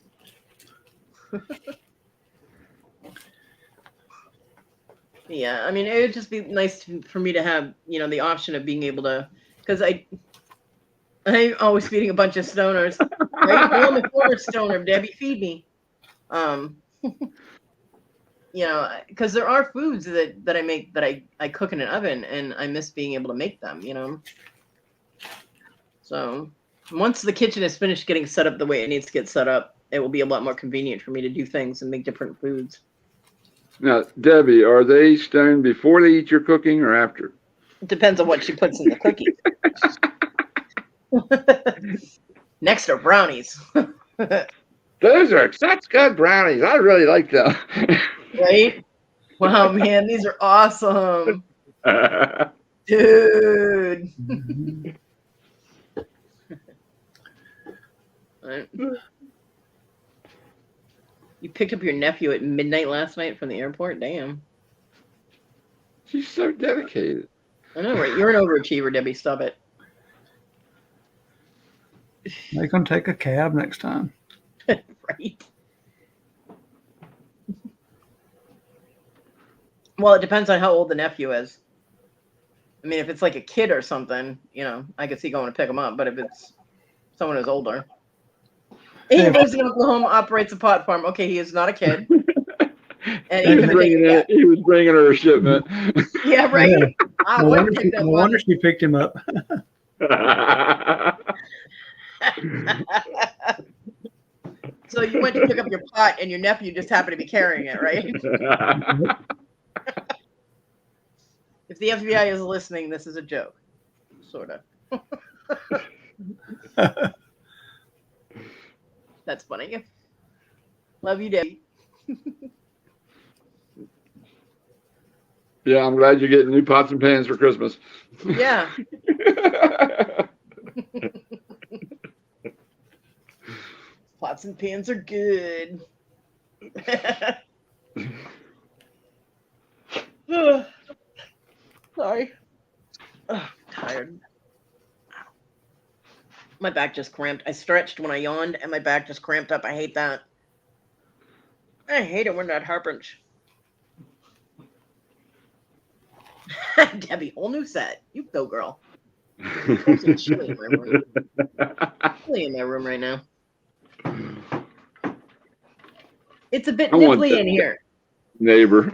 Yeah, it would just be nice for me to have, the option of being able to, because I'm always feeding a bunch of stoners. Right? I'm a former stoner, Debbie, feed me. Because there are foods that I make that I cook in an oven, and I miss being able to make them, So once the kitchen is finished getting set up the way it needs to get set up, it will be a lot more convenient for me to do things and make different foods. Now, Debbie, are they stoned before they eat your cooking or after? It depends on what she puts in the cookie. Next are brownies. Those are such good brownies. I really like them. Right? Wow, man, these are awesome. Dude. You picked up your nephew at midnight last night from the airport? Damn. She's so dedicated. I know, right? You're an overachiever, Debbie. Stop it. Make them take a cab next time. Right. Well, it depends on how old the nephew is. If it's like a kid or something, I could see going to pick him up. But if it's someone who's older. He lives in Oklahoma, operates a pot farm. Okay, he is not a kid. And he was bringing her a shipment. Yeah, right. Yeah. No wonder she picked him up. So you went to pick up your pot, and your nephew just happened to be carrying it, right? If the FBI is listening, this is a joke, sort of. That's funny. Love you, Debbie. Yeah, I'm glad you're getting new pots and pans for Christmas. Yeah. Pots and pans are good. Sorry. Ugh, tired. My back just cramped. I stretched when I yawned, and my back just cramped up. I hate that. I hate it when that happens. Debbie, whole new set. You go, girl. It's chilly in my room. Chilly in my room right now. It's a bit nipply in here. Neighbor.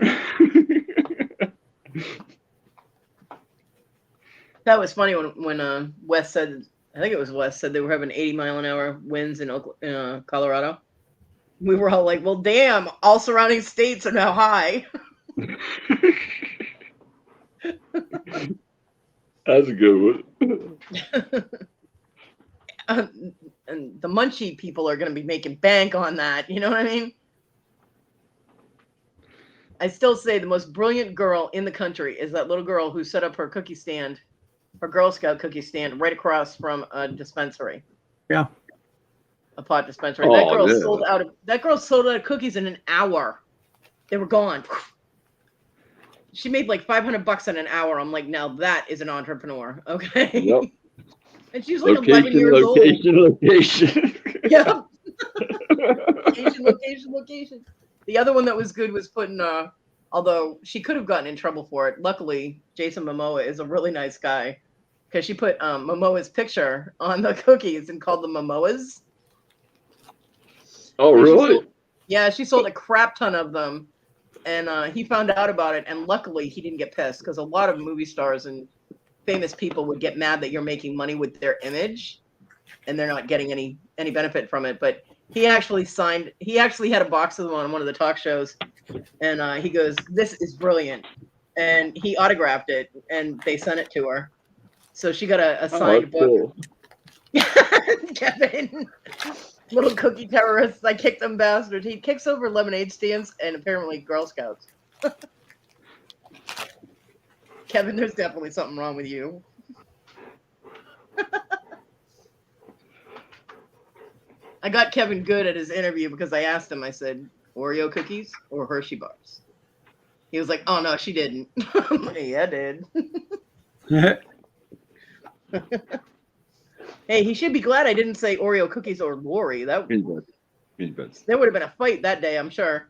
That was funny when Wes said, I think it was Wes said they were having 80-mile-an-hour winds in Colorado. We were all like, well, damn, all surrounding states are now high. That's a good one. And the Munchie people are going to be making bank on that. You know what I mean? I still say the most brilliant girl in the country is that little girl who set up her cookie stand, her Girl Scout cookie stand, right across from a dispensary. Yeah. A pot dispensary. Oh, That girl yeah. sold out of cookies in an hour. They were gone. She made like $500 in an hour. I'm like, now that is an entrepreneur. Okay. Yep. And she's like 11 years old. Location. Yep. Location. The other one that was good was putting, although she could have gotten in trouble for it. Luckily, Jason Momoa is a really nice guy because she put Momoa's picture on the cookies and called them Momoas. Oh, really? She sold a crap ton of them. And he found out about it, and luckily he didn't get pissed because a lot of movie stars and famous people would get mad that you're making money with their image, and they're not getting any benefit from it. But he actually had a box of them on one of the talk shows, and he goes, "This is brilliant," and he autographed it, and they sent it to her, so she got a signed book. Cool. Kevin. Little cookie terrorists. I kicked them bastard. He kicks over lemonade stands and apparently Girl Scouts. Kevin, there's definitely something wrong with you. I got Kevin good at his interview because I asked him, I said, Oreo cookies or Hershey bars? He was like, oh no, she didn't. Yeah, I did. Hey, he should be glad I didn't say Oreo cookies or Lori. There would have been a fight that day, I'm sure.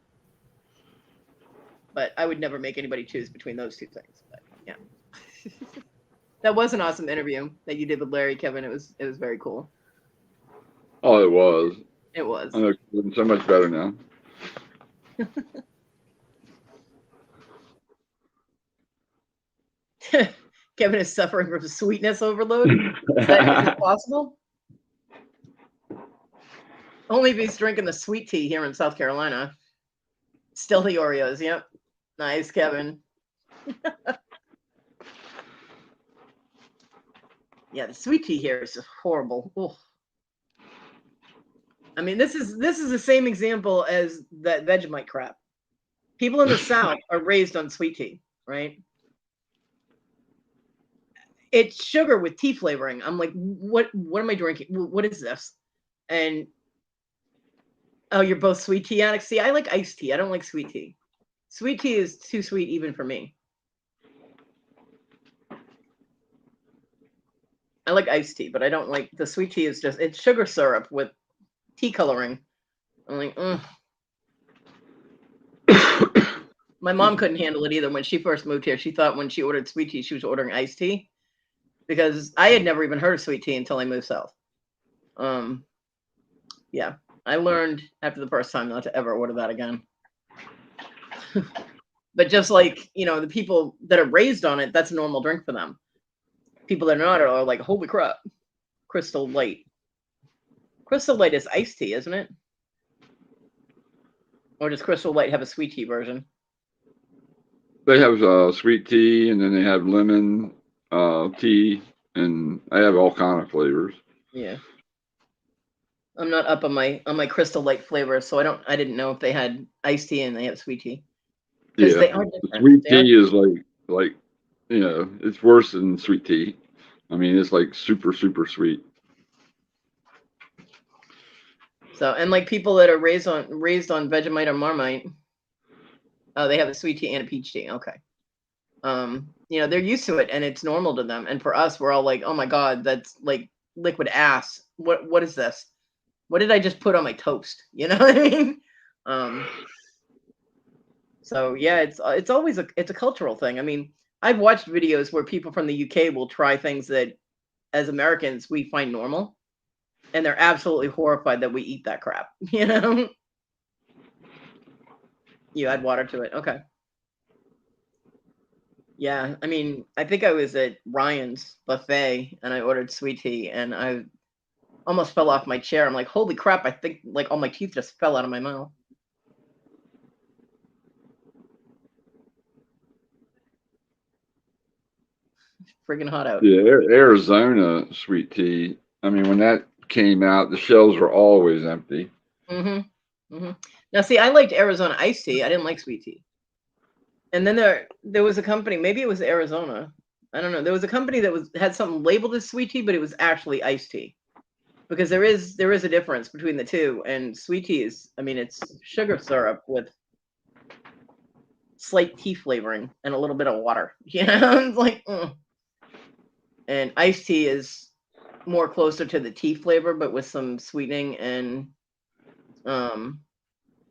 But I would never make anybody choose between those two things. But yeah. That was an awesome interview that you did with Larry, Kevin. It was very cool. Oh, it was. It was. I know Kevin's so much better now. Kevin is suffering from sweetness overload. Is it possible? Only if he's drinking the sweet tea here in South Carolina. Still the Oreos. Yep. Nice, Kevin. Yeah, the sweet tea here is just horrible. Ugh. I mean, this is the same example as that Vegemite crap. People in the South are raised on sweet tea, right? It's sugar with tea flavoring. I'm like, what am I drinking? What is this? And oh, you're both sweet tea addicts. See, I like iced tea. I don't like sweet tea. Sweet tea is too sweet even for me. I like iced tea, but I don't like the sweet tea. It's sugar syrup with tea coloring. I'm like, ugh. My mom couldn't handle it either. When she first moved here, she thought when she ordered sweet tea, she was ordering iced tea. Because I had never even heard of sweet tea until I moved south. Yeah, I learned after the first time not to ever order that again. But just like, the people that are raised on it, that's a normal drink for them. People that are not are like, holy crap, Crystal Light. Crystal Light is iced tea, isn't it? Or does Crystal Light have a sweet tea version? They have sweet tea, and then they have lemon tea, and I have all kind of flavors. Yeah. I'm not up on my Crystal Light flavor, so I didn't know if they had iced tea and they have sweet tea. Because Yeah, they are the different. sweet They are. tea is like it's worse than sweet tea. I mean, it's like super sweet. So, and like people that are raised on Vegemite or Marmite, they have a sweet tea and a peach tea. Okay. They're used to it and it's normal to them. And for us, we're all like, oh my God, that's like liquid ass. What is this? What did I just put on my toast? You know what I mean? So yeah, it's always it's a cultural thing. I mean, I've watched videos where people from the UK will try things that as Americans we find normal, and they're absolutely horrified that we eat that crap. You know? You add water to it. Okay. Yeah, I mean, I think I was at Ryan's buffet and I ordered sweet tea and I almost fell off my chair. I'm like, holy crap, I think like all my teeth just fell out of my mouth. Freaking hot out. Yeah, Arizona sweet tea. I mean, when that came out, the shelves were always empty. Now, see, I liked Arizona iced tea. I didn't like sweet tea. And then there was a company, maybe it was Arizona. I don't know. There was a company that had something labeled as sweet tea, but it was actually iced tea. Because there is a difference between the two. And sweet tea is, I mean, it's sugar syrup with slight tea flavoring and a little bit of water. You know, it's like, and iced tea is more closer to the tea flavor, but with some sweetening and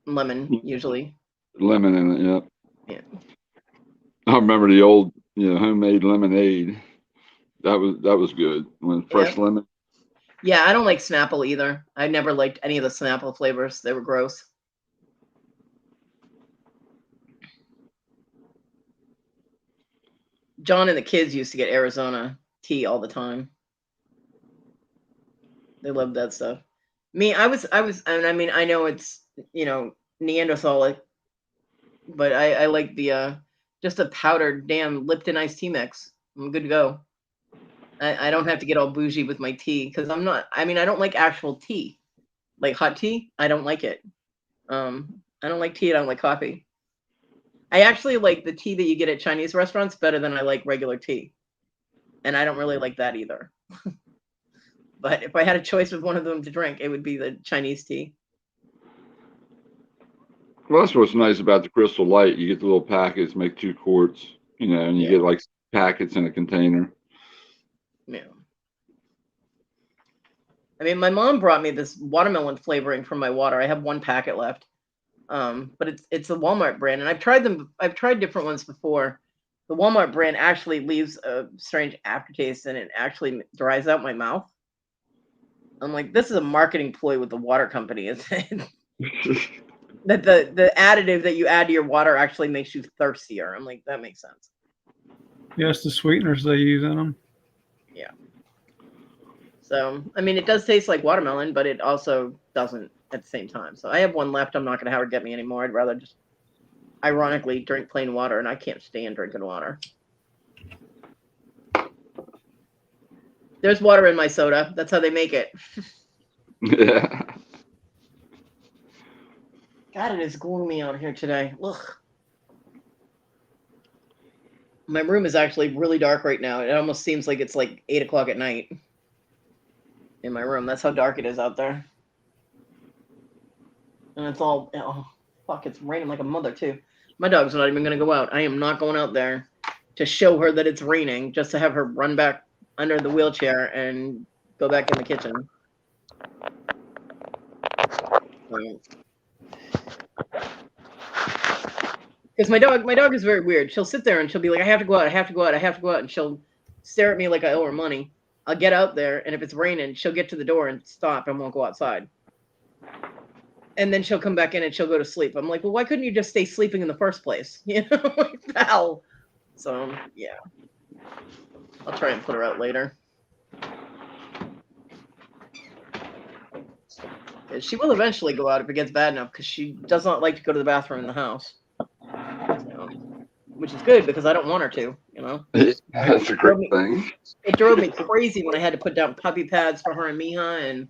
lemon usually. Lemon in it, yeah. Yeah. I remember the old, homemade lemonade. That was good. When fresh lemon. Yeah, I don't like Snapple either. I never liked any of the Snapple flavors. They were gross. John and the kids used to get Arizona tea all the time. They loved that stuff. Me, I was, and I mean, I know it's, Neanderthalic, but I like the, just a powdered damn Lipton iced tea mix. I'm good to go. I don't have to get all bougie with my tea because I don't like actual tea. Like hot tea, I don't like it. I don't like tea, I don't like coffee. I actually like the tea that you get at Chinese restaurants better than I like regular tea. And I don't really like that either. But if I had a choice of one of them to drink, it would be the Chinese tea. Well, that's what's nice about the Crystal Light. You get the little packets, make 2 quarts, and you get like packets in a container. Yeah. I mean, my mom brought me this watermelon flavoring from my water. I have one packet left. But it's a Walmart brand, and I've tried them. I've tried different ones before. The Walmart brand actually leaves a strange aftertaste, and it actually dries out my mouth. I'm like, this is a marketing ploy with the water company, isn't it? That the additive that you add to your water actually makes you thirstier. I'm like, that makes sense. Yes, the sweeteners they use in them. Yeah. So, I mean, it does taste like watermelon, but it also doesn't at the same time. So I have one left. I'm not going to have her get me anymore. I'd rather just ironically drink plain water, and I can't stand drinking water. There's water in my soda. That's how they make it. Yeah. God, it is gloomy out here today. Ugh. My room is actually really dark right now. It almost seems like it's like 8 o'clock at night in my room. That's how dark it is out there. And it's all, oh, fuck, it's raining like a mother, too. My dog's not even going to go out. I am not going out there to show her that it's raining just to have her run back under the wheelchair and go back in the kitchen. Because my dog is very weird. She'll sit there and she'll be like, I have to go out, I have to go out, I have to go out. And she'll stare at me like I owe her money. I'll get out there, and if it's raining, she'll get to the door and stop and won't go outside. And then she'll come back in and she'll go to sleep. I'm like, well, why couldn't you just stay sleeping in the first place? You know, like the hell. So, yeah. I'll try and put her out later. She will eventually go out if it gets bad enough because she does not like to go to the bathroom in the house. Which is good because I don't want her to, you know. That's a great thing. It drove me crazy when I had to put down puppy pads for her and Miha, and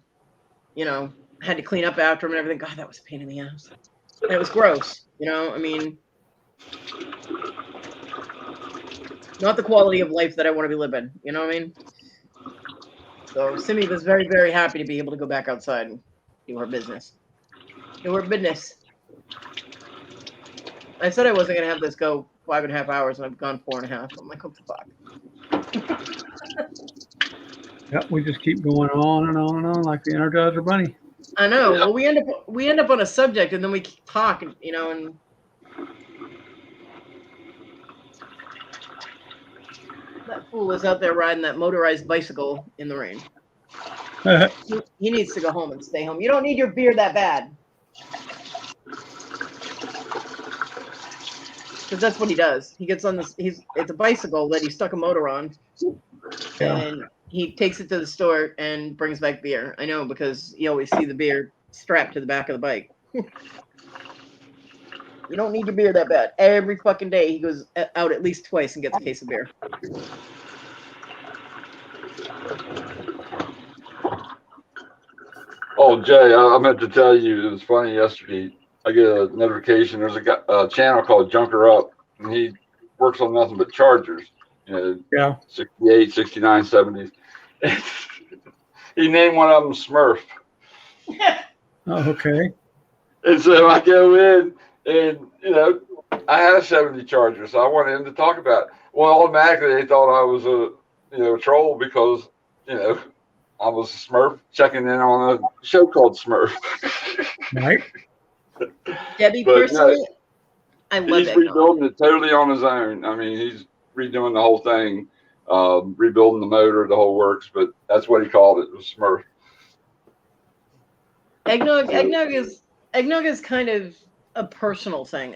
you know, had to clean up after them and everything. God, that was a pain in the ass. And it was gross, you know. I mean, not the quality of life that I want to be living. You know what I mean? So Simi was very, very happy to be able to go back outside and do her business. Do her business. I said I wasn't gonna have this go 5.5 hours, and I've gone 4.5. I'm like, oh fuck. Yep, we just keep going on and on and on like the Energizer Bunny. I know. Well, we end up on a subject, and then we keep talking, you know, and that fool is out there riding that motorized bicycle in the rain. He needs to go home and stay home. You don't need your beer that bad. Because that's what he does. He gets on this. It's a bicycle that he stuck a motor on, and he takes it to the store and brings back beer. I know because you always see the beer strapped to the back of the bike. You don't need your beer that bad. Every fucking day he goes out at least twice and gets a case of beer. Oh, Jay, I meant to tell you, it was funny yesterday. I get a notification. There's a channel called Junker Up, and he works on nothing but Chargers. You know, 68, 69, 70s. He named one of them Smurf. Oh, okay. And so I go in, and, you know, I had a 70 Charger, so I wanted him to talk about it. Well, automatically they thought I was a troll because, you know, I was a Smurf checking in on a show called Smurf. Right. Debbie, But, personally, I love he's it. rebuilding it totally on his own. I mean, he's redoing the whole thing, rebuilding the motor, the whole works. But that's what he called it. It was Smurf. Eggnog is kind of a personal thing.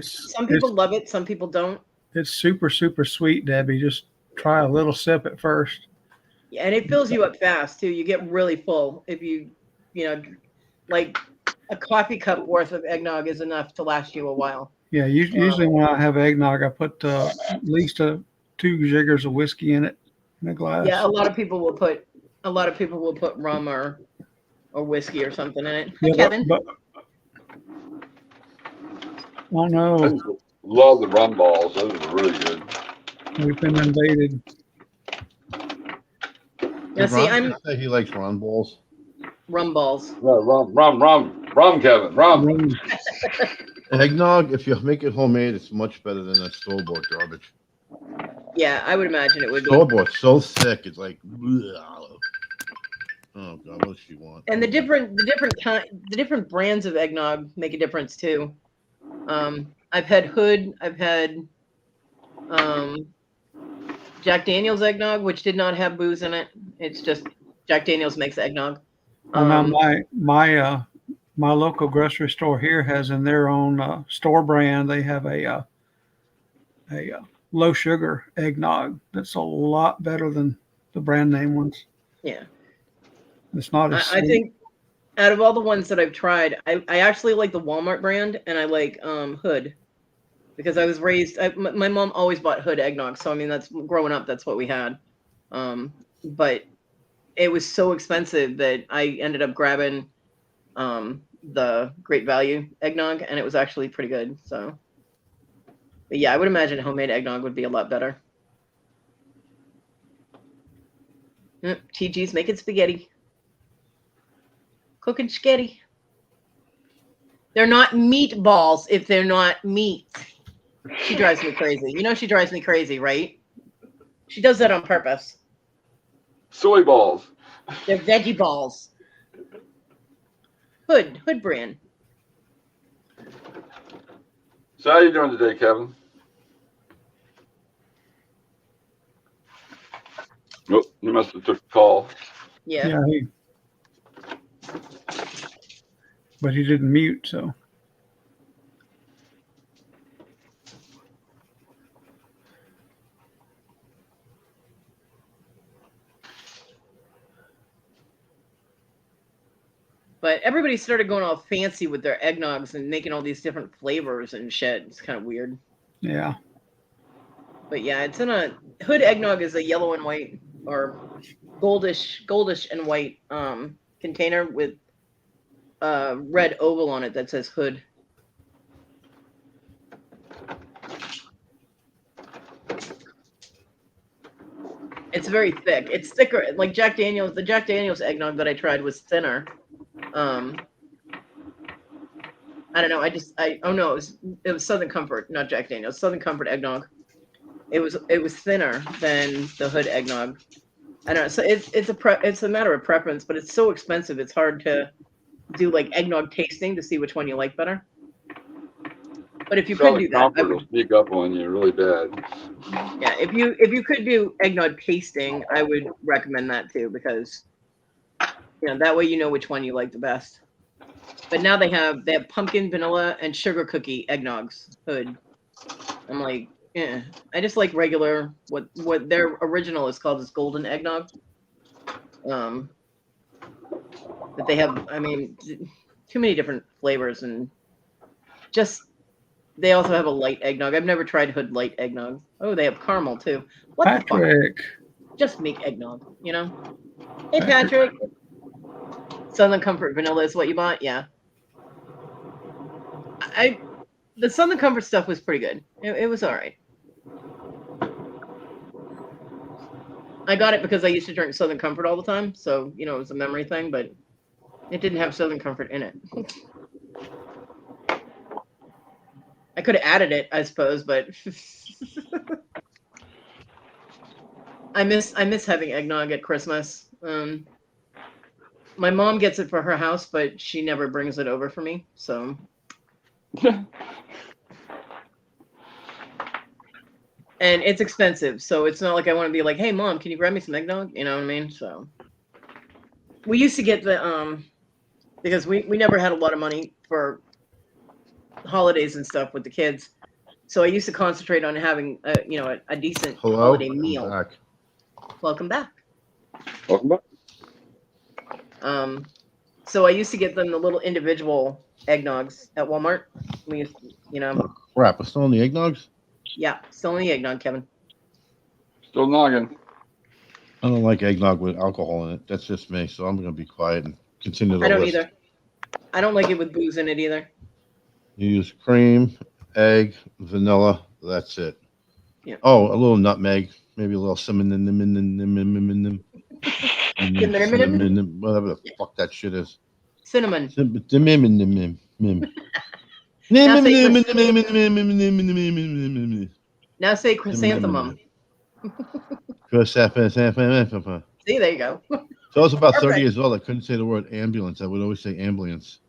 Some people love it, some people don't. It's super, super sweet, Debbie. Just try a little sip at first. Yeah, and it fills you up fast too. You get really full if you know, like a coffee cup worth of eggnog is enough to last you a while. Yeah, usually when I have eggnog, I put at least 2 jiggers of whiskey in it in a glass. Yeah, a lot of people will put rum or whiskey or something in it. Hi, Kevin. Oh no! I love the rum balls. Those are really good. We've been invaded. Now, see, Ron say he likes rum balls. Rum balls. No, rum, Kevin, rum. Eggnog, if you make it homemade, it's much better than that store-bought garbage. Yeah, I would imagine it would be. Store-bought's so thick, it's like, bleh. Oh God, what does she want? And the different brands of eggnog make a difference too. I've had Hood, I've had Jack Daniel's eggnog, which did not have booze in it. It's just Jack Daniel's makes eggnog. Now my local grocery store here has in their own store brand. They have a low sugar eggnog that's a lot better than the brand name ones. Yeah, it's not as I think out of all the ones that I've tried, I actually like the Walmart brand, and I like Hood because I was raised. My mom always bought Hood eggnog, so I mean that's growing up. That's what we had. But it was so expensive that I ended up grabbing the Great Value eggnog, and it was actually pretty good. So, but yeah, I would imagine homemade eggnog would be a lot better. TG's making spaghetti. Cooking spaghetti. They're not meatballs if they're not meat. She drives me crazy. You know she drives me crazy, right? She does that on purpose. Soy balls. They're veggie balls. Hood brand. So how you doing today, Kevin? Nope, you must have took the call. Yeah. But he didn't mute, so. But everybody started going all fancy with their eggnogs and making all these different flavors and shit. It's kind of weird. Yeah. But yeah, it's in a Hood eggnog is a yellow and white or goldish and white container with a red oval on it that says Hood. It's very thick. It's thicker. Like Jack Daniels, the Jack Daniels eggnog that I tried was thinner. I don't know. Oh no, it was Southern Comfort, not Jack Daniels. Southern Comfort eggnog. It was thinner than the Hood eggnog. I don't know. So it's a matter of preference, but it's so expensive. It's hard to do like eggnog tasting to see which one you like better. But if you could do that, I will would. sneak up on you really bad. Yeah, if you could do eggnog tasting, I would recommend that too, because that way you know which one you like the best. But now they have pumpkin, vanilla, and sugar cookie eggnogs. Hood. I'm like, I just like regular what their original is called is golden eggnog. But they have, I mean, too many different flavors and just. They also have a light eggnog. I've never tried Hood light eggnog. Oh, they have caramel too. What Patrick. the fuck? Just make eggnog, Hey, Patrick. Southern Comfort vanilla is what you bought? Yeah. The Southern Comfort stuff was pretty good. It was all right. I got it because I used to drink Southern Comfort all the time, so it was a memory thing, but it didn't have Southern Comfort in it. I could have added it, I suppose, but I miss having eggnog at Christmas. My mom gets it for her house, but she never brings it over for me. So, and it's expensive, so it's not like I want to be like, "Hey, mom, can you grab me some eggnog?" You know what I mean? So, we used to get the because we never had a lot of money for holidays and stuff with the kids. So I used to concentrate on having a decent holiday meal. Back. Welcome back. Welcome back. So I used to get them the little individual eggnogs at Walmart. We used, Crap, we're still in the eggnogs? Yeah, still in the eggnog, Kevin. Still noggin. I don't like eggnog with alcohol in it. That's just me. So I'm going to be quiet and continue the I don't list. either. I don't like it with booze in it either. You use cream, egg, vanilla. That's it. Yeah. Oh, a little nutmeg, maybe a little cinnamon, whatever the fuck that shit is. Cinnamon. Now say chrysanthemum. See, there you go. So I was about 30 Perfect. years old. I couldn't say the word ambulance. I would always say ambulance.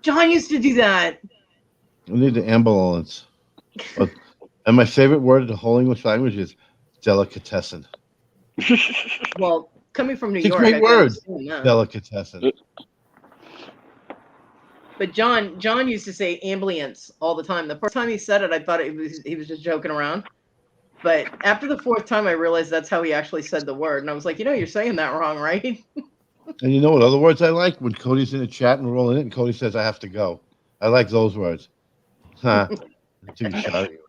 John used to do that. I need the ambulance. And my favorite word in the whole English language is delicatessen. Well, coming from New It's a York, great I word. that. Delicatessen. But John used to say ambulance all the time. The first time he said it, I thought he was just joking around. But after the fourth time, I realized that's how he actually said the word. And I was like, you're saying that wrong, right? And you know what other words I like? When Cody's in the chat and we're rolling it and Cody says, I have to go. I like those words. Huh. Took a shot at you.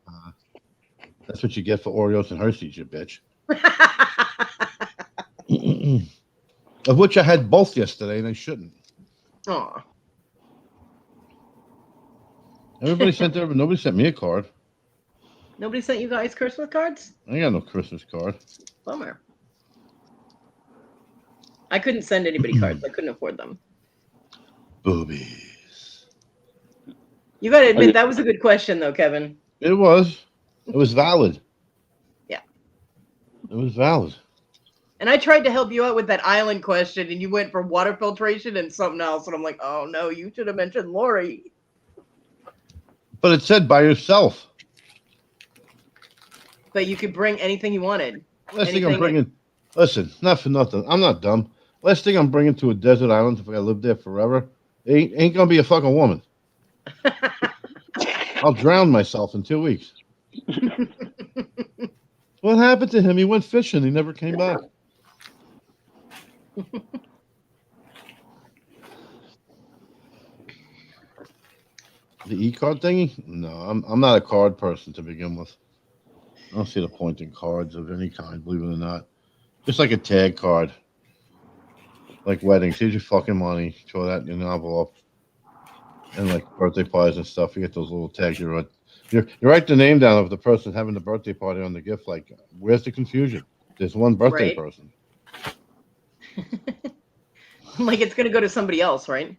That's what you get for Oreos and Hershey's, you bitch. Of which I had both yesterday and I shouldn't. Aw. Everybody sent over. Nobody sent me a card. Nobody sent you guys Christmas cards? I got no Christmas card. Bummer. I couldn't send anybody cards. I couldn't afford them. Boobies. You got to admit, that was a good question, though, Kevin. It was. It was valid. Yeah. It was valid. And I tried to help you out with that island question, and you went for water filtration and something else. And I'm like, oh, no, you should have mentioned Lori. But it said by yourself. But you could bring anything you wanted. Last thing I'm bringing. Listen, not for nothing. I'm not dumb. Last thing I'm bringing to a desert island, if I live there forever, ain't gonna be a fucking woman. I'll drown myself in 2 weeks. What happened to him? He went fishing. He never came back. The e-card thingy? No, I'm not a card person to begin with. I don't see the point in cards of any kind, believe it or not. Just like a tag card, like weddings. Here's your fucking money. Throw that in an envelope. And like birthday parties and stuff, you get those little tags. You write the name down of the person having the birthday party on the gift. Like, where's the confusion? There's one birthday Right. person. Like it's gonna go to somebody else, right?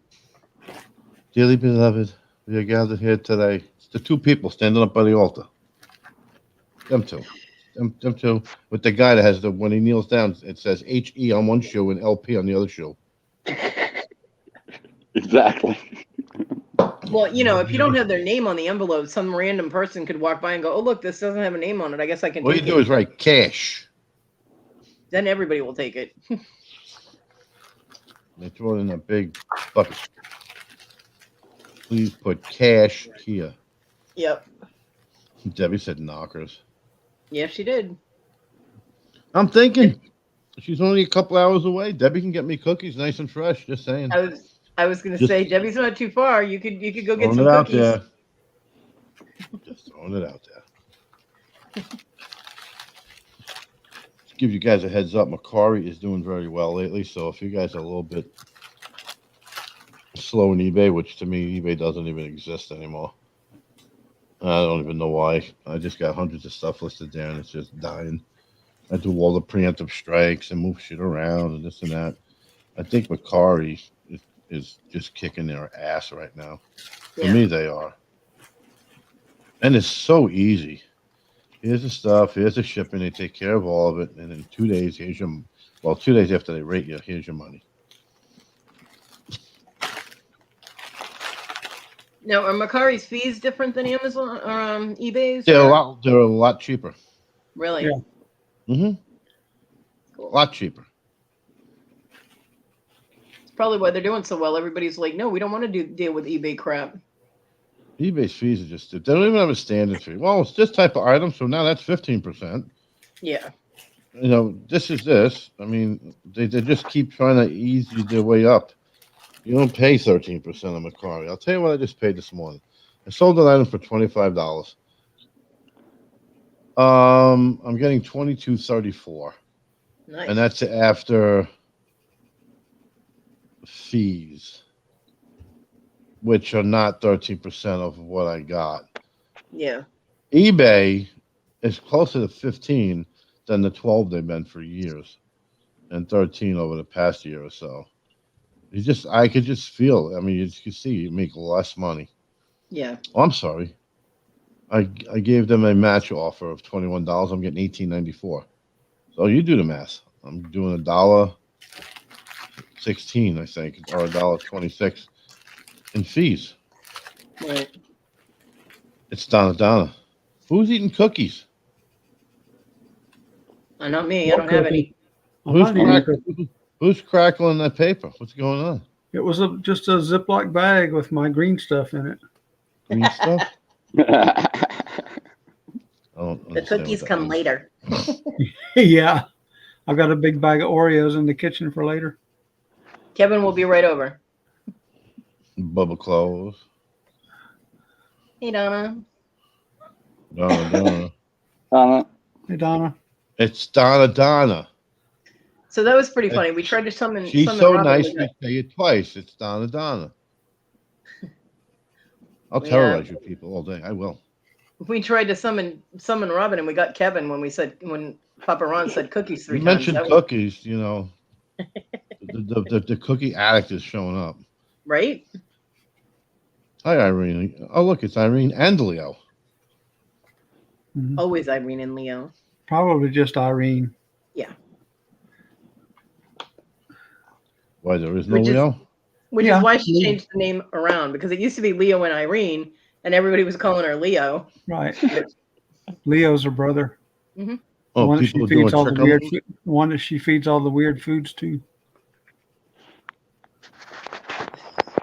Dearly beloved, we are gathered here today. It's the two people standing up by the altar. Them two. Them two. With the guy that has when he kneels down, it says HE on one shoe and LP on the other shoe. Exactly. Well, you know, if you don't have their name on the envelope, some random person could walk by and go, "Oh, look, this doesn't have a name on it. I guess I can All you take do it." is write cash. Then everybody will take it. They throw it in a big bucket. Please put cash here. Yep. Debbie said knockers. Yeah, she did. I'm thinking she's only a couple hours away. Debbie can get me cookies nice and fresh. Just saying. I was gonna Just- say Debbie's not too far. You could go get Throwing some it out cookies. there. Just throwing it out there. Give you guys a heads up. Macari is doing very well lately. So if you guys are a little bit slow in eBay, which to me eBay doesn't even exist anymore. I don't even know why. I just got hundreds of stuff listed there and it's just dying. I do all the preemptive strikes and move shit around and this and that. I think Macari is just kicking their ass right now. For Yeah. me, they are. And it's so easy. Here's the stuff. Here's the shipping. They take care of all of it. And in 2 days, 2 days after they rate you, here's your money. Now, are Macari's fees different than Amazon or eBay's? They're or- a lot cheaper. Really? Yeah. Mm-hmm. A lot cheaper. It's probably why they're doing so well. Everybody's like, no, we don't want to deal with eBay crap. eBay's fees are just, they don't even have a standard fee. Well, it's this type of item, so now that's 15%. Yeah. You know, this is this. I mean, they just keep trying to ease you their way up. You don't pay 13% on Macari. I'll tell you what I just paid this morning. I sold an item for $25. I'm getting $22.34. Nice. And that's after fees, which are not 13% of what I got. Yeah. eBay is closer to 15 than the 12 they've been for years, and 13 over the past year or so. I could just feel it. I mean, you can see you make less money. Yeah. Oh, I'm sorry. I gave them a match offer of $21. I'm getting $18.94. So you do the math. I'm doing $1.16, I think, or $1.26 in fees. Right. It's Donna. Who's eating cookies? Not me. I don't have any. Who's crackling that paper? What's going on? It was just a Ziploc bag with my green stuff in it. Green stuff? The cookies come later. Yeah. I've got a big bag of Oreos in the kitchen for later. Kevin will be right over. Bubba clothes. Hey, Donna. Donna. Hey, Donna. It's Donna. So that was pretty funny. We tried to summon. She's summon so Robin nice, with we it. say it twice. It's Donna. I'll Yeah. terrorize you people all day. I will. We tried to summon Robin, and we got Kevin when Papa Ron said cookies 3 You times. mentioned That was- cookies, you know. the cookie addict is showing up. right? Hi, Irene. Oh, look, it's Irene and Leo. Mhm. Always Irene and Leo. Probably just Irene. Yeah. Why, there is no Which is- Leo? Which Yeah. is why she changed the name around, because it used to be Leo and Irene, and everybody was calling her Leo. Right. Leo's her brother. Oh, one that people she are doing feeds all the trick on weird them? one that she feeds all the weird foods to.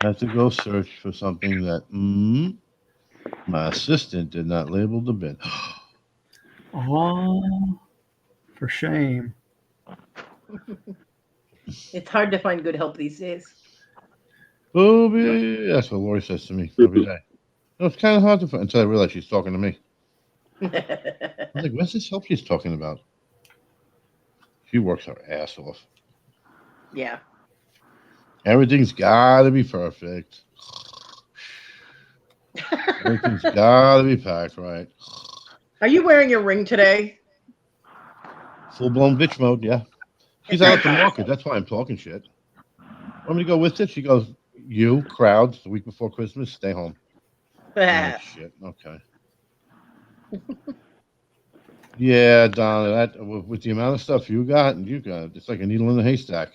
I have to go search for something that my assistant did not label the bin. Oh, for shame. It's hard to find good help these days. Booby. That's what Lori says to me every day. It was kind of hard to find until I realized she's talking to me. I was like, what's this help she's talking about? She works her ass off. Yeah. Everything's got to be perfect. Everything's got to be packed right. Are you wearing your ring today? Full blown bitch mode, yeah. She's out at the market. That's why I'm talking shit. Want me to go with it? She goes, you, crowds, the week before Christmas, stay home. Oh, shit. Okay. Yeah, Donna, that with the amount of stuff you got, it's like a needle in a haystack.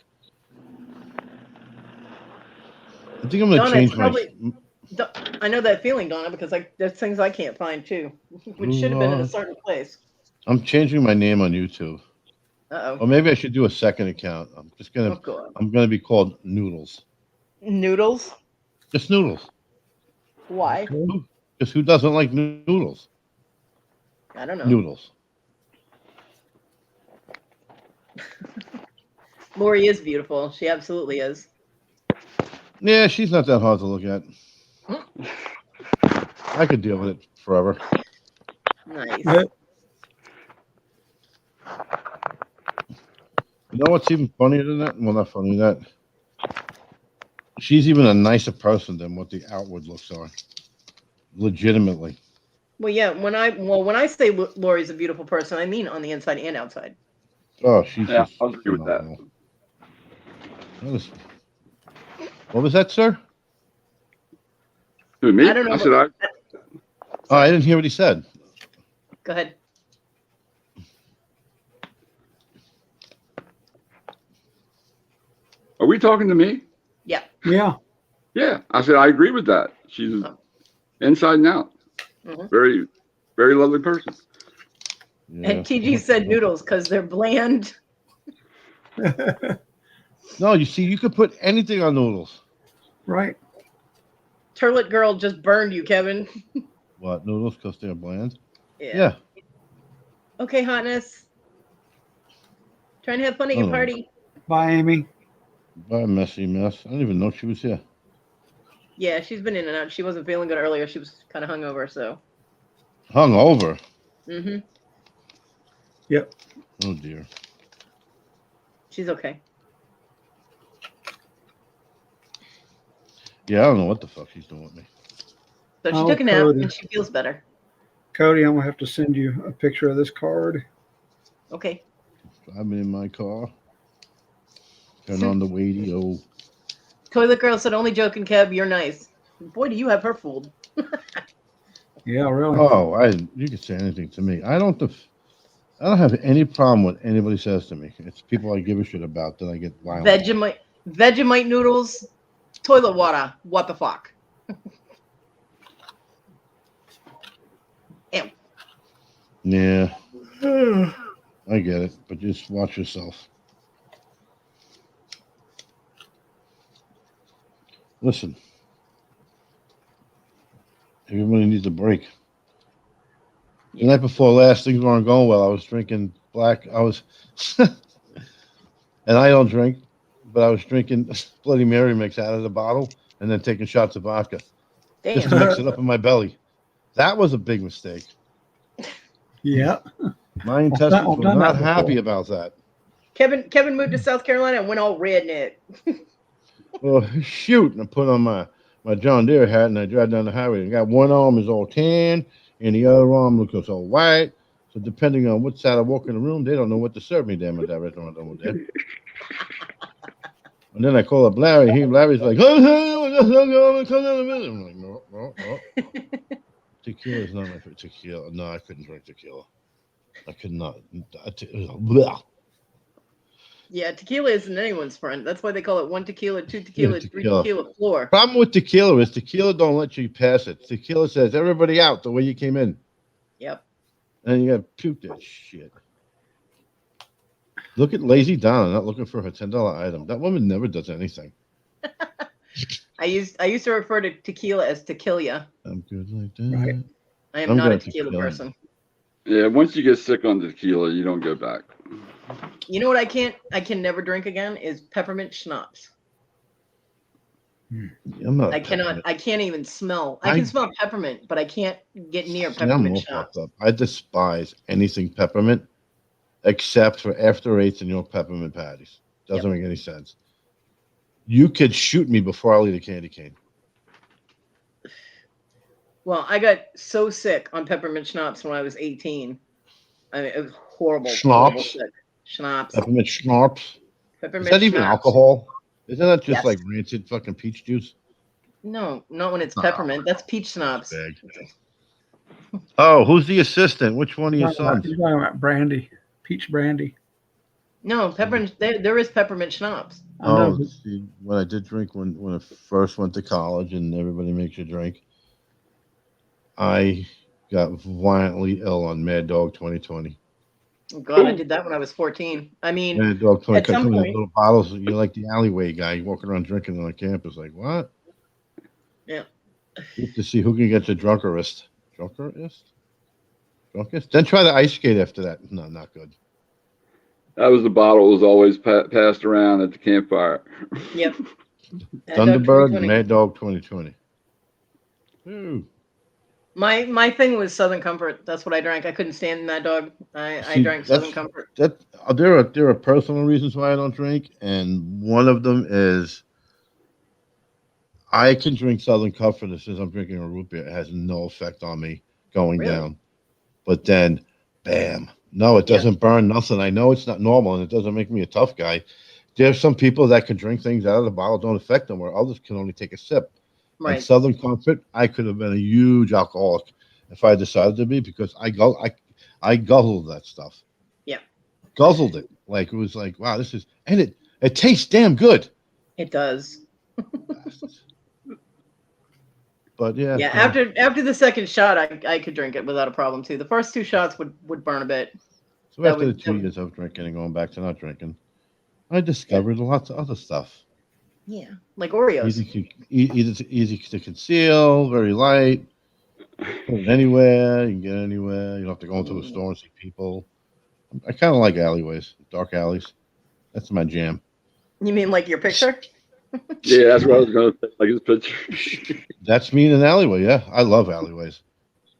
I think I'm going to Donna, change it's my. probably. I know that feeling, Donna, because there's things I can't find too, which should have been in a certain place. I'm changing my name on YouTube. Uh-oh. Or maybe I should do a second account. I'm gonna be called Noodles. Noodles? Just Noodles. Why? Because who doesn't like noodles? I don't know. Noodles. Lori is beautiful. She absolutely is. Yeah, she's not that hard to look at. I could deal with it forever. Nice. You know what's even funnier than that? Well, not funny that. She's even a nicer person than what the outward looks are. Legitimately. Well, yeah. When I say Lori's a beautiful person, I mean on the inside and outside. Oh, she's just. I'll agree with that. What was that, sir? Who, me? I don't know. Oh, I didn't hear what he said. Go ahead. Are we talking to me? Yeah. Yeah. Yeah. I said I agree with that. She's inside and out. Mm-hmm. Very, very lovely person. Yeah. And TG said noodles because they're bland. No, you see, you could put anything on noodles. Right. Turlet girl just burned you, Kevin. What, noodles because they're bland? Yeah. Okay, hotness. Trying to have fun at your party. Bye, Amy. Bye, messy mess. I didn't even know she was here. Yeah, she's been in and out. She wasn't feeling good earlier. She was kind of hungover, so. Hungover? Mm-hmm. Yep. Oh, dear. She's okay. Yeah, I don't know what the fuck she's doing with me. So she took a nap and she feels better. Cody, I'm going to have to send you a picture of this card. Okay. Driving in my car. Turn on the radio. Toilet girl said, only joking, Kev. You're nice. Boy, do you have her fooled. Yeah, really. Oh, you can say anything to me. I don't have any problem with anybody says to me. It's people I give a shit about that I get violent. Vegemite noodles, toilet water. What the fuck? Ew. Yeah. I get it, but just watch yourself. Listen. Everybody needs a break. The night before last, things weren't going well. I was drinking and I don't drink, but I was drinking Bloody Mary mix out of the bottle and then taking shots of vodka. Damn. Just to mix it up in my belly. That was a big mistake. Yeah. My intestines were not happy about that. Kevin moved to South Carolina and went all redneck. Well, shoot. And I put on my John Deere hat and I drive down the highway. And got one arm is all tan and the other arm looks all white. So depending on which side I walk in the room, they don't know what to serve me there. And then I call up Larry. Larry's like, oh, come down a minute. I'm like, no. Tequila is not my favorite. Tequila. No, I couldn't drink tequila. I could not. Yeah, tequila isn't anyone's friend. That's why they call it 1 tequila, 2 tequila, 3 tequila floor. Problem with tequila is tequila don't let you pass it. Tequila says everybody out the way you came in. Yep. And you got to puke that shit. Look at Lazy Donna not looking for her $10 item. That woman never does anything. I used to refer to tequila as tequila. I'm good like that. Right. I am not a tequila person. Yeah, once you get sick on tequila, you don't go back. You know what I can never drink again is peppermint schnapps. I'm not. I can't even smell. I can smell peppermint, but I can't get near See, I'm peppermint all schnapps. fucked up. I despise anything peppermint except for after eights and your peppermint patties. Doesn't make any sense. You could shoot me before I'll eat a candy cane. Well, I got so sick on peppermint schnapps when I was 18. I mean, it was horrible. Horrible Schnapps? sick. Schnapps. Peppermint schnapps? Is Peppermint that even schnapps. alcohol? Isn't that just Yes. like rancid fucking peach juice? No, not when it's Oh, peppermint. That's peach schnapps. Oh, who's the assistant? Which one of your sons? You're talking about brandy, peach brandy. No, peppermint. There is peppermint schnapps. Oh, see, when I did drink when I first went to college and everybody makes you drink, I got violently ill on Mad Dog 2020. Oh, God, I did that when I was 14. I mean, Mad Dog 20 at some comes in point, little bottles. You're like the alleyway guy walking around drinking on campus. Like, what? yeah. Just to see who can get the drunkerest. Drunkest? Then try the ice skate after that. No, not good. That was the bottle that was always passed around at the campfire. Yep. Thunderbird, Mad Dog 2020. Ooh. My thing was Southern Comfort. That's what I drank. I couldn't stand Mad Dog. I See, drank Southern Comfort. There are personal reasons why I don't drink, and one of them is I can drink Southern Comfort as soon as I'm drinking a root beer. It has no effect on me going down. But then, bam. No, it doesn't burn nothing. I know it's not normal, and it doesn't make me a tough guy. There's some people that can drink things out of the bottle, don't affect them, where others can only take a sip. Right. And Southern Comfort, I could have been a huge alcoholic if I decided to be, because I guzzled that stuff. Yeah. Guzzled it. Like, it was like, wow, this is, and it tastes damn good. It does. But yeah. Yeah, after the second shot, I could drink it without a problem too. The first two shots would burn a bit. So after the 2 years of drinking and going back to not drinking, I discovered lots of other stuff. Yeah, like Oreos. Easy to conceal, very light. Put it anywhere, you can get it anywhere. You don't have to go into a store and see people. I kind of like alleyways, dark alleys. That's my jam. You mean like your picture? Yeah, that's what I was going to say. Like his picture. That's me in an alleyway. Yeah, I love alleyways.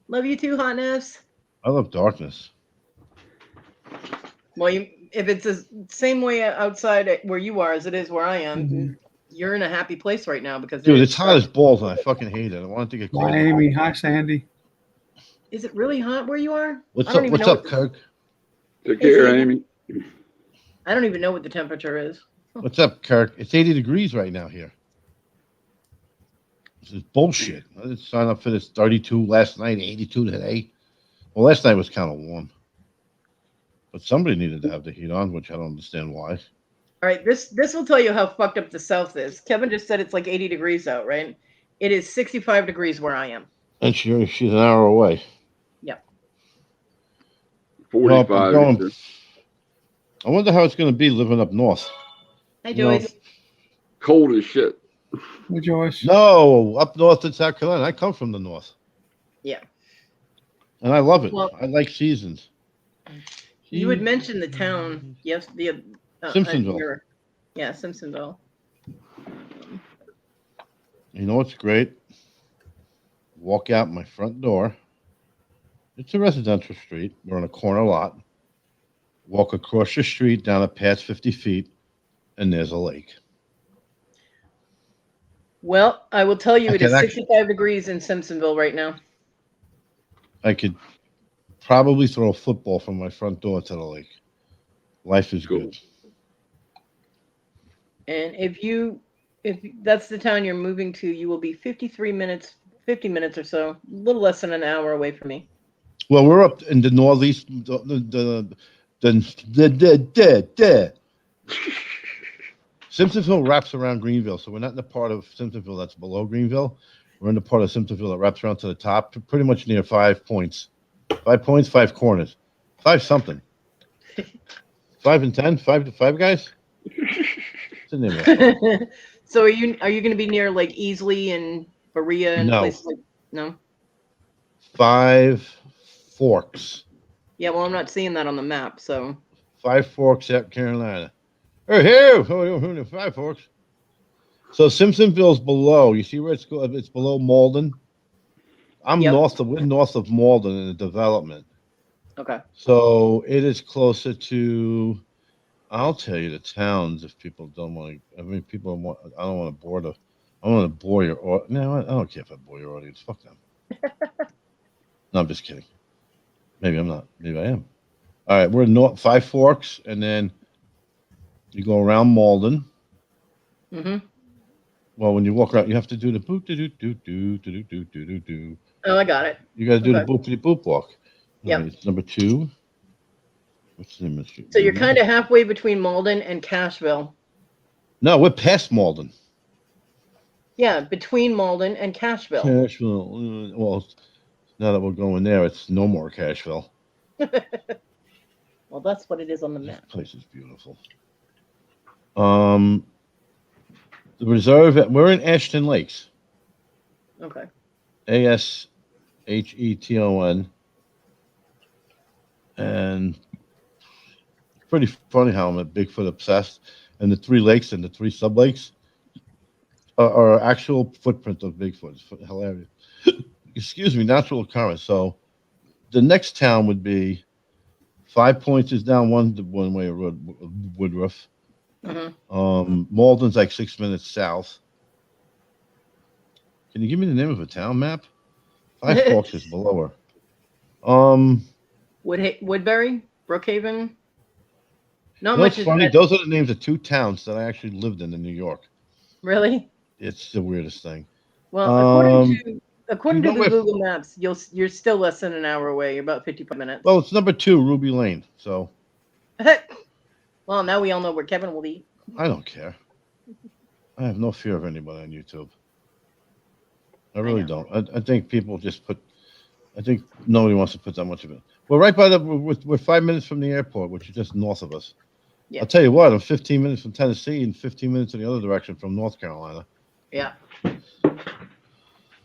Love you too, hotness. I love darkness. Well, if it's the same way outside where you are as it is where I am, you're in a happy place right now because Dude, it's hot as balls, and I fucking hate it. I want it to get cold. Hi, Amy. Hi, Sandy. Is it really hot where you are? What's up, Kirk? Take care, Amy. I don't even know what the temperature is. What's up, Kirk? It's 80 degrees right now here. This is bullshit. I didn't sign up for this 32 last night, 82 today. Well, last night was kind of warm. But somebody needed to have the heat on, which I don't understand why. All right, this will tell you how fucked up the South is. Kevin just said it's like 80 degrees out, right? It is 65 degrees where I am. And she's an hour away. Yep. 45. Well, I wonder how it's going to be living up north. Hi, Joyce. Cold as shit. Hey, Joyce. No, up north in South Carolina. I come from the north. Yeah. And I love it. Well, I like seasons. You had mentioned the town. Yes, the Simpsonville. Yeah, Simpsonville. You know what's great? Walk out my front door. It's a residential street. We're on a corner lot. Walk across the street down a past 50 feet, and there's a lake. Well, I will tell you, I it is can 65 degrees in Simpsonville right now. I could probably throw a football from my front door to the lake. Life is good. And if that's the town you're moving to, you will be 50 minutes or so, a little less than an hour away from me. Well, we're up in the northeast. Simpsonville wraps around Greenville, so we're not in the part of Simpsonville that's below Greenville. We're in the part of Simpsonville that wraps around to the top, pretty much near 5 points. 5 points, 5 corners. 5 something. 5 and 10? 5 guys? What's the name of that? So are you going to be near like Easley and Berea and No. places like no? 5 Forks. Yeah, well, I'm not seeing that on the map, so 5 Forks, South Carolina. Hey, here! 5 Forks. So Simpsonville's below. You see where it's below Malden. Yep. We're north of Malden in the development. Okay. So it is closer to. I'll tell you the towns if people don't want to. I mean, people want. I don't want to bore the. I don't want to bore your. No, I don't care if I bore your audience. Fuck them. No, I'm just kidding. Maybe I'm not. Maybe I am. All right, we're north Five Forks, and then you go around Malden. Mm-hmm. Well, when you walk around, you have to do the boop do do do do do do do do do. Oh, I got it. You got to do the Okay. boopity boop walk. Yep. All right, it's number 2. What's the name of the street? So you're kind of halfway between Malden and Cashville. No, we're past Malden. Yeah, between Malden and Cashville. Cashville. Well, now that we're going there, it's no more Cashville. Well, that's what it is on the This map. place is beautiful. The reserve. We're in Ashton Lakes. Okay. Ashheton. And it's pretty funny how I'm a Bigfoot obsessed. And the 3 lakes and the 3 sublakes are actual footprint of Bigfoot. It's hilarious. Excuse me, natural occurrence. So the next town would be 5 Points is down one way road, Woodruff. Mm-hmm. Malden's like 6 minutes south. Can you give me the name of a town map? Five Forks is below her. Woodbury, Brookhaven. Not You know much what's is funny? that- Those are the names of 2 towns that I actually lived in New York. Really? It's the weirdest thing. Well, according to you know the where- Google Maps, you're still less than an hour away. You're about 55 minutes. Well, it's number 2, Ruby Lane. So Well, now we all know where Kevin will be. I don't care. I have no fear of anybody on YouTube. I really don't. I think people just put. I think nobody wants to put that much of it. We're right by we're 5 minutes from the airport, which is just north of us. Yeah. I'll tell you what, I'm 15 minutes from Tennessee and 15 minutes in the other direction from North Carolina. Yeah.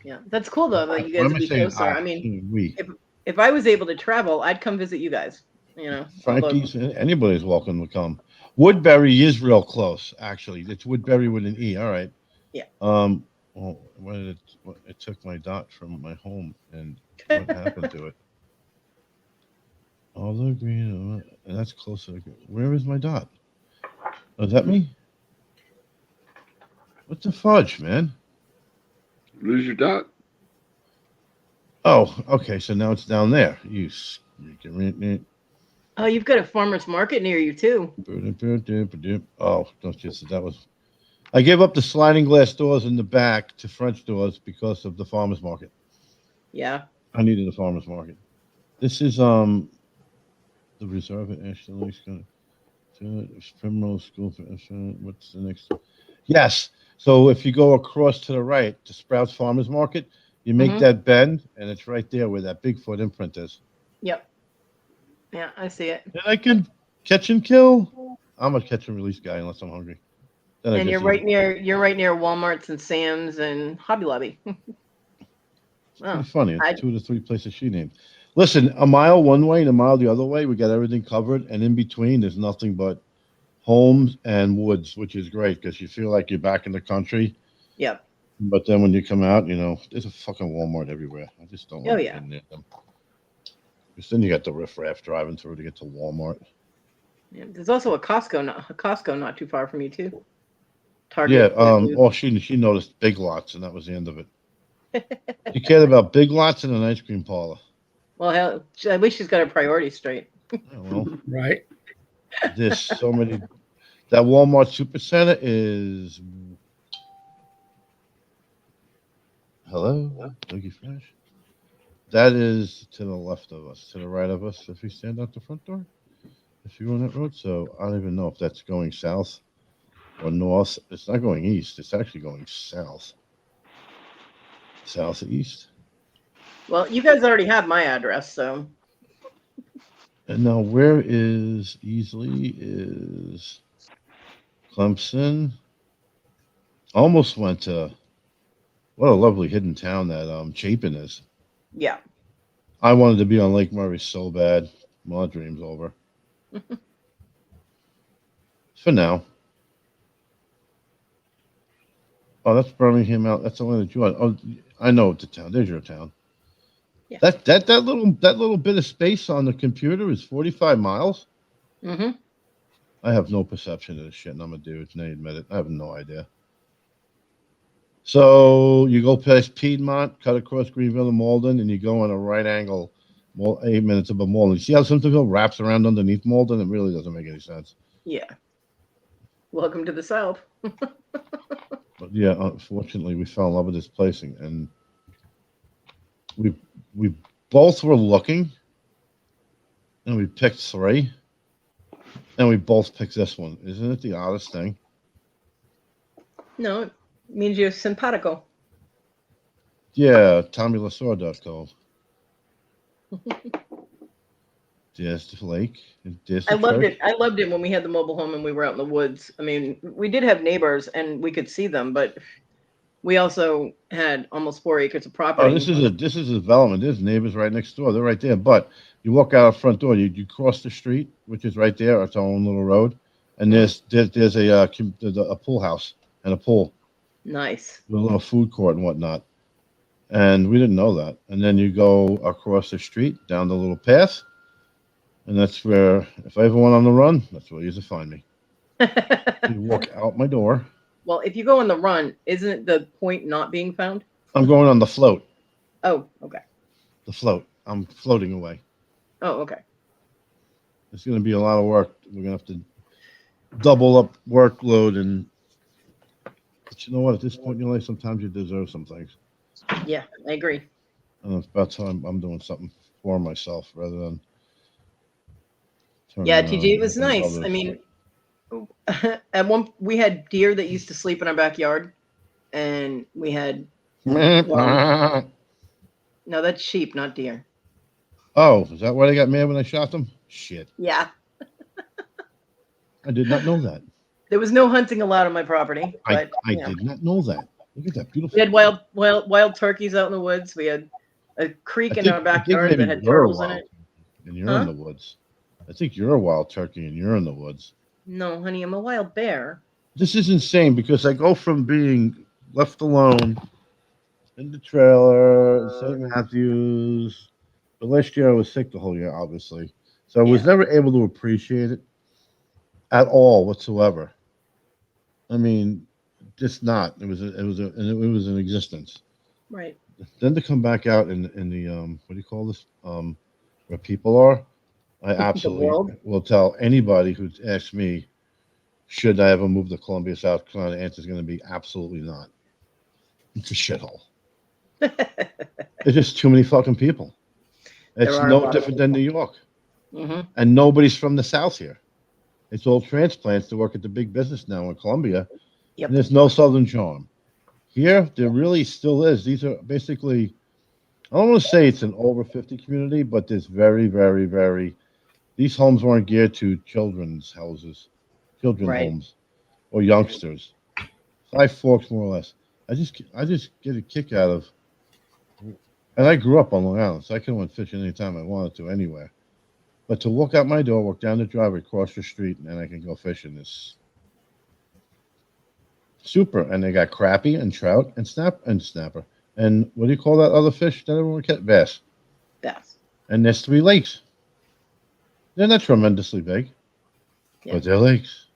Yeah, that's cool though that you Why guys am would I be saying closer. I? I mean, We. if I was able to travel, I'd come visit you guys. You know, Frankie's, anybody's welcome to come. Woodbury is real close, actually. It's Woodbury with an E. All right. Yeah. Well, it took my dot from my home, and what happened to it? All the green, and that's closer. Where is my dot? Oh, is that me? What the fudge, man? Lose your dot? Oh, okay. So now it's down there. Oh, you've got a farmer's market near you too. Oh, don't you say that was. I gave up the sliding glass doors in the back to French doors because of the farmer's market. Yeah. I needed a farmer's market. This is the reserve at Ashton Lakes. Primrose School. What's the next? Yes. So if you go across to the right to Sprouts Farmer's Market, you make that bend, and it's right there where that Bigfoot imprint is. Yep. Yeah, I see it. And I can catch and kill. I'm a catch and release guy unless I'm hungry. Then And you're right near Walmart's and Sam's and Hobby Lobby. Wow. It's funny. It's 2 to 3 places she named. Listen, a mile one way and a mile the other way, we got everything covered, and in between there's nothing but homes and woods, which is great because you feel like you're back in the country. Yep. But then when you come out, there's a fucking Walmart everywhere. I just don't want to get near them. Because then you got the riffraff driving through to get to Walmart. Yeah, there's also a Costco not too far from you too. Target. Yeah. She noticed Big Lots, and that was the end of it. She cared about Big Lots and an ice cream parlor. Well, hell, at least she's got her priorities straight. Well, right. There's so many. That Walmart Supercenter is. Hello, Dougie Fresh. That is to the left of us, to the right of us. If we stand out the front door, if you go on that road, so I don't even know if that's going south or north. It's not going east. It's actually going south, southeast. Well, you guys already have my address, so. And now, where is Easley? Is Clemson? Almost went to. What a lovely hidden town that Chapin is. Yeah. I wanted to be on Lake Murray so bad. My dream's over. For now. Oh, that's Birmingham out. That's the one that you want. Oh, I know the town. There's your town. Yeah. That little bit of space on the computer is 45 miles. Mm-hmm. I have no perception of this shit, and I'm a dude, and I admit it. I have no idea. So you go past Piedmont, cut across Greenville and Malden, and you go on a right angle, 8 minutes above Malden. You see how Centerville wraps around underneath Malden? It really doesn't make any sense. Yeah. Welcome to the South. But yeah, unfortunately, we fell in love with this place, and we both were looking, and we picked 3, and we both picked this one. Isn't it the oddest thing? No, it means you're simpatico. Yeah, TommyLaSaur.com. There's the lake. There's the I loved church. it. I loved it when we had the mobile home and we were out in the woods. I mean, we did have neighbors and we could see them, but we also had almost 4 acres of property. Oh, this is a development. There's neighbors right next door. They're right there. But you walk out the front door, you cross the street, which is right there. It's our own little road, and there's a pool house and a pool Nice. with a little food court and whatnot. And we didn't know that. And then you go across the street down the little path, and that's where, if I ever went on the run, that's where you used to find me. You walk out my door. Well, if you go on the run, isn't it the point not being found? I'm going on the float. Oh, okay. The float. I'm floating away. Oh, okay. It's going to be a lot of work. We're going to have to double up workload, but you know what? At this point in your life, sometimes you deserve some things. Yeah, I agree. And it's about time I'm doing something for myself rather than. Yeah, TJ, it was nice. I mean, we had deer that used to sleep in our backyard, and we had. No, that's sheep, not deer. Oh, is that why they got mad when I shot them? Shit. Yeah. I did not know that. There was no hunting allowed on my property. But, I did not know that. Look at that beautiful. We had wild turkeys out in the woods. We had a creek in our backyard that had turtles in it. And you're in the woods. I think you're a wild turkey and you're in the woods. No, honey, I'm a wild bear. This is insane because I go from being left alone in the trailer, St. Matthews. But last year I was sick the whole year, obviously. So I was never able to appreciate it at all whatsoever. I mean, just not. It was an existence. Right. Then to come back out in the what do you call this? Where people are, I absolutely will tell anybody who asks me, should I ever move to Columbia, South Carolina? The answer is going to be absolutely not. It's a shithole. There's just too many fucking people. It's no different than New York. Mm-hmm. And nobody's from the South here. It's all transplants to work at the big business now in Columbia. Yep. And there's no Southern charm. Here, there really still is. These are basically, I don't want to say it's an over 50 community, but there's very, very, very, these homes weren't geared to children's houses, homes, or youngsters. 5 Forks, more or less. I just get a kick out of, and I grew up on Long Island, so I could went fishing anytime I wanted to, anywhere. But to walk out my door, walk down the driveway, cross the street, and I can go fishing is super. And they got crappie and trout and snapper. And what do you call that other fish that everyone catch? Bass. Bass. And there's 3 lakes. They're not tremendously big, but they're lakes.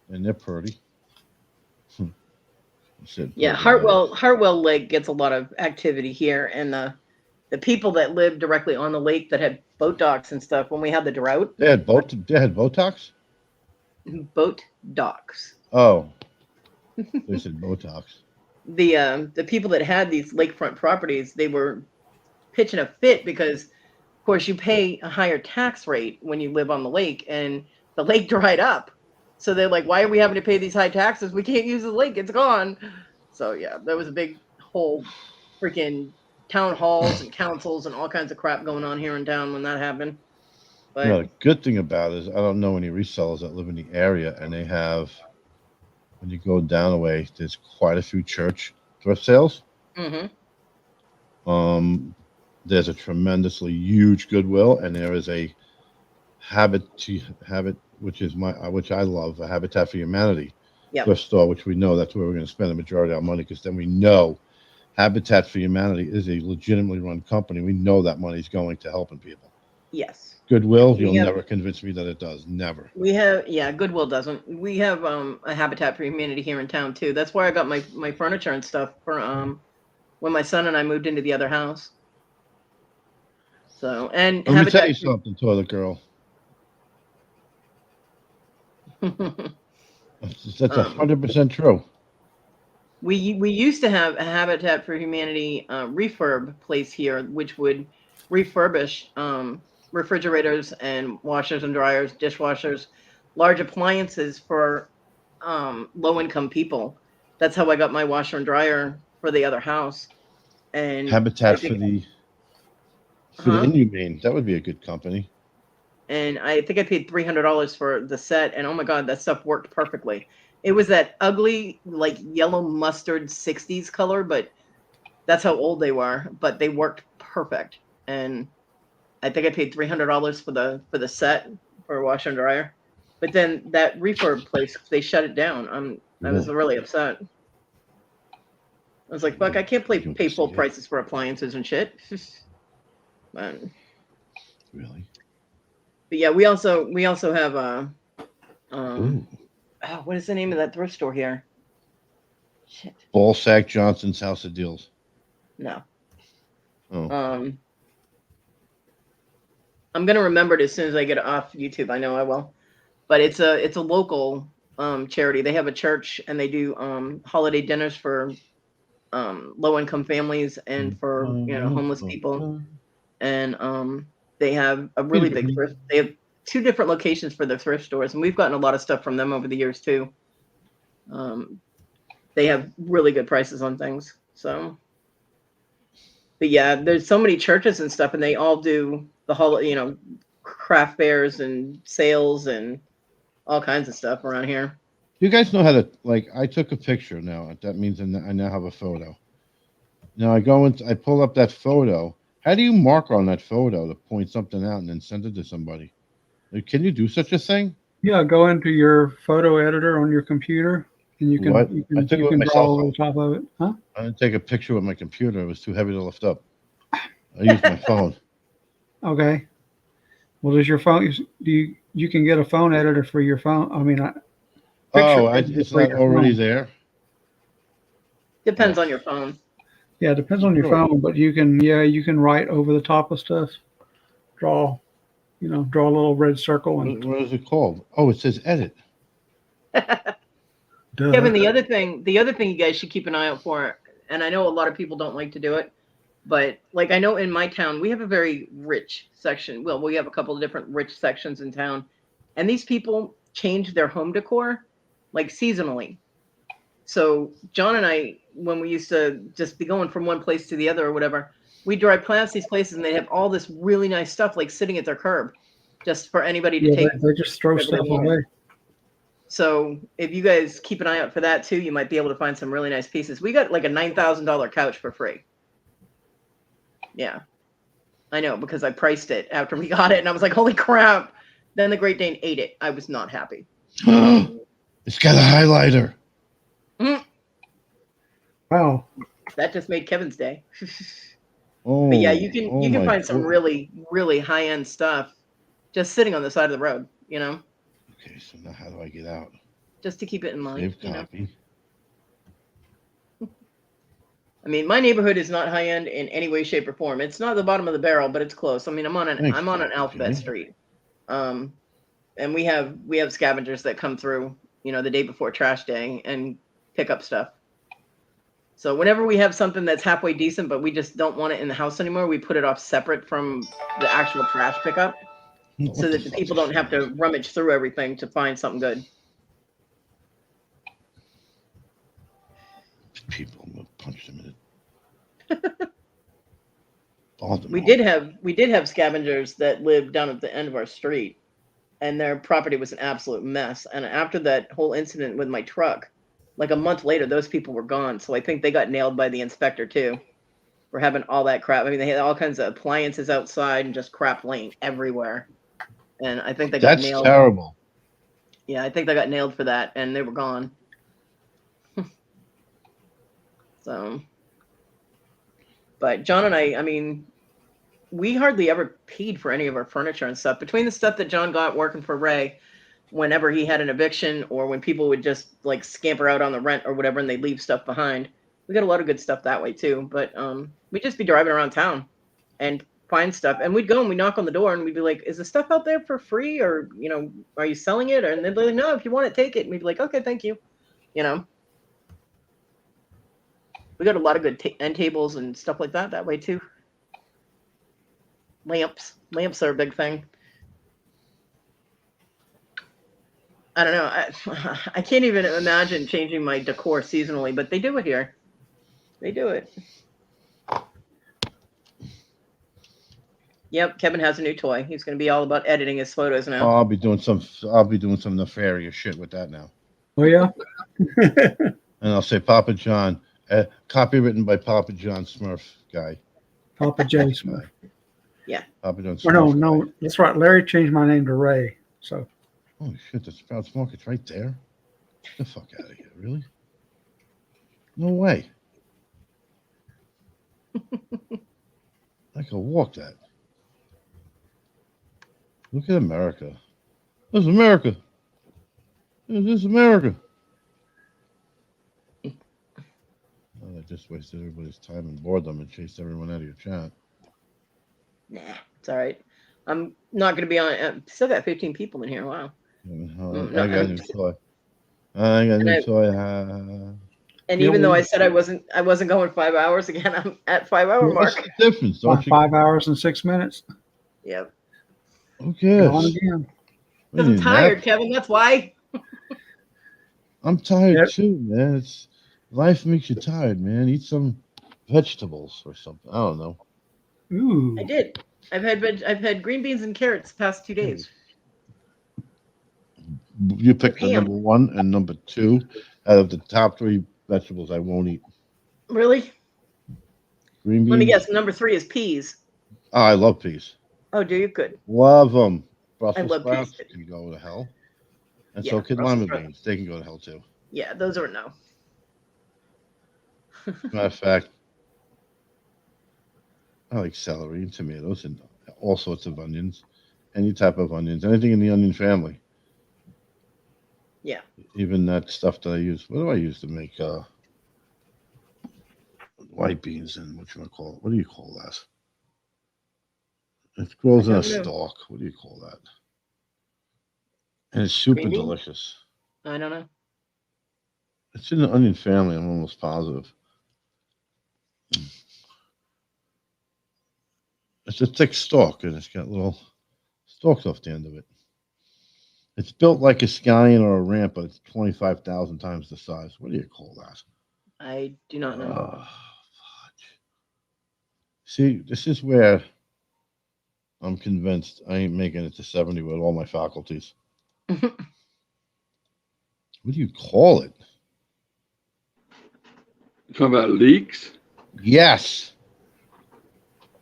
And they're pretty. Yeah, Hartwell Lake gets a lot of activity here, and the people that live directly on the lake that had boat docks and stuff when we had the drought. They had boat docks? Boat docks. Oh. They said Botox. The people that had these lakefront properties, they were pitching a fit because, of course, you pay a higher tax rate when you live on the lake, and the lake dried up. So they're like, why are we having to pay these high taxes? We can't use the lake. It's gone. So, yeah, there was a big whole freaking town halls and councils and all kinds of crap going on here in town when that happened. But the good thing about it is I don't know any resellers that live in the area, and they have, when you go down a way, there's quite a few church thrift sales. Mm-hmm. There's a tremendously huge Goodwill, and there is a Habit, which I love, a Habitat for Humanity. Yep. thrift store, which we know that's where we're going to spend the majority of our money, because then we know Habitat for Humanity is a legitimately run company. We know that money's going to helping people. Yes. Goodwill, We you'll have- never convince me that it does. Never. We have, yeah, Goodwill doesn't. We have a Habitat for Humanity here in town too. That's where I got my furniture and stuff for when my son and I moved into the other house. So, and Let me Habitat tell you something, toilet girl. That's 100% true. We used to have a Habitat for Humanity refurb place here, which would refurbish refrigerators and washers and dryers, dishwashers, large appliances for low income people. That's how I got my washer and dryer for the other house. And Habitat for the Huh? inhumane. That would be a good company. And I think I paid $300 for the set, and oh my god, that stuff worked perfectly. It was that ugly, like yellow mustard '60s color, but that's how old they were. But they worked perfect, and I think I paid $300 for the set for a washer and dryer. But then that refurb place, they shut it down. I was really upset. I was like, fuck, I can't pay full prices for appliances and shit. But, Really? but yeah, we also have what is the name of that thrift store here? Shit. Ballsack Johnson's House of Deals. No. Oh. I'm gonna remember it as soon as I get off YouTube. I know I will. But it's a local charity. They have a church and they do holiday dinners for low income families and for homeless people. And they have a really big thrift. They have 2 different locations for the thrift stores, and we've gotten a lot of stuff from them over the years too. They have really good prices on things. So, but yeah, there's so many churches and stuff, and they all do the craft fairs and sales and all kinds of stuff around here. You guys know how to, like, I took a picture now. That means I now have a photo. Now I go and I pull up that photo. How do you mark on that photo to point something out and then send it to somebody? Like, can you do such a thing? Yeah, go into your photo editor on your computer, and you can What? you I can, took it you with can my draw cell over phone. the top of it, huh? I didn't take a picture with my computer. It was too heavy to lift up. I used my phone. Okay. Well, does your phone? You can get a phone editor for your phone? I mean, It's not already there. Depends on your phone. Yeah, it depends on your Sure. phone, but you can write over the top of stuff. Draw a little red circle and What is it called? Oh, it says edit. Kevin, the other thing you guys should keep an eye out for, and I know a lot of people don't like to do it, but like I know in my town we have a very rich section. Well, we have a couple of different rich sections in town, and these people change their home decor like seasonally. So John and I, when we used to just be going from one place to the other or whatever, we drive past these places and they have all this really nice stuff like sitting at their curb, just for anybody to take. They just throw whatever they stuff want. away. So if you guys keep an eye out for that too, you might be able to find some really nice pieces. We got like a $9,000 couch for free. Yeah, I know, because I priced it after we got it, and I was like, "Holy crap!" Then the Great Dane ate it. I was not happy. It's got a highlighter. Wow. That just made Kevin's day. Oh, But yeah, you can my find some God. really, really high end stuff just sitting on the side of the road. Okay, so now how do I get out? Just to keep it in mind. Save copy. I mean, my neighborhood is not high end in any way, shape, or form. It's not the bottom of the barrel, but it's close. I mean, I'm on an Alphabet Jimmy. Street, and we have scavengers that come through, the day before trash day and pick up stuff. So whenever we have something that's halfway decent, but we just don't want it in the house anymore, we put it off separate from the actual trash pickup, so that the people don't have to rummage through everything to find something good. People, I'm gonna punch them in it. We did have scavengers that lived down at the end of our street, and their property was an absolute mess. And after that whole incident with my truck, like a month later, those people were gone. So I think they got nailed by the inspector too, for having all that crap. I mean, they had all kinds of appliances outside and just crap laying everywhere. And I think they got nailed. That's terrible. Yeah, I think they got nailed for that, and they were gone. So, but John and I mean, we hardly ever paid for any of our furniture and stuff. Between the stuff that John got working for Ray, whenever he had an eviction or when people would just like scamper out on the rent or whatever and they leave stuff behind, we got a lot of good stuff that way too. But we'd just be driving around town and find stuff, and we'd go and we'd knock on the door and we'd be like, is the stuff out there for free, or are you selling it? And they'd be like, no, if you want it, take it. And we'd be like, okay, thank you. We got a lot of good end tables and stuff like that way too. Lamps are a big thing. I don't know. I can't even imagine changing my decor seasonally, but they do it here. They do it. Yep, Kevin has a new toy. He's going to be all about editing his photos now. Oh, I'll be doing some nefarious shit with that now. Oh yeah. And I'll say Papa John, copywritten by Papa John Smurf guy. Papa J. Smith. Yeah. Papa John Or Smurf. no, that's right. Larry changed my name to Ray. So. Oh shit! The Sprouts Market's right there. Get the fuck out of here! Really? No way. I could walk that. Look at America. This is America. This is America. Well, I just wasted everybody's time and boredom and chased everyone out of your chat. Nah, it's all right. I'm not going to be on. Still got 15 people in here. Wow. I got a new toy. I got a new toy. And even though I said I wasn't going 5 hours again, I'm at 5 hour mark. What's the difference? Don't you? 5 hours and 6 minutes. Yep. Okay. Again. Because I'm tired, Kevin. That's why. I'm tired too, man. Life makes you tired, man. Eat some vegetables or something. I don't know. Ooh. I did. I've had green beans and carrots the past 2 days. You picked the number 1 and number 2 out of the top 3 vegetables I won't eat. Really? Green beans. Let me guess. Number 3 is peas. Oh, I love peas. Oh, do you? Good. Love them. I Brussels love sprouts peas. can go to hell. And Yeah, so can Brussels lima sprouts. beans. They can go to hell too. Yeah, those are no. Matter of fact, I like celery and tomatoes and all sorts of onions. Any type of onions. Anything in the onion family. Yeah. Even that stuff that I use. What do I use to make white beans and what do you call that? It grows in a stalk. What do you call that? And it's super Green bean? delicious. I don't know. It's in the onion family, I'm almost positive. It's a thick stalk, and it's got little stalks off the end of it. It's built like a scallion or a ramp, but it's 25,000 times the size. What do you call that? I do not know. Oh, fudge. See, this is where I'm convinced I ain't making it to 70 with all my faculties. What do you call it? You talking about leeks? Yes.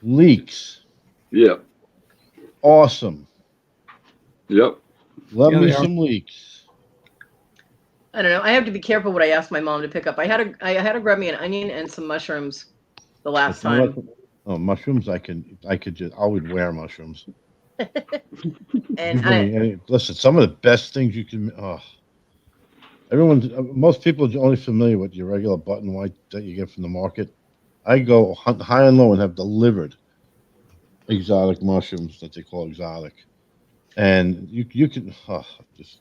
Leeks. Yep. Awesome. Yep. Love me some leeks. I don't know. I have to be careful what I ask my mom to pick up. I had to grab me an onion and some mushrooms the last time. Oh, mushrooms! I would wear mushrooms. And listen, some of the best things you can. Oh, most people are only familiar with your regular button white that you get from the market. I go high and low and have delivered exotic mushrooms that they call exotic, and you can just.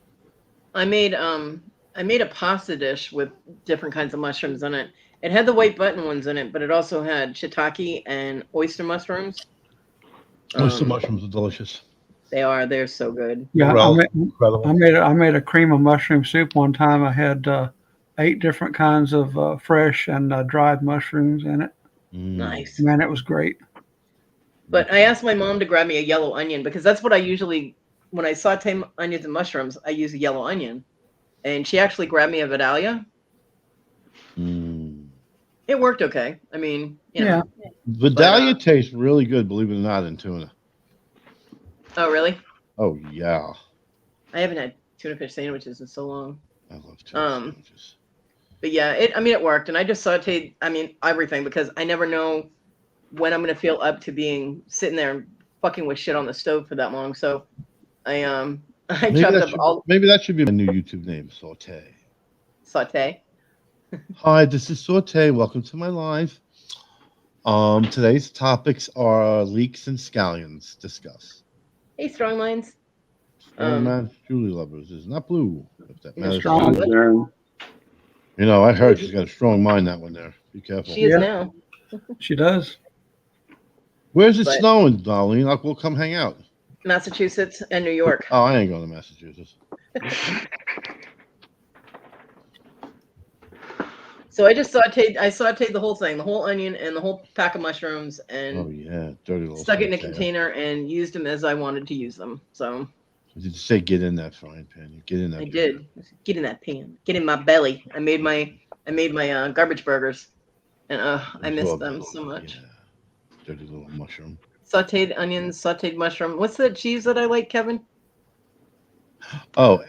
I made a pasta dish with different kinds of mushrooms in it. It had the white button ones in it, but it also had shiitake and oyster mushrooms. Oyster mushrooms are delicious. They're so good. Yeah, I made a cream of mushroom soup one time. I had 8 different kinds of fresh and dried mushrooms in it. Nice. Man, it was great. But I asked my mom to grab me a yellow onion because that's what I usually, when I saute onions and mushrooms, I use a yellow onion. And she actually grabbed me a Vidalia. It worked okay. I mean, you know. Vidalia tastes really good, believe it or not, in tuna. Oh, really? Oh, yeah. I haven't had tuna fish sandwiches in so long. I love tuna sandwiches. But yeah, it worked, and I just sauteed. Everything, because I never know when I'm gonna feel up to being sitting there fucking with shit on the stove for that long. So I I chopped up all Maybe that should be my new YouTube name, Saute. saute. Hi, this is Saute. Welcome to my live. Today's topics are leeks and scallions. Discuss. Hey, strong minds. Man, Julie Lovers is not blue. If that No, matters. Strong. To you. You know, I heard she's got a strong mind. That one there. Be careful. She is now. She does. Where's it But- snowing, Darlene? We'll come hang out. Massachusetts and New York. Oh, I ain't going to Massachusetts. So I just sauteed the whole thing, the whole onion and the whole pack of mushrooms, and Oh yeah, dirty little. stuck it in a saute. container and used them as I wanted to use them. So Did you say get in that frying pan? You get in that. I pan. did. Get in that pan. Get in my belly. I made my garbage burgers, and I miss Absorb them it. so much. Yeah. Dirty little mushroom. Sauteed onions, sauteed mushroom. What's the cheese that I like, Kevin? Oh,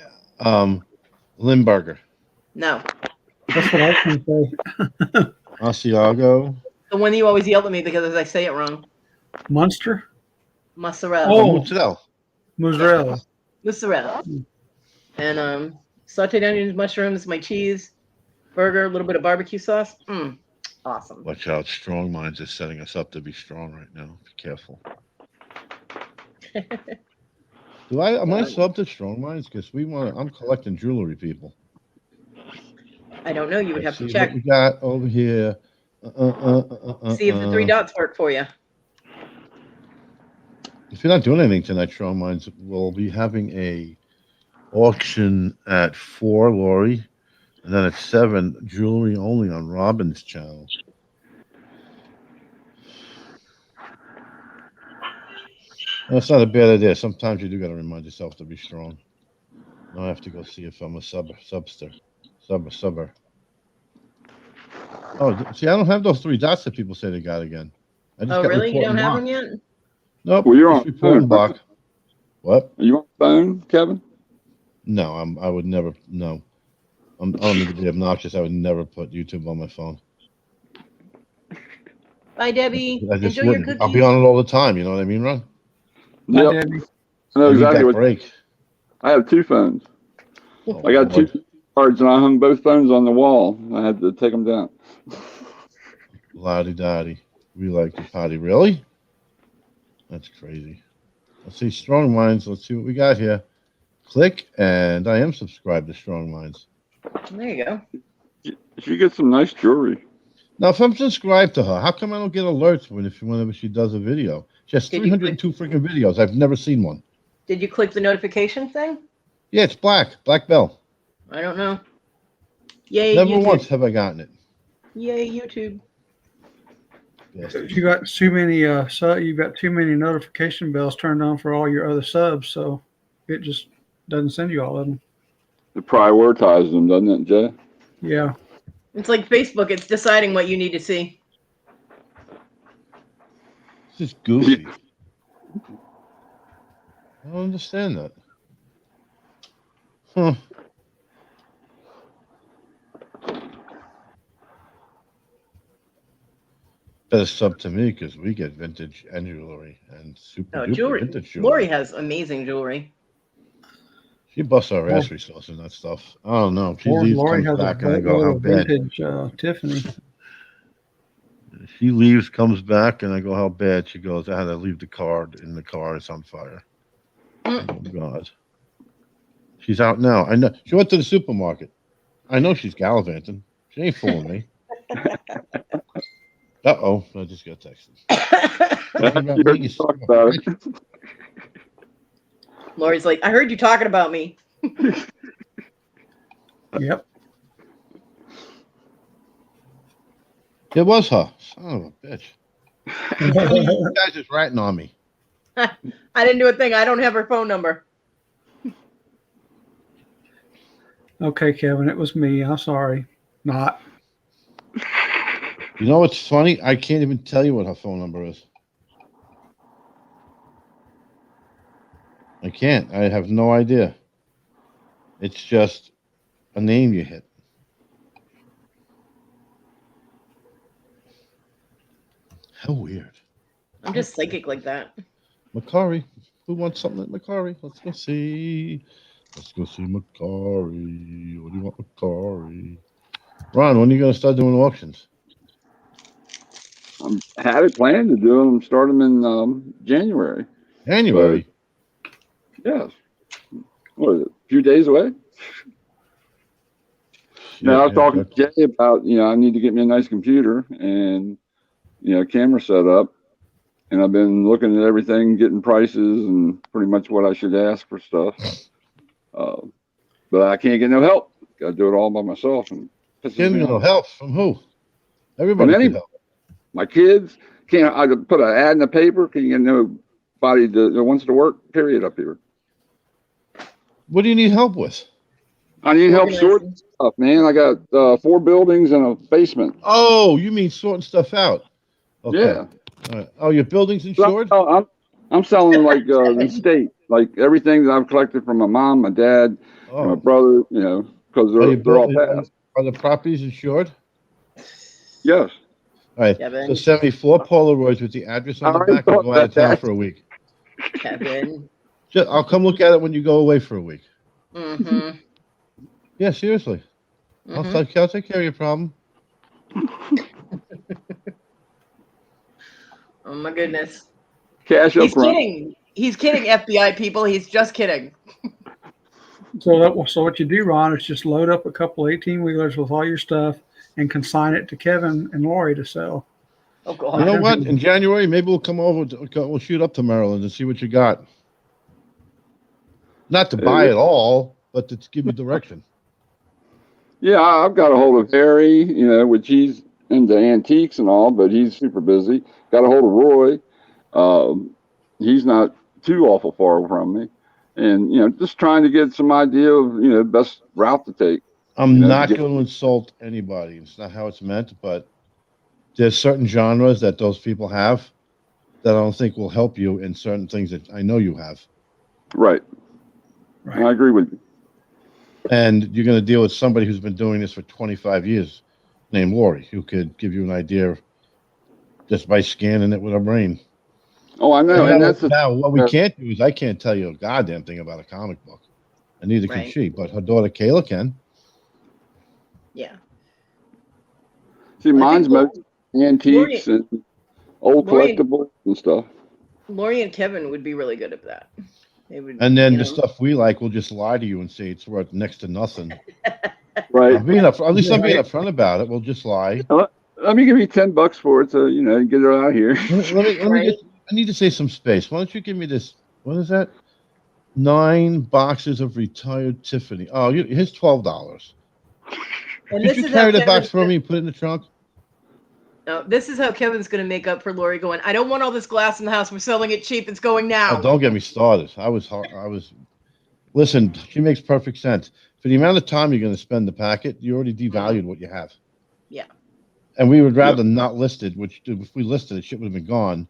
Limburger. No, That's what I was going to say. Asiago. the one you always yell at me because I say it wrong. Munster? Mozzarella. Oh. Mozzarella. Mozzarella. Mozzarella. And sauteed onions, mushrooms, my cheese, burger, a little bit of barbecue sauce. Awesome. Watch out, Strong Minds is setting us up to be strong right now. Be careful. Am I sub to Strong Minds? Because I'm collecting jewelry, people. I don't know. You would have Let's to see check. what we got over here. See if the three dots work for you. If you're not doing anything tonight, Strong Minds, we'll be having a auction at 4, Lori, and then at 7, jewelry only on Robin's channel. That's not a bad idea. Sometimes you do got to remind yourself to be strong. Now I have to go see if I'm a subber. Oh, see, I don't have those 3 dots that people say they got again. I just Oh, got really? You don't reporting have block. them yet? Nope. Well, you're just on reporting phone. block. What? Are you on phone, Kevin? No, I would never. No, I don't mean to be obnoxious. I would never put YouTube on my phone. Bye, Debbie. I just Enjoy your wouldn't. cookies. I'll be on it all the time. You know what I mean, Ron? Hi, Yep. Debbie. I know I need exactly that what. break. I have 2 phones. Oh, I got Lord. 2 cards, and I hung both phones on the wall. I had to take them down. Lottie Dottie. We like to potty. Really? That's crazy. Let's see. Strong Minds. Let's see what we got here. Click, and I am subscribed to Strong Minds. There you go. She gets some nice jewelry. Now, if I'm subscribed to her, how come I don't get alerts whenever she does a video? She has Did you 302 freaking videos. I've never seen one. Did you click the notification thing? Yeah, it's black bell. I don't know. Yay, Never YouTube. once have I gotten it. Yay, YouTube. You got too many you've got too many notification bells turned on for all your other subs, so it just doesn't send you all of them. It prioritizes them, doesn't it, Jay? Yeah. It's like Facebook. It's deciding what you need to see. This is goofy. I don't understand that. Huh. Better sub to me because we get vintage and jewelry and super Oh, duper jewelry. vintage jewelry. Lori has amazing jewelry. She busts our ass resourcing that stuff. I don't know. She leaves, Lori comes has back, and I go, how bad? vintage Tiffany. She leaves, comes back, and I go, how bad? She goes, I had to leave the card in the car. It's on fire. Oh, God. She's out now. I know. She went to the supermarket. I know she's gallivanting. She ain't fooling me. Uh-oh. I just got texted. You heard me talk about it. Lori's like, I heard you talking about me. Yep. It was her. Son of a bitch. You guys just ratting on me. I didn't do a thing. I don't have her phone number. Okay, Kevin, it was me. I'm sorry. Not. You know what's funny? I can't even tell you what her phone number is. I can't. I have no idea. It's just a name you hit. How weird. I'm just psychic like that. Macari. Who wants something at Macari? Let's go see. Let's go see Macari. What do you want, Macari? Ron, when are you going to start doing auctions? I had it planned to do them, start them in January. January? Yes. What is it? A few days away? Now, I was talking to Jay about, I need to get me a nice computer and, camera set up. And I've been looking at everything, getting prices and pretty much what I should ask for stuff. But I can't get no help. Got to do it all by myself. And Getting no help from who? Everybody from can help. My kids. Can't I put an ad in the paper? Can you get nobody that wants to work? Period up here. What do you need help with? I need help sorting stuff, man. I got 4 buildings and a basement. Oh, you mean sorting stuff out? Okay. Yeah. All right. Oh, your building's insured? I'm selling like the estate, like everything that I've collected from my mom, my dad, and my brother. Because they're all passed. Are the properties insured? Yes. All right. Kevin. So 74 Polaroids with the address on the back and go out of town for a week. Kevin. I'll come look at it when you go away for a week. Mm-hmm. Yeah, seriously. I'll take care of your problem. Oh my goodness. Cash up He's front. kidding. He's kidding, FBI people. He's just kidding. So what you do, Ron, is just load up a couple 18-wheelers with all your stuff and consign it to Kevin and Lori to sell. Oh God. You know what? In January, maybe we'll come over. We'll shoot up to Maryland and see what you got. Not to buy it all, but to give you direction. Yeah, I've got a hold of Harry, which he's into antiques and all, but he's super busy. Got a hold of Roy. He's not too awful far from me. And, just trying to get some idea of, best route to take. I'm not going to insult anybody. It's not how it's meant, but there's certain genres that those people have that I don't think will help you in certain things that I know you have. Right. I agree with you. And you're going to deal with somebody who's been doing this for 25 years, named Lori, who could give you an idea just by scanning it with her brain. Oh, I know. And that's now what we can't do is I can't tell you a goddamn thing about a comic book, and neither can she. But her daughter Kayla can. Yeah. See, mine's most antiques and old collectibles and stuff. Lori and Kevin would be really good at that. They would, and then the stuff we like, we'll just lie to you and say it's worth next to nothing. Right. At least I'm being upfront about it. We'll just lie. Let me give you $10 for it, so get it out here. I need to say some space. Why don't you give me this? What is that? 9 boxes of retired Tiffany. Oh, here's $12. Could you carry the box for me and put it in the trunk? No, this is how Kevin's going to make up for Lori going, I don't want all this glass in the house. We're selling it cheap. It's going now. Oh, don't get me started. Listen, she makes perfect sense. For the amount of time you're going to spend the packet, you already devalued what you have. Yeah. And we would rather not list it, which if we listed it, shit would have been gone.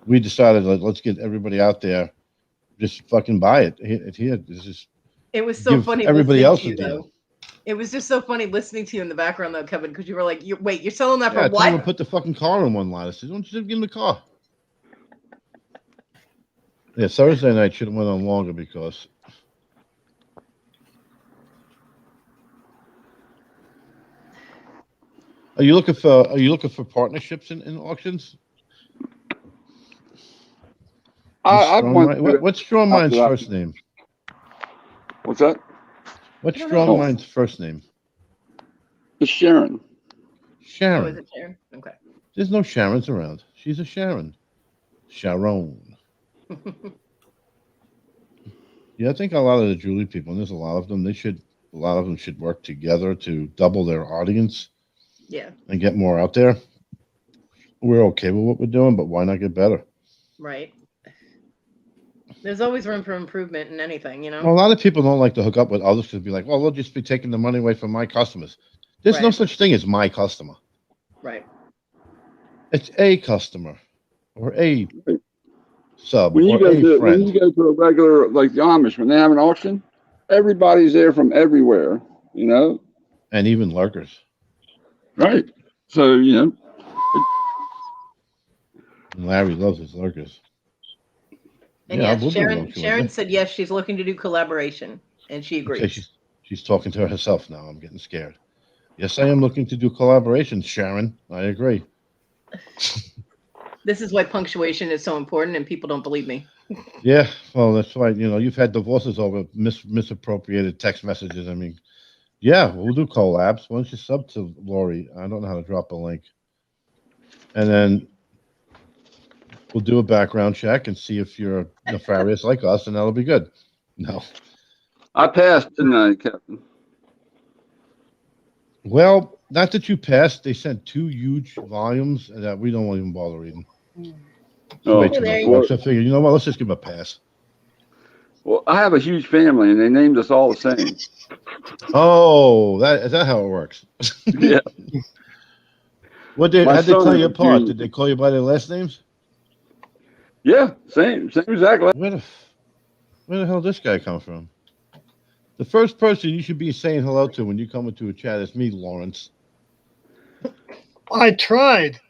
We decided, let's get everybody out there. Just fucking buy it. It was so funny. Everybody else to you, it was just so funny listening to you in the background, though, Kevin, because you were like, wait, you're selling that for what? I told him to put the fucking car in one line. I said, don't you just give him the car? Yeah, Thursday night should have went on longer because Are you looking for partnerships in auctions? What's Strong Mind's first name? What's that? What's Strong Mind's first name? It's Sharon. Sharon. Oh, is it Sharon? Okay. There's no Sharons around. She's a Sharon. Sharon. Yeah, I think a lot of the jewelry people, and there's a lot of them, a lot of them should work together to double their audience. Yeah. And get more out there. We're okay with what we're doing, but why not get better? Right. There's always room for improvement in anything, Well, a lot of people don't like to hook up with others because be like, well, they'll just be taking the money away from my customers. There's no such thing as my customer. Right. It's a customer or a sub when you or a friend. When you go to a regular, like the Amish, when they have an auction, everybody's there from everywhere, And even lurkers. Right. So, And Larry loves his lurkers. And Yeah, yes, we'll do one, Sharon Georgia. said yes, she's looking to do collaboration, and she agrees. Okay, she's talking to herself now. I'm getting scared. Yes, I am looking to do collaborations, Sharon. I agree. This is why punctuation is so important, and people don't believe me. Yeah, well, that's why, you've had divorces over misappropriated text messages. I mean, yeah, we'll do collabs. Why don't you sub to Lori? I don't know how to drop a link. And then we'll do a background check and see if you're nefarious like us, and that'll be good. No. I passed tonight, Captain. Well, not that you passed. They sent 2 huge volumes that we don't even bother reading. Oh, Way too much work. So I figured, you know what? Let's just give him a pass. well, I have a huge family, and they named us all the same. Oh, is that how it works? Yeah. How'd they tell you apart? Did they call you by their last names? Yeah, same exactly. Where the hell did this guy come from? The first person you should be saying hello to when you come into a chat is me, Lawrence. I tried.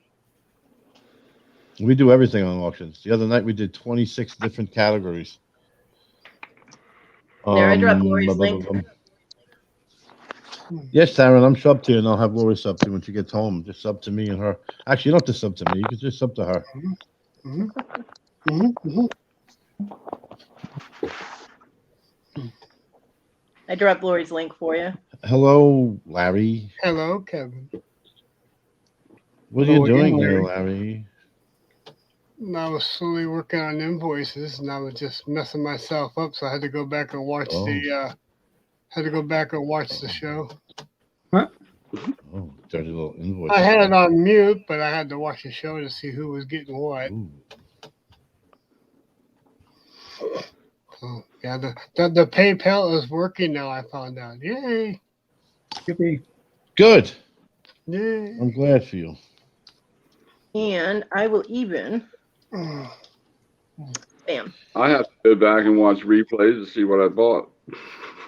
We do everything on auctions. The other night we did 26 different categories. There, I dropped Lori's link. Yes, Taryn, I'm sub to you, and I'll have Lori sub to you when she gets home. Just sub to me and her. Actually, you don't have to sub to me. You can just sub to her. I dropped Lori's link for you. Hello, Larry. Hello, Kevin. What are you doing here, Larry? I was slowly working on invoices, and I was just messing myself up, so I had to go back and watch the show. Oh, dirty little invoice. I had it on mute, but I had to watch the show to see who was getting what. Oh, yeah, the PayPal is working now. I found out. Yay! Good. Yay! I'm glad for you. And I will even. Bam. I have to go back and watch replays to see what I bought.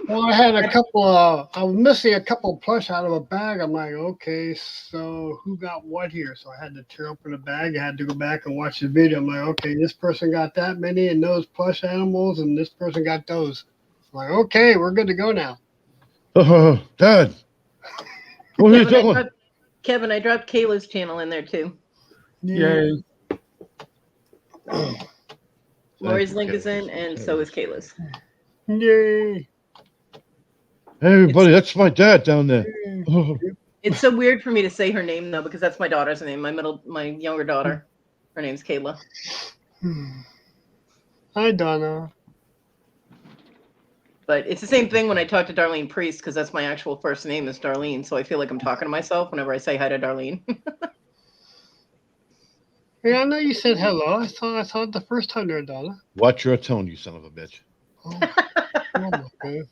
Well, I had a couple of. I was missing a couple of plush out of a bag. I'm like, okay, so who got what here? So I had to tear open the bag. I had to go back and watch the video. I'm like, okay, this person got that many and those plush animals, and this person got those. I'm like, okay, we're good to go now. Dad, what are you doing? Kevin, I dropped Kayla's channel in there too. Yay. Lori's link is in, and so is Kayla's. Yay. Hey, everybody, that's my dad down there. It's so weird for me to say her name though, because that's my daughter's name. My younger daughter. Her name's Kayla. Hi, Donna. But it's the same thing when I talk to Darlene Priest, because that's my actual first name is Darlene. So I feel like I'm talking to myself whenever I say hi to Darlene. Yeah, I know you said hello. I saw it the first time there, Donna. Watch your tone, you son of a bitch. Okay.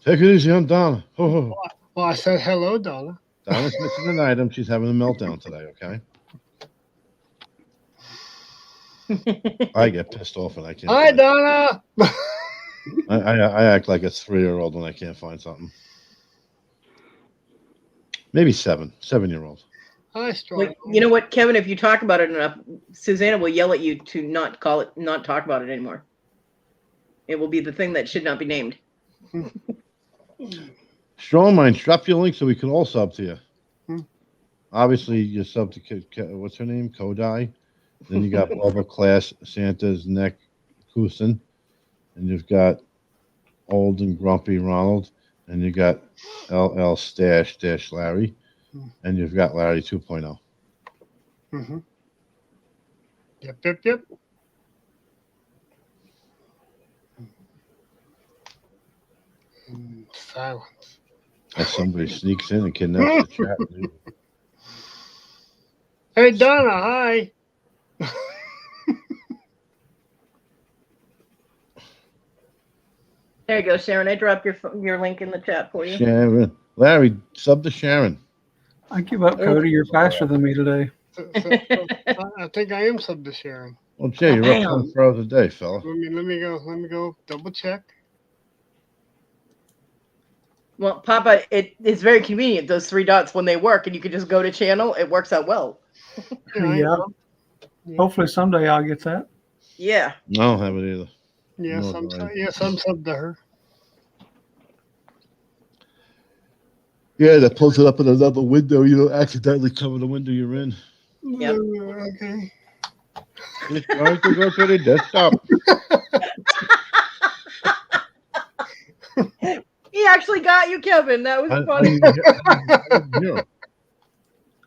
Take it easy on Donna. Well, I said hello, Donna. Donna's missing an item. She's having a meltdown today, okay? I get pissed off and I can't. Hi, Donna. I act like a 3-year-old when I can't find something. Maybe 7-year-old. Hi, Strong. Like, you know what, Kevin? If you talk about it enough, Susanna will yell at you to not talk about it anymore. It will be the thing that should not be named. Strong Minds, drop your link so we can all sub to you. Obviously, you sub to what's her name, Kodi. Then you got Bubba Class, Santa's Neck, Kusin, and you've got Old and Grumpy Ronald, and you got LL Stash Larry, and you've got Larry 2.0. Mm-hmm. Yep. Silence. As somebody sneaks in and kidnaps the chat. Dude. Hey, Donna, hi. There you go, Sharon. I dropped your link in the chat for you. Sharon. Larry, sub to Sharon. I give up, Kodi. You're faster than me today. I think I am sub to Sharon. Well, Jay, you're up 24 hours a day, fella. Let me go double check. Well, Papa, it's very convenient, those 3 dots when they work, and you can just go to channel. It works out well. Yeah. Hopefully someday I'll get that. Yeah. I don't have it either. Yeah, No, some Brian. yeah, some sub to her. Yeah, that pulls it up in another window. You don't accidentally cover the window you're in. Yep. Okay. Just trying to go to the desktop. He actually got you, Kevin. That was I funny. didn't hear him.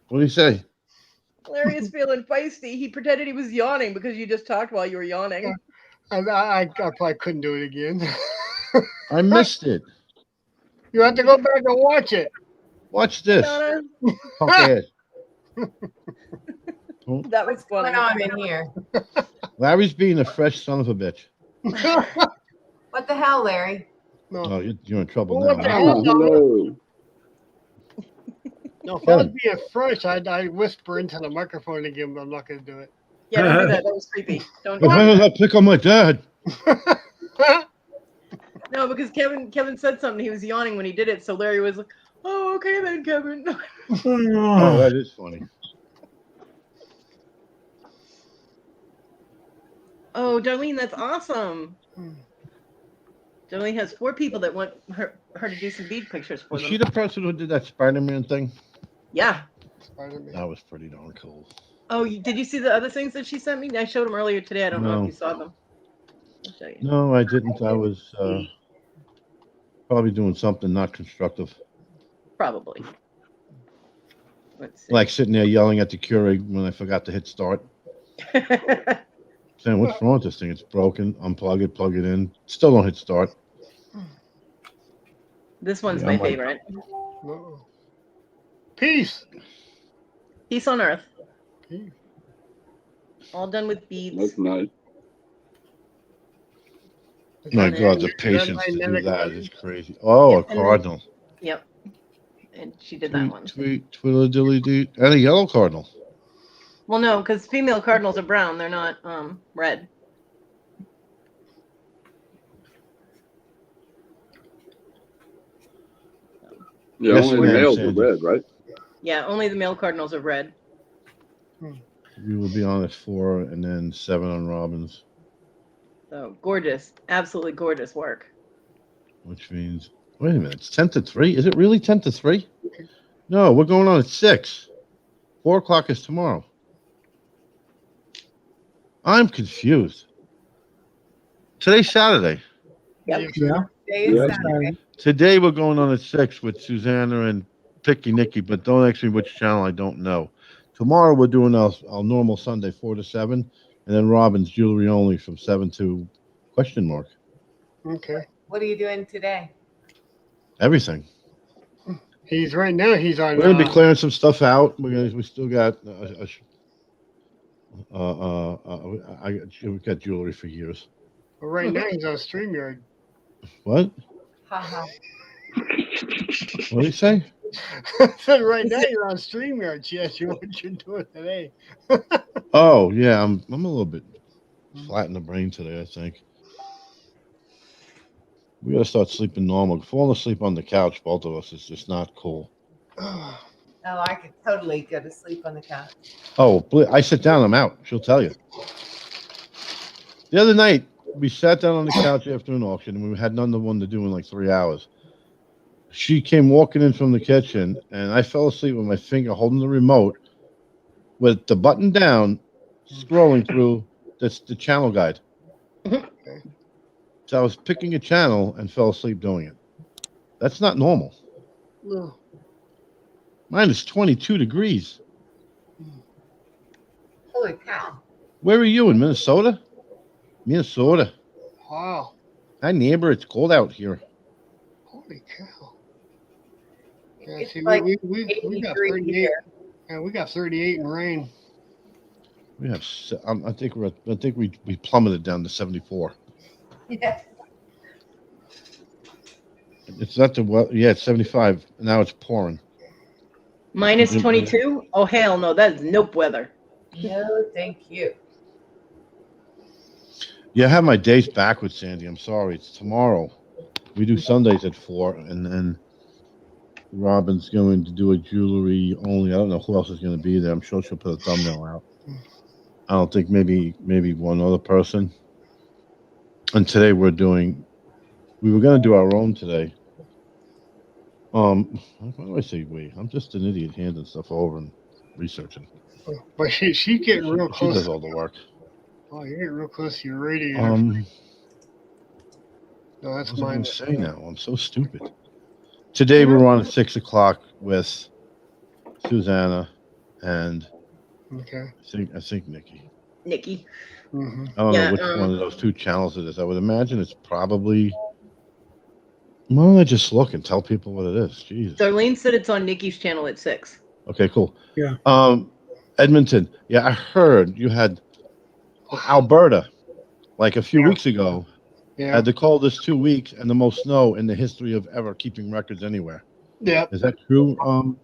What do you say? Larry is feeling feisty. He pretended he was yawning because you just talked while you were yawning. I probably couldn't do it again. I missed it. You have to go back and watch it. Watch this. Donna, Punk ass. that was funny. What's going on in here? Larry's being a fresh son of a bitch. What the hell, Larry? No, Oh, you're in trouble Well, now. what the huh? hell? Hello. No, if I was being fresh, I'd whisper into the microphone again, but I'm not going to do it. Yeah, don't do that. That was creepy. Don't do that. If I pick on my dad. No, because Kevin said something. He was yawning when he did it, so Larry was like, "Oh, okay then, Kevin." Oh, that is funny. Oh, Darlene, that's awesome. Darlene has 4 people that want her to do some bead pictures for Was them. she the person who did that Spider-Man thing? Yeah. Spider-Man. That was pretty darn cool. Oh, did you see the other things that she sent me? I showed them earlier today. I don't know No. if you saw them. I'll show you. No, I didn't. I was probably doing something not constructive. Probably. Let's see. Like sitting there yelling at the Keurig when I forgot to hit start. Saying, what's wrong with this thing? It's broken. Unplug it, plug it in. Still don't hit start. This one's Yeah, my I'm like- favorite. Uh-oh. Peace. Peace on Earth. Peace. All done with beads. That's nice. My And God, then- the patience to do magnetic that button. is crazy. Oh, Yep, a and then- cardinal. Yep. And she did that one. Tweet, twiddle dilly dee. And a yellow cardinal. Well, no, because female cardinals are brown. They're not red. Yeah, Yes, only the ma'am, males are Sandy. red, right? Yeah, only the male cardinals are red. We will be on at 4 and then 7 on Robbins, So gorgeous, absolutely gorgeous work. which means, wait a minute, it's 10 to 3? Is it really 10 to 3? No, we're going on at 6. 4 o'clock is tomorrow. I'm confused. Today's Saturday. Yep. Yeah. Today is Yeah. Saturday. Today we're going on at 6 with Susanna and Picky Nicky, but don't ask me which channel, I don't know. Tomorrow we're doing our normal Sunday 4 to 7, and then Robin's jewelry only from 7 to question mark. Okay. What are you doing today? Everything. He's right now. He's on. We're gonna be clearing some stuff out. We still got we've got jewelry for years. Right now he's on StreamYard. What? Haha. What did he say? So right now you're on StreamYard. She asked you what you're doing today. Oh yeah, I'm a little bit flat in the brain today, I think. We gotta start sleeping normal. Falling asleep on the couch, both of us, is just not cool. Oh, I could totally go to sleep on the couch. Oh, I sit down, I'm out. She'll tell you. The other night, we sat down on the couch after an auction, and we had none of one to do in like 3 hours. She came walking in from the kitchen, and I fell asleep with my finger holding the remote with the button down, scrolling through the channel guide. So I was picking a channel and fell asleep doing it. That's not normal. No. Mine is 22 degrees. Holy cow. Where are you, in Minnesota? Minnesota. Wow. Hi, neighbor. It's cold out here. Holy cow. Yeah, It's see, like we 80 got degrees 38. here. Yeah, we got 38 and rain. We have. I think we plummeted down to 74. Yeah. It's not the well. Yeah, it's 75. Now it's pouring. Minus 22? Oh, hell no. That is nope weather. No, thank you. Yeah, I have my days backwards, Sandy. I'm sorry. It's tomorrow. We do Sundays at 4, and then Robin's going to do a jewelry only. I don't know who else is going to be there. I'm sure she'll put a thumbnail out. I don't think maybe one other person. And today we were going to do our own today. Why do I say we? I'm just an idiot handing stuff over and researching. But she's getting real She close. does all the work. Oh, you're getting real close to your radiator. No, that's what was I mine. going to say now? I'm so stupid. Today we were on at 6 o'clock with Susanna and Okay. I think Nikki. Nikki. Mm-hmm. I don't know which one of those two channels it is. I would imagine it's probably. Why don't I just look and tell people what it is? Jesus. Darlene said it's on Nikki's channel at 6. Okay, cool. Yeah. Edmonton. Yeah, I heard you had Alberta like a few weeks ago. Yeah. Had the coldest 2 weeks and the most snow in the history of ever keeping records anywhere. Yeah. Is that true,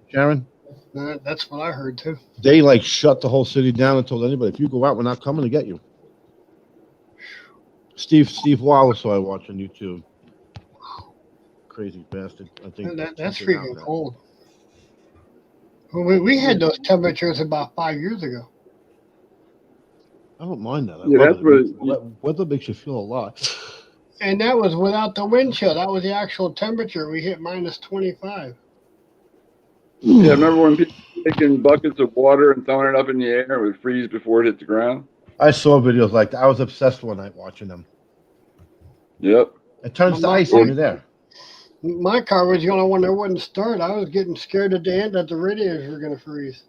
Sharon? That's what I heard too. They like shut the whole city down and told anybody, if you go out, we're not coming to get you. Steve Wallace, who I watch on YouTube. Crazy bastard. I think that's freaking cold. Well, we had those temperatures about 5 years ago. I don't mind that. I Yeah, love that's it. Weather makes you feel alive. And that was without the wind chill. That was the actual temperature. We hit minus 25. Yeah, remember when people were taking buckets of water and throwing it up in the air, it would freeze before it hit the ground? I saw videos like that. I was obsessed one night watching them. Yep. It turns to ice when you're there. My car was the only one that wouldn't start. I was getting scared at the end that the radiators were going to freeze.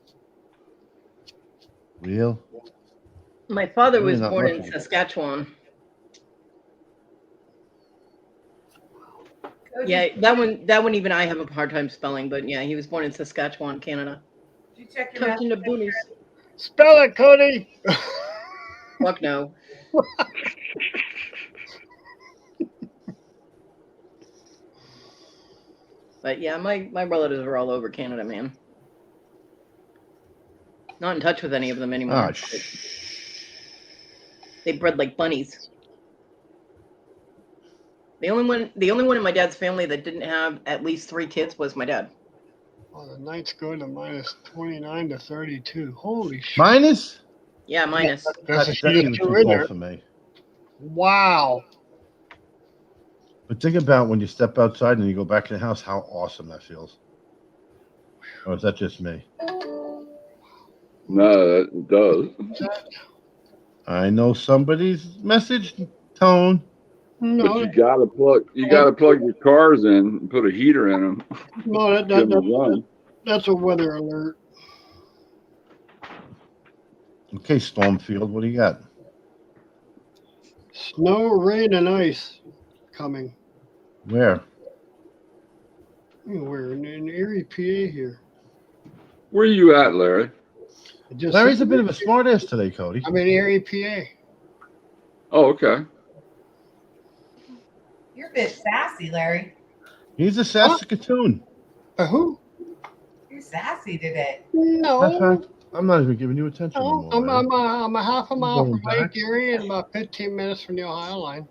Real? My father Really was not born much in of it. Saskatchewan. Yeah, that one even I have a hard time spelling, but yeah, he was born in Saskatchewan, Canada. Did you check your Tucked into boonies. Spell it, Kodi. Fuck no. But yeah, my relatives are all over Canada, man. Not in touch with any of them anymore. They bred like bunnies. The only one in my dad's family that didn't have at least 3 kids was my dad. Oh, the night's going to minus 29 to 32. Holy shit. Minus? Yeah, minus. That's even too cold for me. Wow. But think about when you step outside and you go back to the house, how awesome that feels. Or is that just me? No, it does. I know somebody's message tone. But you gotta plug your cars in and put a heater in them. No, that's a weather alert. Okay, Stormfield, what do you got? Snow, rain, and ice coming. Where? We're in Erie, PA here. Where are you at, Larry? Larry's a bit of a smartass today, Kodi. I'm in Erie, PA. Oh, okay. You're a bit sassy, Larry. He's a Saskatoon. Who? You're sassy today. No. I'm not even giving you attention anymore. I'm a half a mile Going from Lake Erie and about 15 minutes from the Ohio line.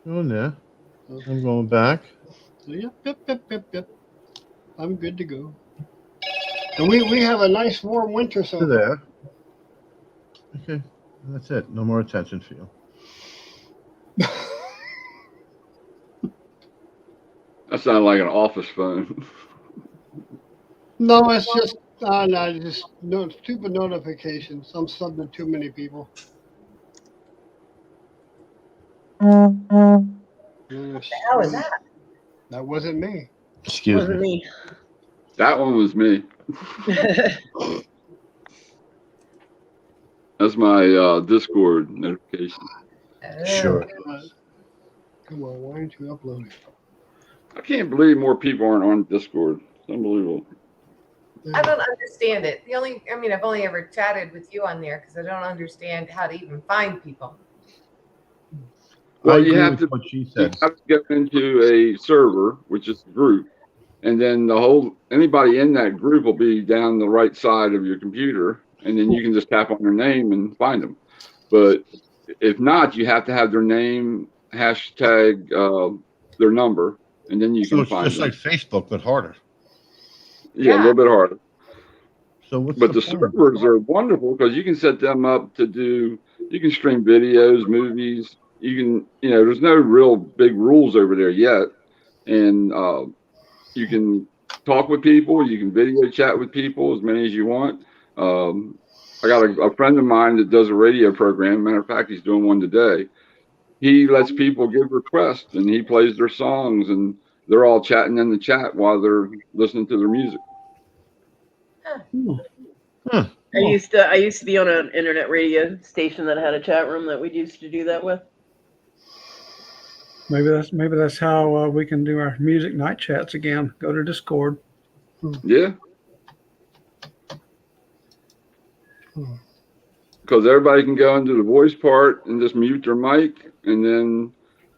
Going there. I'm going back. Yep. I'm good to go. And we have a nice warm winter so To there. Okay, that's it. No more attention for you. That sounded like an office phone. No, it's just stupid notifications. I'm subbing to too many people. What the hell is that? That wasn't me. Excuse me. That one was me. That's my Discord notification. Sure. Come on, why aren't you uploading? I can't believe more people aren't on Discord. It's unbelievable. I don't understand it. I've only ever chatted with you on there because I don't understand how to even find people. Well, I you agree have with to, what she you said. have to go into a server, which is a group, and then anybody in that group will be down the right side of your computer, and then you can just tap on their name and find them. But if not, you have to have their name, hashtag, their number, and then you So can it's find just them. like Facebook, but harder. Yeah, a little bit harder. So what's But the the point? servers are wonderful because you can set them up to do. You can stream videos, movies. You can, there's no real big rules over there yet, and you can talk with people. You can video chat with people as many as you want. I got a friend of mine that does a radio program. Matter of fact, he's doing one today. He lets people give requests and he plays their songs and they're all chatting in the chat while they're listening to their music. Huh. I used to be on an internet radio station that had a chat room that we used to do that with. Maybe that's how we can do our music night chats again. Go to Discord. Yeah. Because everybody can go into the voice part and just mute their mic, and then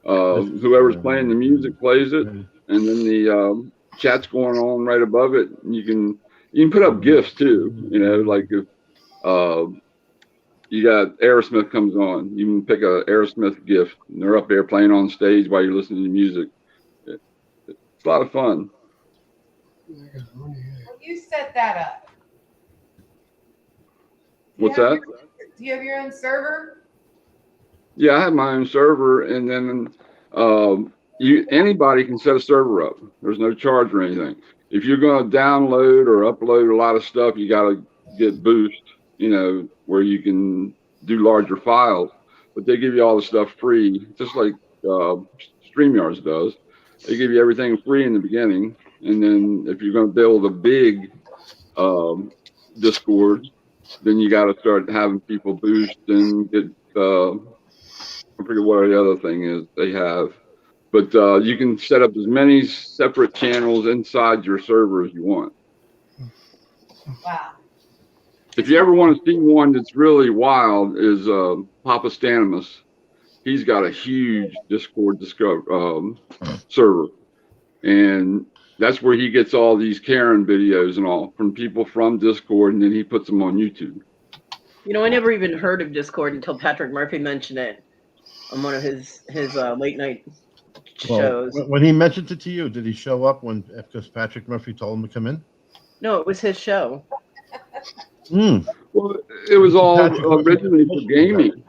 whoever's playing the music plays it, and then the chat's going on right above it. And you can put up GIFs too. Like if you got Aerosmith comes on, you can pick a Aerosmith GIF, and they're up there playing on stage while you're listening to music. It's a lot of fun. Well, you set that up. What's that? Do you have your own server? Yeah, I have my own server, and then anybody can set a server up. There's no charge or anything. If you're going to download or upload a lot of stuff, you got to get Boost, where you can do larger files. But they give you all the stuff free, just like StreamYards does. They give you everything free in the beginning, and then if you're going to build a big Discord, then you got to start having people boost and get. I forget what the other thing is they have, but you can set up as many separate channels inside your server as you want. Wow. If you ever want to see one that's really wild, is Papa Stanimus. He's got a huge Discord server, and that's where he gets all these Karen videos and all from people from Discord, and then he puts them on YouTube. I never even heard of Discord until Patrick Murphy mentioned it on one of his late night shows. When he mentioned it to you, did he show up because Patrick Murphy told him to come in? No, it was his show. Well, it was all originally for gaming.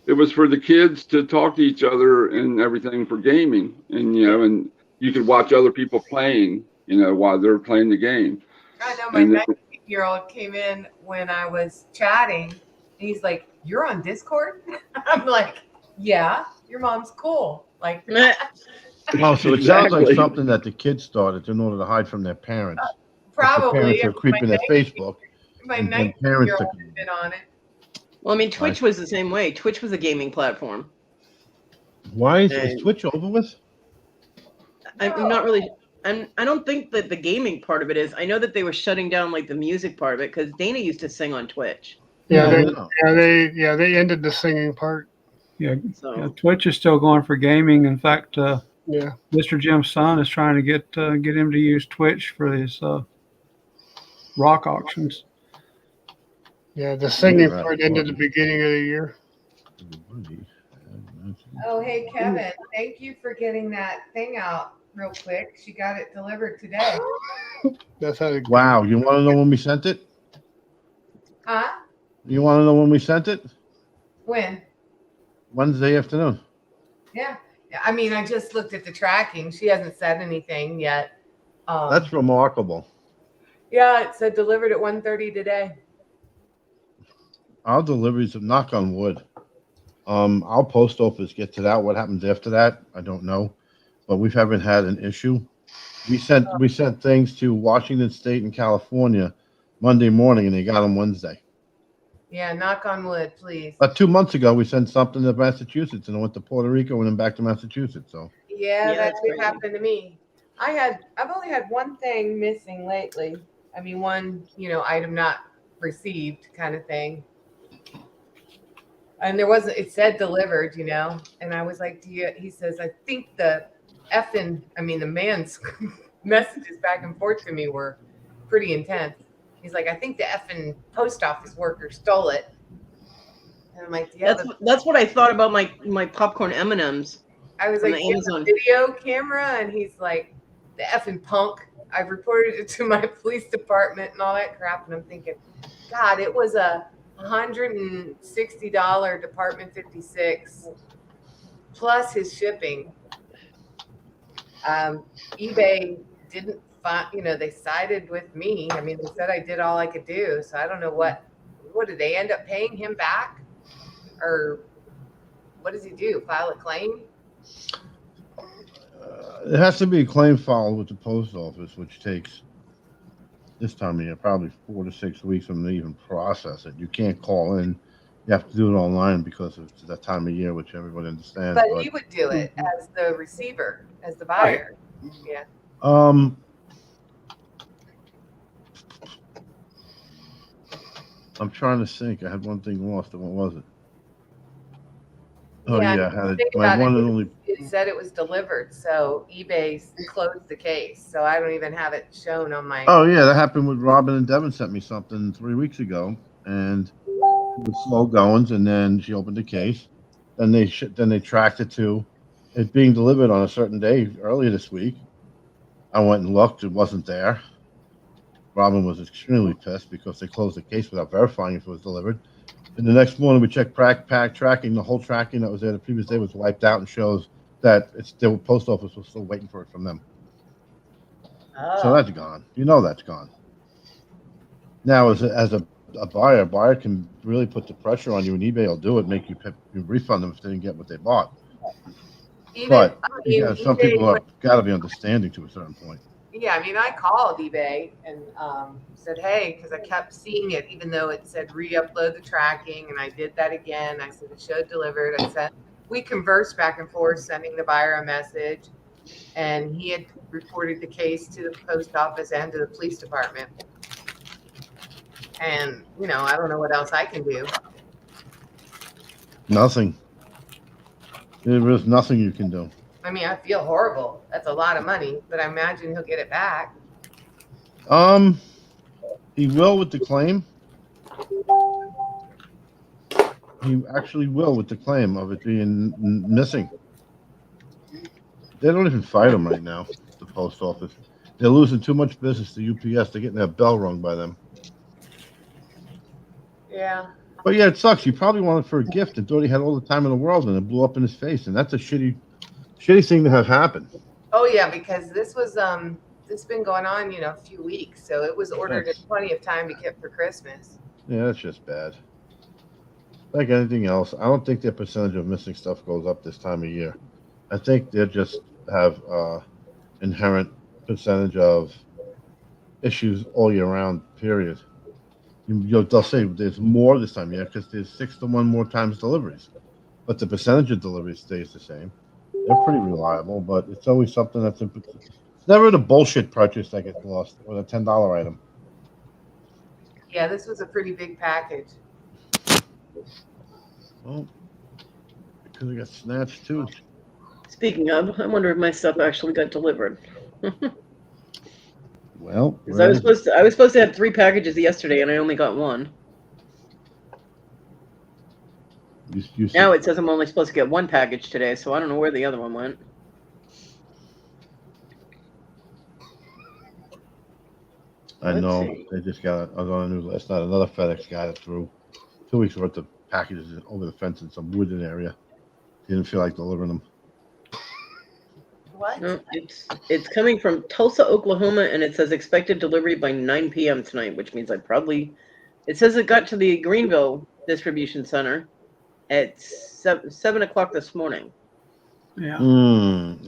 It was for the kids to talk to each other and everything for gaming, and and you could watch other people playing, while they're playing the game. I know my 19-year-old came in when I was chatting, and he's like, "You're on Discord?" I'm like, "Yeah, your mom's cool." Like, Oh, so it sounds like something that the kids started in order to hide from their parents. probably. The parents are creeping at Facebook. My and 19-year-old has been on it. Well, I mean, Twitch was the same way. Twitch was a gaming platform. Why is Twitch over with? I'm not really. I don't think that the gaming part of it is. I know that they were shutting down like the music part of it because Dana used to sing on Twitch. Yeah, they ended the singing part. Yeah, Twitch is still going for gaming. In fact, yeah, Mr. Jim's son is trying to get him to use Twitch for his rock auctions. Yeah, the singing part ended the beginning of the year. Oh, hey, Kevin, thank you for getting that thing out real quick. She got it delivered today. That's how it. Wow, you want to know when we sent it? Huh? You want to know when we sent it? When? Wednesday afternoon. Yeah. I mean, I just looked at the tracking. She hasn't said anything yet. That's remarkable. Yeah, it said delivered at 1:30 today. Our deliveries, knock on wood. Our post office get to that. What happens after that, I don't know, but we haven't had an issue. We sent things to Washington State and California Monday morning, and they got them Wednesday. Yeah, knock on wood, please. 2 months ago, we sent something to Massachusetts, and it went to Puerto Rico and then back to Massachusetts. So Yeah, that's what happened to me. I've only had one thing missing lately. I mean, one, item not received kind of thing. And it said delivered, and I was like, he says, I think the man's messages back and forth to me were pretty intense. He's like, I think the effing post office worker stole it. And I'm like, yeah. That's what I thought about my popcorn M&Ms. I was like, you have a video camera? And he's like, the effing punk. I've reported it to my police department and all that crap. And I'm thinking, God, it was a $160 Department 56 plus his shipping. eBay didn't find, they sided with me. I mean, they said I did all I could do. So I don't know what did they end up paying him back? Or what does he do? File a claim? It has to be a claim filed with the post office, which takes this time of year probably 4 to 6 weeks for them to even process it. You can't call in. You have to do it online because it's that time of year, which everybody understands. But he would do it as the receiver, as the buyer. Yeah. I'm trying to think. I had one thing lost. And what was it? Oh yeah, I had it. My one and only. It said it was delivered, so eBay closed the case. So I don't even have it shown on my. Oh yeah, that happened with Robin and Devin. Sent me something 3 weeks ago, and it was slow goings. And then she opened the case. Then they tracked it to it being delivered on a certain day earlier this week. I went and looked; it wasn't there. Robin was extremely pissed because they closed the case without verifying if it was delivered. And the next morning, we checked pack tracking. The whole tracking that was there the previous day was wiped out and shows that the post office was still waiting for it from them. Oh. So that's gone. That's gone. Now, as a buyer can really put the pressure on you, and eBay will do it, make you refund them if they didn't get what they bought. But some people have got to be understanding to a certain point. Yeah, I mean, I called eBay and said, hey, because I kept seeing it, even though it said re-upload the tracking, and I did that again. I said it showed delivered. We conversed back and forth, sending the buyer a message, and he had reported the case to the post office and to the police department. And, I don't know what else I can do. Nothing. There is nothing you can do. I mean, I feel horrible. That's a lot of money, but I imagine he'll get it back. He will with the claim. He actually will with the claim of it being missing. They don't even fight him right now, the post office. They're losing too much business to UPS. They're getting their bell rung by them. Yeah. But yeah, it sucks. He probably wanted for a gift and thought he had all the time in the world, and it blew up in his face. And that's a shitty thing to have happen. Oh yeah, because this was this been going on, a few weeks, so it was ordered in plenty of time to get for Christmas. Yeah, that's just bad. Like anything else, I don't think their percentage of missing stuff goes up this time of year. I think they just have inherent percentage of issues all year round. Period. They'll say there's more this time of year because there's 6 to 1 more times deliveries, but the percentage of deliveries stays the same. They're pretty reliable, but it's always something it's never the bullshit purchase that gets lost or the $10 item. Yeah, this was a pretty big package. Well, because it got snatched too. Speaking of, I wonder if my stuff actually got delivered. Well, because I was supposed to have 3 packages yesterday, and I only got 1. Now it says I'm only supposed to get 1 package today, so I don't know where the other one went. I know. They just got. I was on the news last night. Another FedEx guy that threw 2 weeks worth of packages over the fence in some wooded area. He didn't feel like delivering them. What? No, it's coming from Tulsa, Oklahoma, and it says expected delivery by 9 p.m. tonight, which means it says it got to the Greenville distribution center at 7 o'clock this morning. Yeah.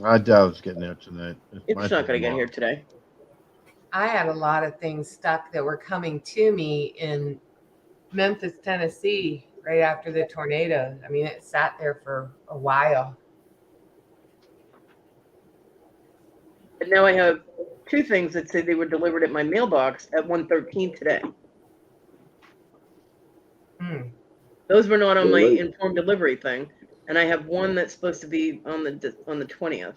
I doubt it's getting there tonight. It's not going to get here today. I had a lot of things stuck that were coming to me in Memphis, Tennessee, right after the tornado. I mean, it sat there for a while. But now I have 2 things that say they were delivered at my mailbox at 1:13 today. Those were not on my informed delivery thing, and I have 1 that's supposed to be on the 20th.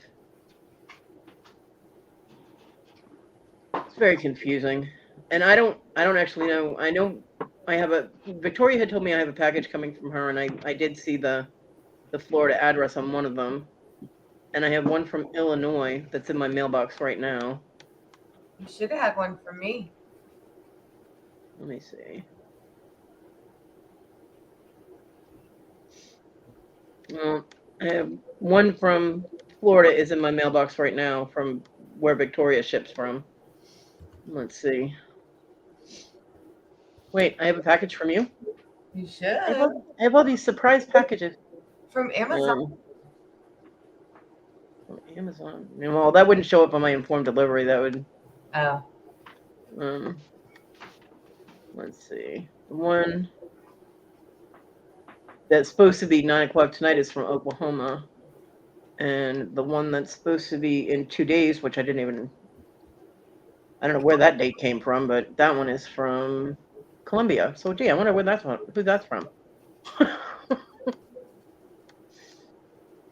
It's very confusing, and I don't actually know. I know I have Victoria had told me I have a package coming from her, and I did see the Florida address on one of them. And I have 1 from Illinois that's in my mailbox right now. You should have had one from me. Let me see. Well, I have one from Florida is in my mailbox right now from where Victoria ships from. Let's see. Wait, I have a package from you? You should. I have all these surprise packages. From Amazon. From Amazon. Well, that wouldn't show up on my informed delivery. That would. Oh. Let's see. The one that's supposed to be 9 o'clock tonight is from Oklahoma. And the one that's supposed to be in 2 days, which I don't know where that date came from, but that one is from Colombia. So, gee, I wonder who that's from.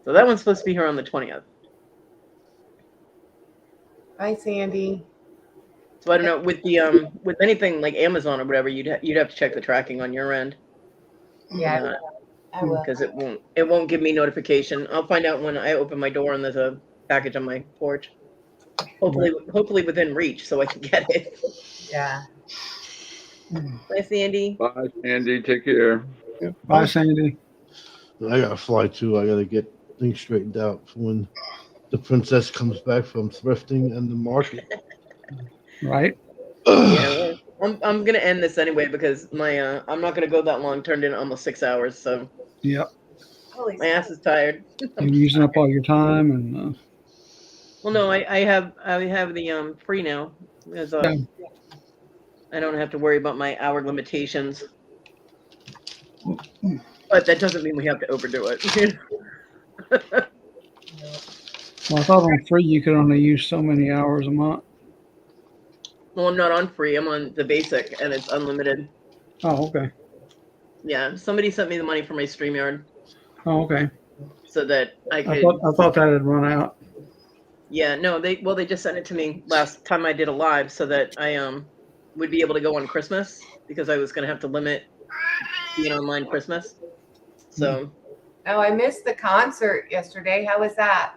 So that one's supposed to be here on the 20th. Hi, Sandy. So I don't know with anything like Amazon or whatever, you'd have to check the tracking on your end. Yeah, I will. Because it won't give me notification. I'll find out when I open my door and there's a package on my porch. Hopefully within reach, so I can get it. Yeah. Bye, Sandy. Bye, Sandy. Take care. Bye, Sandy. I gotta fly too. I gotta get things straightened out for when the princess comes back from thrifting and the market. Right. Yeah, well, I'm gonna end this anyway because my I'm not gonna go that long. Turned in almost 6 hours, so Yep. my ass is tired. You're using up all your time and. Well, no, I have the free now because Yeah. I don't have to worry about my hour limitations. But that doesn't mean we have to overdo it. Well, I thought on free you could only use so many hours a month. Well, I'm not on free. I'm on the basic, and it's unlimited. Oh, okay. Yeah, somebody sent me the money for my StreamYard Oh, okay. so that I could. I thought that had run out. Yeah, no, they just sent it to me last time I did a live so that I would be able to go on Christmas because I was gonna have to limit being online Christmas. So. Oh, I missed the concert yesterday. How was that?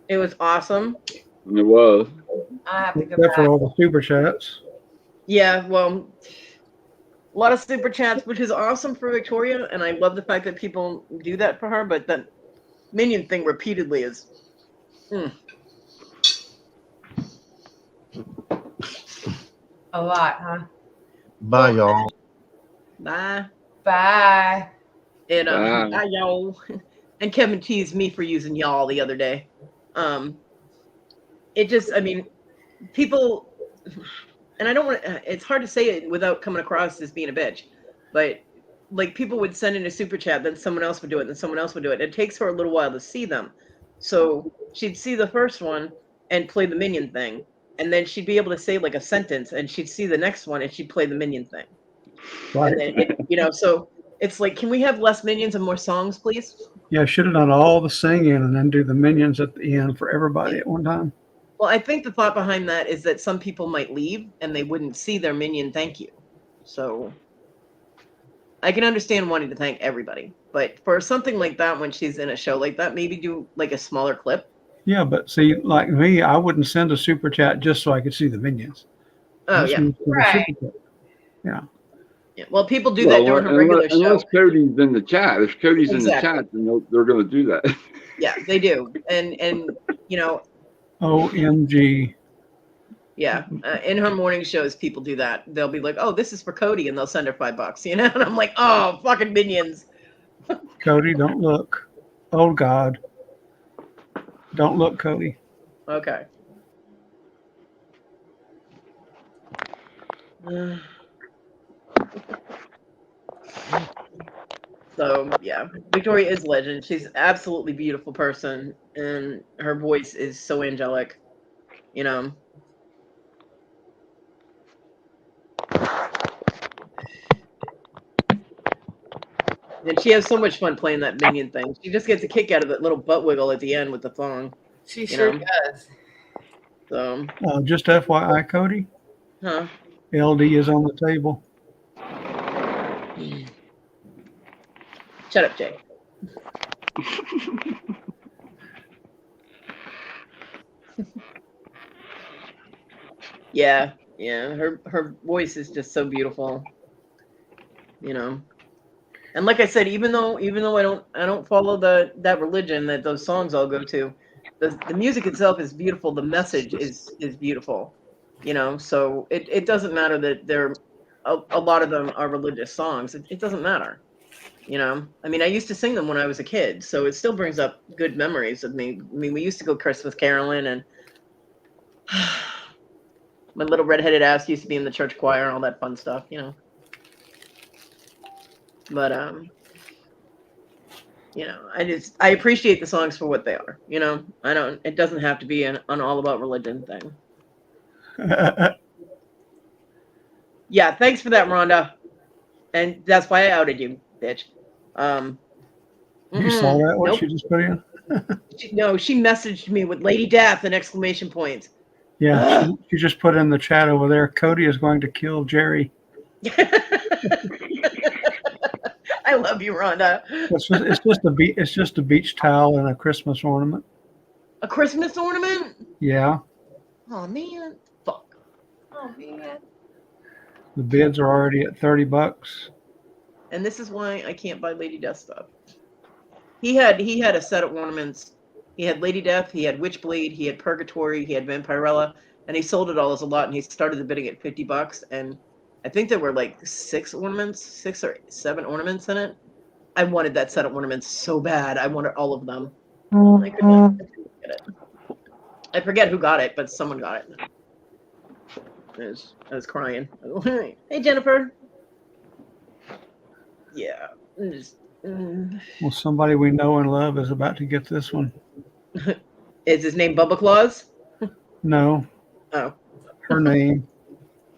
It was awesome. It was. I have to go Except back. for all the super chats. Yeah, well, a lot of super chats, which is awesome for Victoria, and I love the fact that people do that for her. But that minion thing repeatedly is. A lot, huh? Bye, y'all. Bye. Bye. And Bye. bye, y'all. And Kevin teased me for using y'all the other day. It just, I mean, people, and I don't want to, it's hard to say it without coming across as being a bitch, but like people would send in a super chat, then someone else would do it, then someone else would do it. It takes her a little while to see them. So she'd see the first one and play the minion thing. And then she'd be able to say like a sentence and she'd see the next one and she'd play the minion thing. Right. And then so it's like, can we have less minions and more songs, please? Yeah, should have done all the singing and then do the minions at the end for everybody at one time. Well, I think the thought behind that is that some people might leave and they wouldn't see their minion thank you. So I can understand wanting to thank everybody. But for something like that, when she's in a show like that, maybe do like a smaller clip. Yeah, but see, like me, I wouldn't send a super chat just so I could see the minions. Oh, yeah. Right. Yeah. Yeah. Well, people do that during her regular show. Unless Cody's in the chat. If Cody's in the Exactly. chat, then they're going to do that. Yeah, they do. And OMG. yeah, in her morning shows, people do that. They'll be like, "Oh, this is for Kodi," and they'll send her $5. And I'm like, "Oh, fucking minions!" Kodi, don't look. Oh God. Don't look, Kodi. Okay. So yeah, Victoria is legend. She's an absolutely beautiful person, and her voice is so angelic. And she has so much fun playing that minion thing. She just gets a kick out of that little butt wiggle at the end with the thong. She sure does. So. Just FYI, Kodi. Huh? LD is on the table. Shut up, Jay. Yeah, her voice is just so beautiful, And like I said, even though I don't follow that religion that those songs all go to, the music itself is beautiful. The message is beautiful, So it doesn't matter that a lot of them are religious songs. It doesn't matter, I mean, I used to sing them when I was a kid, so it still brings up good memories of me. I mean, we used to go Christmas caroling, and my little redheaded ass used to be in the church choir and all that fun stuff, But I appreciate the songs for what they are. It doesn't have to be an all about religion thing. Yeah, thanks for that, Rhonda. And that's why I outed you, bitch. You saw that? What Nope. she just put in? She messaged me with Lady Death and exclamation points. Yeah, she just put in the chat over there. Kodi is going to kill Jerry. I love you, Rhonda. It's just a beach towel and a Christmas ornament. A Christmas ornament? Yeah. Oh man, fuck. Oh man. The bids are already at $30. And this is why I can't buy Lady Death stuff. He had a set of ornaments. He had Lady Death, he had Witchblade, he had Purgatory, he had Vampirella, and he sold it all as a lot. And he started the bidding at $50, and I think there were like 6 or 7 ornaments in it. I wanted that set of ornaments so bad. I wanted all of them. I couldn't get it. I forget who got it, but someone got it. I was crying. Hey, Jennifer. Yeah. Well, somebody we know and love is about to get this one. Is his name Bubba Claus? No. Oh. Her name.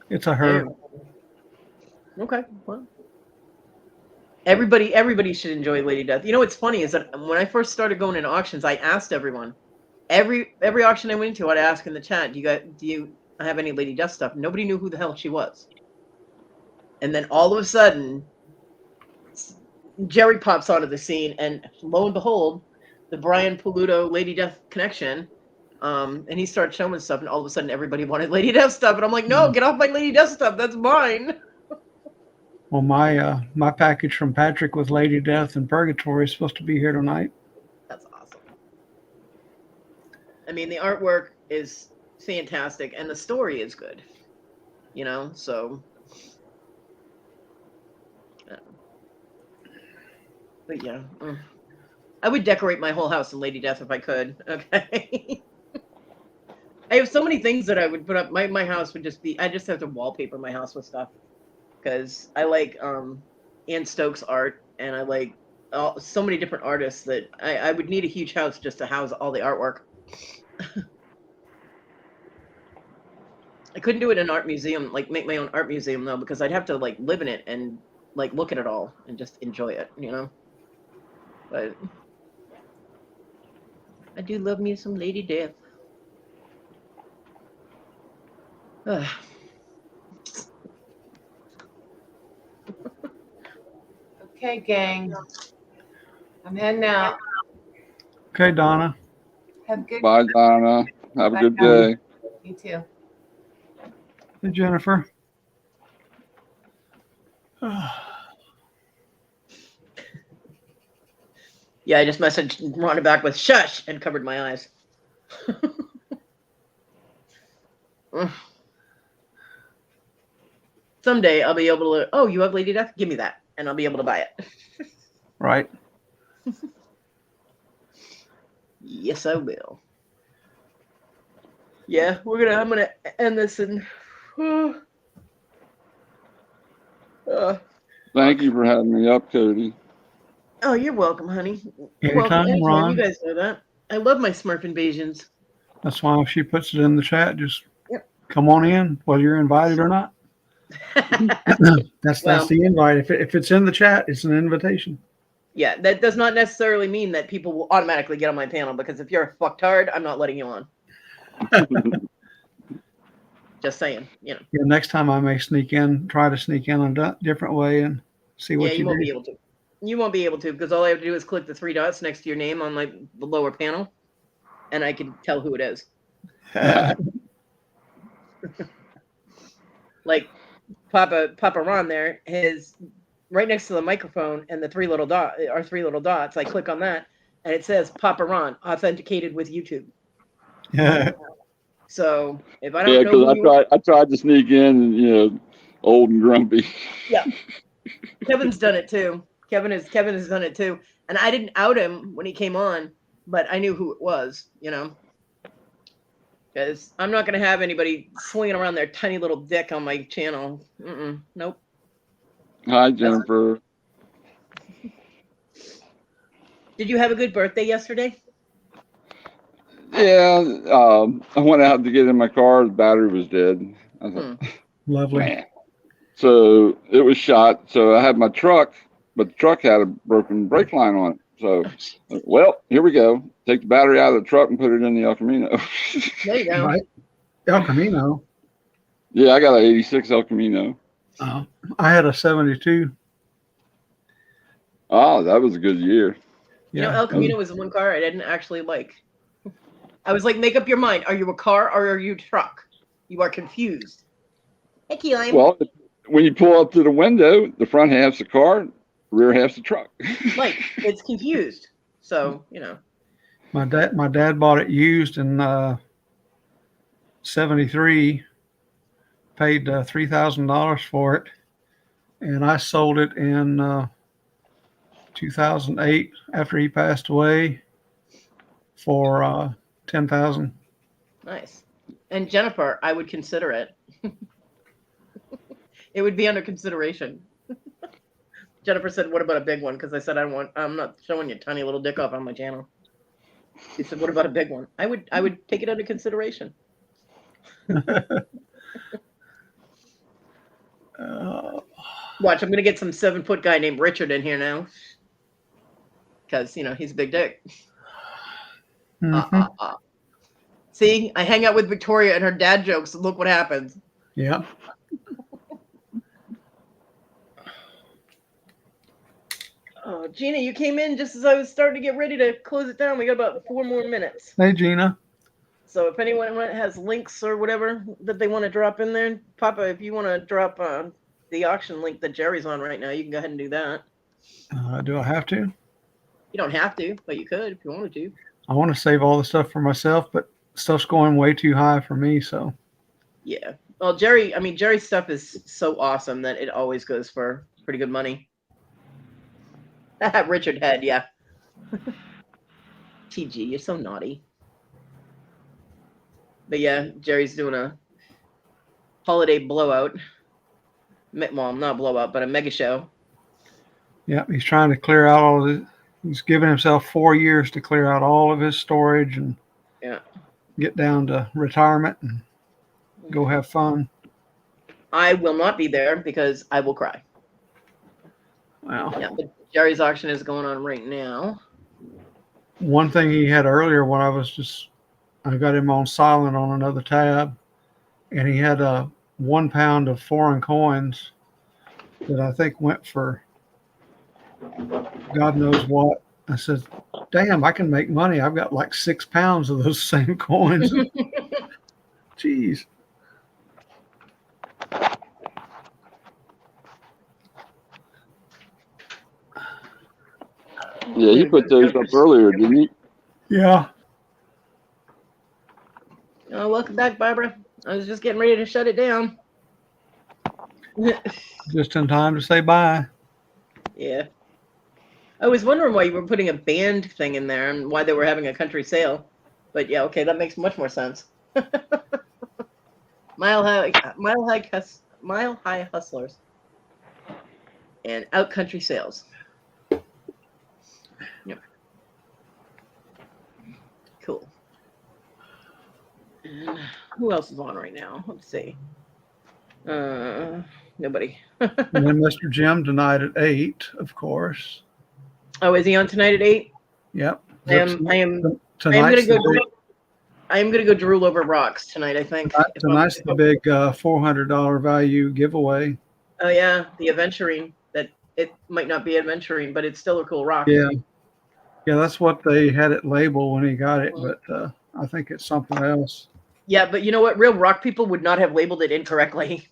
It's a her. Damn. Okay. Well. Everybody should enjoy Lady Death. What's funny is that when I first started going into auctions, I asked everyone. Every auction I went into, I'd ask in the chat, do you have any Lady Death stuff? Nobody knew who the hell she was. And then all of a sudden, Jerry pops onto the scene, and lo and behold, the Brian Paluto Lady Death connection. And he started showing stuff, and all of a sudden, everybody wanted Lady Death stuff, and I'm like, no, get off my Lady Death stuff. That's mine. Well, my package from Patrick with Lady Death and Purgatory is supposed to be here tonight. That's awesome. I mean, the artwork is fantastic, and the story is good. So. But yeah, I would decorate my whole house in Lady Death if I could. Okay. I have so many things that I would put up. My house would just be. I just have to wallpaper my house with stuff because I like Ann Stokes art, and I like so many different artists that I would need a huge house just to house all the artwork. I couldn't do it in an art museum, like make my own art museum though, because I'd have to like live in it and like look at it all and just enjoy it, But I do love me some Lady Death. Okay, gang. I'm heading out. Okay, Donna. Have a good. Bye, Donna. Have a good day. You too. Hey, Jennifer. Yeah, I just messaged Rhonda back with shush and covered my eyes. Someday I'll be able to, oh, you have Lady Death? Give me that. And I'll be able to buy it. Right. Yes, I will. Yeah, I'm gonna end this and Thank you for having me up, Kodi. oh, you're welcome, honey. Anytime, Ron. You guys know that. I love my Smurf invasions. That's why if she puts it in the chat, just come on in, whether you're invited or not. That's the invite. If it's in the chat, it's an invitation. Yeah, that does not necessarily mean that people will automatically get on my panel, because if you're a fucktard, I'm not letting you on. Just saying, Yeah, next time I may try to sneak in a different way and see what you won't do. be able to. You won't be able to, because all I have to do is click the 3 dots next to your name on like the lower panel, and I can tell who it is. like Papa Ron there, his right next to the microphone and the three little dots. I click on that, and it says Papa Ron authenticated with YouTube. Yeah. So if I Yeah, don't know who because you are, I tried to sneak in, and old and grumpy. yeah, Kevin's done it too. Kevin has done it too, and I didn't out him when he came on, but I knew who it was. Because I'm not going to have anybody swinging around their tiny little dick on my channel. Nope. Hi, Jennifer. Did you have a good birthday yesterday? Yeah, I went out to get in my car. The battery was dead. I thought, Lovely. man. So it was shot. So I had my truck, but the truck had a broken brake line on it. So, well, here we go. Take the battery out of the truck and put it in the El Camino. There you go. Right. El Camino. Yeah, I got an 86 El Camino. I had a 72. Oh, that was a good year. El Camino was the one car I didn't actually like. I was like, make up your mind. Are you a car or are you a truck? You are confused. Hey, Key Lime. Well, when you pull up to the window, the front half's the car, rear half's the truck. Like, it's confused. So, My dad bought it used in 73, paid $3,000 for it, and I sold it in 2008 after he passed away for $10,000. Nice. And Jennifer, I would consider it. It would be under consideration. Jennifer said, "What about a big one?" Because I said, I'm not showing you tiny little dick off on my channel. She said, "What about a big one?" I would take it under consideration. Watch, I'm gonna get some 7-foot guy named Richard in here now, because he's a big dick. See, I hang out with Victoria and her dad jokes. And look what happens. Yeah. Oh, Gina, you came in just as I was starting to get ready to close it down. We got about 4 more minutes. Hey, Gina. So if anyone has links or whatever that they want to drop in there, Papa, if you want to drop the auction link that Jerry's on right now, you can go ahead and do that. Do I have to? You don't have to, but you could if you wanted to. I want to save all the stuff for myself, but stuff's going way too high for me, so. Yeah. Well, Jerry's stuff is so awesome that it always goes for pretty good money. Richard Head, yeah. TG, you're so naughty. But yeah, Jerry's doing a holiday blowout. Well, not blowout, but a mega show. Yeah, he's trying to clear out all of it. He's given himself 4 years to clear out all of his storage and get down to retirement and go have fun. I will not be there because I will cry. Wow. Yeah, but Jerry's auction is going on right now. One thing he had earlier when I got him on silent on another tab, and he had a 1 pound of foreign coins that I think went for God knows what. I said, damn, I can make money. I've got like 6 pounds of those same coins. Jeez. Yeah, he put those up earlier, didn't he? Yeah. Oh, welcome back, Barbara. I was just getting ready to shut it down. Just in time to say bye. Yeah. I was wondering why you were putting a band thing in there and why they were having a country sale. But yeah, okay, that makes much more sense. Mile High Hustlers and Out Country Sales. Yep. Cool. And who else is on right now? Let's see. Nobody. And then Mr. Jim tonight at 8, of course. Oh, is he on tonight at 8? Yep. I am gonna go drool over rocks tonight, I think. Tonight's the big $400 value giveaway. Oh yeah, the aventurine. That it might not be aventurine, but it's still a cool rock. Yeah. Yeah, that's what they had it labeled when he got it, but I think it's something else. Yeah, but you know what? Real rock people would not have labeled it incorrectly.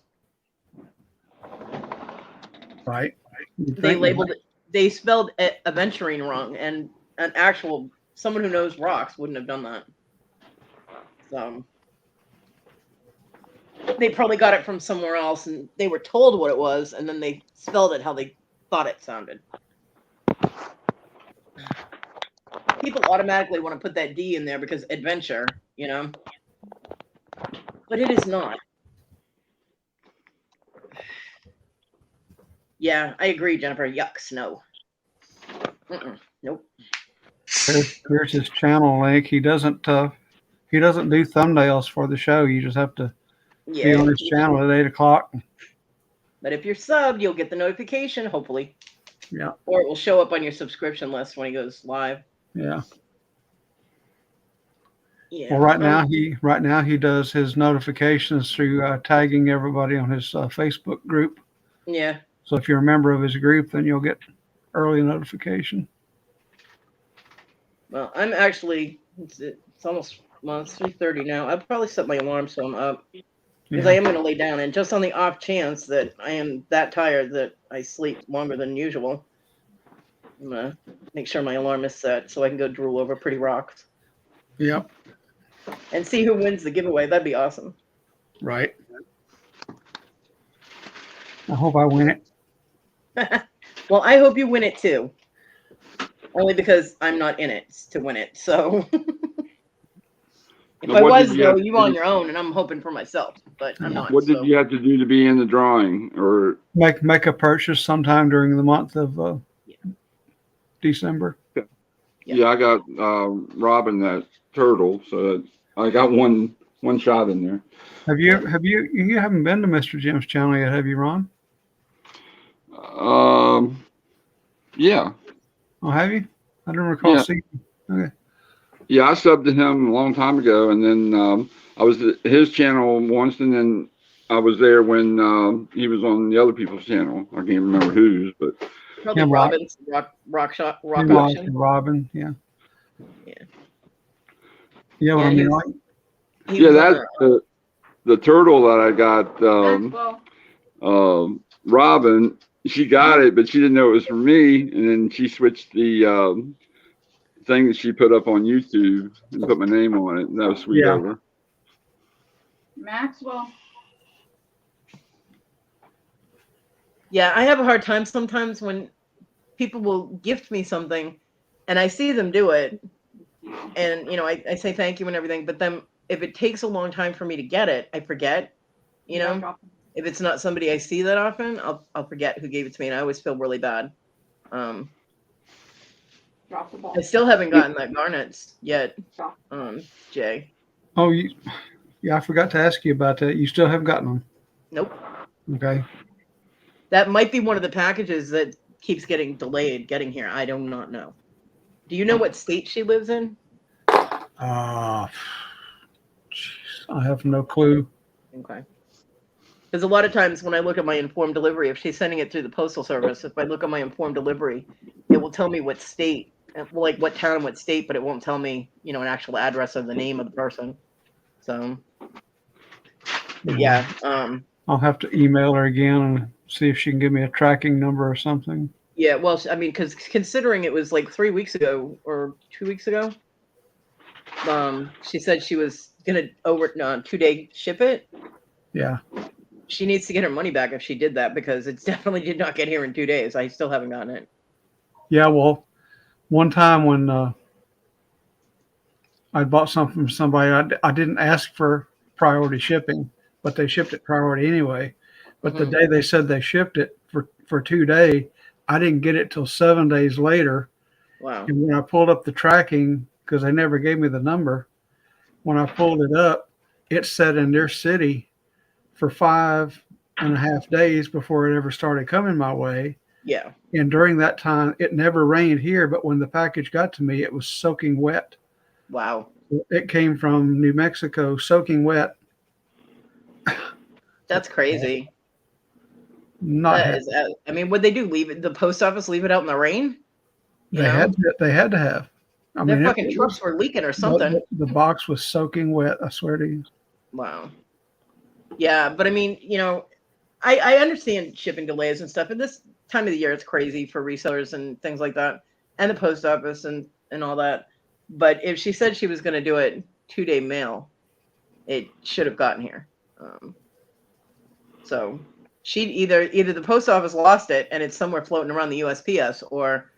Right. You'd They think labeled it. They spelled aventurine wrong, and an actual someone who knows rocks wouldn't have done that. So they probably got it from somewhere else, and they were told what it was, and then they spelled it how they thought it sounded. People automatically want to put that D in there because adventure, you know, but it is not. Yeah, I agree, Jennifer. Yuck, snow. Nope. Here's his channel link. He doesn't do thumbnails for the show. You just have to be on his channel at 8 o'clock. But if you're subbed, you'll get the notification, hopefully. Yeah. Or it will show up on your subscription list when he goes live. Yeah. Yeah. Well, right now he does his notifications through tagging everybody on his Facebook group. Yeah. So if you're a member of his group, then you'll get early notification. Well, I'm actually it's almost it's 3:30 now. I'll probably set my alarm so I'm up because I am going to lay down, and just on the off chance that I am that tired that I sleep longer than usual, I'm gonna make sure my alarm is set so I can go drool over pretty rocks. Yep. And see who wins the giveaway. That'd be awesome. Right. I hope I win it. Well, I hope you win it too. Only because I'm not in it to win it. So if I was, though, you on your own, and I'm hoping for myself, but I'm not. What did you have to do to be in the drawing, or make a purchase sometime during the month of December? Yeah, I got Robin that turtle, so I got one shot in there. You haven't been to Mr. Jim's channel yet, have you, Ron? Yeah. Oh, have you? I don't recall seeing. Okay. Yeah, I subbed to him a long time ago, and then I was at his channel once, and then I was there when he was on the other people's channel. I can't remember whose, but probably Robin's rock auction. Robin, yeah. Yeah. Yeah, what I mean, like. Yeah, that's the turtle that I got. Robin, she got it, but she didn't know it was for me, and then she switched the thing that she put up on YouTube and put my name on it, and that was sweet of her. Maxwell. Yeah, I have a hard time sometimes when people will gift me something and I see them do it, and you know, I say thank you and everything, but then if it takes a long time for me to get it, I forget. You know, if it's not somebody I see that often, I'll forget who gave it to me, and I always feel really bad. Drop the ball. I still haven't gotten that garnets yet, Jay. Oh, yeah, I forgot to ask you about that. You still haven't gotten them? Nope. Okay. That might be one of the packages that keeps getting delayed getting here. I do not know. Do you know what state she lives in? I have no clue. Okay. Because a lot of times when I look at my informed delivery, if she's sending it through the postal service, if I look at my informed delivery, it will tell me what state, like what town, what state, but it won't tell me, you know, an actual address or the name of the person. So, but yeah. I'll have to email her again and see if she can give me a tracking number or something. Yeah, well, I mean, because considering it was like 3 weeks ago or 2 weeks ago, she said she was gonna 2-day ship it. Yeah. She needs to get her money back if she did that, because it definitely did not get here in 2 days. I still haven't gotten it. Yeah, well, one time when I bought something from somebody, I didn't ask for priority shipping, but they shipped it priority anyway. But the day they said they shipped it for 2 days, I didn't get it till 7 days later. Wow. And when I pulled up the tracking, because they never gave me the number, when I pulled it up, it said in their city for 5.5 days before it ever started coming my way. Yeah. And during that time, it never rained here, but when the package got to me, it was soaking wet. Wow. It came from New Mexico, soaking wet. That's crazy. I mean, what'd they do? Leave it? The post office leave it out in the rain? They had to have. I Their mean, fucking trucks were leaking or something. The box was soaking wet. I swear to you. Wow. Yeah, but I mean, you know, I understand shipping delays and stuff, and this time of the year, it's crazy for resellers and things like that, and the post office and all that. But if she said she was going to do it 2-day mail, it should have gotten here. So she'd either the post office lost it and it's somewhere floating around the USPS, or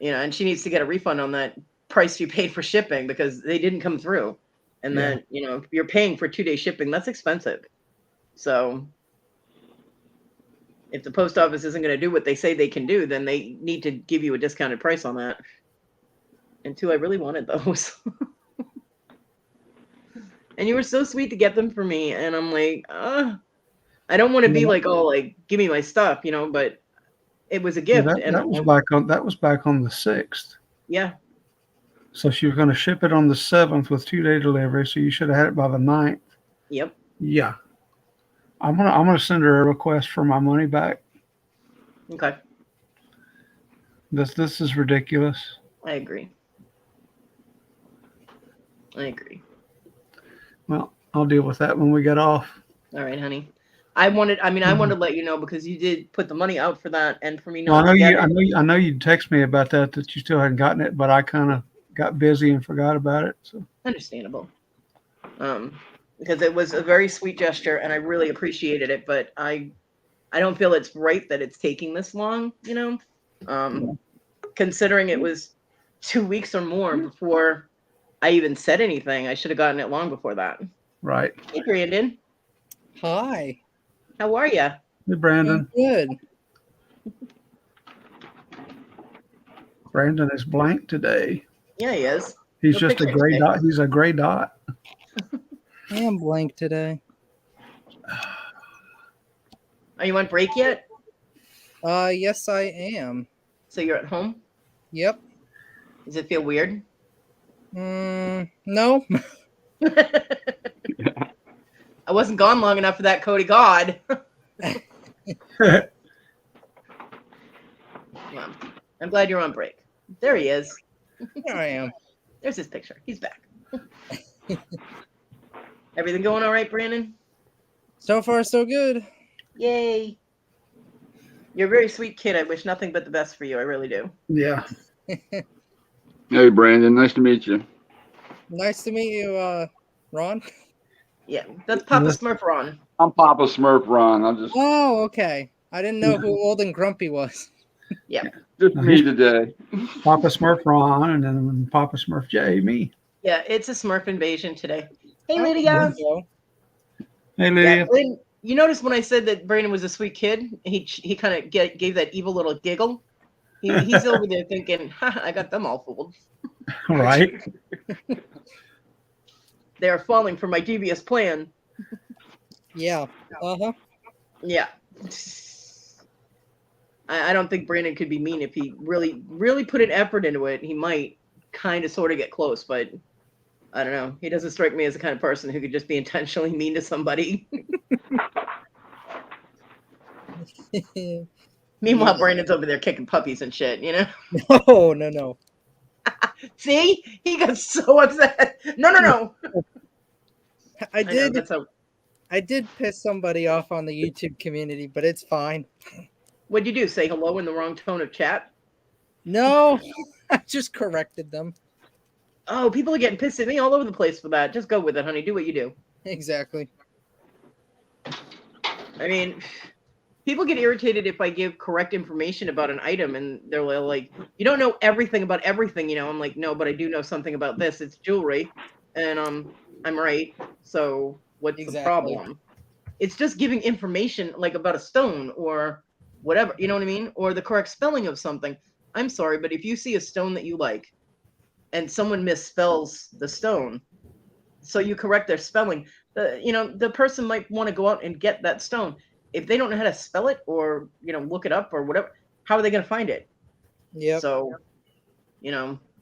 and she needs to get a refund on that price you paid for shipping because they didn't come through. And then if you're paying for 2-day shipping, that's expensive. So if the post office isn't going to do what they say they can do, then they need to give you a discounted price on that. And two, I really wanted those. And you were so sweet to get them for me. And I'm like, I don't want to be like, oh, like, give me my stuff, but it was a gift. That was back on the 6th. Yeah. So she was going to ship it on the 7th with 2-day delivery. So you should have had it by the 9th. Yep. Yeah. I'm gonna send her a request for my money back. Okay. This is ridiculous. I agree. Well, I'll deal with that when we get off. All right, honey. I wanted to let you know because you did put the money out for that, and for me No, not. I know you text me about that you still hadn't gotten it, but I kind of got busy and forgot about it. So Understandable. Because it was a very sweet gesture, and I really appreciated it. But I don't feel it's right that it's taking this long. Considering it was 2 weeks or more before I even said anything, I should have gotten it long before that. Right. Hey, Brandon. Hi. How are you? Hey, Brandon. Good. Brandon is blank today. Yeah, he is. He's just a gray dot. He's a gray dot. I am blank today. Are you on break yet? Yes, I am. So you're at home? Yep. Does it feel weird? No. I wasn't gone long enough for that, Kodi. God. Well, I'm glad you're on break. There he is. There I am. There's his picture. He's back. Everything going all right, Brandon? So far, so good. Yay. You're a very sweet kid. I wish nothing but the best for you. I really do. Yeah. Hey, Brandon. Nice to meet you. Nice to meet you, Ron. Yeah, that's Papa Smurf Ron. I'm Papa Smurf Ron. I'm just. Oh, okay. I didn't know who Old and Grumpy was. Yeah. Just me today. Papa Smurf Ron, and then Papa Smurf J, me. Yeah, it's a Smurf invasion today. Hey, Lydia. Hey, Lydia. Yeah, you notice when I said that Brandon was a sweet kid, he kind of gave that evil little giggle. He's over there thinking, I got them all fooled. Right. They are falling for my devious plan. Yeah. Uh-huh. Yeah. I don't think Brandon could be mean if he really, really put an effort into it. He might kind of sort of get close, but I don't know. He doesn't strike me as the kind of person who could just be intentionally mean to somebody. Meanwhile, Brandon's over there kicking puppies and shit, No. See? He got so upset. No. I did piss somebody off on the YouTube community, but it's fine. What'd you do? Say hello in the wrong tone of chat? No, I just corrected them. Oh, people are getting pissed at me all over the place for that. Just go with it, honey. Do what you do. Exactly. I mean, people get irritated if I give correct information about an item, and they're like, you don't know everything about everything, I'm like, no, but I do know something about this. It's jewelry, and I'm right. So what's the problem? It's just giving information like about a stone or whatever, you know what I mean? Or the correct spelling of something. I'm sorry, but if you see a stone that you like and someone misspells the stone, so you correct their spelling, the person might want to go out and get that stone. If they don't know how to spell it or, look it up or whatever, how are they going to find it? Yeah. So,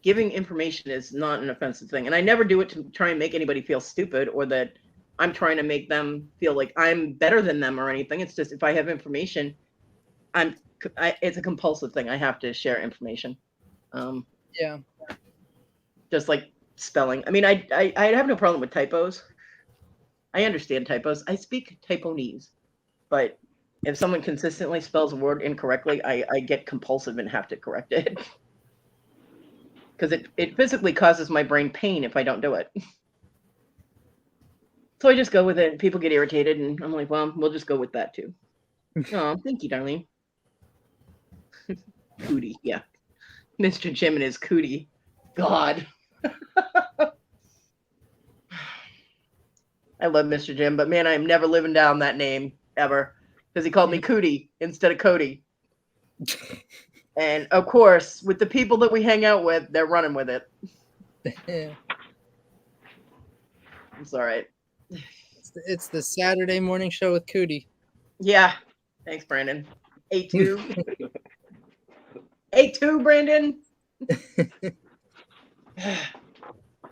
giving information is not an offensive thing. And I never do it to try and make anybody feel stupid or that I'm trying to make them feel like I'm better than them or anything. It's just if I have information, it's a compulsive thing. I have to share information. Yeah. Just like spelling. I mean, I have no problem with typos. I understand typos. I speak Typonese, but if someone consistently spells a word incorrectly, I get compulsive and have to correct it. Because it physically causes my brain pain if I don't do it. So I just go with it. People get irritated, and I'm like, well, we'll just go with that too. Oh, thank you, darling. Kodi, yeah. Mr. Jim and his Kodi. God. I love Mr. Jim, but man, I am never living down that name ever. Because he called me Kodi instead of Kodi. And of course, with the people that we hang out with, they're running with it. It's all right. It's the Saturday morning show with Kodi. Yeah. Thanks, Brandon. A2. A2, Brandon.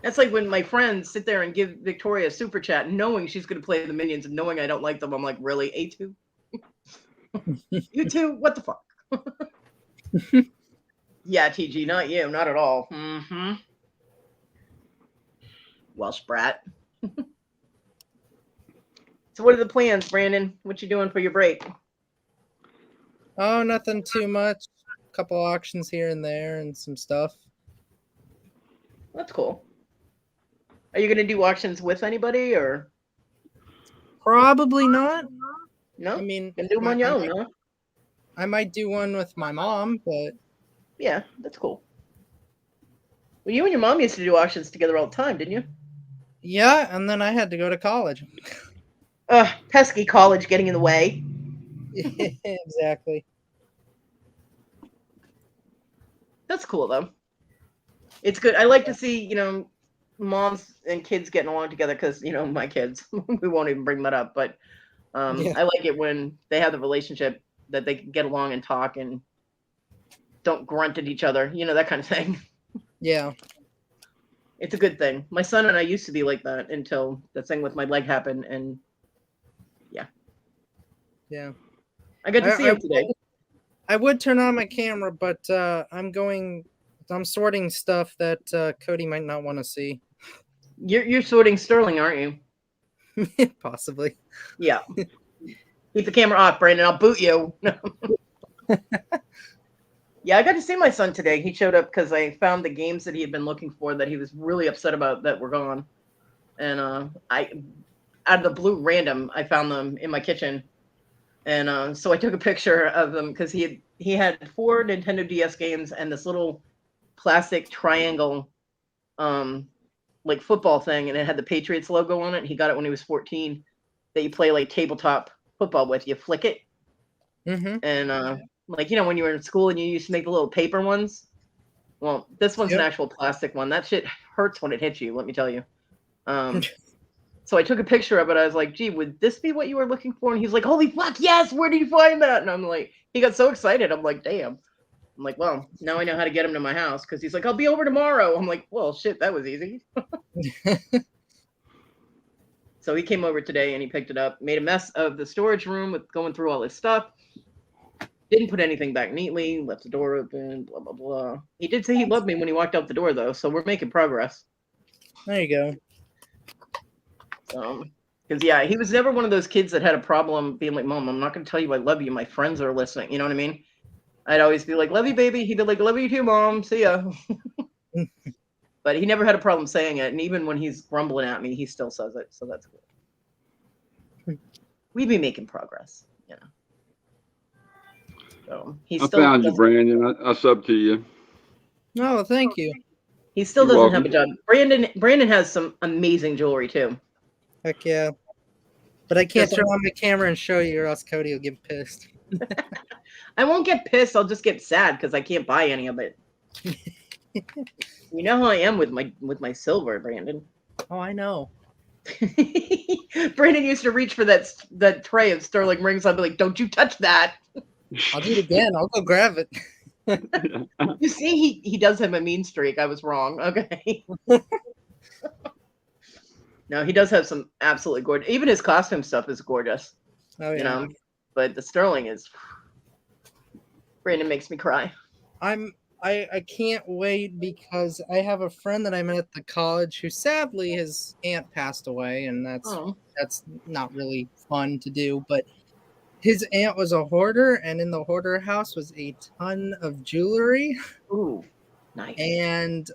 That's like when my friends sit there and give Victoria a super chat, knowing she's going to play the minions and knowing I don't like them. I'm like, really? A2? You two? What the fuck? Yeah, TG, not you. Not at all. Mm-hmm. Well, Sprat. So what are the plans, Brandon? What you doing for your break? Oh, nothing too much. A couple auctions here and there and some stuff. That's cool. Are you going to do auctions with anybody or? Probably not. No? I mean, can do them on your own, huh? I might do one with my mom, but yeah, that's cool. Well, you and your mom used to do auctions together all the time, didn't you? Yeah, and then I had to go to college. Pesky college getting in the way. Exactly. That's cool though. It's good. I like to see, moms and kids getting along together because, my kids, we won't even bring that up, but I like it when they have the relationship that they can get along and talk and don't grunt at each other, that kind of thing. Yeah. It's a good thing. My son and I used to be like that until the thing with my leg happened, and yeah. Yeah. I got to see him today. I would turn on my camera, but I'm sorting stuff that Kodi might not want to see. You're sorting Sterling, aren't you? Possibly. Yeah. Keep the camera off, Brandon. I'll boot you. Yeah, I got to see my son today. He showed up because I found the games that he had been looking for that he was really upset about that were gone. And I, out of the blue random, I found them in my kitchen. And so I took a picture of them because he had 4 Nintendo DS games and this little plastic triangle like football thing, and it had the Patriots logo on it. He got it when he was 14 that you play like tabletop football with. You flick it. Mm-hmm. And like, when you were in school and you used to make the little paper ones. Well, this one's an actual plastic one. That shit hurts when it hits you, let me tell you. So I took a picture of it. I was like, gee, would this be what you were looking for? And he's like, holy fuck, yes, where did you find that? And I'm like, he got so excited. I'm like, damn. I'm like, well, now I know how to get him to my house because he's like, I'll be over tomorrow. I'm like, well, shit, that was easy. So he came over today and he picked it up, made a mess of the storage room with going through all his stuff. Didn't put anything back neatly, left the door open, blah, blah, blah. He did say he loved me when he walked out the door, though, so we're making progress. There you go. Because, yeah, he was never one of those kids that had a problem being like, Mom, I'm not going to tell you I love you. My friends are listening. You know what I mean? I'd always be like, love you, baby. He'd be like, love you too, Mom. See ya. But he never had a problem saying it. And even when he's grumbling at me, he still says it. So that's good. We'd be making progress, So he still found you, Brandon. I subbed to you. Oh, thank you. He still doesn't have a job. Brandon has some amazing jewelry too. Heck yeah. But I can't turn on my camera and show you, or else Kodi will get pissed. I won't get pissed. I'll just get sad because I can't buy any of it. You know how I am with my silver, Brandon. Oh, I know. Brandon used to reach for that tray of sterling rings. I'd be like, "Don't you touch that!" I'll do it again. I'll go grab it. You see, he does have a mean streak. I was wrong. Okay. No, he does have some absolutely gorgeous. Even his costume stuff is gorgeous. Oh yeah. But the sterling is. Brandon makes me cry. I can't wait because I have a friend that I met at the college who sadly his aunt passed away, and that's not really fun to do. But his aunt was a hoarder, and in the hoarder house was a ton of jewelry. Ooh, nice. And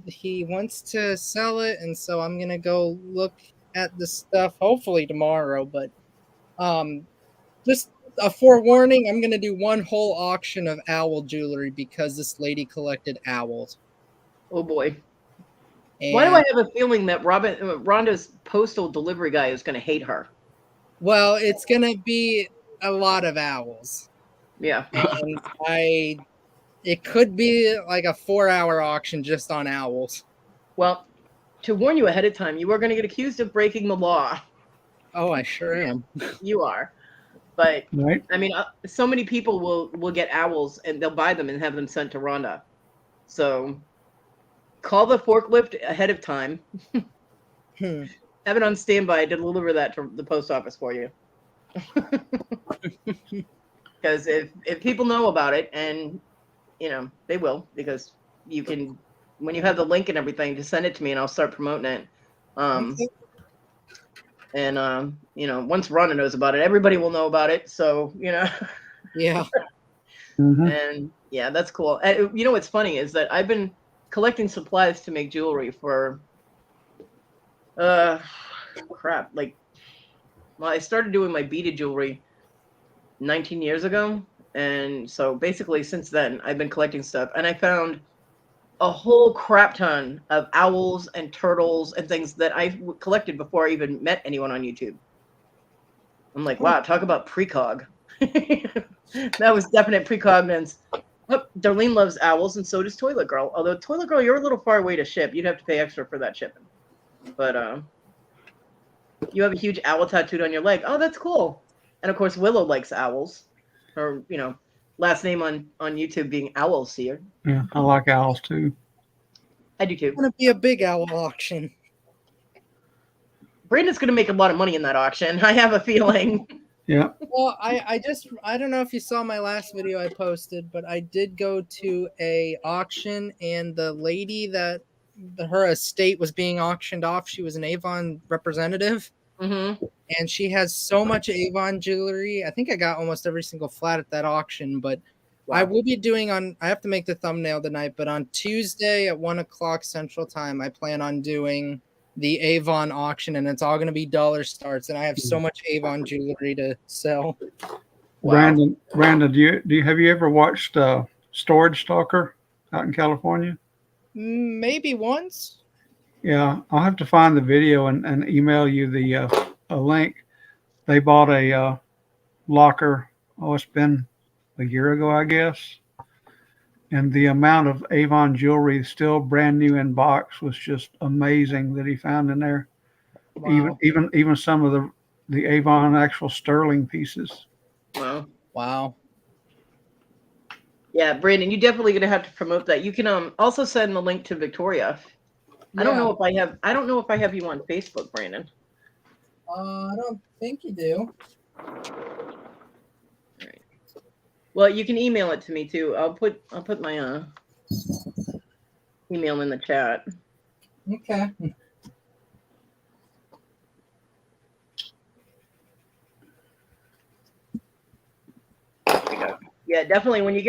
he wants to sell it, and so I'm gonna go look at the stuff hopefully tomorrow. But just a forewarning, I'm gonna do one whole auction of owl jewelry because this lady collected owls. Oh boy. And, Why do I have a feeling that Rhonda's postal delivery guy is going to hate her? well, it's gonna be a lot of owls. Yeah. And it could be like a 4-hour auction just on owls. Well, to warn you ahead of time, you are going to get accused of breaking the law. Oh, I sure am. You are. But Right. I mean, so many people will get owls and they'll buy them and have them sent to Rhonda. So call the forklift ahead of time. Have it on standby to deliver that to the post office for you. Because if people know about it, and they will, because you can, when you have the link and everything, just send it to me and I'll start promoting it. And once Rhonda knows about it, everybody will know about it. So Yeah. And yeah, that's cool. What's funny is that I've been collecting supplies to make jewelry for I started doing my beaded jewelry 19 years ago, and so basically since then I've been collecting stuff, and I found a whole crap ton of owls and turtles and things that I collected before I even met anyone on YouTube. I'm like, wow, talk about precog. That was definite precognance. Oh, Darlene loves owls, and so does Toilet Girl. Although Toilet Girl, you're a little far away to ship. You'd have to pay extra for that shipping. But you have a huge owl tattooed on your leg. Oh, that's cool. And of course, Willow likes owls. Her, last name on YouTube being Owl Seer. Yeah, I like owls too. I do too. It's gonna be a big owl auction. Brandon's gonna make a lot of money in that auction. I have a feeling. Yeah. Well, I don't know if you saw my last video I posted, but I did go to a auction, and the lady that her estate was being auctioned off, she was an Avon representative. Mm-hmm. And she has so much Avon jewelry. I think I got almost every single flat at that auction, but wow. I will be doing I have to make the thumbnail tonight, but on Tuesday at 1:00 Central Time, I plan on doing the Avon auction, and it's all going to be dollar starts, and I have so much Avon jewelry to sell. Wow. Brandon, have you ever watched Storage Stalker out in California? Maybe once. Yeah, I'll have to find the video and email you a link. They bought a locker. Oh, it's been a year ago, I guess. And the amount of Avon jewelry, still brand new in box, was just amazing that he found in there. Wow. Even some of the Avon actual sterling pieces. Wow. Yeah, Brandon, you're definitely gonna have to promote that. You can also send the link to Victoria. Yeah. I don't know if I have you on Facebook, Brandon. I don't think you do. Right. Well, you can email it to me too. I'll put my email in the chat. Okay. Yeah, definitely. When you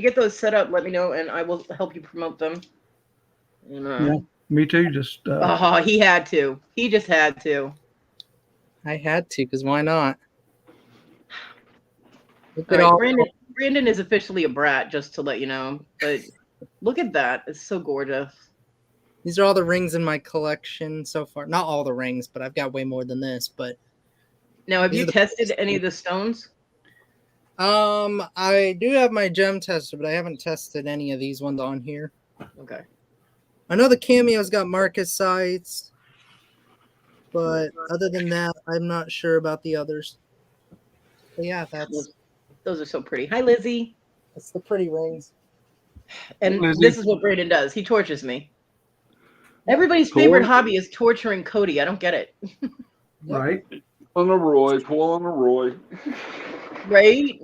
get those set up, let me know, and I will help you promote them. And, yeah, me too. Just he had to. He just had to. I had to, because why not? All right, Brandon is officially a brat, just to let you know. But look at that. It's so gorgeous. These are all the rings in my collection so far. Not all the rings, but I've got way more than this. But now, have you tested any of the stones? I do have my gem tester, but I haven't tested any of these ones on here. Okay. I know the Cameo's got marcasites, but other than that, I'm not sure about the others. But yeah, those are so pretty. Hi, Lizzie. That's the pretty rings. And this is what Brandon does. He tortures me. Everybody's favorite hobby is torturing Kodi. I don't get it. Right. On a Roy, pull on a Roy. Right?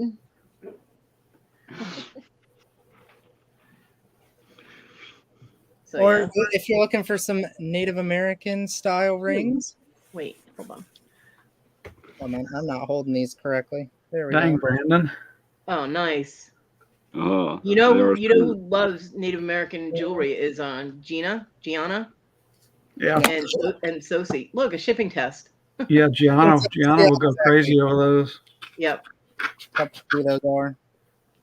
So, or if you're looking for some Native American style rings. Wait, hold on. Oh, man, I'm not holding these correctly. There we Dang, go. Brandon. Oh, nice. Oh, You know, there who loves Native American jewelry is Gianna, Yeah. and Sosie. Look, a shipping test. Yeah, Gianna will go crazy over those. Yep, Couple those are.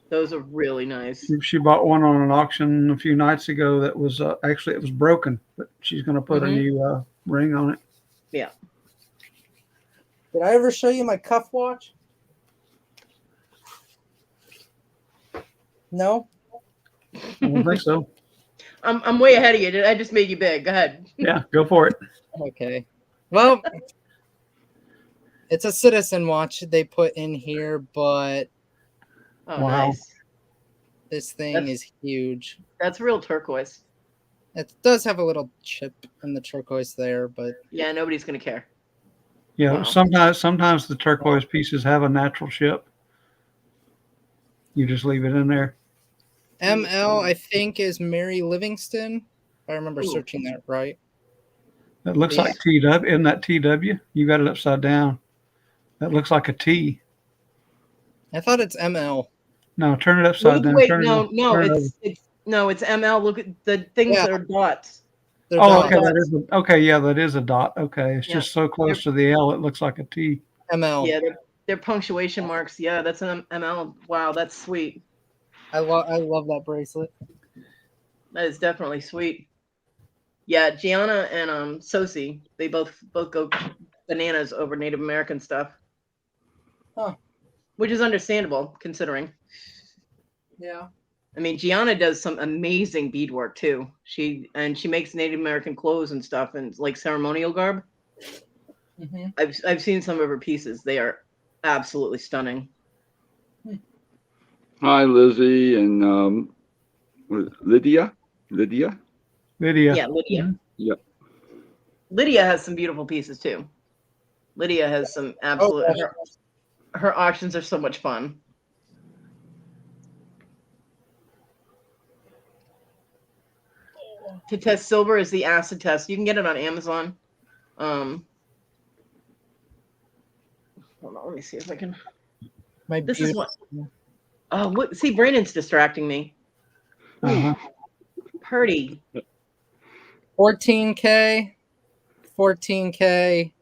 those are really nice. She bought one on an auction a few nights ago that was actually it was broken, but she's going to put a new ring on it. Yeah. Did I ever show you my cuff watch? No. I don't think so. I'm way ahead of you. I just made you big. Go ahead. Yeah, go for it. Okay. Well, it's a citizen watch they put in here, but Oh, Wow. nice. this thing is huge. That's real turquoise. It does have a little chip in the turquoise there, but Yeah, nobody's gonna care. Yeah, Wow. sometimes the turquoise pieces have a natural chip. You just leave it in there. ML I think is Mary Livingston. If I remember Ooh. searching that right. That looks Yeah. like TW. Isn't that TW? You got it upside down. That looks like a T. I thought it's ML. No, turn it upside down. Wait, Turn it no, over. no, Turn it over. it's ML. Look at the things that are dots. They're Oh, dots. okay, okay, yeah, that is a dot. Okay, it's Yeah. just so close to the L, it looks like a T. ML. Yeah, they're punctuation marks. Yeah, that's an ML. Wow, that's sweet. I love that bracelet. That is definitely sweet. Yeah, Gianna and Sosie, they both go bananas over Native American stuff. Huh. Which is understandable considering. Yeah. I mean, Gianna does some amazing beadwork too. She makes Native American clothes and stuff and like ceremonial garb. Mm-hmm. I've seen some of her pieces. They are absolutely stunning. Hi, Lizzie and Lydia. Lydia. Yeah, Lydia. Mm-hmm. Yep. Lydia has some beautiful pieces too. Lydia has some absolute. Okay. Her auctions are so much fun. To test silver is the acid test. You can get it on Amazon. Hold on, let me see if I can. This is what. Oh, look! See, Brandon's distracting me. Uh-huh. Purdy. 14K, 14K,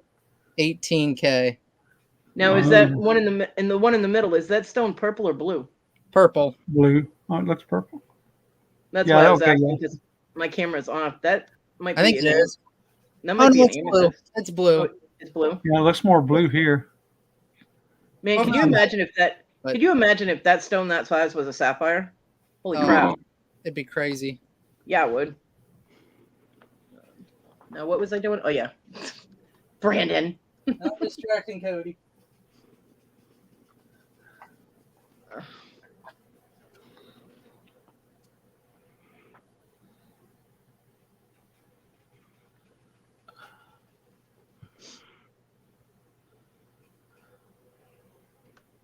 18K. Now, is that one in the one in the middle? Is that stone purple or blue? Purple. Blue. Oh, it looks purple. That's Yeah, why I was okay, asking yeah. because my camera's off. That might I be. think it is. That might be no, an it's blue. amethyst. It's blue. Oh, it's blue. Yeah, it looks more blue here. Man, Oh, can you no. imagine if that? But- Could you imagine if that stone that size was a sapphire? Holy Oh. crap! It'd be crazy. Yeah, I would. Now, what was I doing? Oh yeah, Brandon. Not distracting Kodi.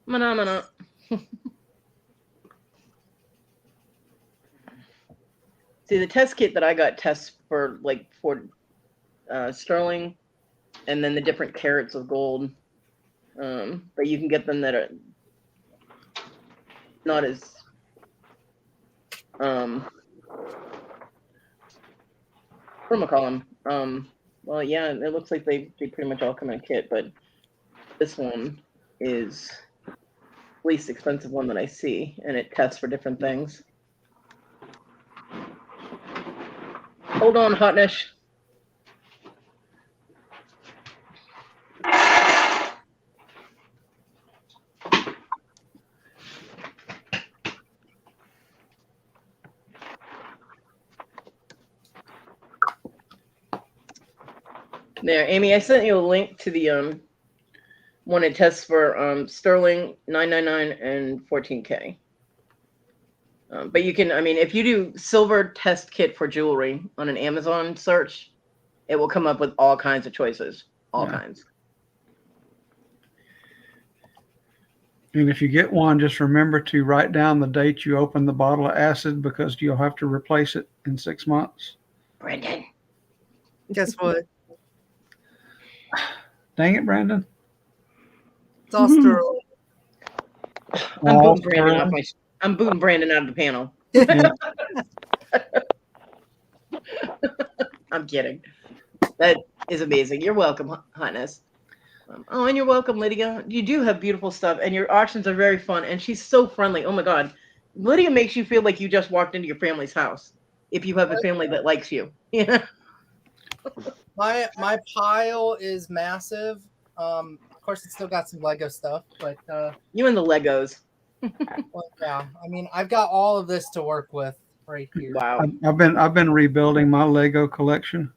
Mana. See, the test kit that I got tests for sterling, and then the different carats of gold. But you can get them that are not as well, yeah, it looks like they pretty much all come in a kit, but this one is the least expensive one that I see, and it tests for different things. Hold on, Hotnish. There, Amy, I sent you a link to the one it tests for sterling 999 and 14K. But you can, I mean, if you do silver test kit for jewelry on an Amazon search, it will come up with all kinds of choices, all kinds. And if you get one, just remember to write down the date you opened the bottle of acid because you'll have to replace it in 6 months. Brandon. Guess what? Dang it, Brandon. It's all sterling. I'm Walls booting Brandon curling. I'm booting Brandon out of the panel. Yeah. I'm kidding. That is amazing. You're welcome, Hotness. Oh, and you're welcome, Lydia. You do have beautiful stuff, and your auctions are very fun. And she's so friendly. Oh my God, Lydia makes you feel like you just walked into your family's house. If you have a family that likes you, yeah. My pile is massive. Of course, it's still got some Lego stuff, but You and the Legos. well, yeah. I mean, I've got all of this to work with right here. Wow. I've been rebuilding my Lego collection.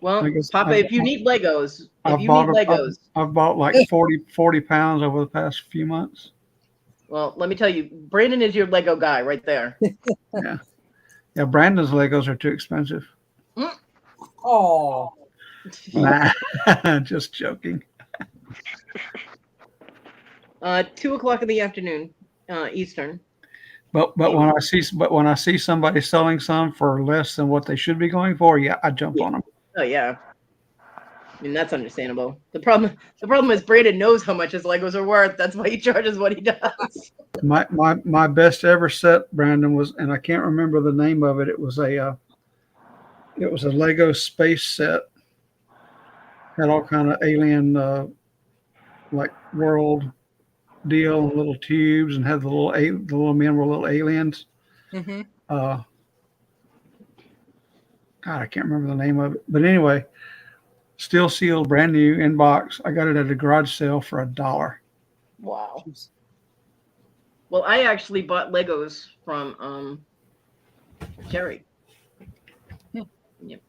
Well, I guess Papa, if you need Legos, I've bought like 40 pounds over the past few months. Well, let me tell you, Brandon is your Lego guy right there. Yeah. Yeah, Brandon's Legos are too expensive. Oh. Nah, just joking. 2:00 in the afternoon, Eastern. But when I see somebody selling some for less than what they should be going for, yeah, I jump on them. Oh yeah. I mean, that's understandable. The problem is Brandon knows how much his Legos are worth. That's why he charges what he does. My best ever set, Brandon, was, and I can't remember the name of it. It was a Lego space set. Had all kind of alien like world deal, little tubes, and had the little men were little aliens. Mm-hmm. God, I can't remember the name of it, but anyway, still sealed, brand new in box. I got it at a garage sale for $1. Wow. Well, I actually bought Legos from Jerry. Yep.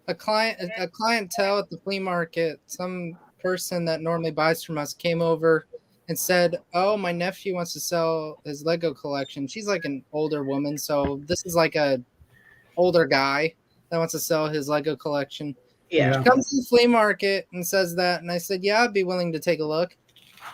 A clientele at the flea market, some person that normally buys from us came over and said, "Oh, my nephew wants to sell his Lego collection." She's like an older woman, so this is like a older guy that wants to sell his Lego collection. Yeah. She comes to the flea market and says that, and I said, "Yeah, I'd be willing to take a look."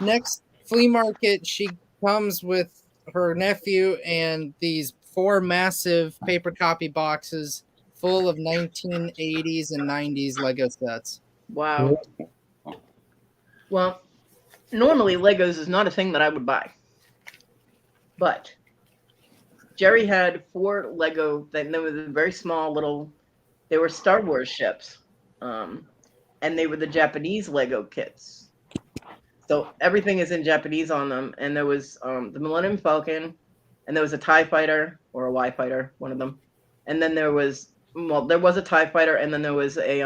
Next flea market, she comes with her nephew and these 4 massive paper copy boxes full of 1980s and 90s Lego sets. Wow. Well, normally Legos is not a thing that I would buy. But Jerry had 4 Lego, they were very small little, they were Star Wars ships. And they were the Japanese Lego kits. So everything is in Japanese on them. And there was the Millennium Falcon, and there was a TIE fighter or a Y fighter, one of them. And then there was a TIE fighter, and then there was a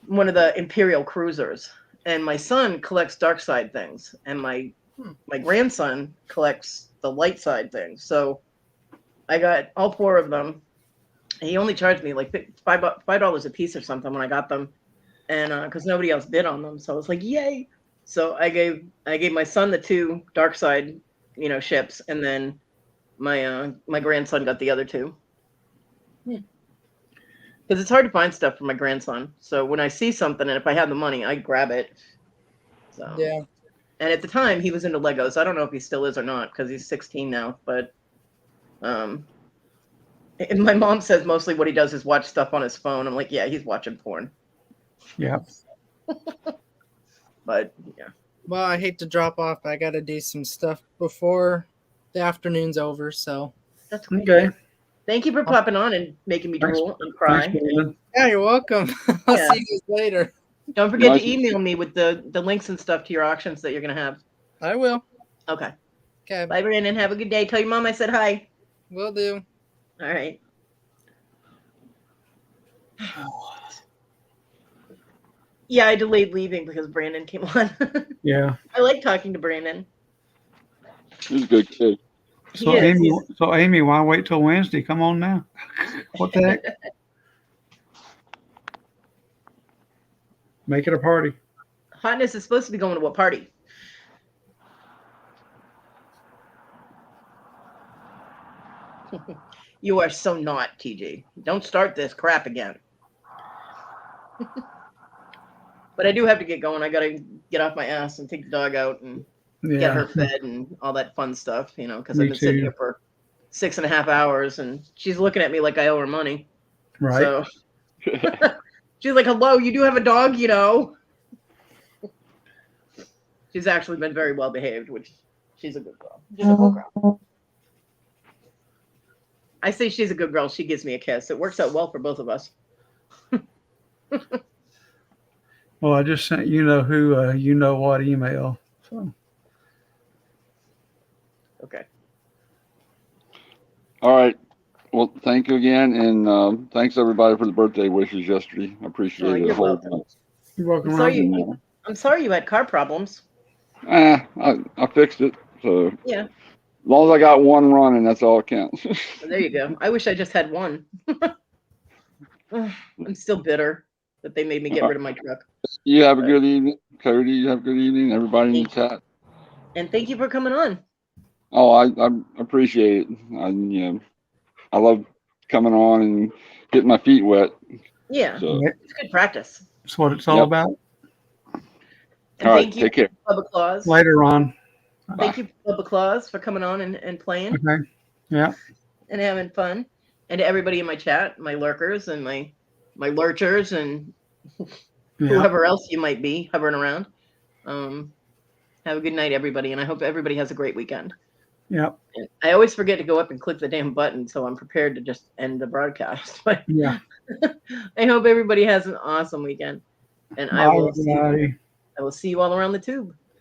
one of the Imperial cruisers. And my son collects dark side things, and my grandson collects the light side things. So I got all 4 of them. He only charged me like $5 a piece or something when I got them, and because nobody else bid on them, so I was like, yay! So I gave my son the 2 dark side, ships, and then my grandson got the other 2. Because it's hard to find stuff for my grandson. So when I see something, and if I have the money, I grab it. So yeah. And at the time, he was into Legos. I don't know if he still is or not, because he's 16 now. But and my mom says mostly what he does is watch stuff on his phone. I'm like, yeah, he's watching porn. Yeah. But yeah. Well, I hate to drop off, but I got to do some stuff before the afternoon's over. So that's great. Okay. Thank you for popping on and making me drool and cry. Thanks, yeah, you're welcome. I'll see you guys later. Don't forget to email me with the links and stuff to your auctions that you're going to have. I will. Okay. Okay. Bye, Brandon. Have a good day. Tell your mom I said hi. Will do. All right. Yeah, I delayed leaving because Brandon came on. Yeah. I like talking to Brandon. He's a good kid. So Amy, why wait till Wednesday? Come on now. What the heck? Make it a party. Hotness is supposed to be going to what party? You are so not, TG. Don't start this crap again. But I do have to get going. I got to get off my ass and take the dog out and get her fed and all that fun stuff, because I've been sitting here for 6.5 hours and she's looking at me like I owe her money. Right. So she's like, hello, you do have a dog, She's actually been very well behaved, which she's a good girl. She's a good girl. I say she's a good girl. She gives me a kiss. It works out well for both of us. Well, I just sent you know who you know what email. So Okay. All right. Well, thank you again, and thanks everybody for the birthday wishes yesterday. I appreciate it a You're whole welcome. bunch. you're welcome, I'm Ron. sorry you had car problems. I fixed it. So as Yeah. long as I got one running, that's all that counts. Well, there you go. I wish I just had one. I'm still bitter that they made me get rid of my truck. You have a good evening, Cody. You have a good evening, everybody in the chat. And thank you for coming on. Oh, I appreciate it. I love coming on and getting my feet wet. Yeah. So, It's good practice. That's what it's all Yep. about. And all right, thank you, take care. Bubba Claus. Later, Ron. Thank you, Bubba Claus, for coming on and playing Okay. Yeah. and having fun. And to everybody in my chat, my lurkers and my lurchers and whoever else you might be hovering around. Have a good night, everybody, and I hope everybody has a great weekend. Yeah. And I always forget to go up and click the damn button, so I'm prepared to just end the broadcast. But Yeah. I hope everybody has an awesome weekend, and I Bye, will everybody. I will see you all around the tube.